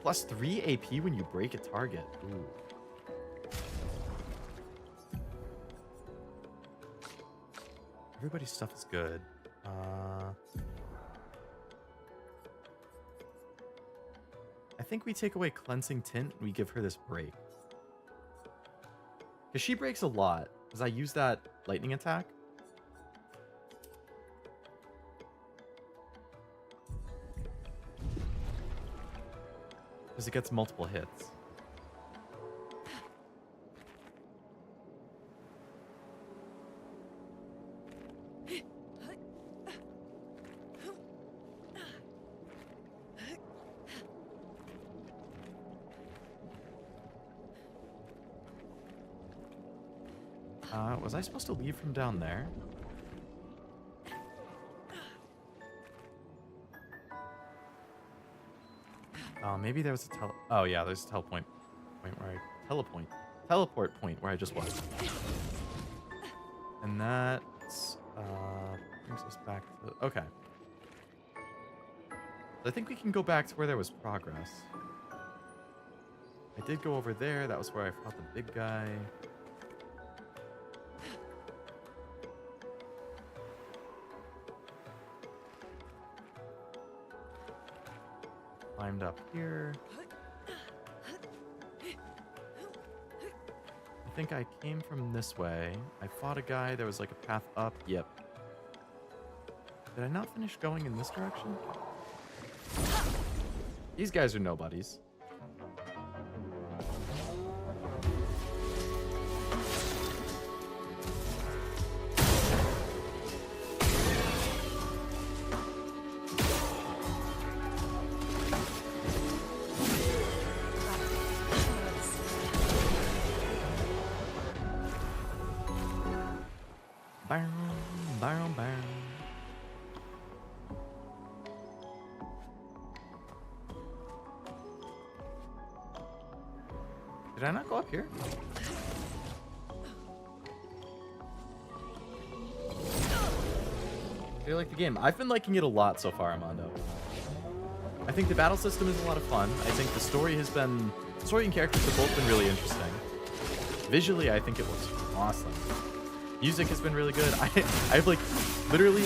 Plus 3 AP when you break a target. Ooh. Everybody's stuff is good. I think we take away cleansing tint and we give her this break. Because she breaks a lot. Because I use that lightning attack. Because it gets multiple hits. Was I supposed to leave from down there? Oh, maybe there was a oh yeah, there's a teleport point where I teleport point where I just was. And that brings us back to okay. I think we can go back to where there was progress. I did go over there. That was where I fought the big guy. Climbed up here. I think I came from this way. I fought a guy. There was like a path up. Yep. Did I not finish going in this direction? These guys are nobodies. Did I not go up here? Do you like the game? I've been liking it a lot so far, Armando. I think the battle system is a lot of fun. I think the story and characters have both been really interesting. Visually, I think it looks awesome. Music has been really good. I've like, literally,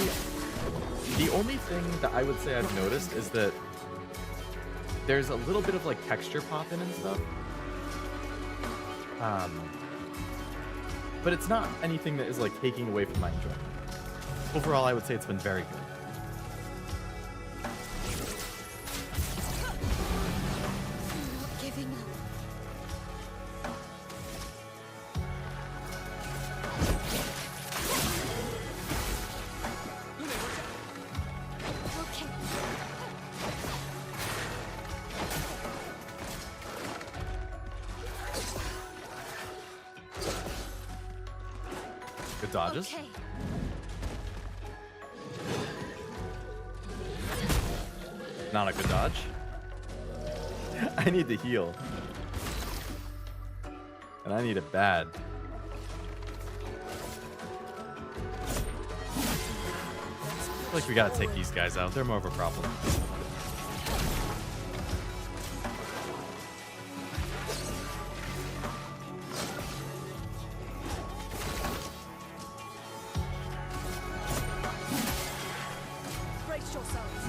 the only thing that I would say I've noticed is that there's a little bit of like texture popping and stuff. But it's not anything that is like taking away from my enjoyment. Overall, I would say it's been very good. Giving up. Good dodges. Okay. Not a good dodge. I need to heal. And I need it bad. I feel like we gotta take these guys out. They're more of a problem. Brace yourselves.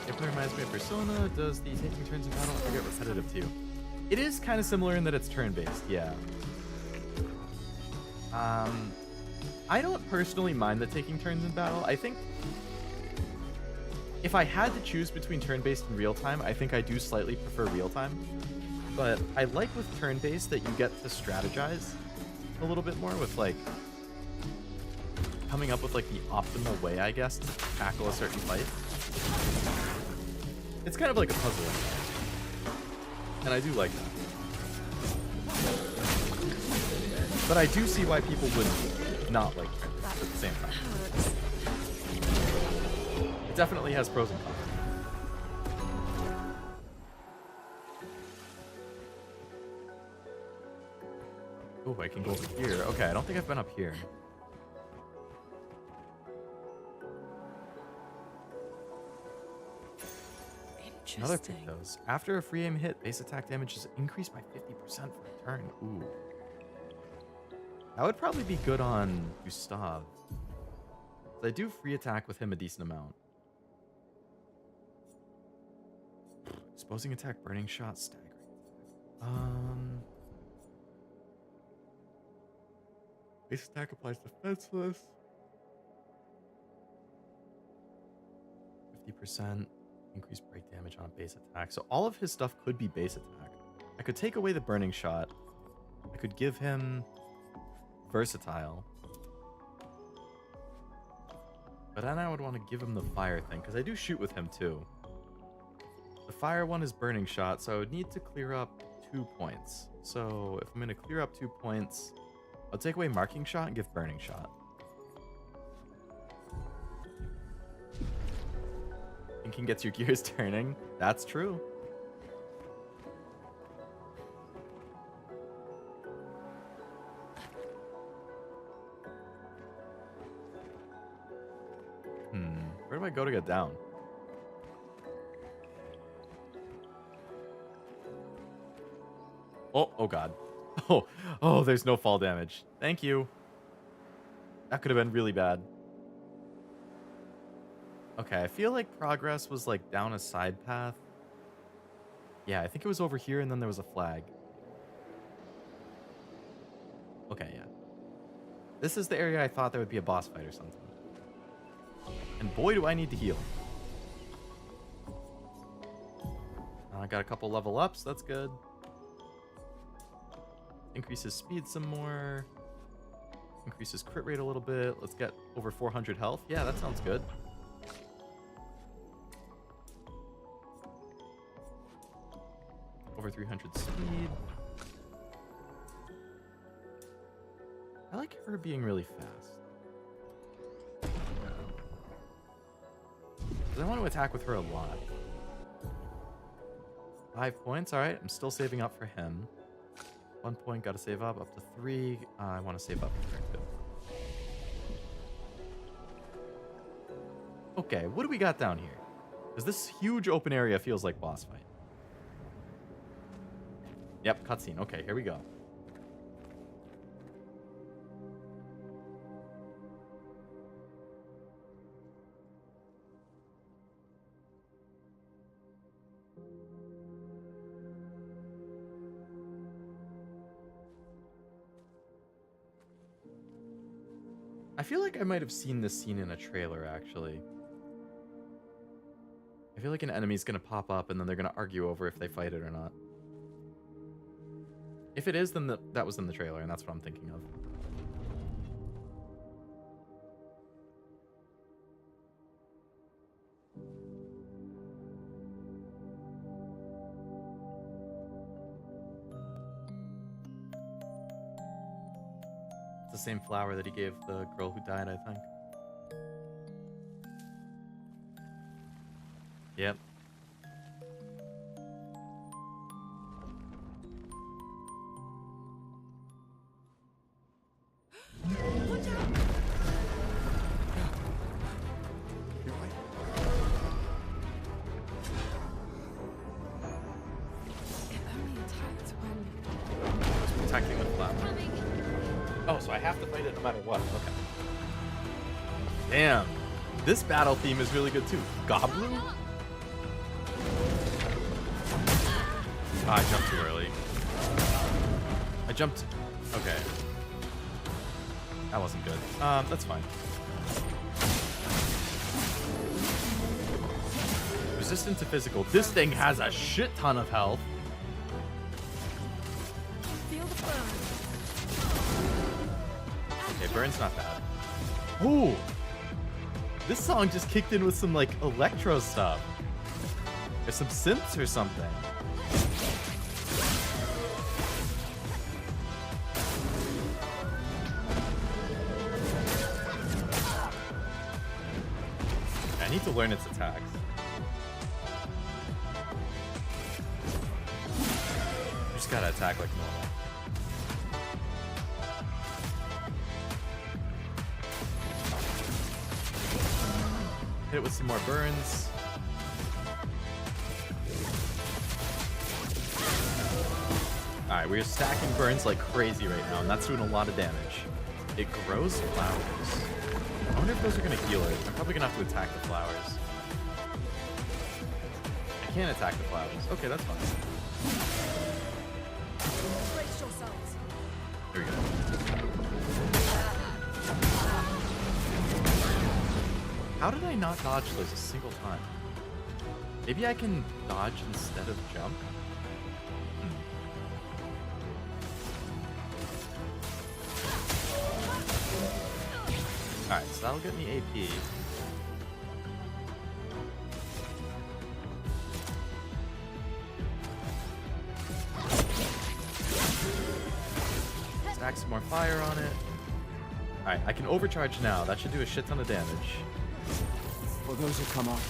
It reminds me of Persona. Does the taking turns in battle ever get repetitive too? It is kind of similar in that it's turn-based, yeah. I don't personally mind the taking turns in battle. I think If I had to choose between turn-based and real-time, I think I do slightly prefer real-time. But I like with turn-based that you get to strategize a little bit more with, like, coming up with, like, the optimal way, I guess, to tackle a certain fight. It's kind of like a puzzle in there. And I do like that. But I do see why people would not like turn-based at the same time. It definitely has pros and cons. Oh, I can go over here. Okay, I don't think I've been up here. Another pick those. After a free aim hit, base attack damage is increased by 50% for a turn. Ooh. That would probably be good on Gustav. I do free attack with him a decent amount. Exposing attack, burning shot, staggering attack. Base attack applies defenseless. 50% increased break damage on a base attack. So all of his stuff could be base attack. I could take away the burning shot. I could give him versatile. But then I would want to give him the fire thing, because I do shoot with him too. The fire one is burning shot, so I would need to clear up 2 points. So if I'm going to clear up 2 points, I'll take away marking shot and give burning shot. Thinking gets your gears turning. That's true. Where do I go to get down? Oh god. Oh, there's no fall damage. Thank you. That could have been really bad. Okay, I feel like progress was like down a side path. Yeah, I think it was over here and then there was a flag. Okay, yeah. This is the area I thought there would be a boss fight or something. And boy, do I need to heal. I got a couple level ups. That's good. Increases speed some more. Increases crit rate a little bit. Let's get over 400 health. Yeah, that sounds good. Over 300 speed. I like her being really fast. I want to attack with her a lot. 5 points. All right, I'm still saving up for him. 1 point, got to save up to 3. I want to save up for her too. Okay, what do we got down here? Because this huge open area feels like boss fight. Yep, cutscene. Okay, here we go. I feel like I might have seen this scene in a trailer, actually. I feel like an enemy's gonna pop up and then they're gonna argue over if they fight it or not. If it is, then that was in the trailer, and that's what I'm thinking of. It's the same flower that he gave the girl who died, I think. Yep. Protecting the flower. Oh, so I have to fight it no matter what. Okay. Damn. This battle theme is really good too. Goblin? I jumped too early. I jumped. Okay. That wasn't good. That's fine. resistant to physical. This thing has a shit ton of health. Feel the burn. Okay, burn's not bad. Ooh! This song just kicked in with some, like, electro stuff. Or some synths or something. I need to learn its attacks. You just gotta attack like normal. Hit it with some more burns. Alright, we're stacking burns like crazy right now, and that's doing a lot of damage. It grows flowers. I wonder if those are going to heal it. I'm probably going to have to attack the flowers. I can't attack the flowers. Okay, that's fine. Brace yourselves. There we go. How did I not dodge those a single time? Maybe I can dodge instead of jump? Alright, so that'll get me AP. Stack some more fire on it. Alright, I can overcharge now. That should do a shit ton of damage. For those who come up.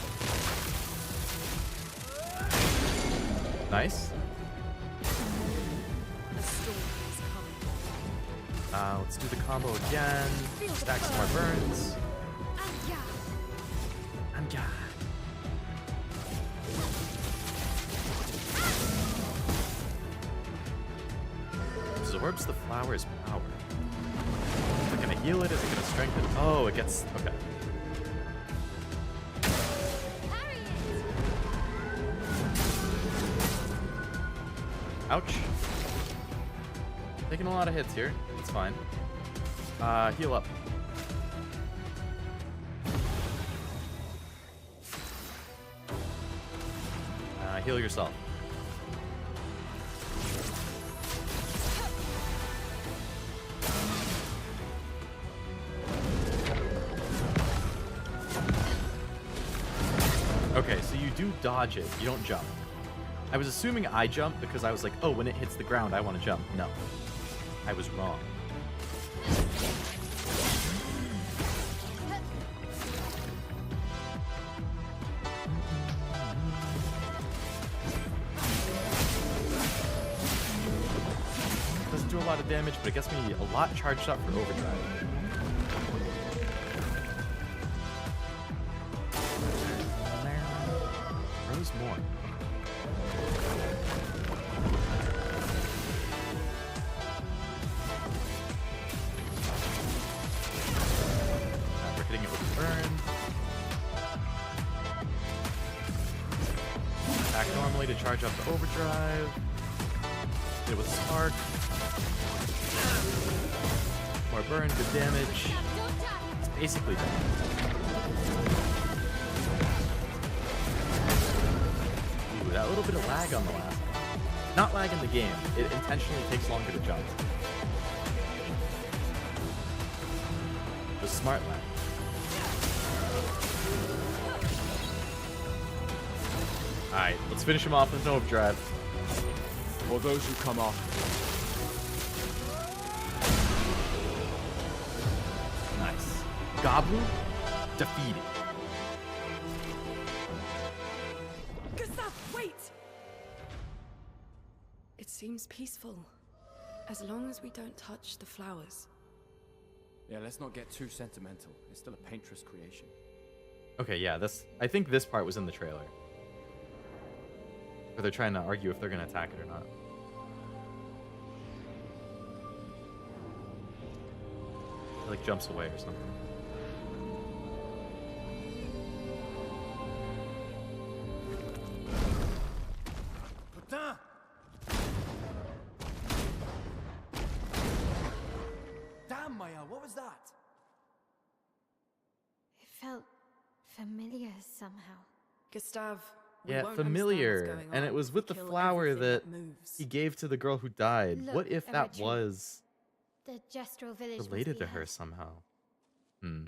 Nice. A storm is coming. Let's do the combo again. Stack some more burns. And yeah. Absorbs the flower's power. Is it gonna heal it? Is it gonna strengthen? Oh, it gets... Okay. Ouch. Taking a lot of hits here. It's fine. Heal up. Heal yourself. Okay, so you do dodge it. You don't jump. I was assuming I jump because I was like, oh, when it hits the ground, I want to jump. No. I was wrong. Doesn't do a lot of damage, but it gets me a lot charged up for overdrive. Grows more. We're hitting it with a burn. Attack normally to charge up the overdrive. Hit it with spark. More burn, good damage. It's basically done. Ooh, that little bit of lag on the last one. Not lag in the game. It intentionally takes longer to jump. The smart lag. Alright, let's finish him off with an overdrive. For those who come off. Nice. Goblin defeated. Gustav, wait! It seems peaceful. As long as we don't touch the flowers. Yeah, let's not get too sentimental. It's still a painter's creation. Okay, yeah, I think this part was in the trailer. Where they're trying to argue if they're going to attack it or not. It like jumps away or something. Putain! Damn, Maya, what was that? It felt familiar somehow. Gustav, We Yeah, won't understand what's familiar. going And on it was if we with the kill flower everything that moves. he gave to the girl who died. Look, What if that Eritrea. was The gestural village must related be to her ahead. somehow? Hmm.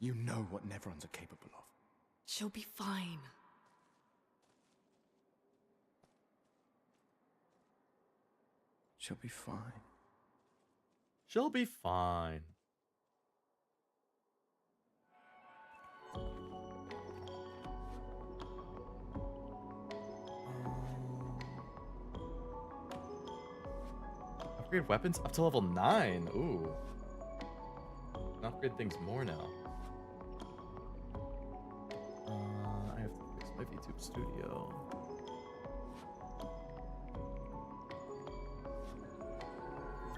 You know what Nevrons are capable of. She'll be fine. She'll be fine. She'll be fine. Upgrade weapons up to level 9. Ooh. Can upgrade things more now. I have to fix my VTube studio.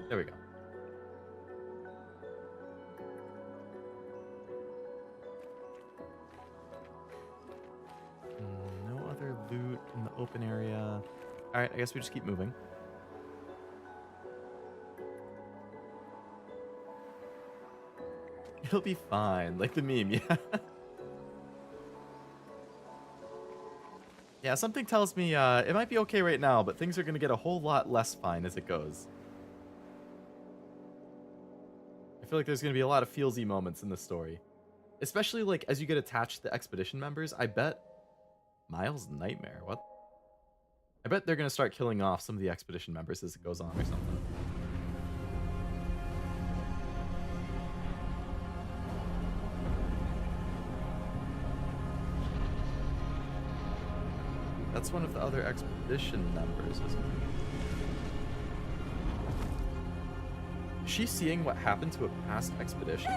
There we go. No other loot in the open area. Alright, I guess we just keep moving. It'll be fine, like the meme, yeah. Yeah, something tells me it might be okay right now, but things are going to get a whole lot less fine as it goes. I feel like there's going to be a lot of feelsy moments in this story. Especially, like, as you get attached to the expedition members, I bet... Miles' nightmare, what? I bet they're going to start killing off some of the expedition members as it goes on or something. That's one of the other expedition members, isn't it? Is she seeing what happened to a past expedition?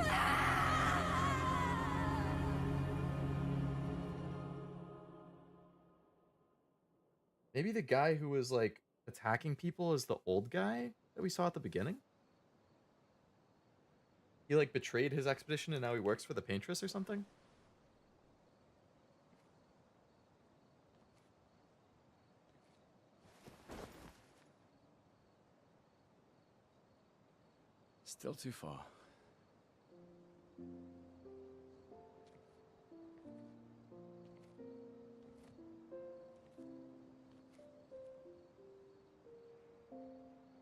Maybe the guy who was, like, attacking people is the old guy that we saw at the beginning? He, like, betrayed his expedition and now he works for the Paintress or something? Still too far.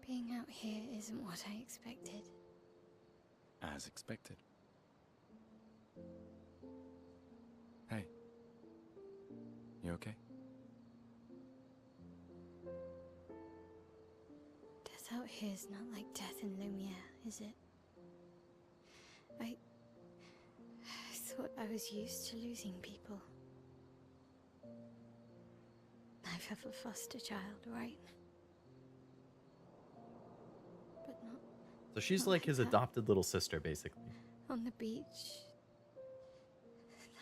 Being out here isn't what I expected. As expected. Hey. You okay? Death out here's not like death in Lumiere, is it? I thought I was used to losing people. I've had a foster child, right? But not So she's not like his that. adopted little sister, basically. On the beach.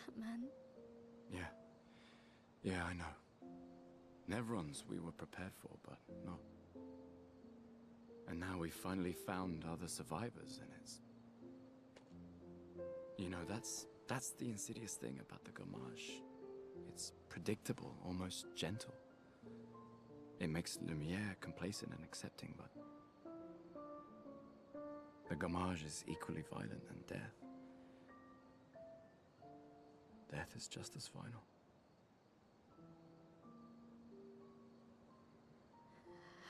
That man. Yeah. Yeah, I know. Nevrons we were prepared for, but not. And now we've finally found other survivors, and it's... You know, that's the insidious thing about the Gommage. It's predictable, almost gentle. It makes Lumiere complacent and accepting, but... The Gommage is equally violent than death. Death is just as final.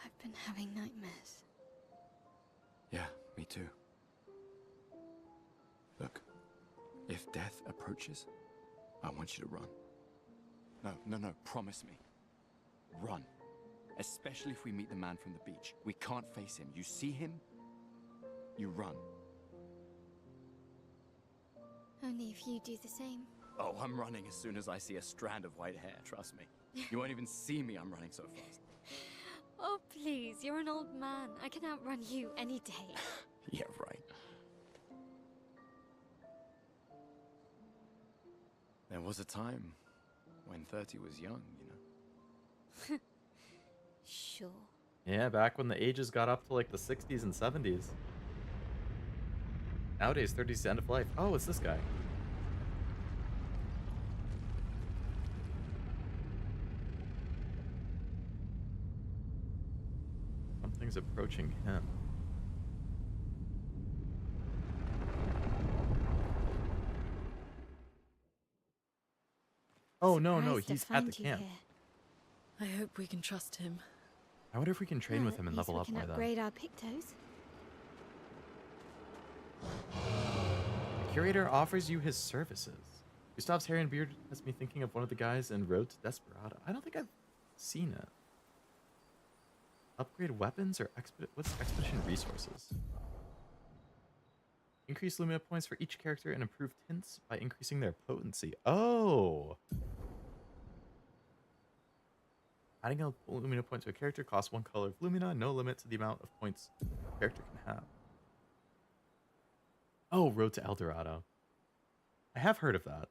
I've been having nightmares. Yeah, me too. Look, if death approaches, I want you to run. No, promise me. Run. Especially if we meet the man from the beach. We can't face him. You see him, you run. Only if you do the same. Oh, I'm running as soon as I see a strand of white hair, trust me. You won't even see me, I'm running so fast. Oh, please, you're an old man. I can outrun you any day. Yeah, right. There was a time when 30 was young, you know? Sure. Yeah, back when the ages got up to like the 60s and 70s. Nowadays, 30's the end of life. Oh, it's this guy. Something's approaching him. Oh, no, Surprised to he's at the find you camp. here. I hope we can trust him. I wonder if we can train Well, with him at and least level we up can more then. upgrade our Pictos. The curator offers you his services. Gustav's hair and beard has me thinking of one of the guys in Road to Desperado. I don't think I've seen it. Upgrade weapons or what's expedition resources? Increase Lumina points for each character and improve tints by increasing their potency. Oh! Adding a Lumina point to a character costs 1 color of Lumina, no limit to the amount of points a character can have. Oh, Road to El Dorado. I have heard of that.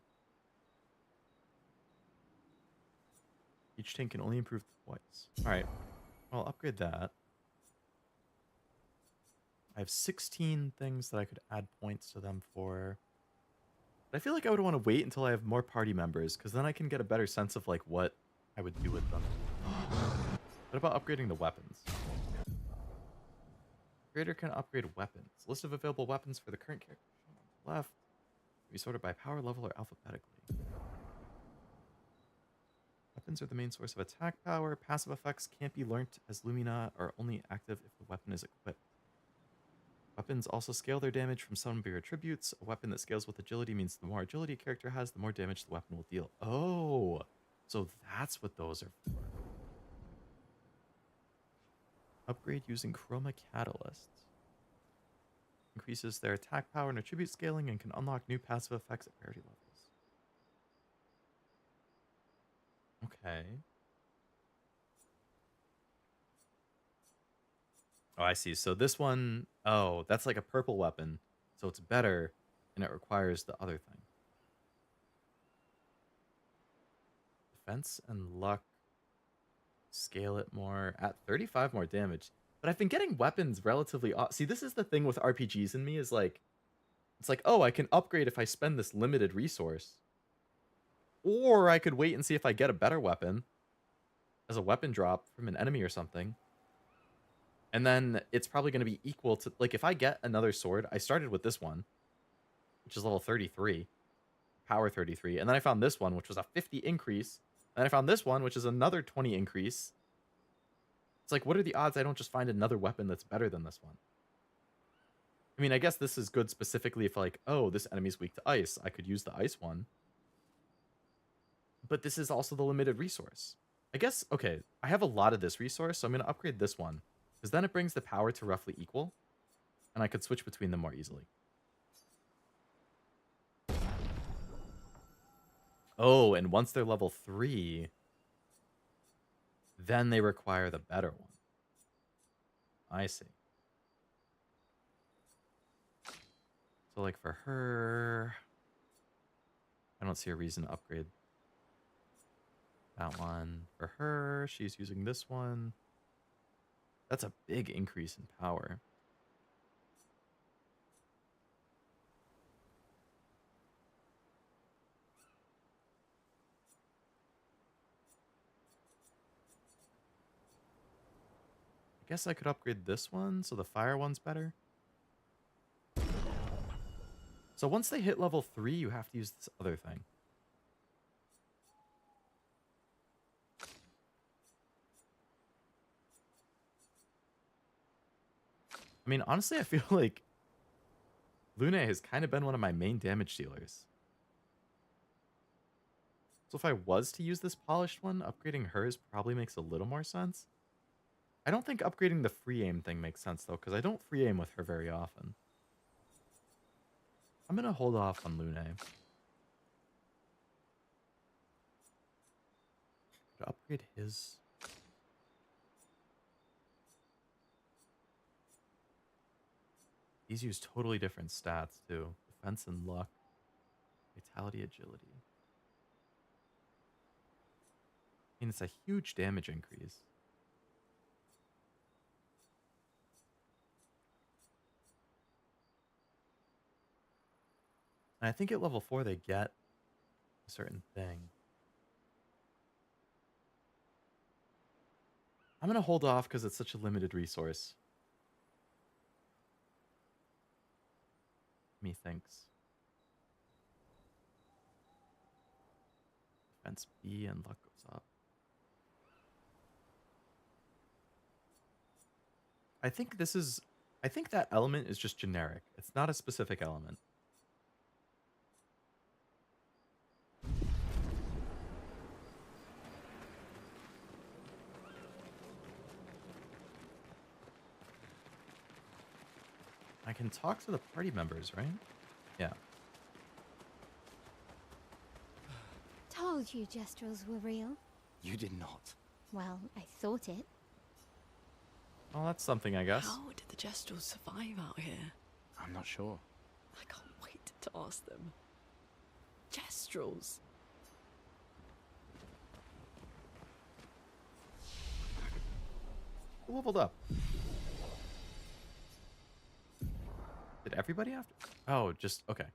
Each tank can only improve twice. Alright, I'll upgrade that. I have 16 things that I could add points to them for. But I feel like I would want to wait until I have more party members, because then I can get a better sense of like what I would do with them. What about upgrading the weapons? Creator can upgrade weapons. List of available weapons for the current character shown on the left. Be sorted by power level or alphabetically. Weapons are the main source of attack power. Passive effects can't be learnt as Lumina are only active if the weapon is equipped. Weapons also scale their damage from some of your attributes. A weapon that scales with agility means the more agility a character has, the more damage the weapon will deal. Oh, so that's what those are for. Upgrade using Chroma Catalysts. Increases their attack power and attribute scaling and can unlock new passive effects at rarity levels. Okay. Oh, I see. So this one, oh, that's like a purple weapon. So it's better, and it requires the other thing. Defense and luck. Scale it more at 35 more damage. But I've been getting weapons relatively... See, this is the thing with RPGs in me is like... It's like, oh, I can upgrade if I spend this limited resource. Or I could wait and see if I get a better weapon as a weapon drop from an enemy or something. And then it's probably going to be equal to... Like, if I get another sword... I started with this one, which is level 33. Power 33. And then I found this one, which was a 50 increase. And then I found this one, which is another 20 increase. It's like, what are the odds I don't just find another weapon that's better than this one? I mean, I guess this is good specifically if like, oh, this enemy's weak to ice. I could use the ice one. But this is also the limited resource. I guess, okay, I have a lot of this resource, so I'm going to upgrade this one. Because then it brings the power to roughly equal. And I could switch between them more easily. Oh, and once they're level 3, then they require the better one. I see. So like for her, I don't see a reason to upgrade that one. For her, she's using this one. That's a big increase in power. I guess I could upgrade this one, so the fire one's better. So once they hit level 3, you have to use this other thing. I mean, honestly, I feel like Lune has kind of been one of my main damage dealers. So if I was to use this polished one, upgrading hers probably makes a little more sense. I don't think upgrading the free aim thing makes sense, though, because I don't free aim with her very often. I'm going to hold off on Lune. To upgrade his... These use totally different stats, too. Defense and luck. Vitality, agility. I mean, it's a huge damage increase. And I think at level 4 they get a certain thing. I'm going to hold off because it's such a limited resource. Methinks. Defense B and luck goes up. I think that element is just generic. It's not a specific element. I can talk to the party members, right? Yeah. Told you Gestrels were real. You did not. Well, I thought it. Well, that's something, I guess. How did the Gestrels survive out here? I'm not sure. I can't wait to ask them. Gestrels. Who leveled up? Did everybody have to? Oh, just okay.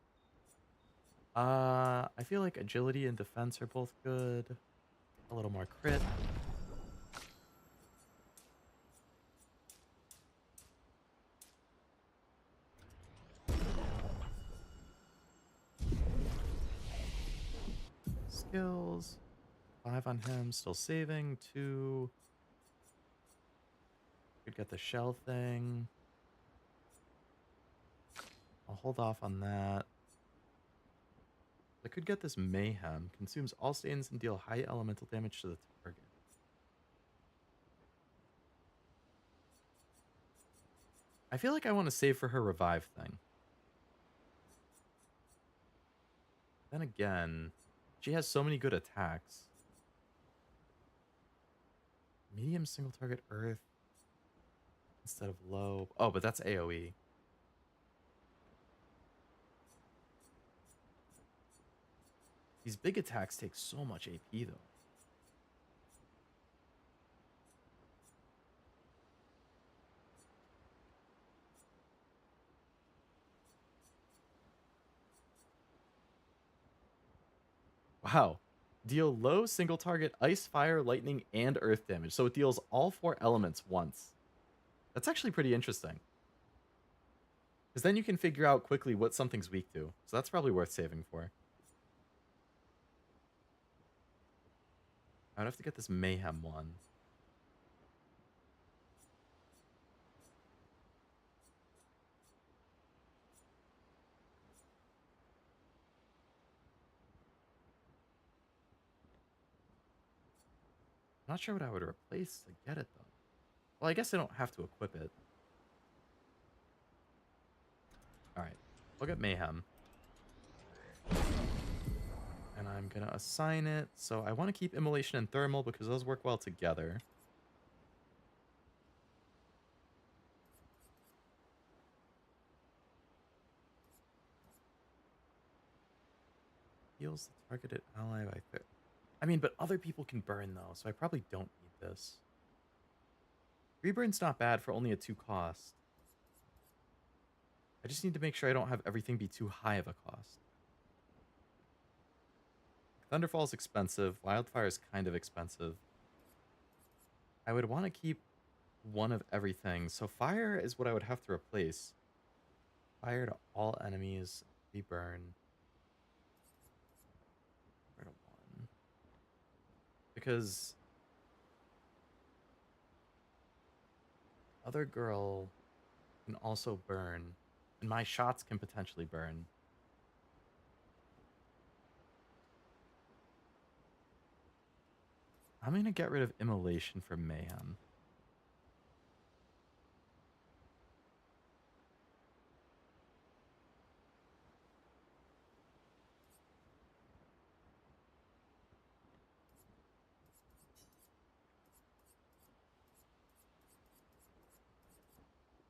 I feel like agility and defense are both good. A little more crit. Skills. 5 on him, still saving. 2. Could get the shell thing. I'll hold off on that. I could get this mayhem. Consumes all stains and deal high elemental damage to the target. I feel like I want to save for her revive thing. Then again, she has so many good attacks. Medium single target earth instead of low. Oh, but that's AoE. These big attacks take so much AP though. Wow. Deal low single target ice, fire, lightning, and earth damage. So it deals all 4 elements once. That's actually pretty interesting. Because then you can figure out quickly what something's weak to. So that's probably worth saving for. I would have to get this mayhem one. Not sure what I would replace to get it, though. Well, I guess I don't have to equip it. Alright, we'll get Mayhem. And I'm going to assign it. So I want to keep Immolation and Thermal because those work well together. Heals the targeted ally by 30. I mean, but other people can burn, though, so I probably don't need this. Reburn's not bad for only a 2 cost. I just need to make sure I don't have everything be too high of a cost. Thunderfall's expensive. Wildfire is kind of expensive. I would want to keep one of everything. So fire is what I would have to replace. Fire to all enemies. Reburn. Because other girl can also burn, and my shots can potentially burn. I'm gonna get rid of Immolation for Mayhem.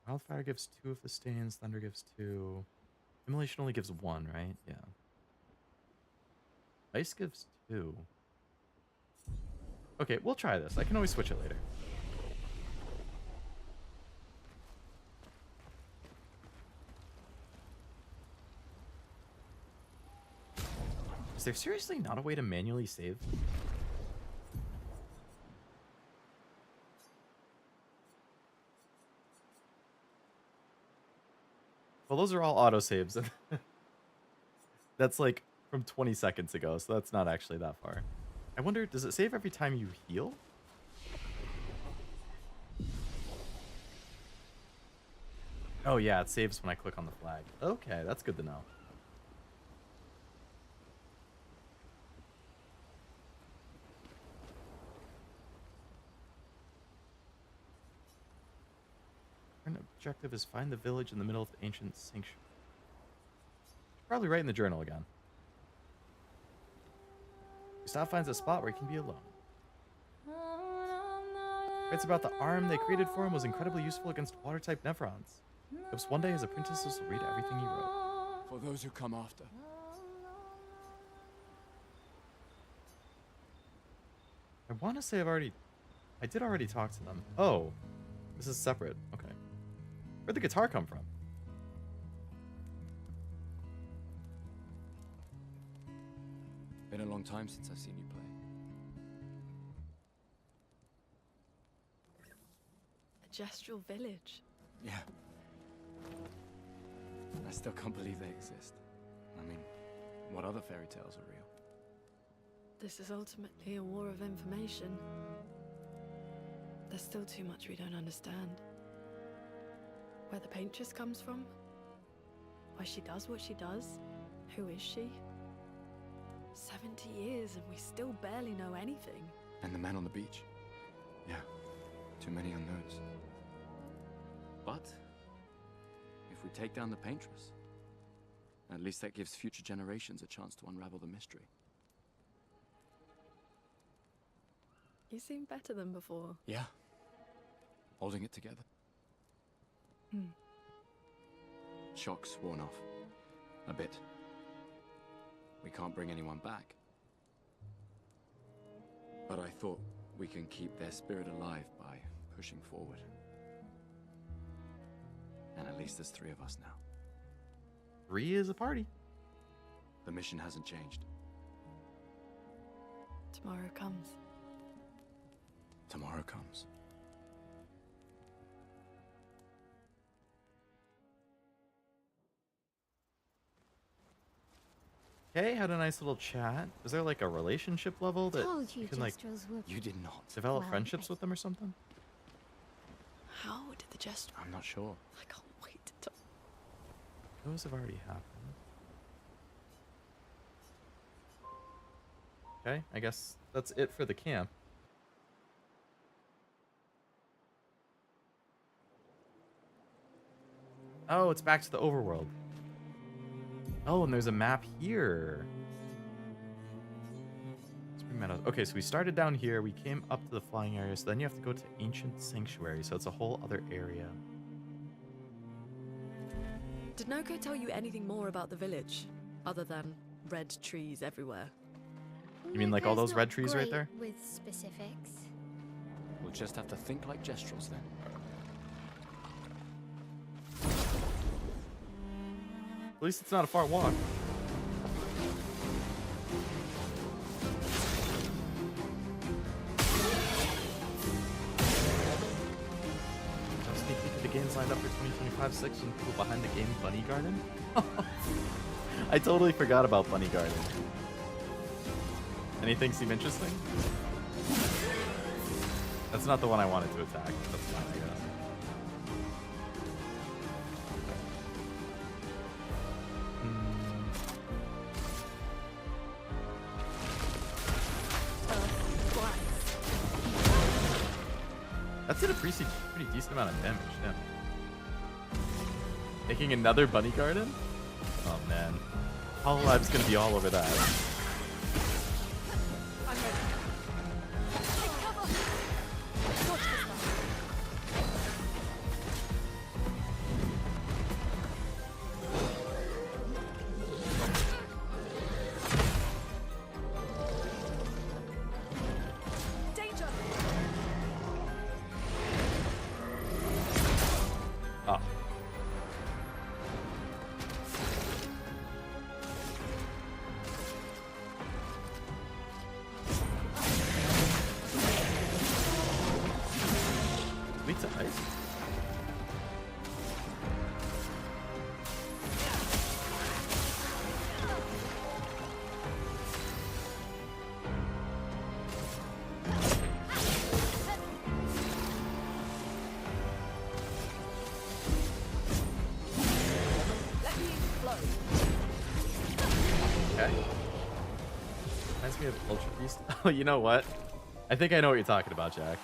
Wildfire gives 2 of the stains, Thunder gives 2. Immolation only gives 1, right? Yeah. Ice gives 2. Okay, we'll try this. I can always switch it later. Is there seriously not a way to manually save? Well, those are all autosaves. That's like from 20 seconds ago, so that's not actually that far. I wonder, does it save every time you heal? Oh yeah, it saves when I click on the flag. Okay, that's good to know. Current objective is find the village in the middle of the ancient sanctuary. Probably write in the journal again. Gustav finds a spot where he can be alone. Writes about the arm they created for him was incredibly useful against water-type Nevrons. Hopes one day his apprentices will read everything he wrote. For those who come after. I want to say I did already talk to them. Oh, this is separate. Okay. Where'd the guitar come from? Been a long time since I've seen you play. A gestural village. Yeah. I still can't believe they exist. I mean, what other fairy tales are real? This is ultimately a war of information. There's still too much we don't understand. Where the paintress comes from? Why she does what she does? Who is she? 70 years and we still barely know anything. And the man on the beach. Yeah, too many unknowns. But if we take down the paintress, at least that gives future generations a chance to unravel the mystery. You seem better than before. Yeah. Holding it together. Shock's worn off. A bit. We can't bring anyone back. But I thought we can keep their spirit alive by pushing forward. And at least there's 3 of us now. 3 is a party. The mission hasn't changed. Tomorrow comes. Tomorrow comes. Okay, had a nice little chat. Is there like a relationship level that Told you you can like Jestrels were You did not. develop well, friendships with them or something? How did the gesture? I'm not sure. I can't wait to talk. Those have already happened. Okay, I guess that's it for the camp. Oh, it's back to the overworld. Oh, and there's a map here. Spring Meadows. Okay, so we started down here. We came up to the flying area. So then you have to go to Ancient Sanctuary. So it's a whole other area. Did Noko tell you anything more about the village? Other than red trees everywhere? You mean like all Noko's those red not trees right great there? With specifics. We'll just have to think like Gestrels then. At least it's not a far walk. The game's lined up for 2025-6 and people behind the game Bunny Garden. I totally forgot about Bunny Garden. Anything seem interesting? That's not the one I wanted to attack. That's fine, I guess. That did a pretty decent amount of damage, yeah. Making another Bunny Garden? Oh man. Hololive's gonna be all over that. Okay. Reminds me of Ultra Beast. Oh, you know what? I think I know what you're talking about, Jack.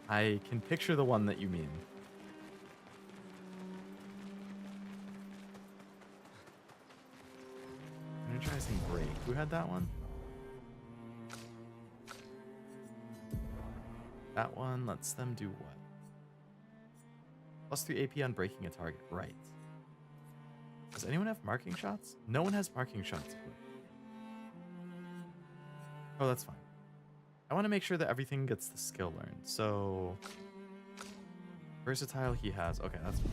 I can picture the one that you mean. Energizing Break. Who had that one? That one lets them do what? +3 AP on breaking a target. Right. Does anyone have marking shots? No one has marking shots equipped. Oh, that's fine. I want to make sure that everything gets the skill learned. So, versatile he has. Okay, that's fine.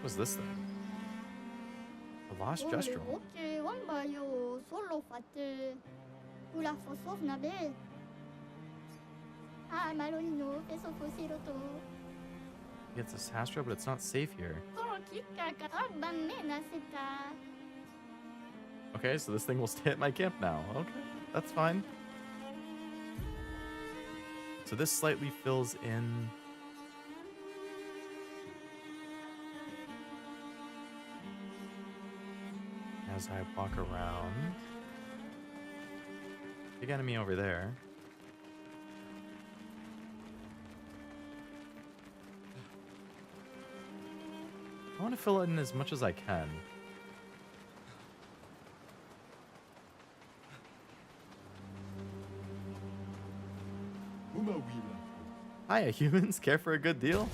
What's this thing? The Lost Gestural. It's a Astro, but it's not safe here. Okay, so this thing will stay at my camp now. Okay, that's fine. So this slightly fills in. As I walk around. Big enemy over there. I want to fill it in as much as I can. Hiya, humans. Care for a good deal?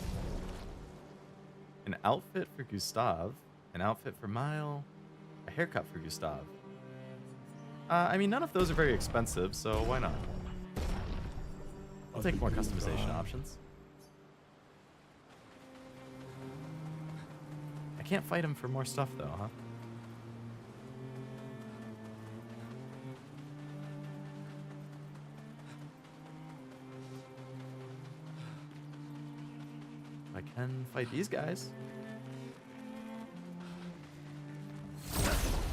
An outfit for Gustav. An outfit for Mile. A haircut for Gustav. I mean, none of those are very expensive, so why not? I'll take more customization options. I can't fight him for more stuff, though, huh? I can fight these guys.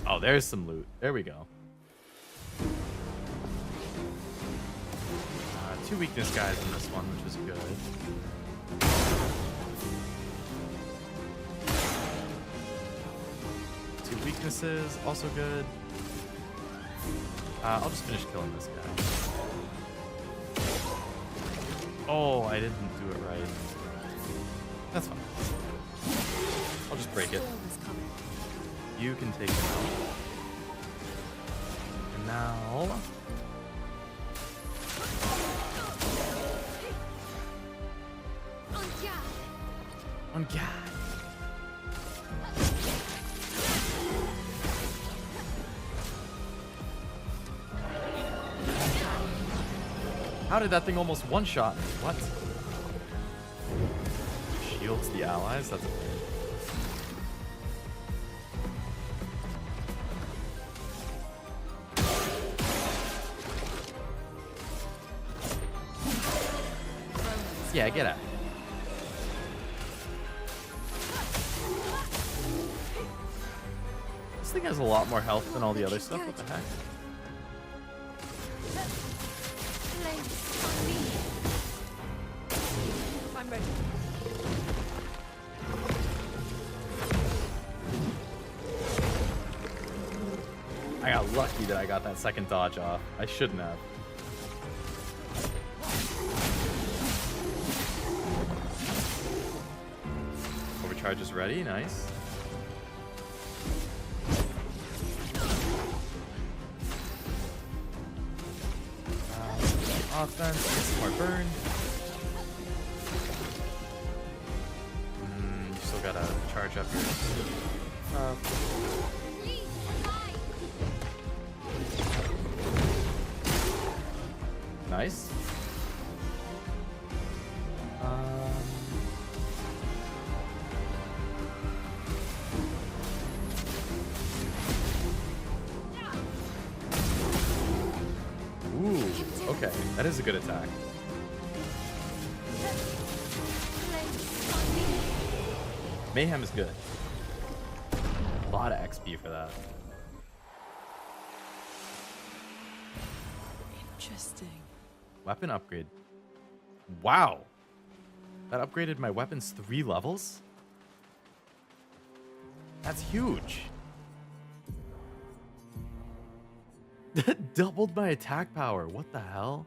Oh, there's some loot. There we go. 2 weakness guys in this one, which is good. Two weaknesses, also good. I'll just finish killing this guy. Oh, I didn't do it right. That's fine. I'll just break it. You can take him out. And now... On God. How did that thing almost one-shot me? What? Shields the allies? That's a thing. Yeah, get out. This thing has a lot more health than all the other stuff. What the heck? I'm ready. I got lucky that I got that second dodge off. I shouldn't have. Overcharge is ready. Nice. Offense, get some more burn. You still gotta charge up your stuff. Nice. Ooh, okay, that is a good attack. Mayhem is good. A lot of XP for that. Interesting. Weapon upgrade. Wow. That upgraded my weapons 3 levels? That's huge. That doubled my attack power. What the hell?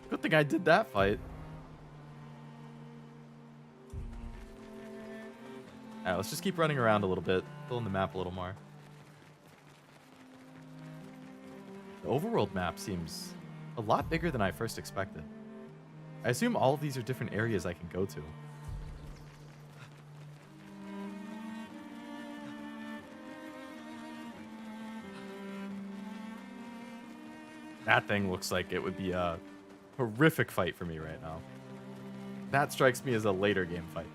Good thing I did that fight. Alright, let's just keep running around a little bit. Filling the map a little more. The overworld map seems a lot bigger than I first expected. I assume all of these are different areas I can go to. That thing looks like it would be a horrific fight for me right now. That strikes me as a later game fight.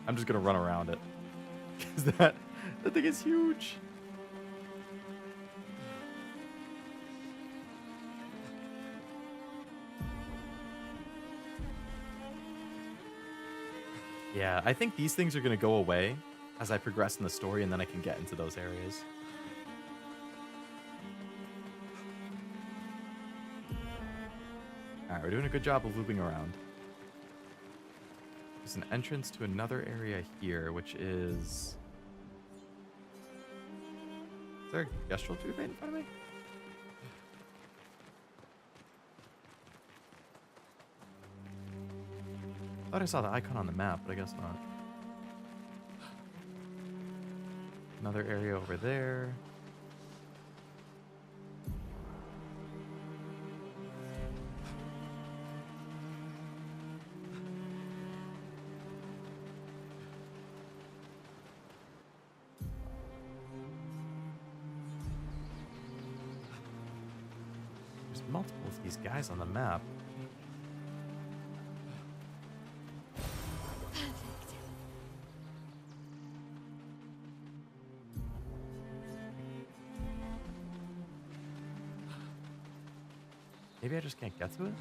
I'm just gonna run around it. Because that thing is huge. Yeah, I think these things are gonna go away as I progress in the story, and then I can get into those areas. Alright, we're doing a good job of looping around. There's an entrance to another area here, which is... Is there a gestural tube right in front of me? I thought I saw the icon on the map, but I guess not. Another area over there. Multiple of these guys on the map. Maybe I just can't get to it?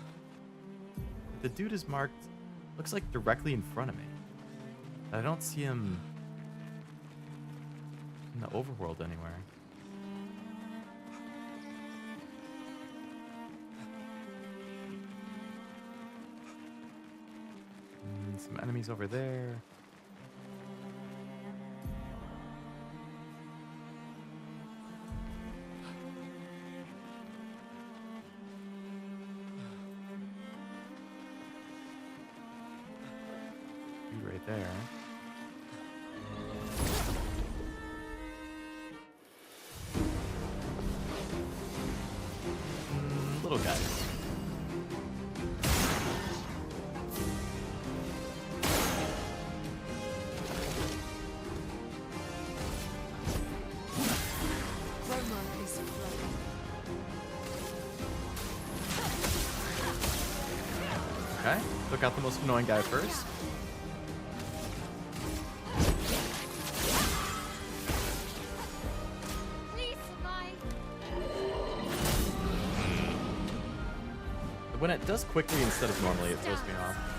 The dude is marked, looks like directly in front of me. I don't see him in the overworld anywhere. Some enemies over there. Dude right there. Little guy. Okay, took out the most annoying guy first. Please survive. When it does quickly instead of normally, it throws me off.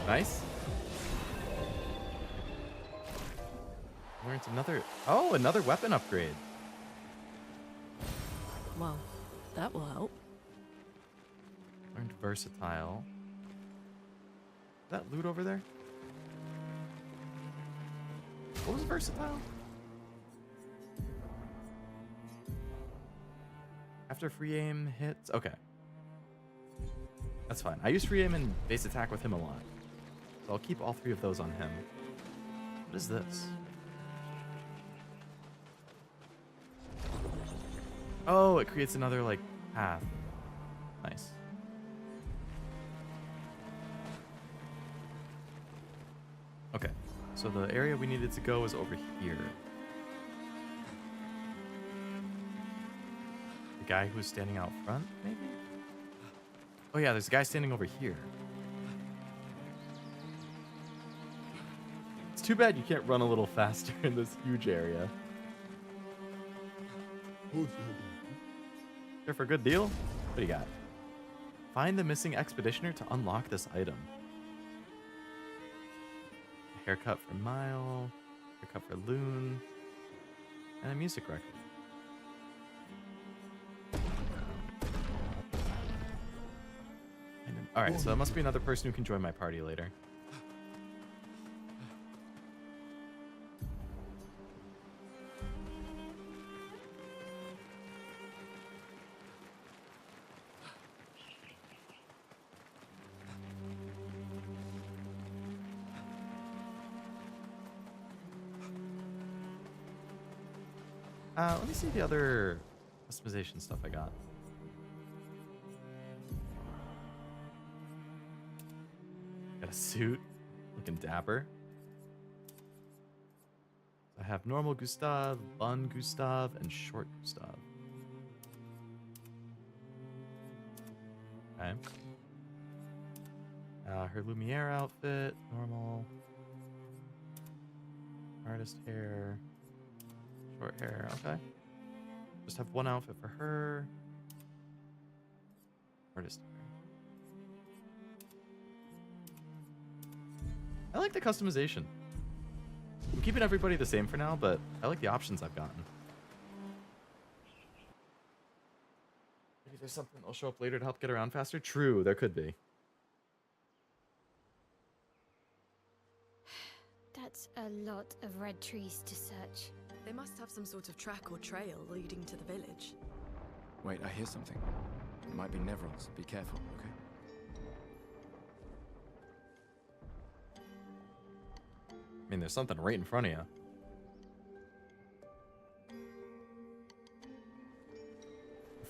Nice. Learned another... Oh, another weapon upgrade. Well, that will help. Learned versatile. Is that loot over there? What was versatile? After free aim hits... Okay. That's fine. I use free aim and base attack with him a lot. So I'll keep all 3 of those on him. What is this? Oh, it creates another, like, path. Nice. Okay, so the area we needed to go is over here. The guy who's standing out front, maybe? Oh yeah, there's a guy standing over here. It's too bad you can't run a little faster in this huge area. Here for a good deal? What do you got? Find the missing expeditioner to unlock this item. A haircut for Mile, haircut for Loon, and a music record. Alright, so that must be another person who can join my party later. Let me see the other customization stuff I got. Got a suit, looking dapper. I have normal Gustav, bun Gustav, and short Gustav. Okay. Her Lumiere outfit, normal. Artist hair. Short hair, okay. Just have one outfit for her. Artist hair. I like the customization. I'm keeping everybody the same for now, but I like the options I've gotten. Maybe there's something that'll show up later to help get around faster. True, there could be. That's a lot of red trees to search. They must have some sort of track or trail leading to the village. Wait, I hear something. It might be Nevrons. Be careful, okay? I mean, there's something right in front of you.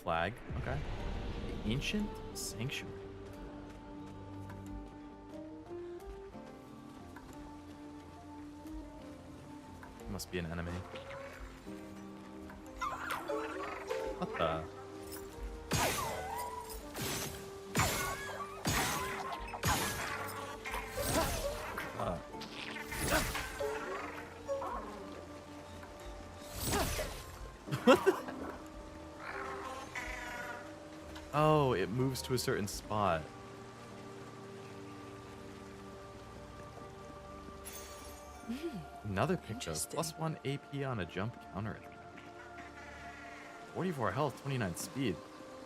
Flag, okay. The Ancient Sanctuary. Must be an enemy. What the? What the? Oh, it moves to a certain spot. Another picture. +1 AP on a jump counter attack. 44 health, 29 speed.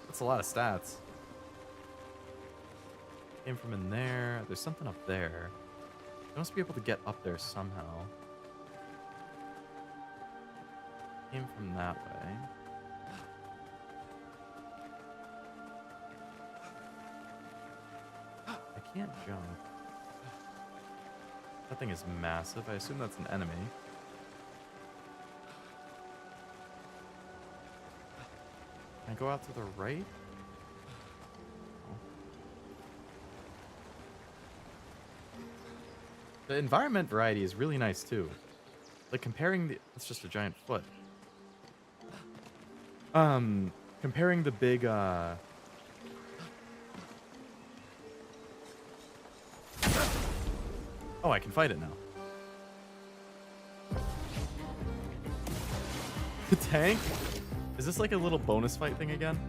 That's a lot of stats. Came from in there. There's something up there. I must be able to get up there somehow. Came from that way. I can't jump. That thing is massive. I assume that's an enemy. Can I go out to the right? Oh. The environment variety is really nice too. Like comparing the... That's just a giant foot. Comparing the big, Oh, I can fight it now. The tank? Is this like a little bonus fight thing again?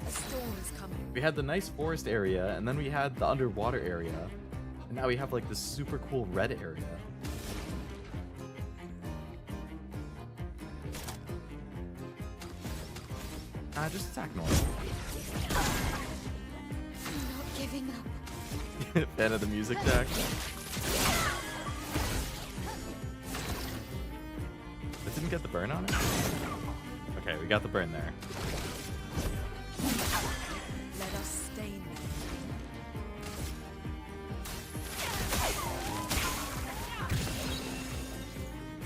A storm is coming. We had the nice forest area, and then we had the underwater area. And now we have like this super cool red area. Just attack normal. I'm not giving up. Fan of the music deck. It didn't get the burn on it? Okay, we got the burn there. Let us stain them.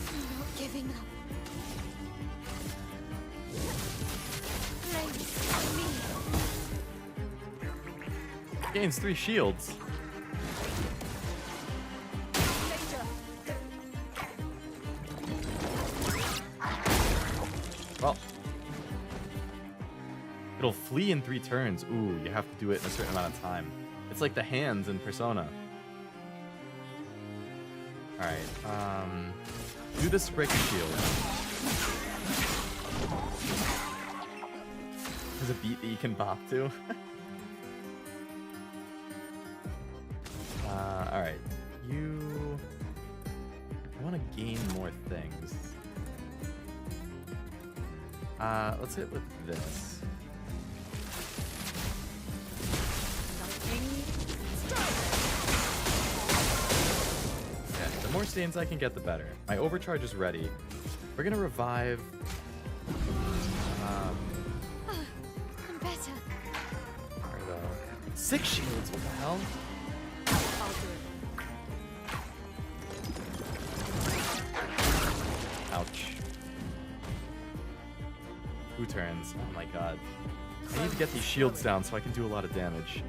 I'm not giving up. Gains 3 shields. Well, it'll flee in 3 turns. Ooh, you have to do it in a certain amount of time. It's like the hands in Persona. Alright, do this to break the shield. There's a beat that you can bop to. Alright. I want to gain more things. Let's hit with this. Okay, the more stains I can get, the better. My overcharge is ready. We're gonna revive. I'm better. Where though? 6 shields, what the hell? I'll do it. Ouch. 2 turns. Oh my god. I need to get these shields down so I can do a lot of damage.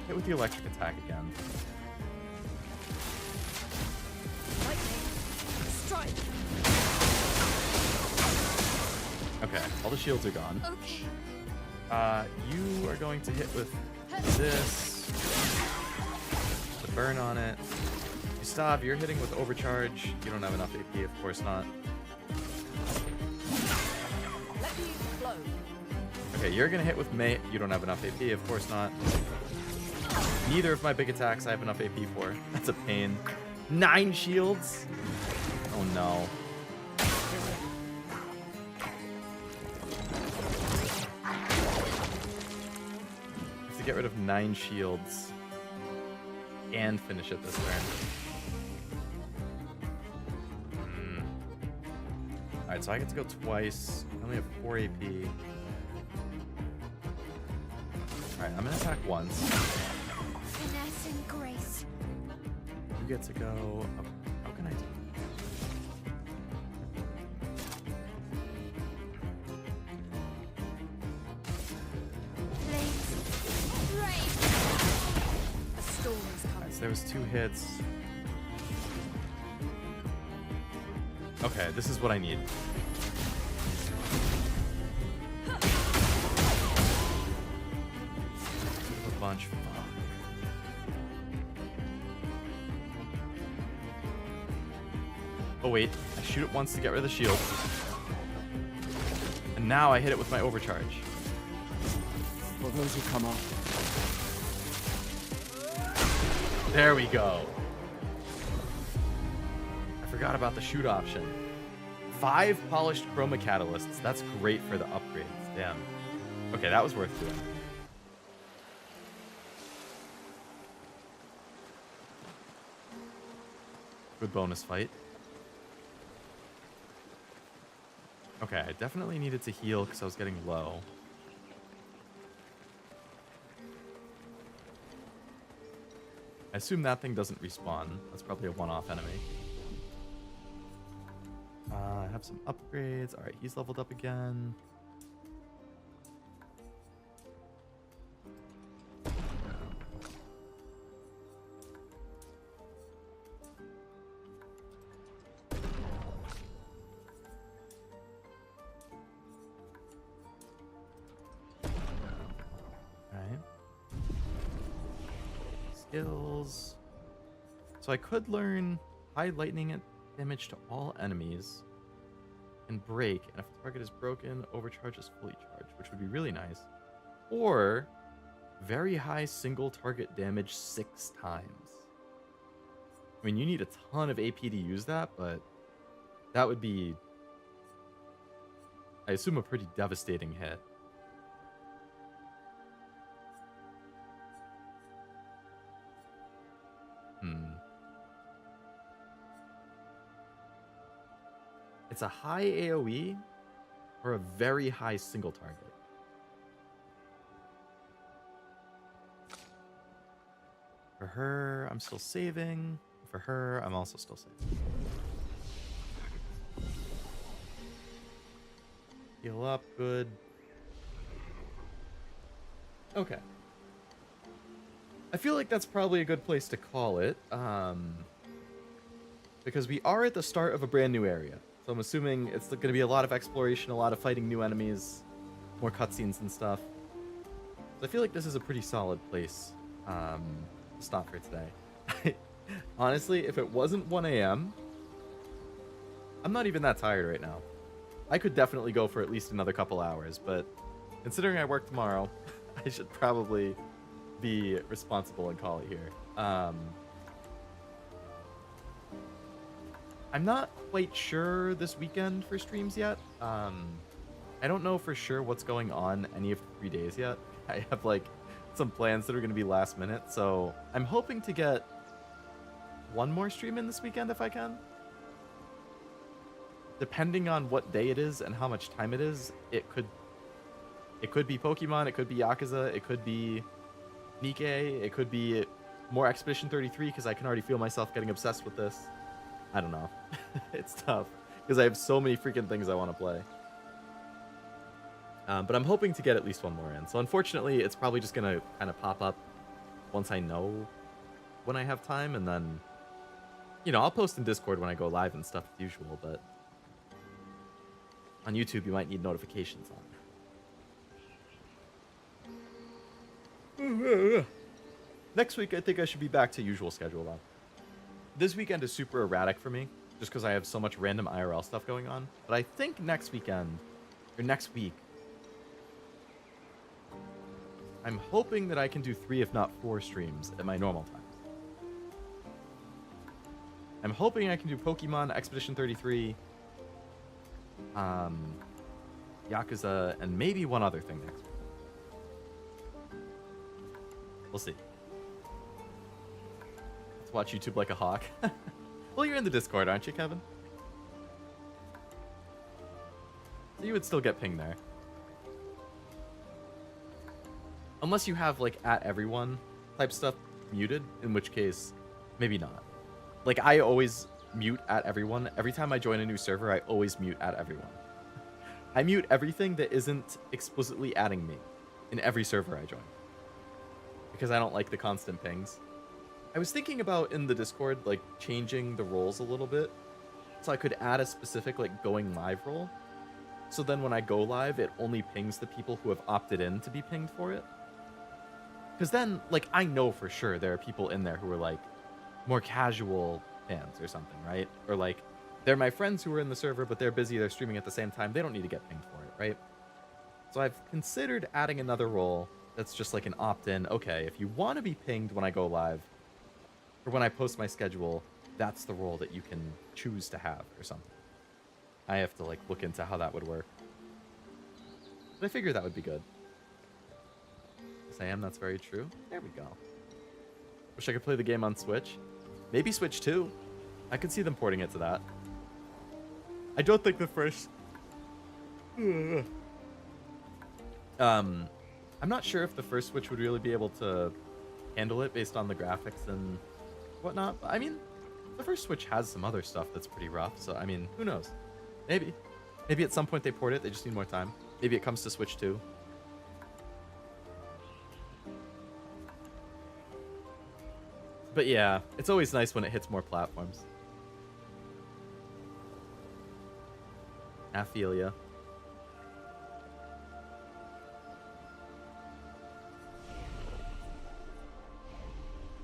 Hit with the electric attack again. Strike. Okay, all the shields are gone. Okay. You are going to hit with this. The burn on it. Gustav, you're hitting with overcharge. You don't have enough AP, of course not. Let me flow. Okay, you're gonna hit with May. You don't have enough AP, of course not. Neither of my big attacks I have enough AP for. That's a pain. 9 shields? Oh no. I have to get rid of 9 shields and finish it this turn. Alright, so I get to go twice. I only have 4 AP. Alright, I'm gonna attack once. Finesse and grace. You get to go. How can I do? Flames. Rain. A storm is coming. Alright, so there was 2 hits. Okay, this is what I need. A bunch. Fuck. Oh wait, I shoot it once to get rid of the shield. And now I hit it with my overcharge. For those who come up. There we go. Forgot about the shoot option. 5 polished chroma catalysts. That's great for the upgrades. Damn. Okay, that was worth doing. Good bonus fight. Okay, I definitely needed to heal because I was getting low. I assume that thing doesn't respawn. That's probably a one-off enemy. I have some upgrades. Alright, he's leveled up again. Alright. Skills. So I could learn high lightning damage to all enemies and break, and if the target is broken, overcharge is fully charged, which would be really nice. Or very high single target damage 6 times. I mean, you need a ton of AP to use that, but that would be, I assume, a pretty devastating hit. It's a high AoE or a very high single target. For her, I'm still saving. For her, I'm also still saving. Heal up, good. Okay. I feel like that's probably a good place to call it. Because we are at the start of a brand new area. So I'm assuming it's going to be a lot of exploration, a lot of fighting new enemies, more cutscenes and stuff. So I feel like this is a pretty solid place to stop for today. Honestly, if it wasn't 1 a.m., I'm not even that tired right now. I could definitely go for at least another couple hours, but considering I work tomorrow, I should probably be responsible and call it here. I'm not quite sure this weekend for streams yet. I don't know for sure what's going on any of the 3 days yet. I have like some plans that are going to be last minute, so I'm hoping to get one more stream in this weekend if I can. Depending on what day it is and how much time it is, it could be Pokemon, it could be Yakuza, it could be Nikkei, it could be more Expedition 33 because I can already feel myself getting obsessed with this. I don't know. It's tough because I have so many freaking things I want to play. But I'm hoping to get at least one more in. So unfortunately, it's probably just going to kind of pop up once I know when I have time. And then, you know, I'll post in Discord when I go live and stuff as usual. But on YouTube, you might need notifications on. Next week, I think I should be back to usual schedule, though. This weekend is super erratic for me, just because I have so much random IRL stuff going on. But I think next weekend, or next week, I'm hoping that I can do 3, if not 4 streams at my normal times. I'm hoping I can do Pokemon, Expedition 33, Yakuza, and maybe one other thing next week. We'll see. Let's watch YouTube like a hawk. Well, you're in the Discord, aren't you, Kevin? So you would still get pinged there. Unless you have, like, at everyone type stuff muted, in which case, maybe not. Like, I always mute at everyone. Every time I join a new server, I always mute at everyone. I mute everything that isn't explicitly adding me in every server I join. Because I don't like the constant pings. I was thinking about, in the Discord, like, changing the roles a little bit. So I could add a specific, like, going live role. So then when I go live, it only pings the people who have opted in to be pinged for it. Because then, like, I know for sure there are people in there who are, like, more casual fans or something, right? Or, like, they're my friends who are in the server, but they're busy, they're streaming at the same time. They don't need to get pinged for it, right? So I've considered adding another role that's just, like, an opt-in. Okay, if you want to be pinged when I go live, or when I post my schedule, that's the role that you can choose to have or something. I have to, like, look into how that would work. But I figured that would be good. Sam, that's very true. There we go. Wish I could play the game on Switch. Maybe Switch 2. I could see them porting it to that. I don't think the first... I'm not sure if the first Switch would really be able to handle it based on the graphics and whatnot. But, I mean, the first Switch has some other stuff that's pretty rough. So, I mean, who knows? Maybe. Maybe at some point they port it. They just need more time. Maybe it comes to Switch 2. But yeah, it's always nice when it hits more platforms. I feel ya.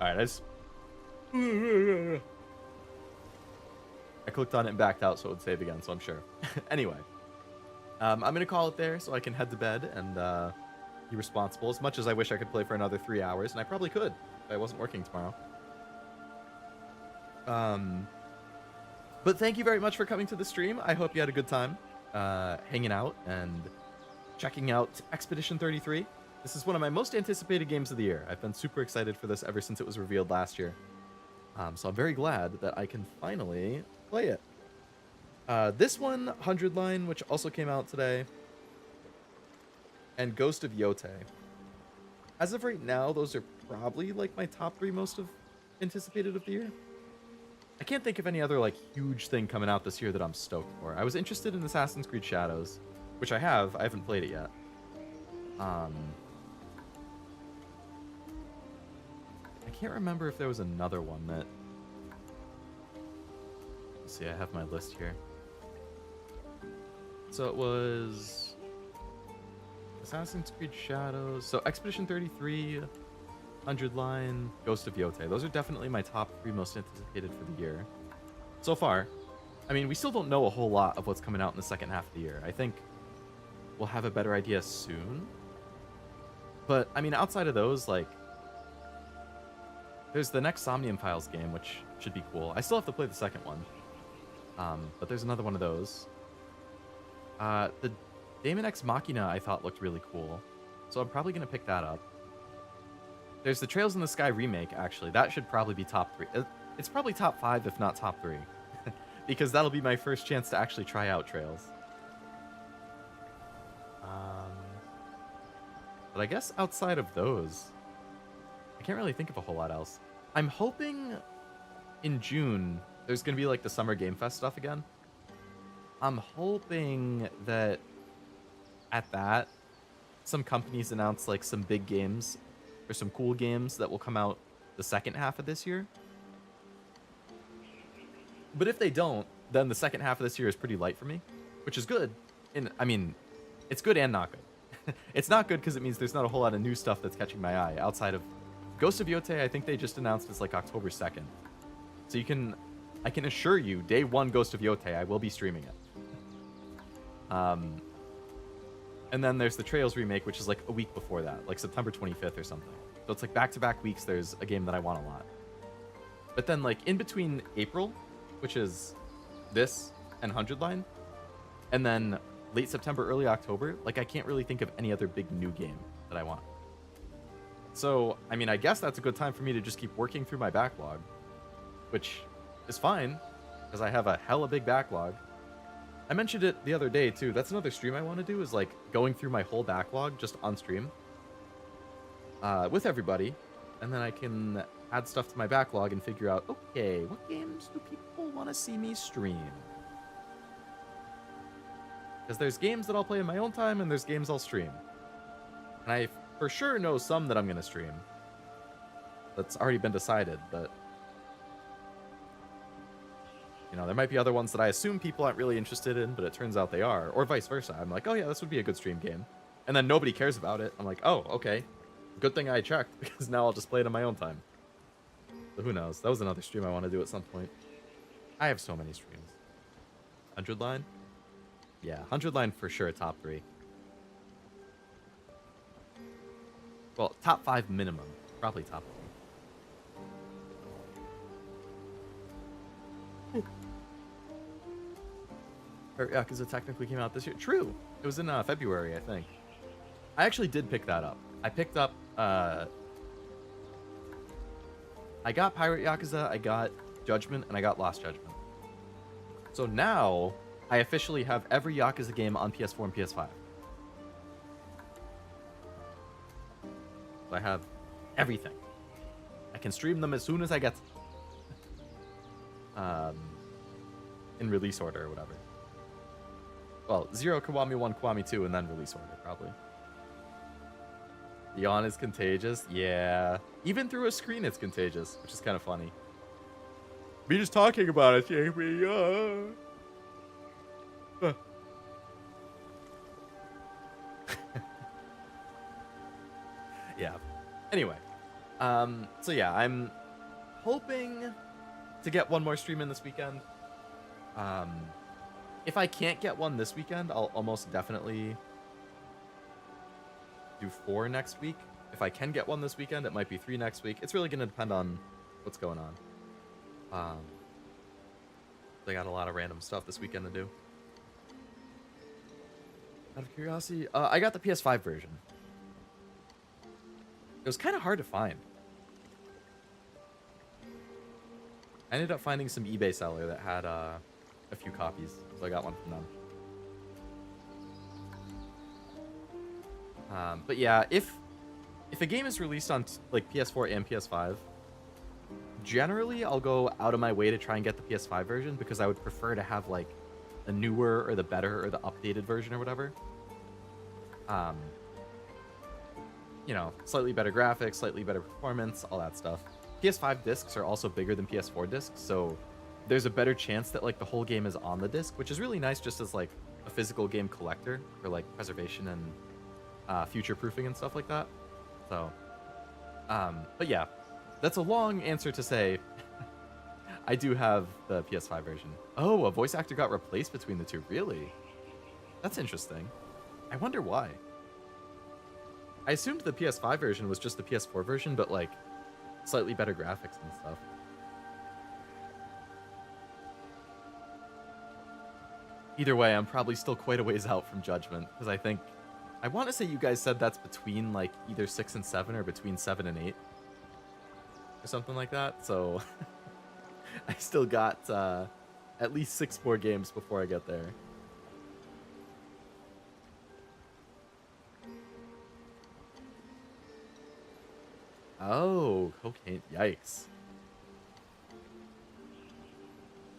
Alright, I clicked on it and backed out so it would save again, so I'm sure. Anyway. I'm going to call it there so I can head to bed and be responsible. As much as I wish I could play for another 3 hours, and I probably could if I wasn't working tomorrow. But thank you very much for coming to the stream. I hope you had a good time hanging out and checking out Expedition 33. This is one of my most anticipated games of the year. I've been super excited for this ever since it was revealed last year. So I'm very glad that I can finally play it. This one, 100 Line, which also came out today, and Ghost of Yote. As of right now, those are probably like my top 3 most anticipated of the year. I can't think of any other like huge thing coming out this year that I'm stoked for. I was interested in Assassin's Creed Shadows, which I have. I haven't played it yet. I can't remember if there was another one that... Let's see, I have my list here. So it was Assassin's Creed Shadows. So Expedition 33, 100 Line, Ghost of Yote. Those are definitely my top 3 most anticipated for the year. So far. I mean, we still don't know a whole lot of what's coming out in the second half of the year. I think we'll have a better idea soon. But, I mean, outside of those, like, there's the next Somnium Files game, which should be cool. I still have to play the second one. But there's another one of those. The Daemon X Machina I thought looked really cool. So I'm probably going to pick that up. There's the Trails in the Sky remake, actually. That should probably be top 3. It's probably top 5, if not top 3. Because that'll be my first chance to actually try out Trails. But I guess outside of those, I can't really think of a whole lot else. I'm hoping in June there's going to be like the Summer Game Fest stuff again. I'm hoping that at that, some companies announce like some big games or some cool games that will come out the second half of this year. But if they don't, then the second half of this year is pretty light for me, which is good. And I mean, it's good and not good. It's not good because it means there's not a whole lot of new stuff that's catching my eye outside of Ghost of Yote. I think they just announced it's like October 2nd. So I can assure you, day 1 Ghost of Yote, I will be streaming it. And then there's the Trails remake, which is like a week before that, like September 25th or something. So it's like back-to-back weeks, there's a game that I want a lot. But then like in between April, which is this and 100 Line, and then late September, early October, like I can't really think of any other big new game that I want. So, I mean, I guess that's a good time for me to just keep working through my backlog, which is fine, because I have a hella big backlog. I mentioned it the other day, too. That's another stream I want to do, is like going through my whole backlog just on stream with everybody, and then I can add stuff to my backlog and figure out, okay, what games do people want to see me stream? Because there's games that I'll play in my own time, and there's games I'll stream. And I for sure know some that I'm going to stream. That's already been decided, but you know, there might be other ones that I assume people aren't really interested in, but it turns out they are, or vice versa. I'm like, oh yeah, this would be a good stream game. And then nobody cares about it. I'm like, oh, okay. Good thing I checked, because now I'll just play it in my own time. So who knows? That was another stream I want to do at some point. I have so many streams. 100 Line? Yeah, 100 Line for sure, top 3. Well, top 5 minimum. Probably top 3. Yakuza technically came out this year. True. It was in February, I think. I actually did pick that up. I picked up... I got Pirate Yakuza, I got Judgment, and I got Lost Judgment. So now, I officially have every Yakuza game on PS4 and PS5. So I have everything. I can stream them as soon as I get in release order or whatever. Well, 0, Kiwami 1, Kiwami 2, and then release order, probably. Yawn is contagious? Yeah. Even through a screen, it's contagious, which is kind of funny. Me just talking about it, Jamie. Yeah. Anyway. So yeah, I'm hoping to get one more stream in this weekend. If I can't get one this weekend, I'll almost definitely do 4 next week. If I can get one this weekend, it might be 3 next week. It's really going to depend on what's going on. They got a lot of random stuff this weekend to do. Out of curiosity, I got the PS5 version. It was kind of hard to find. I ended up finding some eBay seller that had a few copies, so I got one from them. But yeah, if a game is released on like PS4 and PS5, generally I'll go out of my way to try and get the PS5 version because I would prefer to have like a newer or the better or the updated version or whatever. You know, slightly better graphics, slightly better performance, all that stuff. PS5 discs are also bigger than PS4 discs, so there's a better chance that like the whole game is on the disc, which is really nice just as like a physical game collector for like preservation and future proofing and stuff like that. So But yeah, that's a long answer to say I do have the PS5 version. Oh, a voice actor got replaced between the two. Really? That's interesting. I wonder why. I assumed the PS5 version was just the PS4 version, but like slightly better graphics and stuff. Either way, I'm probably still quite a ways out from Judgment, because I want to say you guys said that's between like either 6 and 7 or between 7 and 8 or something like that. So I still got at least 6 more games before I get there. Oh, cocaine. Yikes.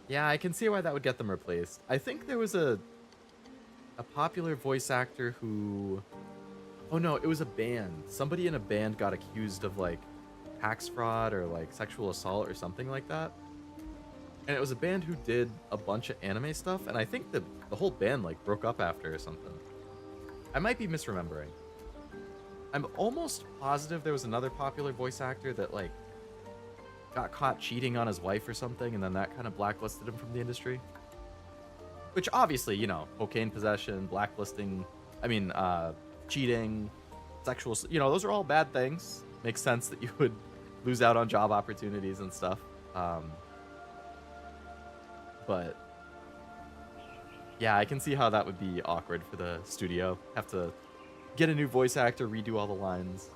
Yeah, I can see why that would get them replaced. I think there was a popular voice actor who... Oh no, it was a band. Somebody in a band got accused of like tax fraud or like sexual assault or something like that. And it was a band who did a bunch of anime stuff, and I think the whole band like broke up after or something. I might be misremembering. I'm almost positive there was another popular voice actor that like got caught cheating on his wife or something, and then that kind of blacklisted him from the industry. Which obviously, you know, cocaine possession, blacklisting, cheating, sexual, you know, those are all bad things. Makes sense that you would lose out on job opportunities and stuff. But yeah, I can see how that would be awkward for the studio. Have to get a new voice actor, redo all the lines.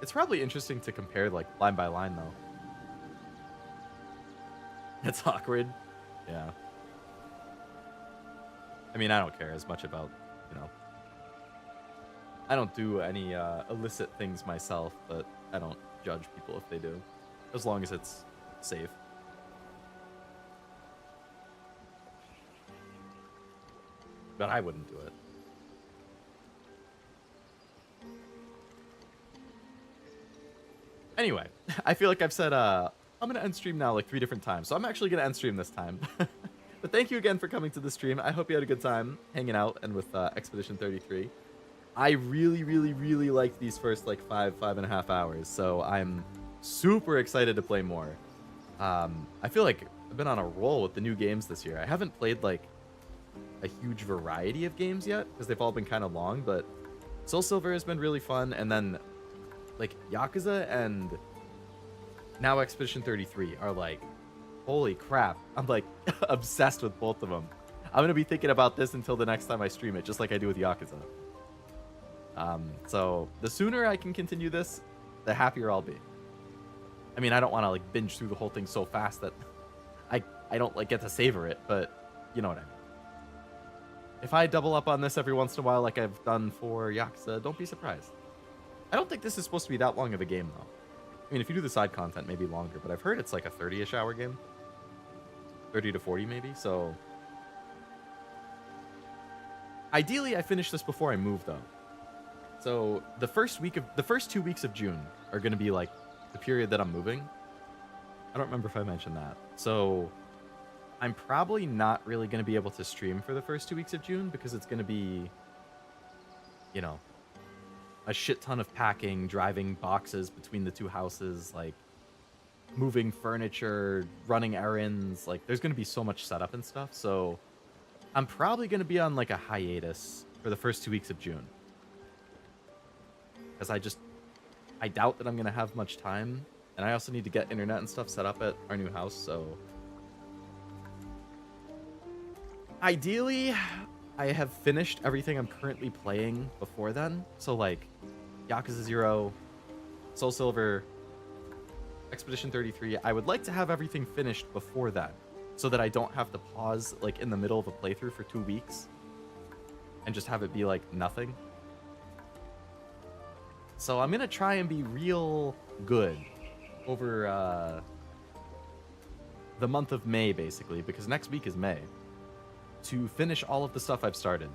It's probably interesting to compare like line by line though. It's awkward. Yeah. I mean, I don't care as much about, you know, I don't do any illicit things myself, but I don't judge people if they do, as long as it's safe. But I wouldn't do it. Anyway, I feel like I've said I'm gonna end stream now like 3 different times, so I'm actually gonna end stream this time. But thank you again for coming to the stream. I hope you had a good time hanging out and with Expedition 33. I really, really, really liked these first like 5.5 hours, so I'm super excited to play more. I feel like I've been on a roll with the new games this year. I haven't played like a huge variety of games yet because they've all been kind of long, but Soul Silver has been really fun, and then like Yakuza and now Expedition 33 are like, holy crap, I'm like obsessed with both of them. I'm gonna be thinking about this until the next time I stream it, just like I do with Yakuza. So the sooner I can continue this, the happier I'll be. I mean, I don't want to like binge through the whole thing so fast that I don't like get to savor it, but you know what I mean. If I double up on this every once in a while like I've done for Yakuza, don't be surprised. I don't think this is supposed to be that long of a game though. I mean, if you do the side content, maybe longer, but I've heard it's like a 30-ish hour game. 30 to 40 maybe, so... Ideally, I finish this before I move though. So the first 2 weeks of June are going to be like the period that I'm moving. I don't remember if I mentioned that. So I'm probably not really going to be able to stream for the first 2 weeks of June because it's going to be, you know, a shit ton of packing, driving boxes between the two houses, like moving furniture, running errands. Like there's going to be so much setup and stuff. So I'm probably going to be on like a hiatus for the first 2 weeks of June. Because I doubt that I'm going to have much time. And I also need to get internet and stuff set up at our new house, so... Ideally, I have finished everything I'm currently playing before then. So, like, Yakuza 0, Soul Silver, Expedition 33. I would like to have everything finished before that, so that I don't have to pause, like, in the middle of a playthrough for 2 weeks. And just have it be, like, nothing. So I'm going to try and be real good over the month of May, basically, because next week is May, to finish all of the stuff I've started.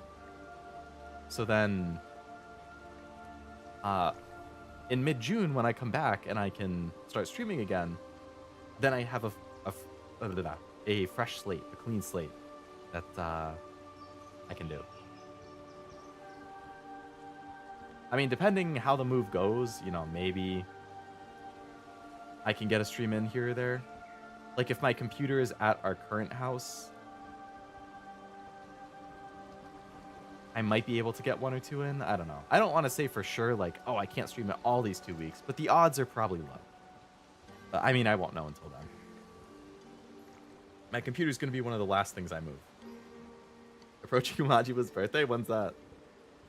So then, in mid-June, when I come back and I can start streaming again, then I have a fresh slate, a clean slate that I can do. I mean, depending how the move goes, you know, maybe I can get a stream in here or there. Like, if my computer is at our current house, I might be able to get 1 or 2 in. I don't know. I don't want to say for sure, like, oh, I can't stream it all these 2 weeks, but the odds are probably low. I mean, I won't know until then. My computer's going to be one of the last things I move. Approaching Majiba's birthday? When's that?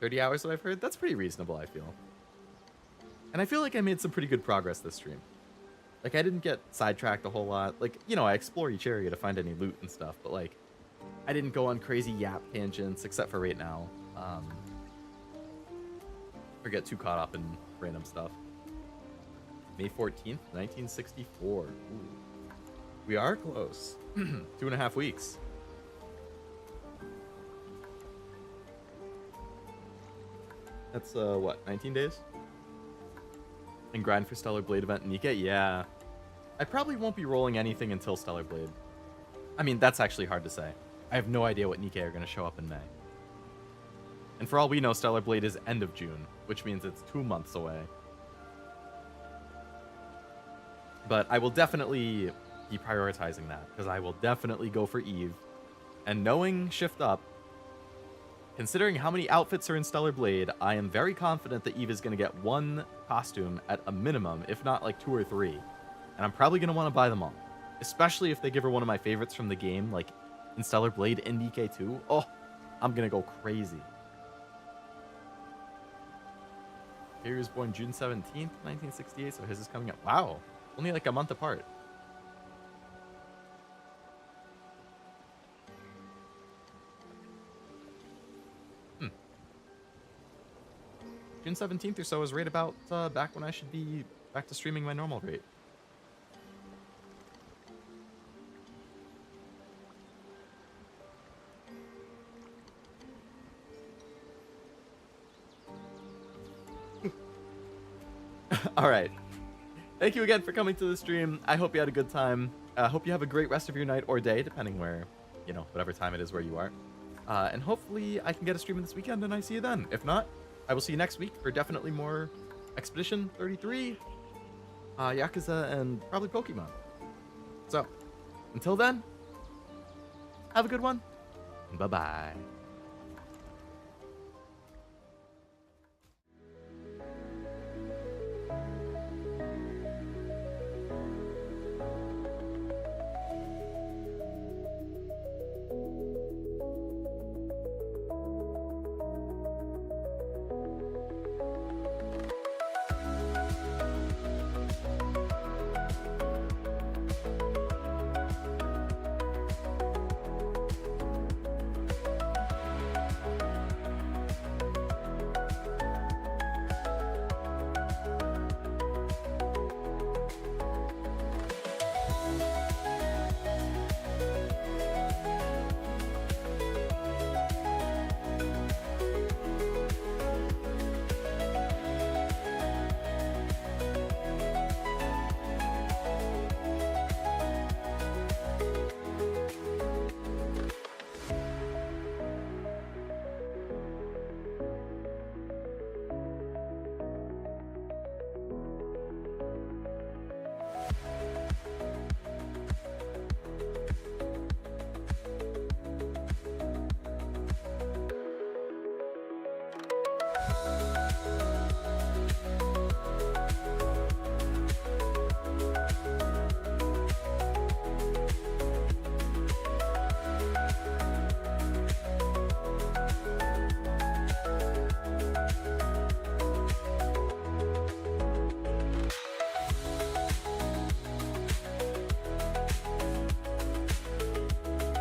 30 hours, what I've heard? That's pretty reasonable, I feel. And I feel like I made some pretty good progress this stream. Like, I didn't get sidetracked a whole lot. Like, you know, I explore each area to find any loot and stuff, but, like, I didn't go on crazy yap tangents, except for right now. Or get too caught up in random stuff. May 14th, 1964. Ooh. We are close. 2.5 weeks. That's, what, 19 days? And grind for Stellar Blade event in Nikkei? Yeah. I probably won't be rolling anything until Stellar Blade. I mean, that's actually hard to say. I have no idea what Nikkei are going to show up in May. And for all we know, Stellar Blade is end of June, which means it's 2 months away. But I will definitely be prioritizing that, because I will definitely go for Eve. And knowing Shift Up, considering how many outfits are in Stellar Blade, I am very confident that Eve is going to get 1 costume at a minimum, if not like 2 or 3. And I'm probably going to want to buy them all. Especially if they give her one of my favorites from the game, like in Stellar Blade in DK2. Oh, I'm going to go crazy. Harry was born June 17th, 1968, so his is coming up. Wow, only like a month apart. June 17th or so is right about back when I should be back to streaming my normal rate. All right. Thank you again for coming to the stream. I hope you had a good time. I hope you have a great rest of your night or day, depending where, you know, whatever time it is where you are. And hopefully I can get a stream this weekend and I see you then. If not, I will see you next week for definitely more Expedition 33, Yakuza, and probably Pokemon. So, until then, have a good one, and bye-bye.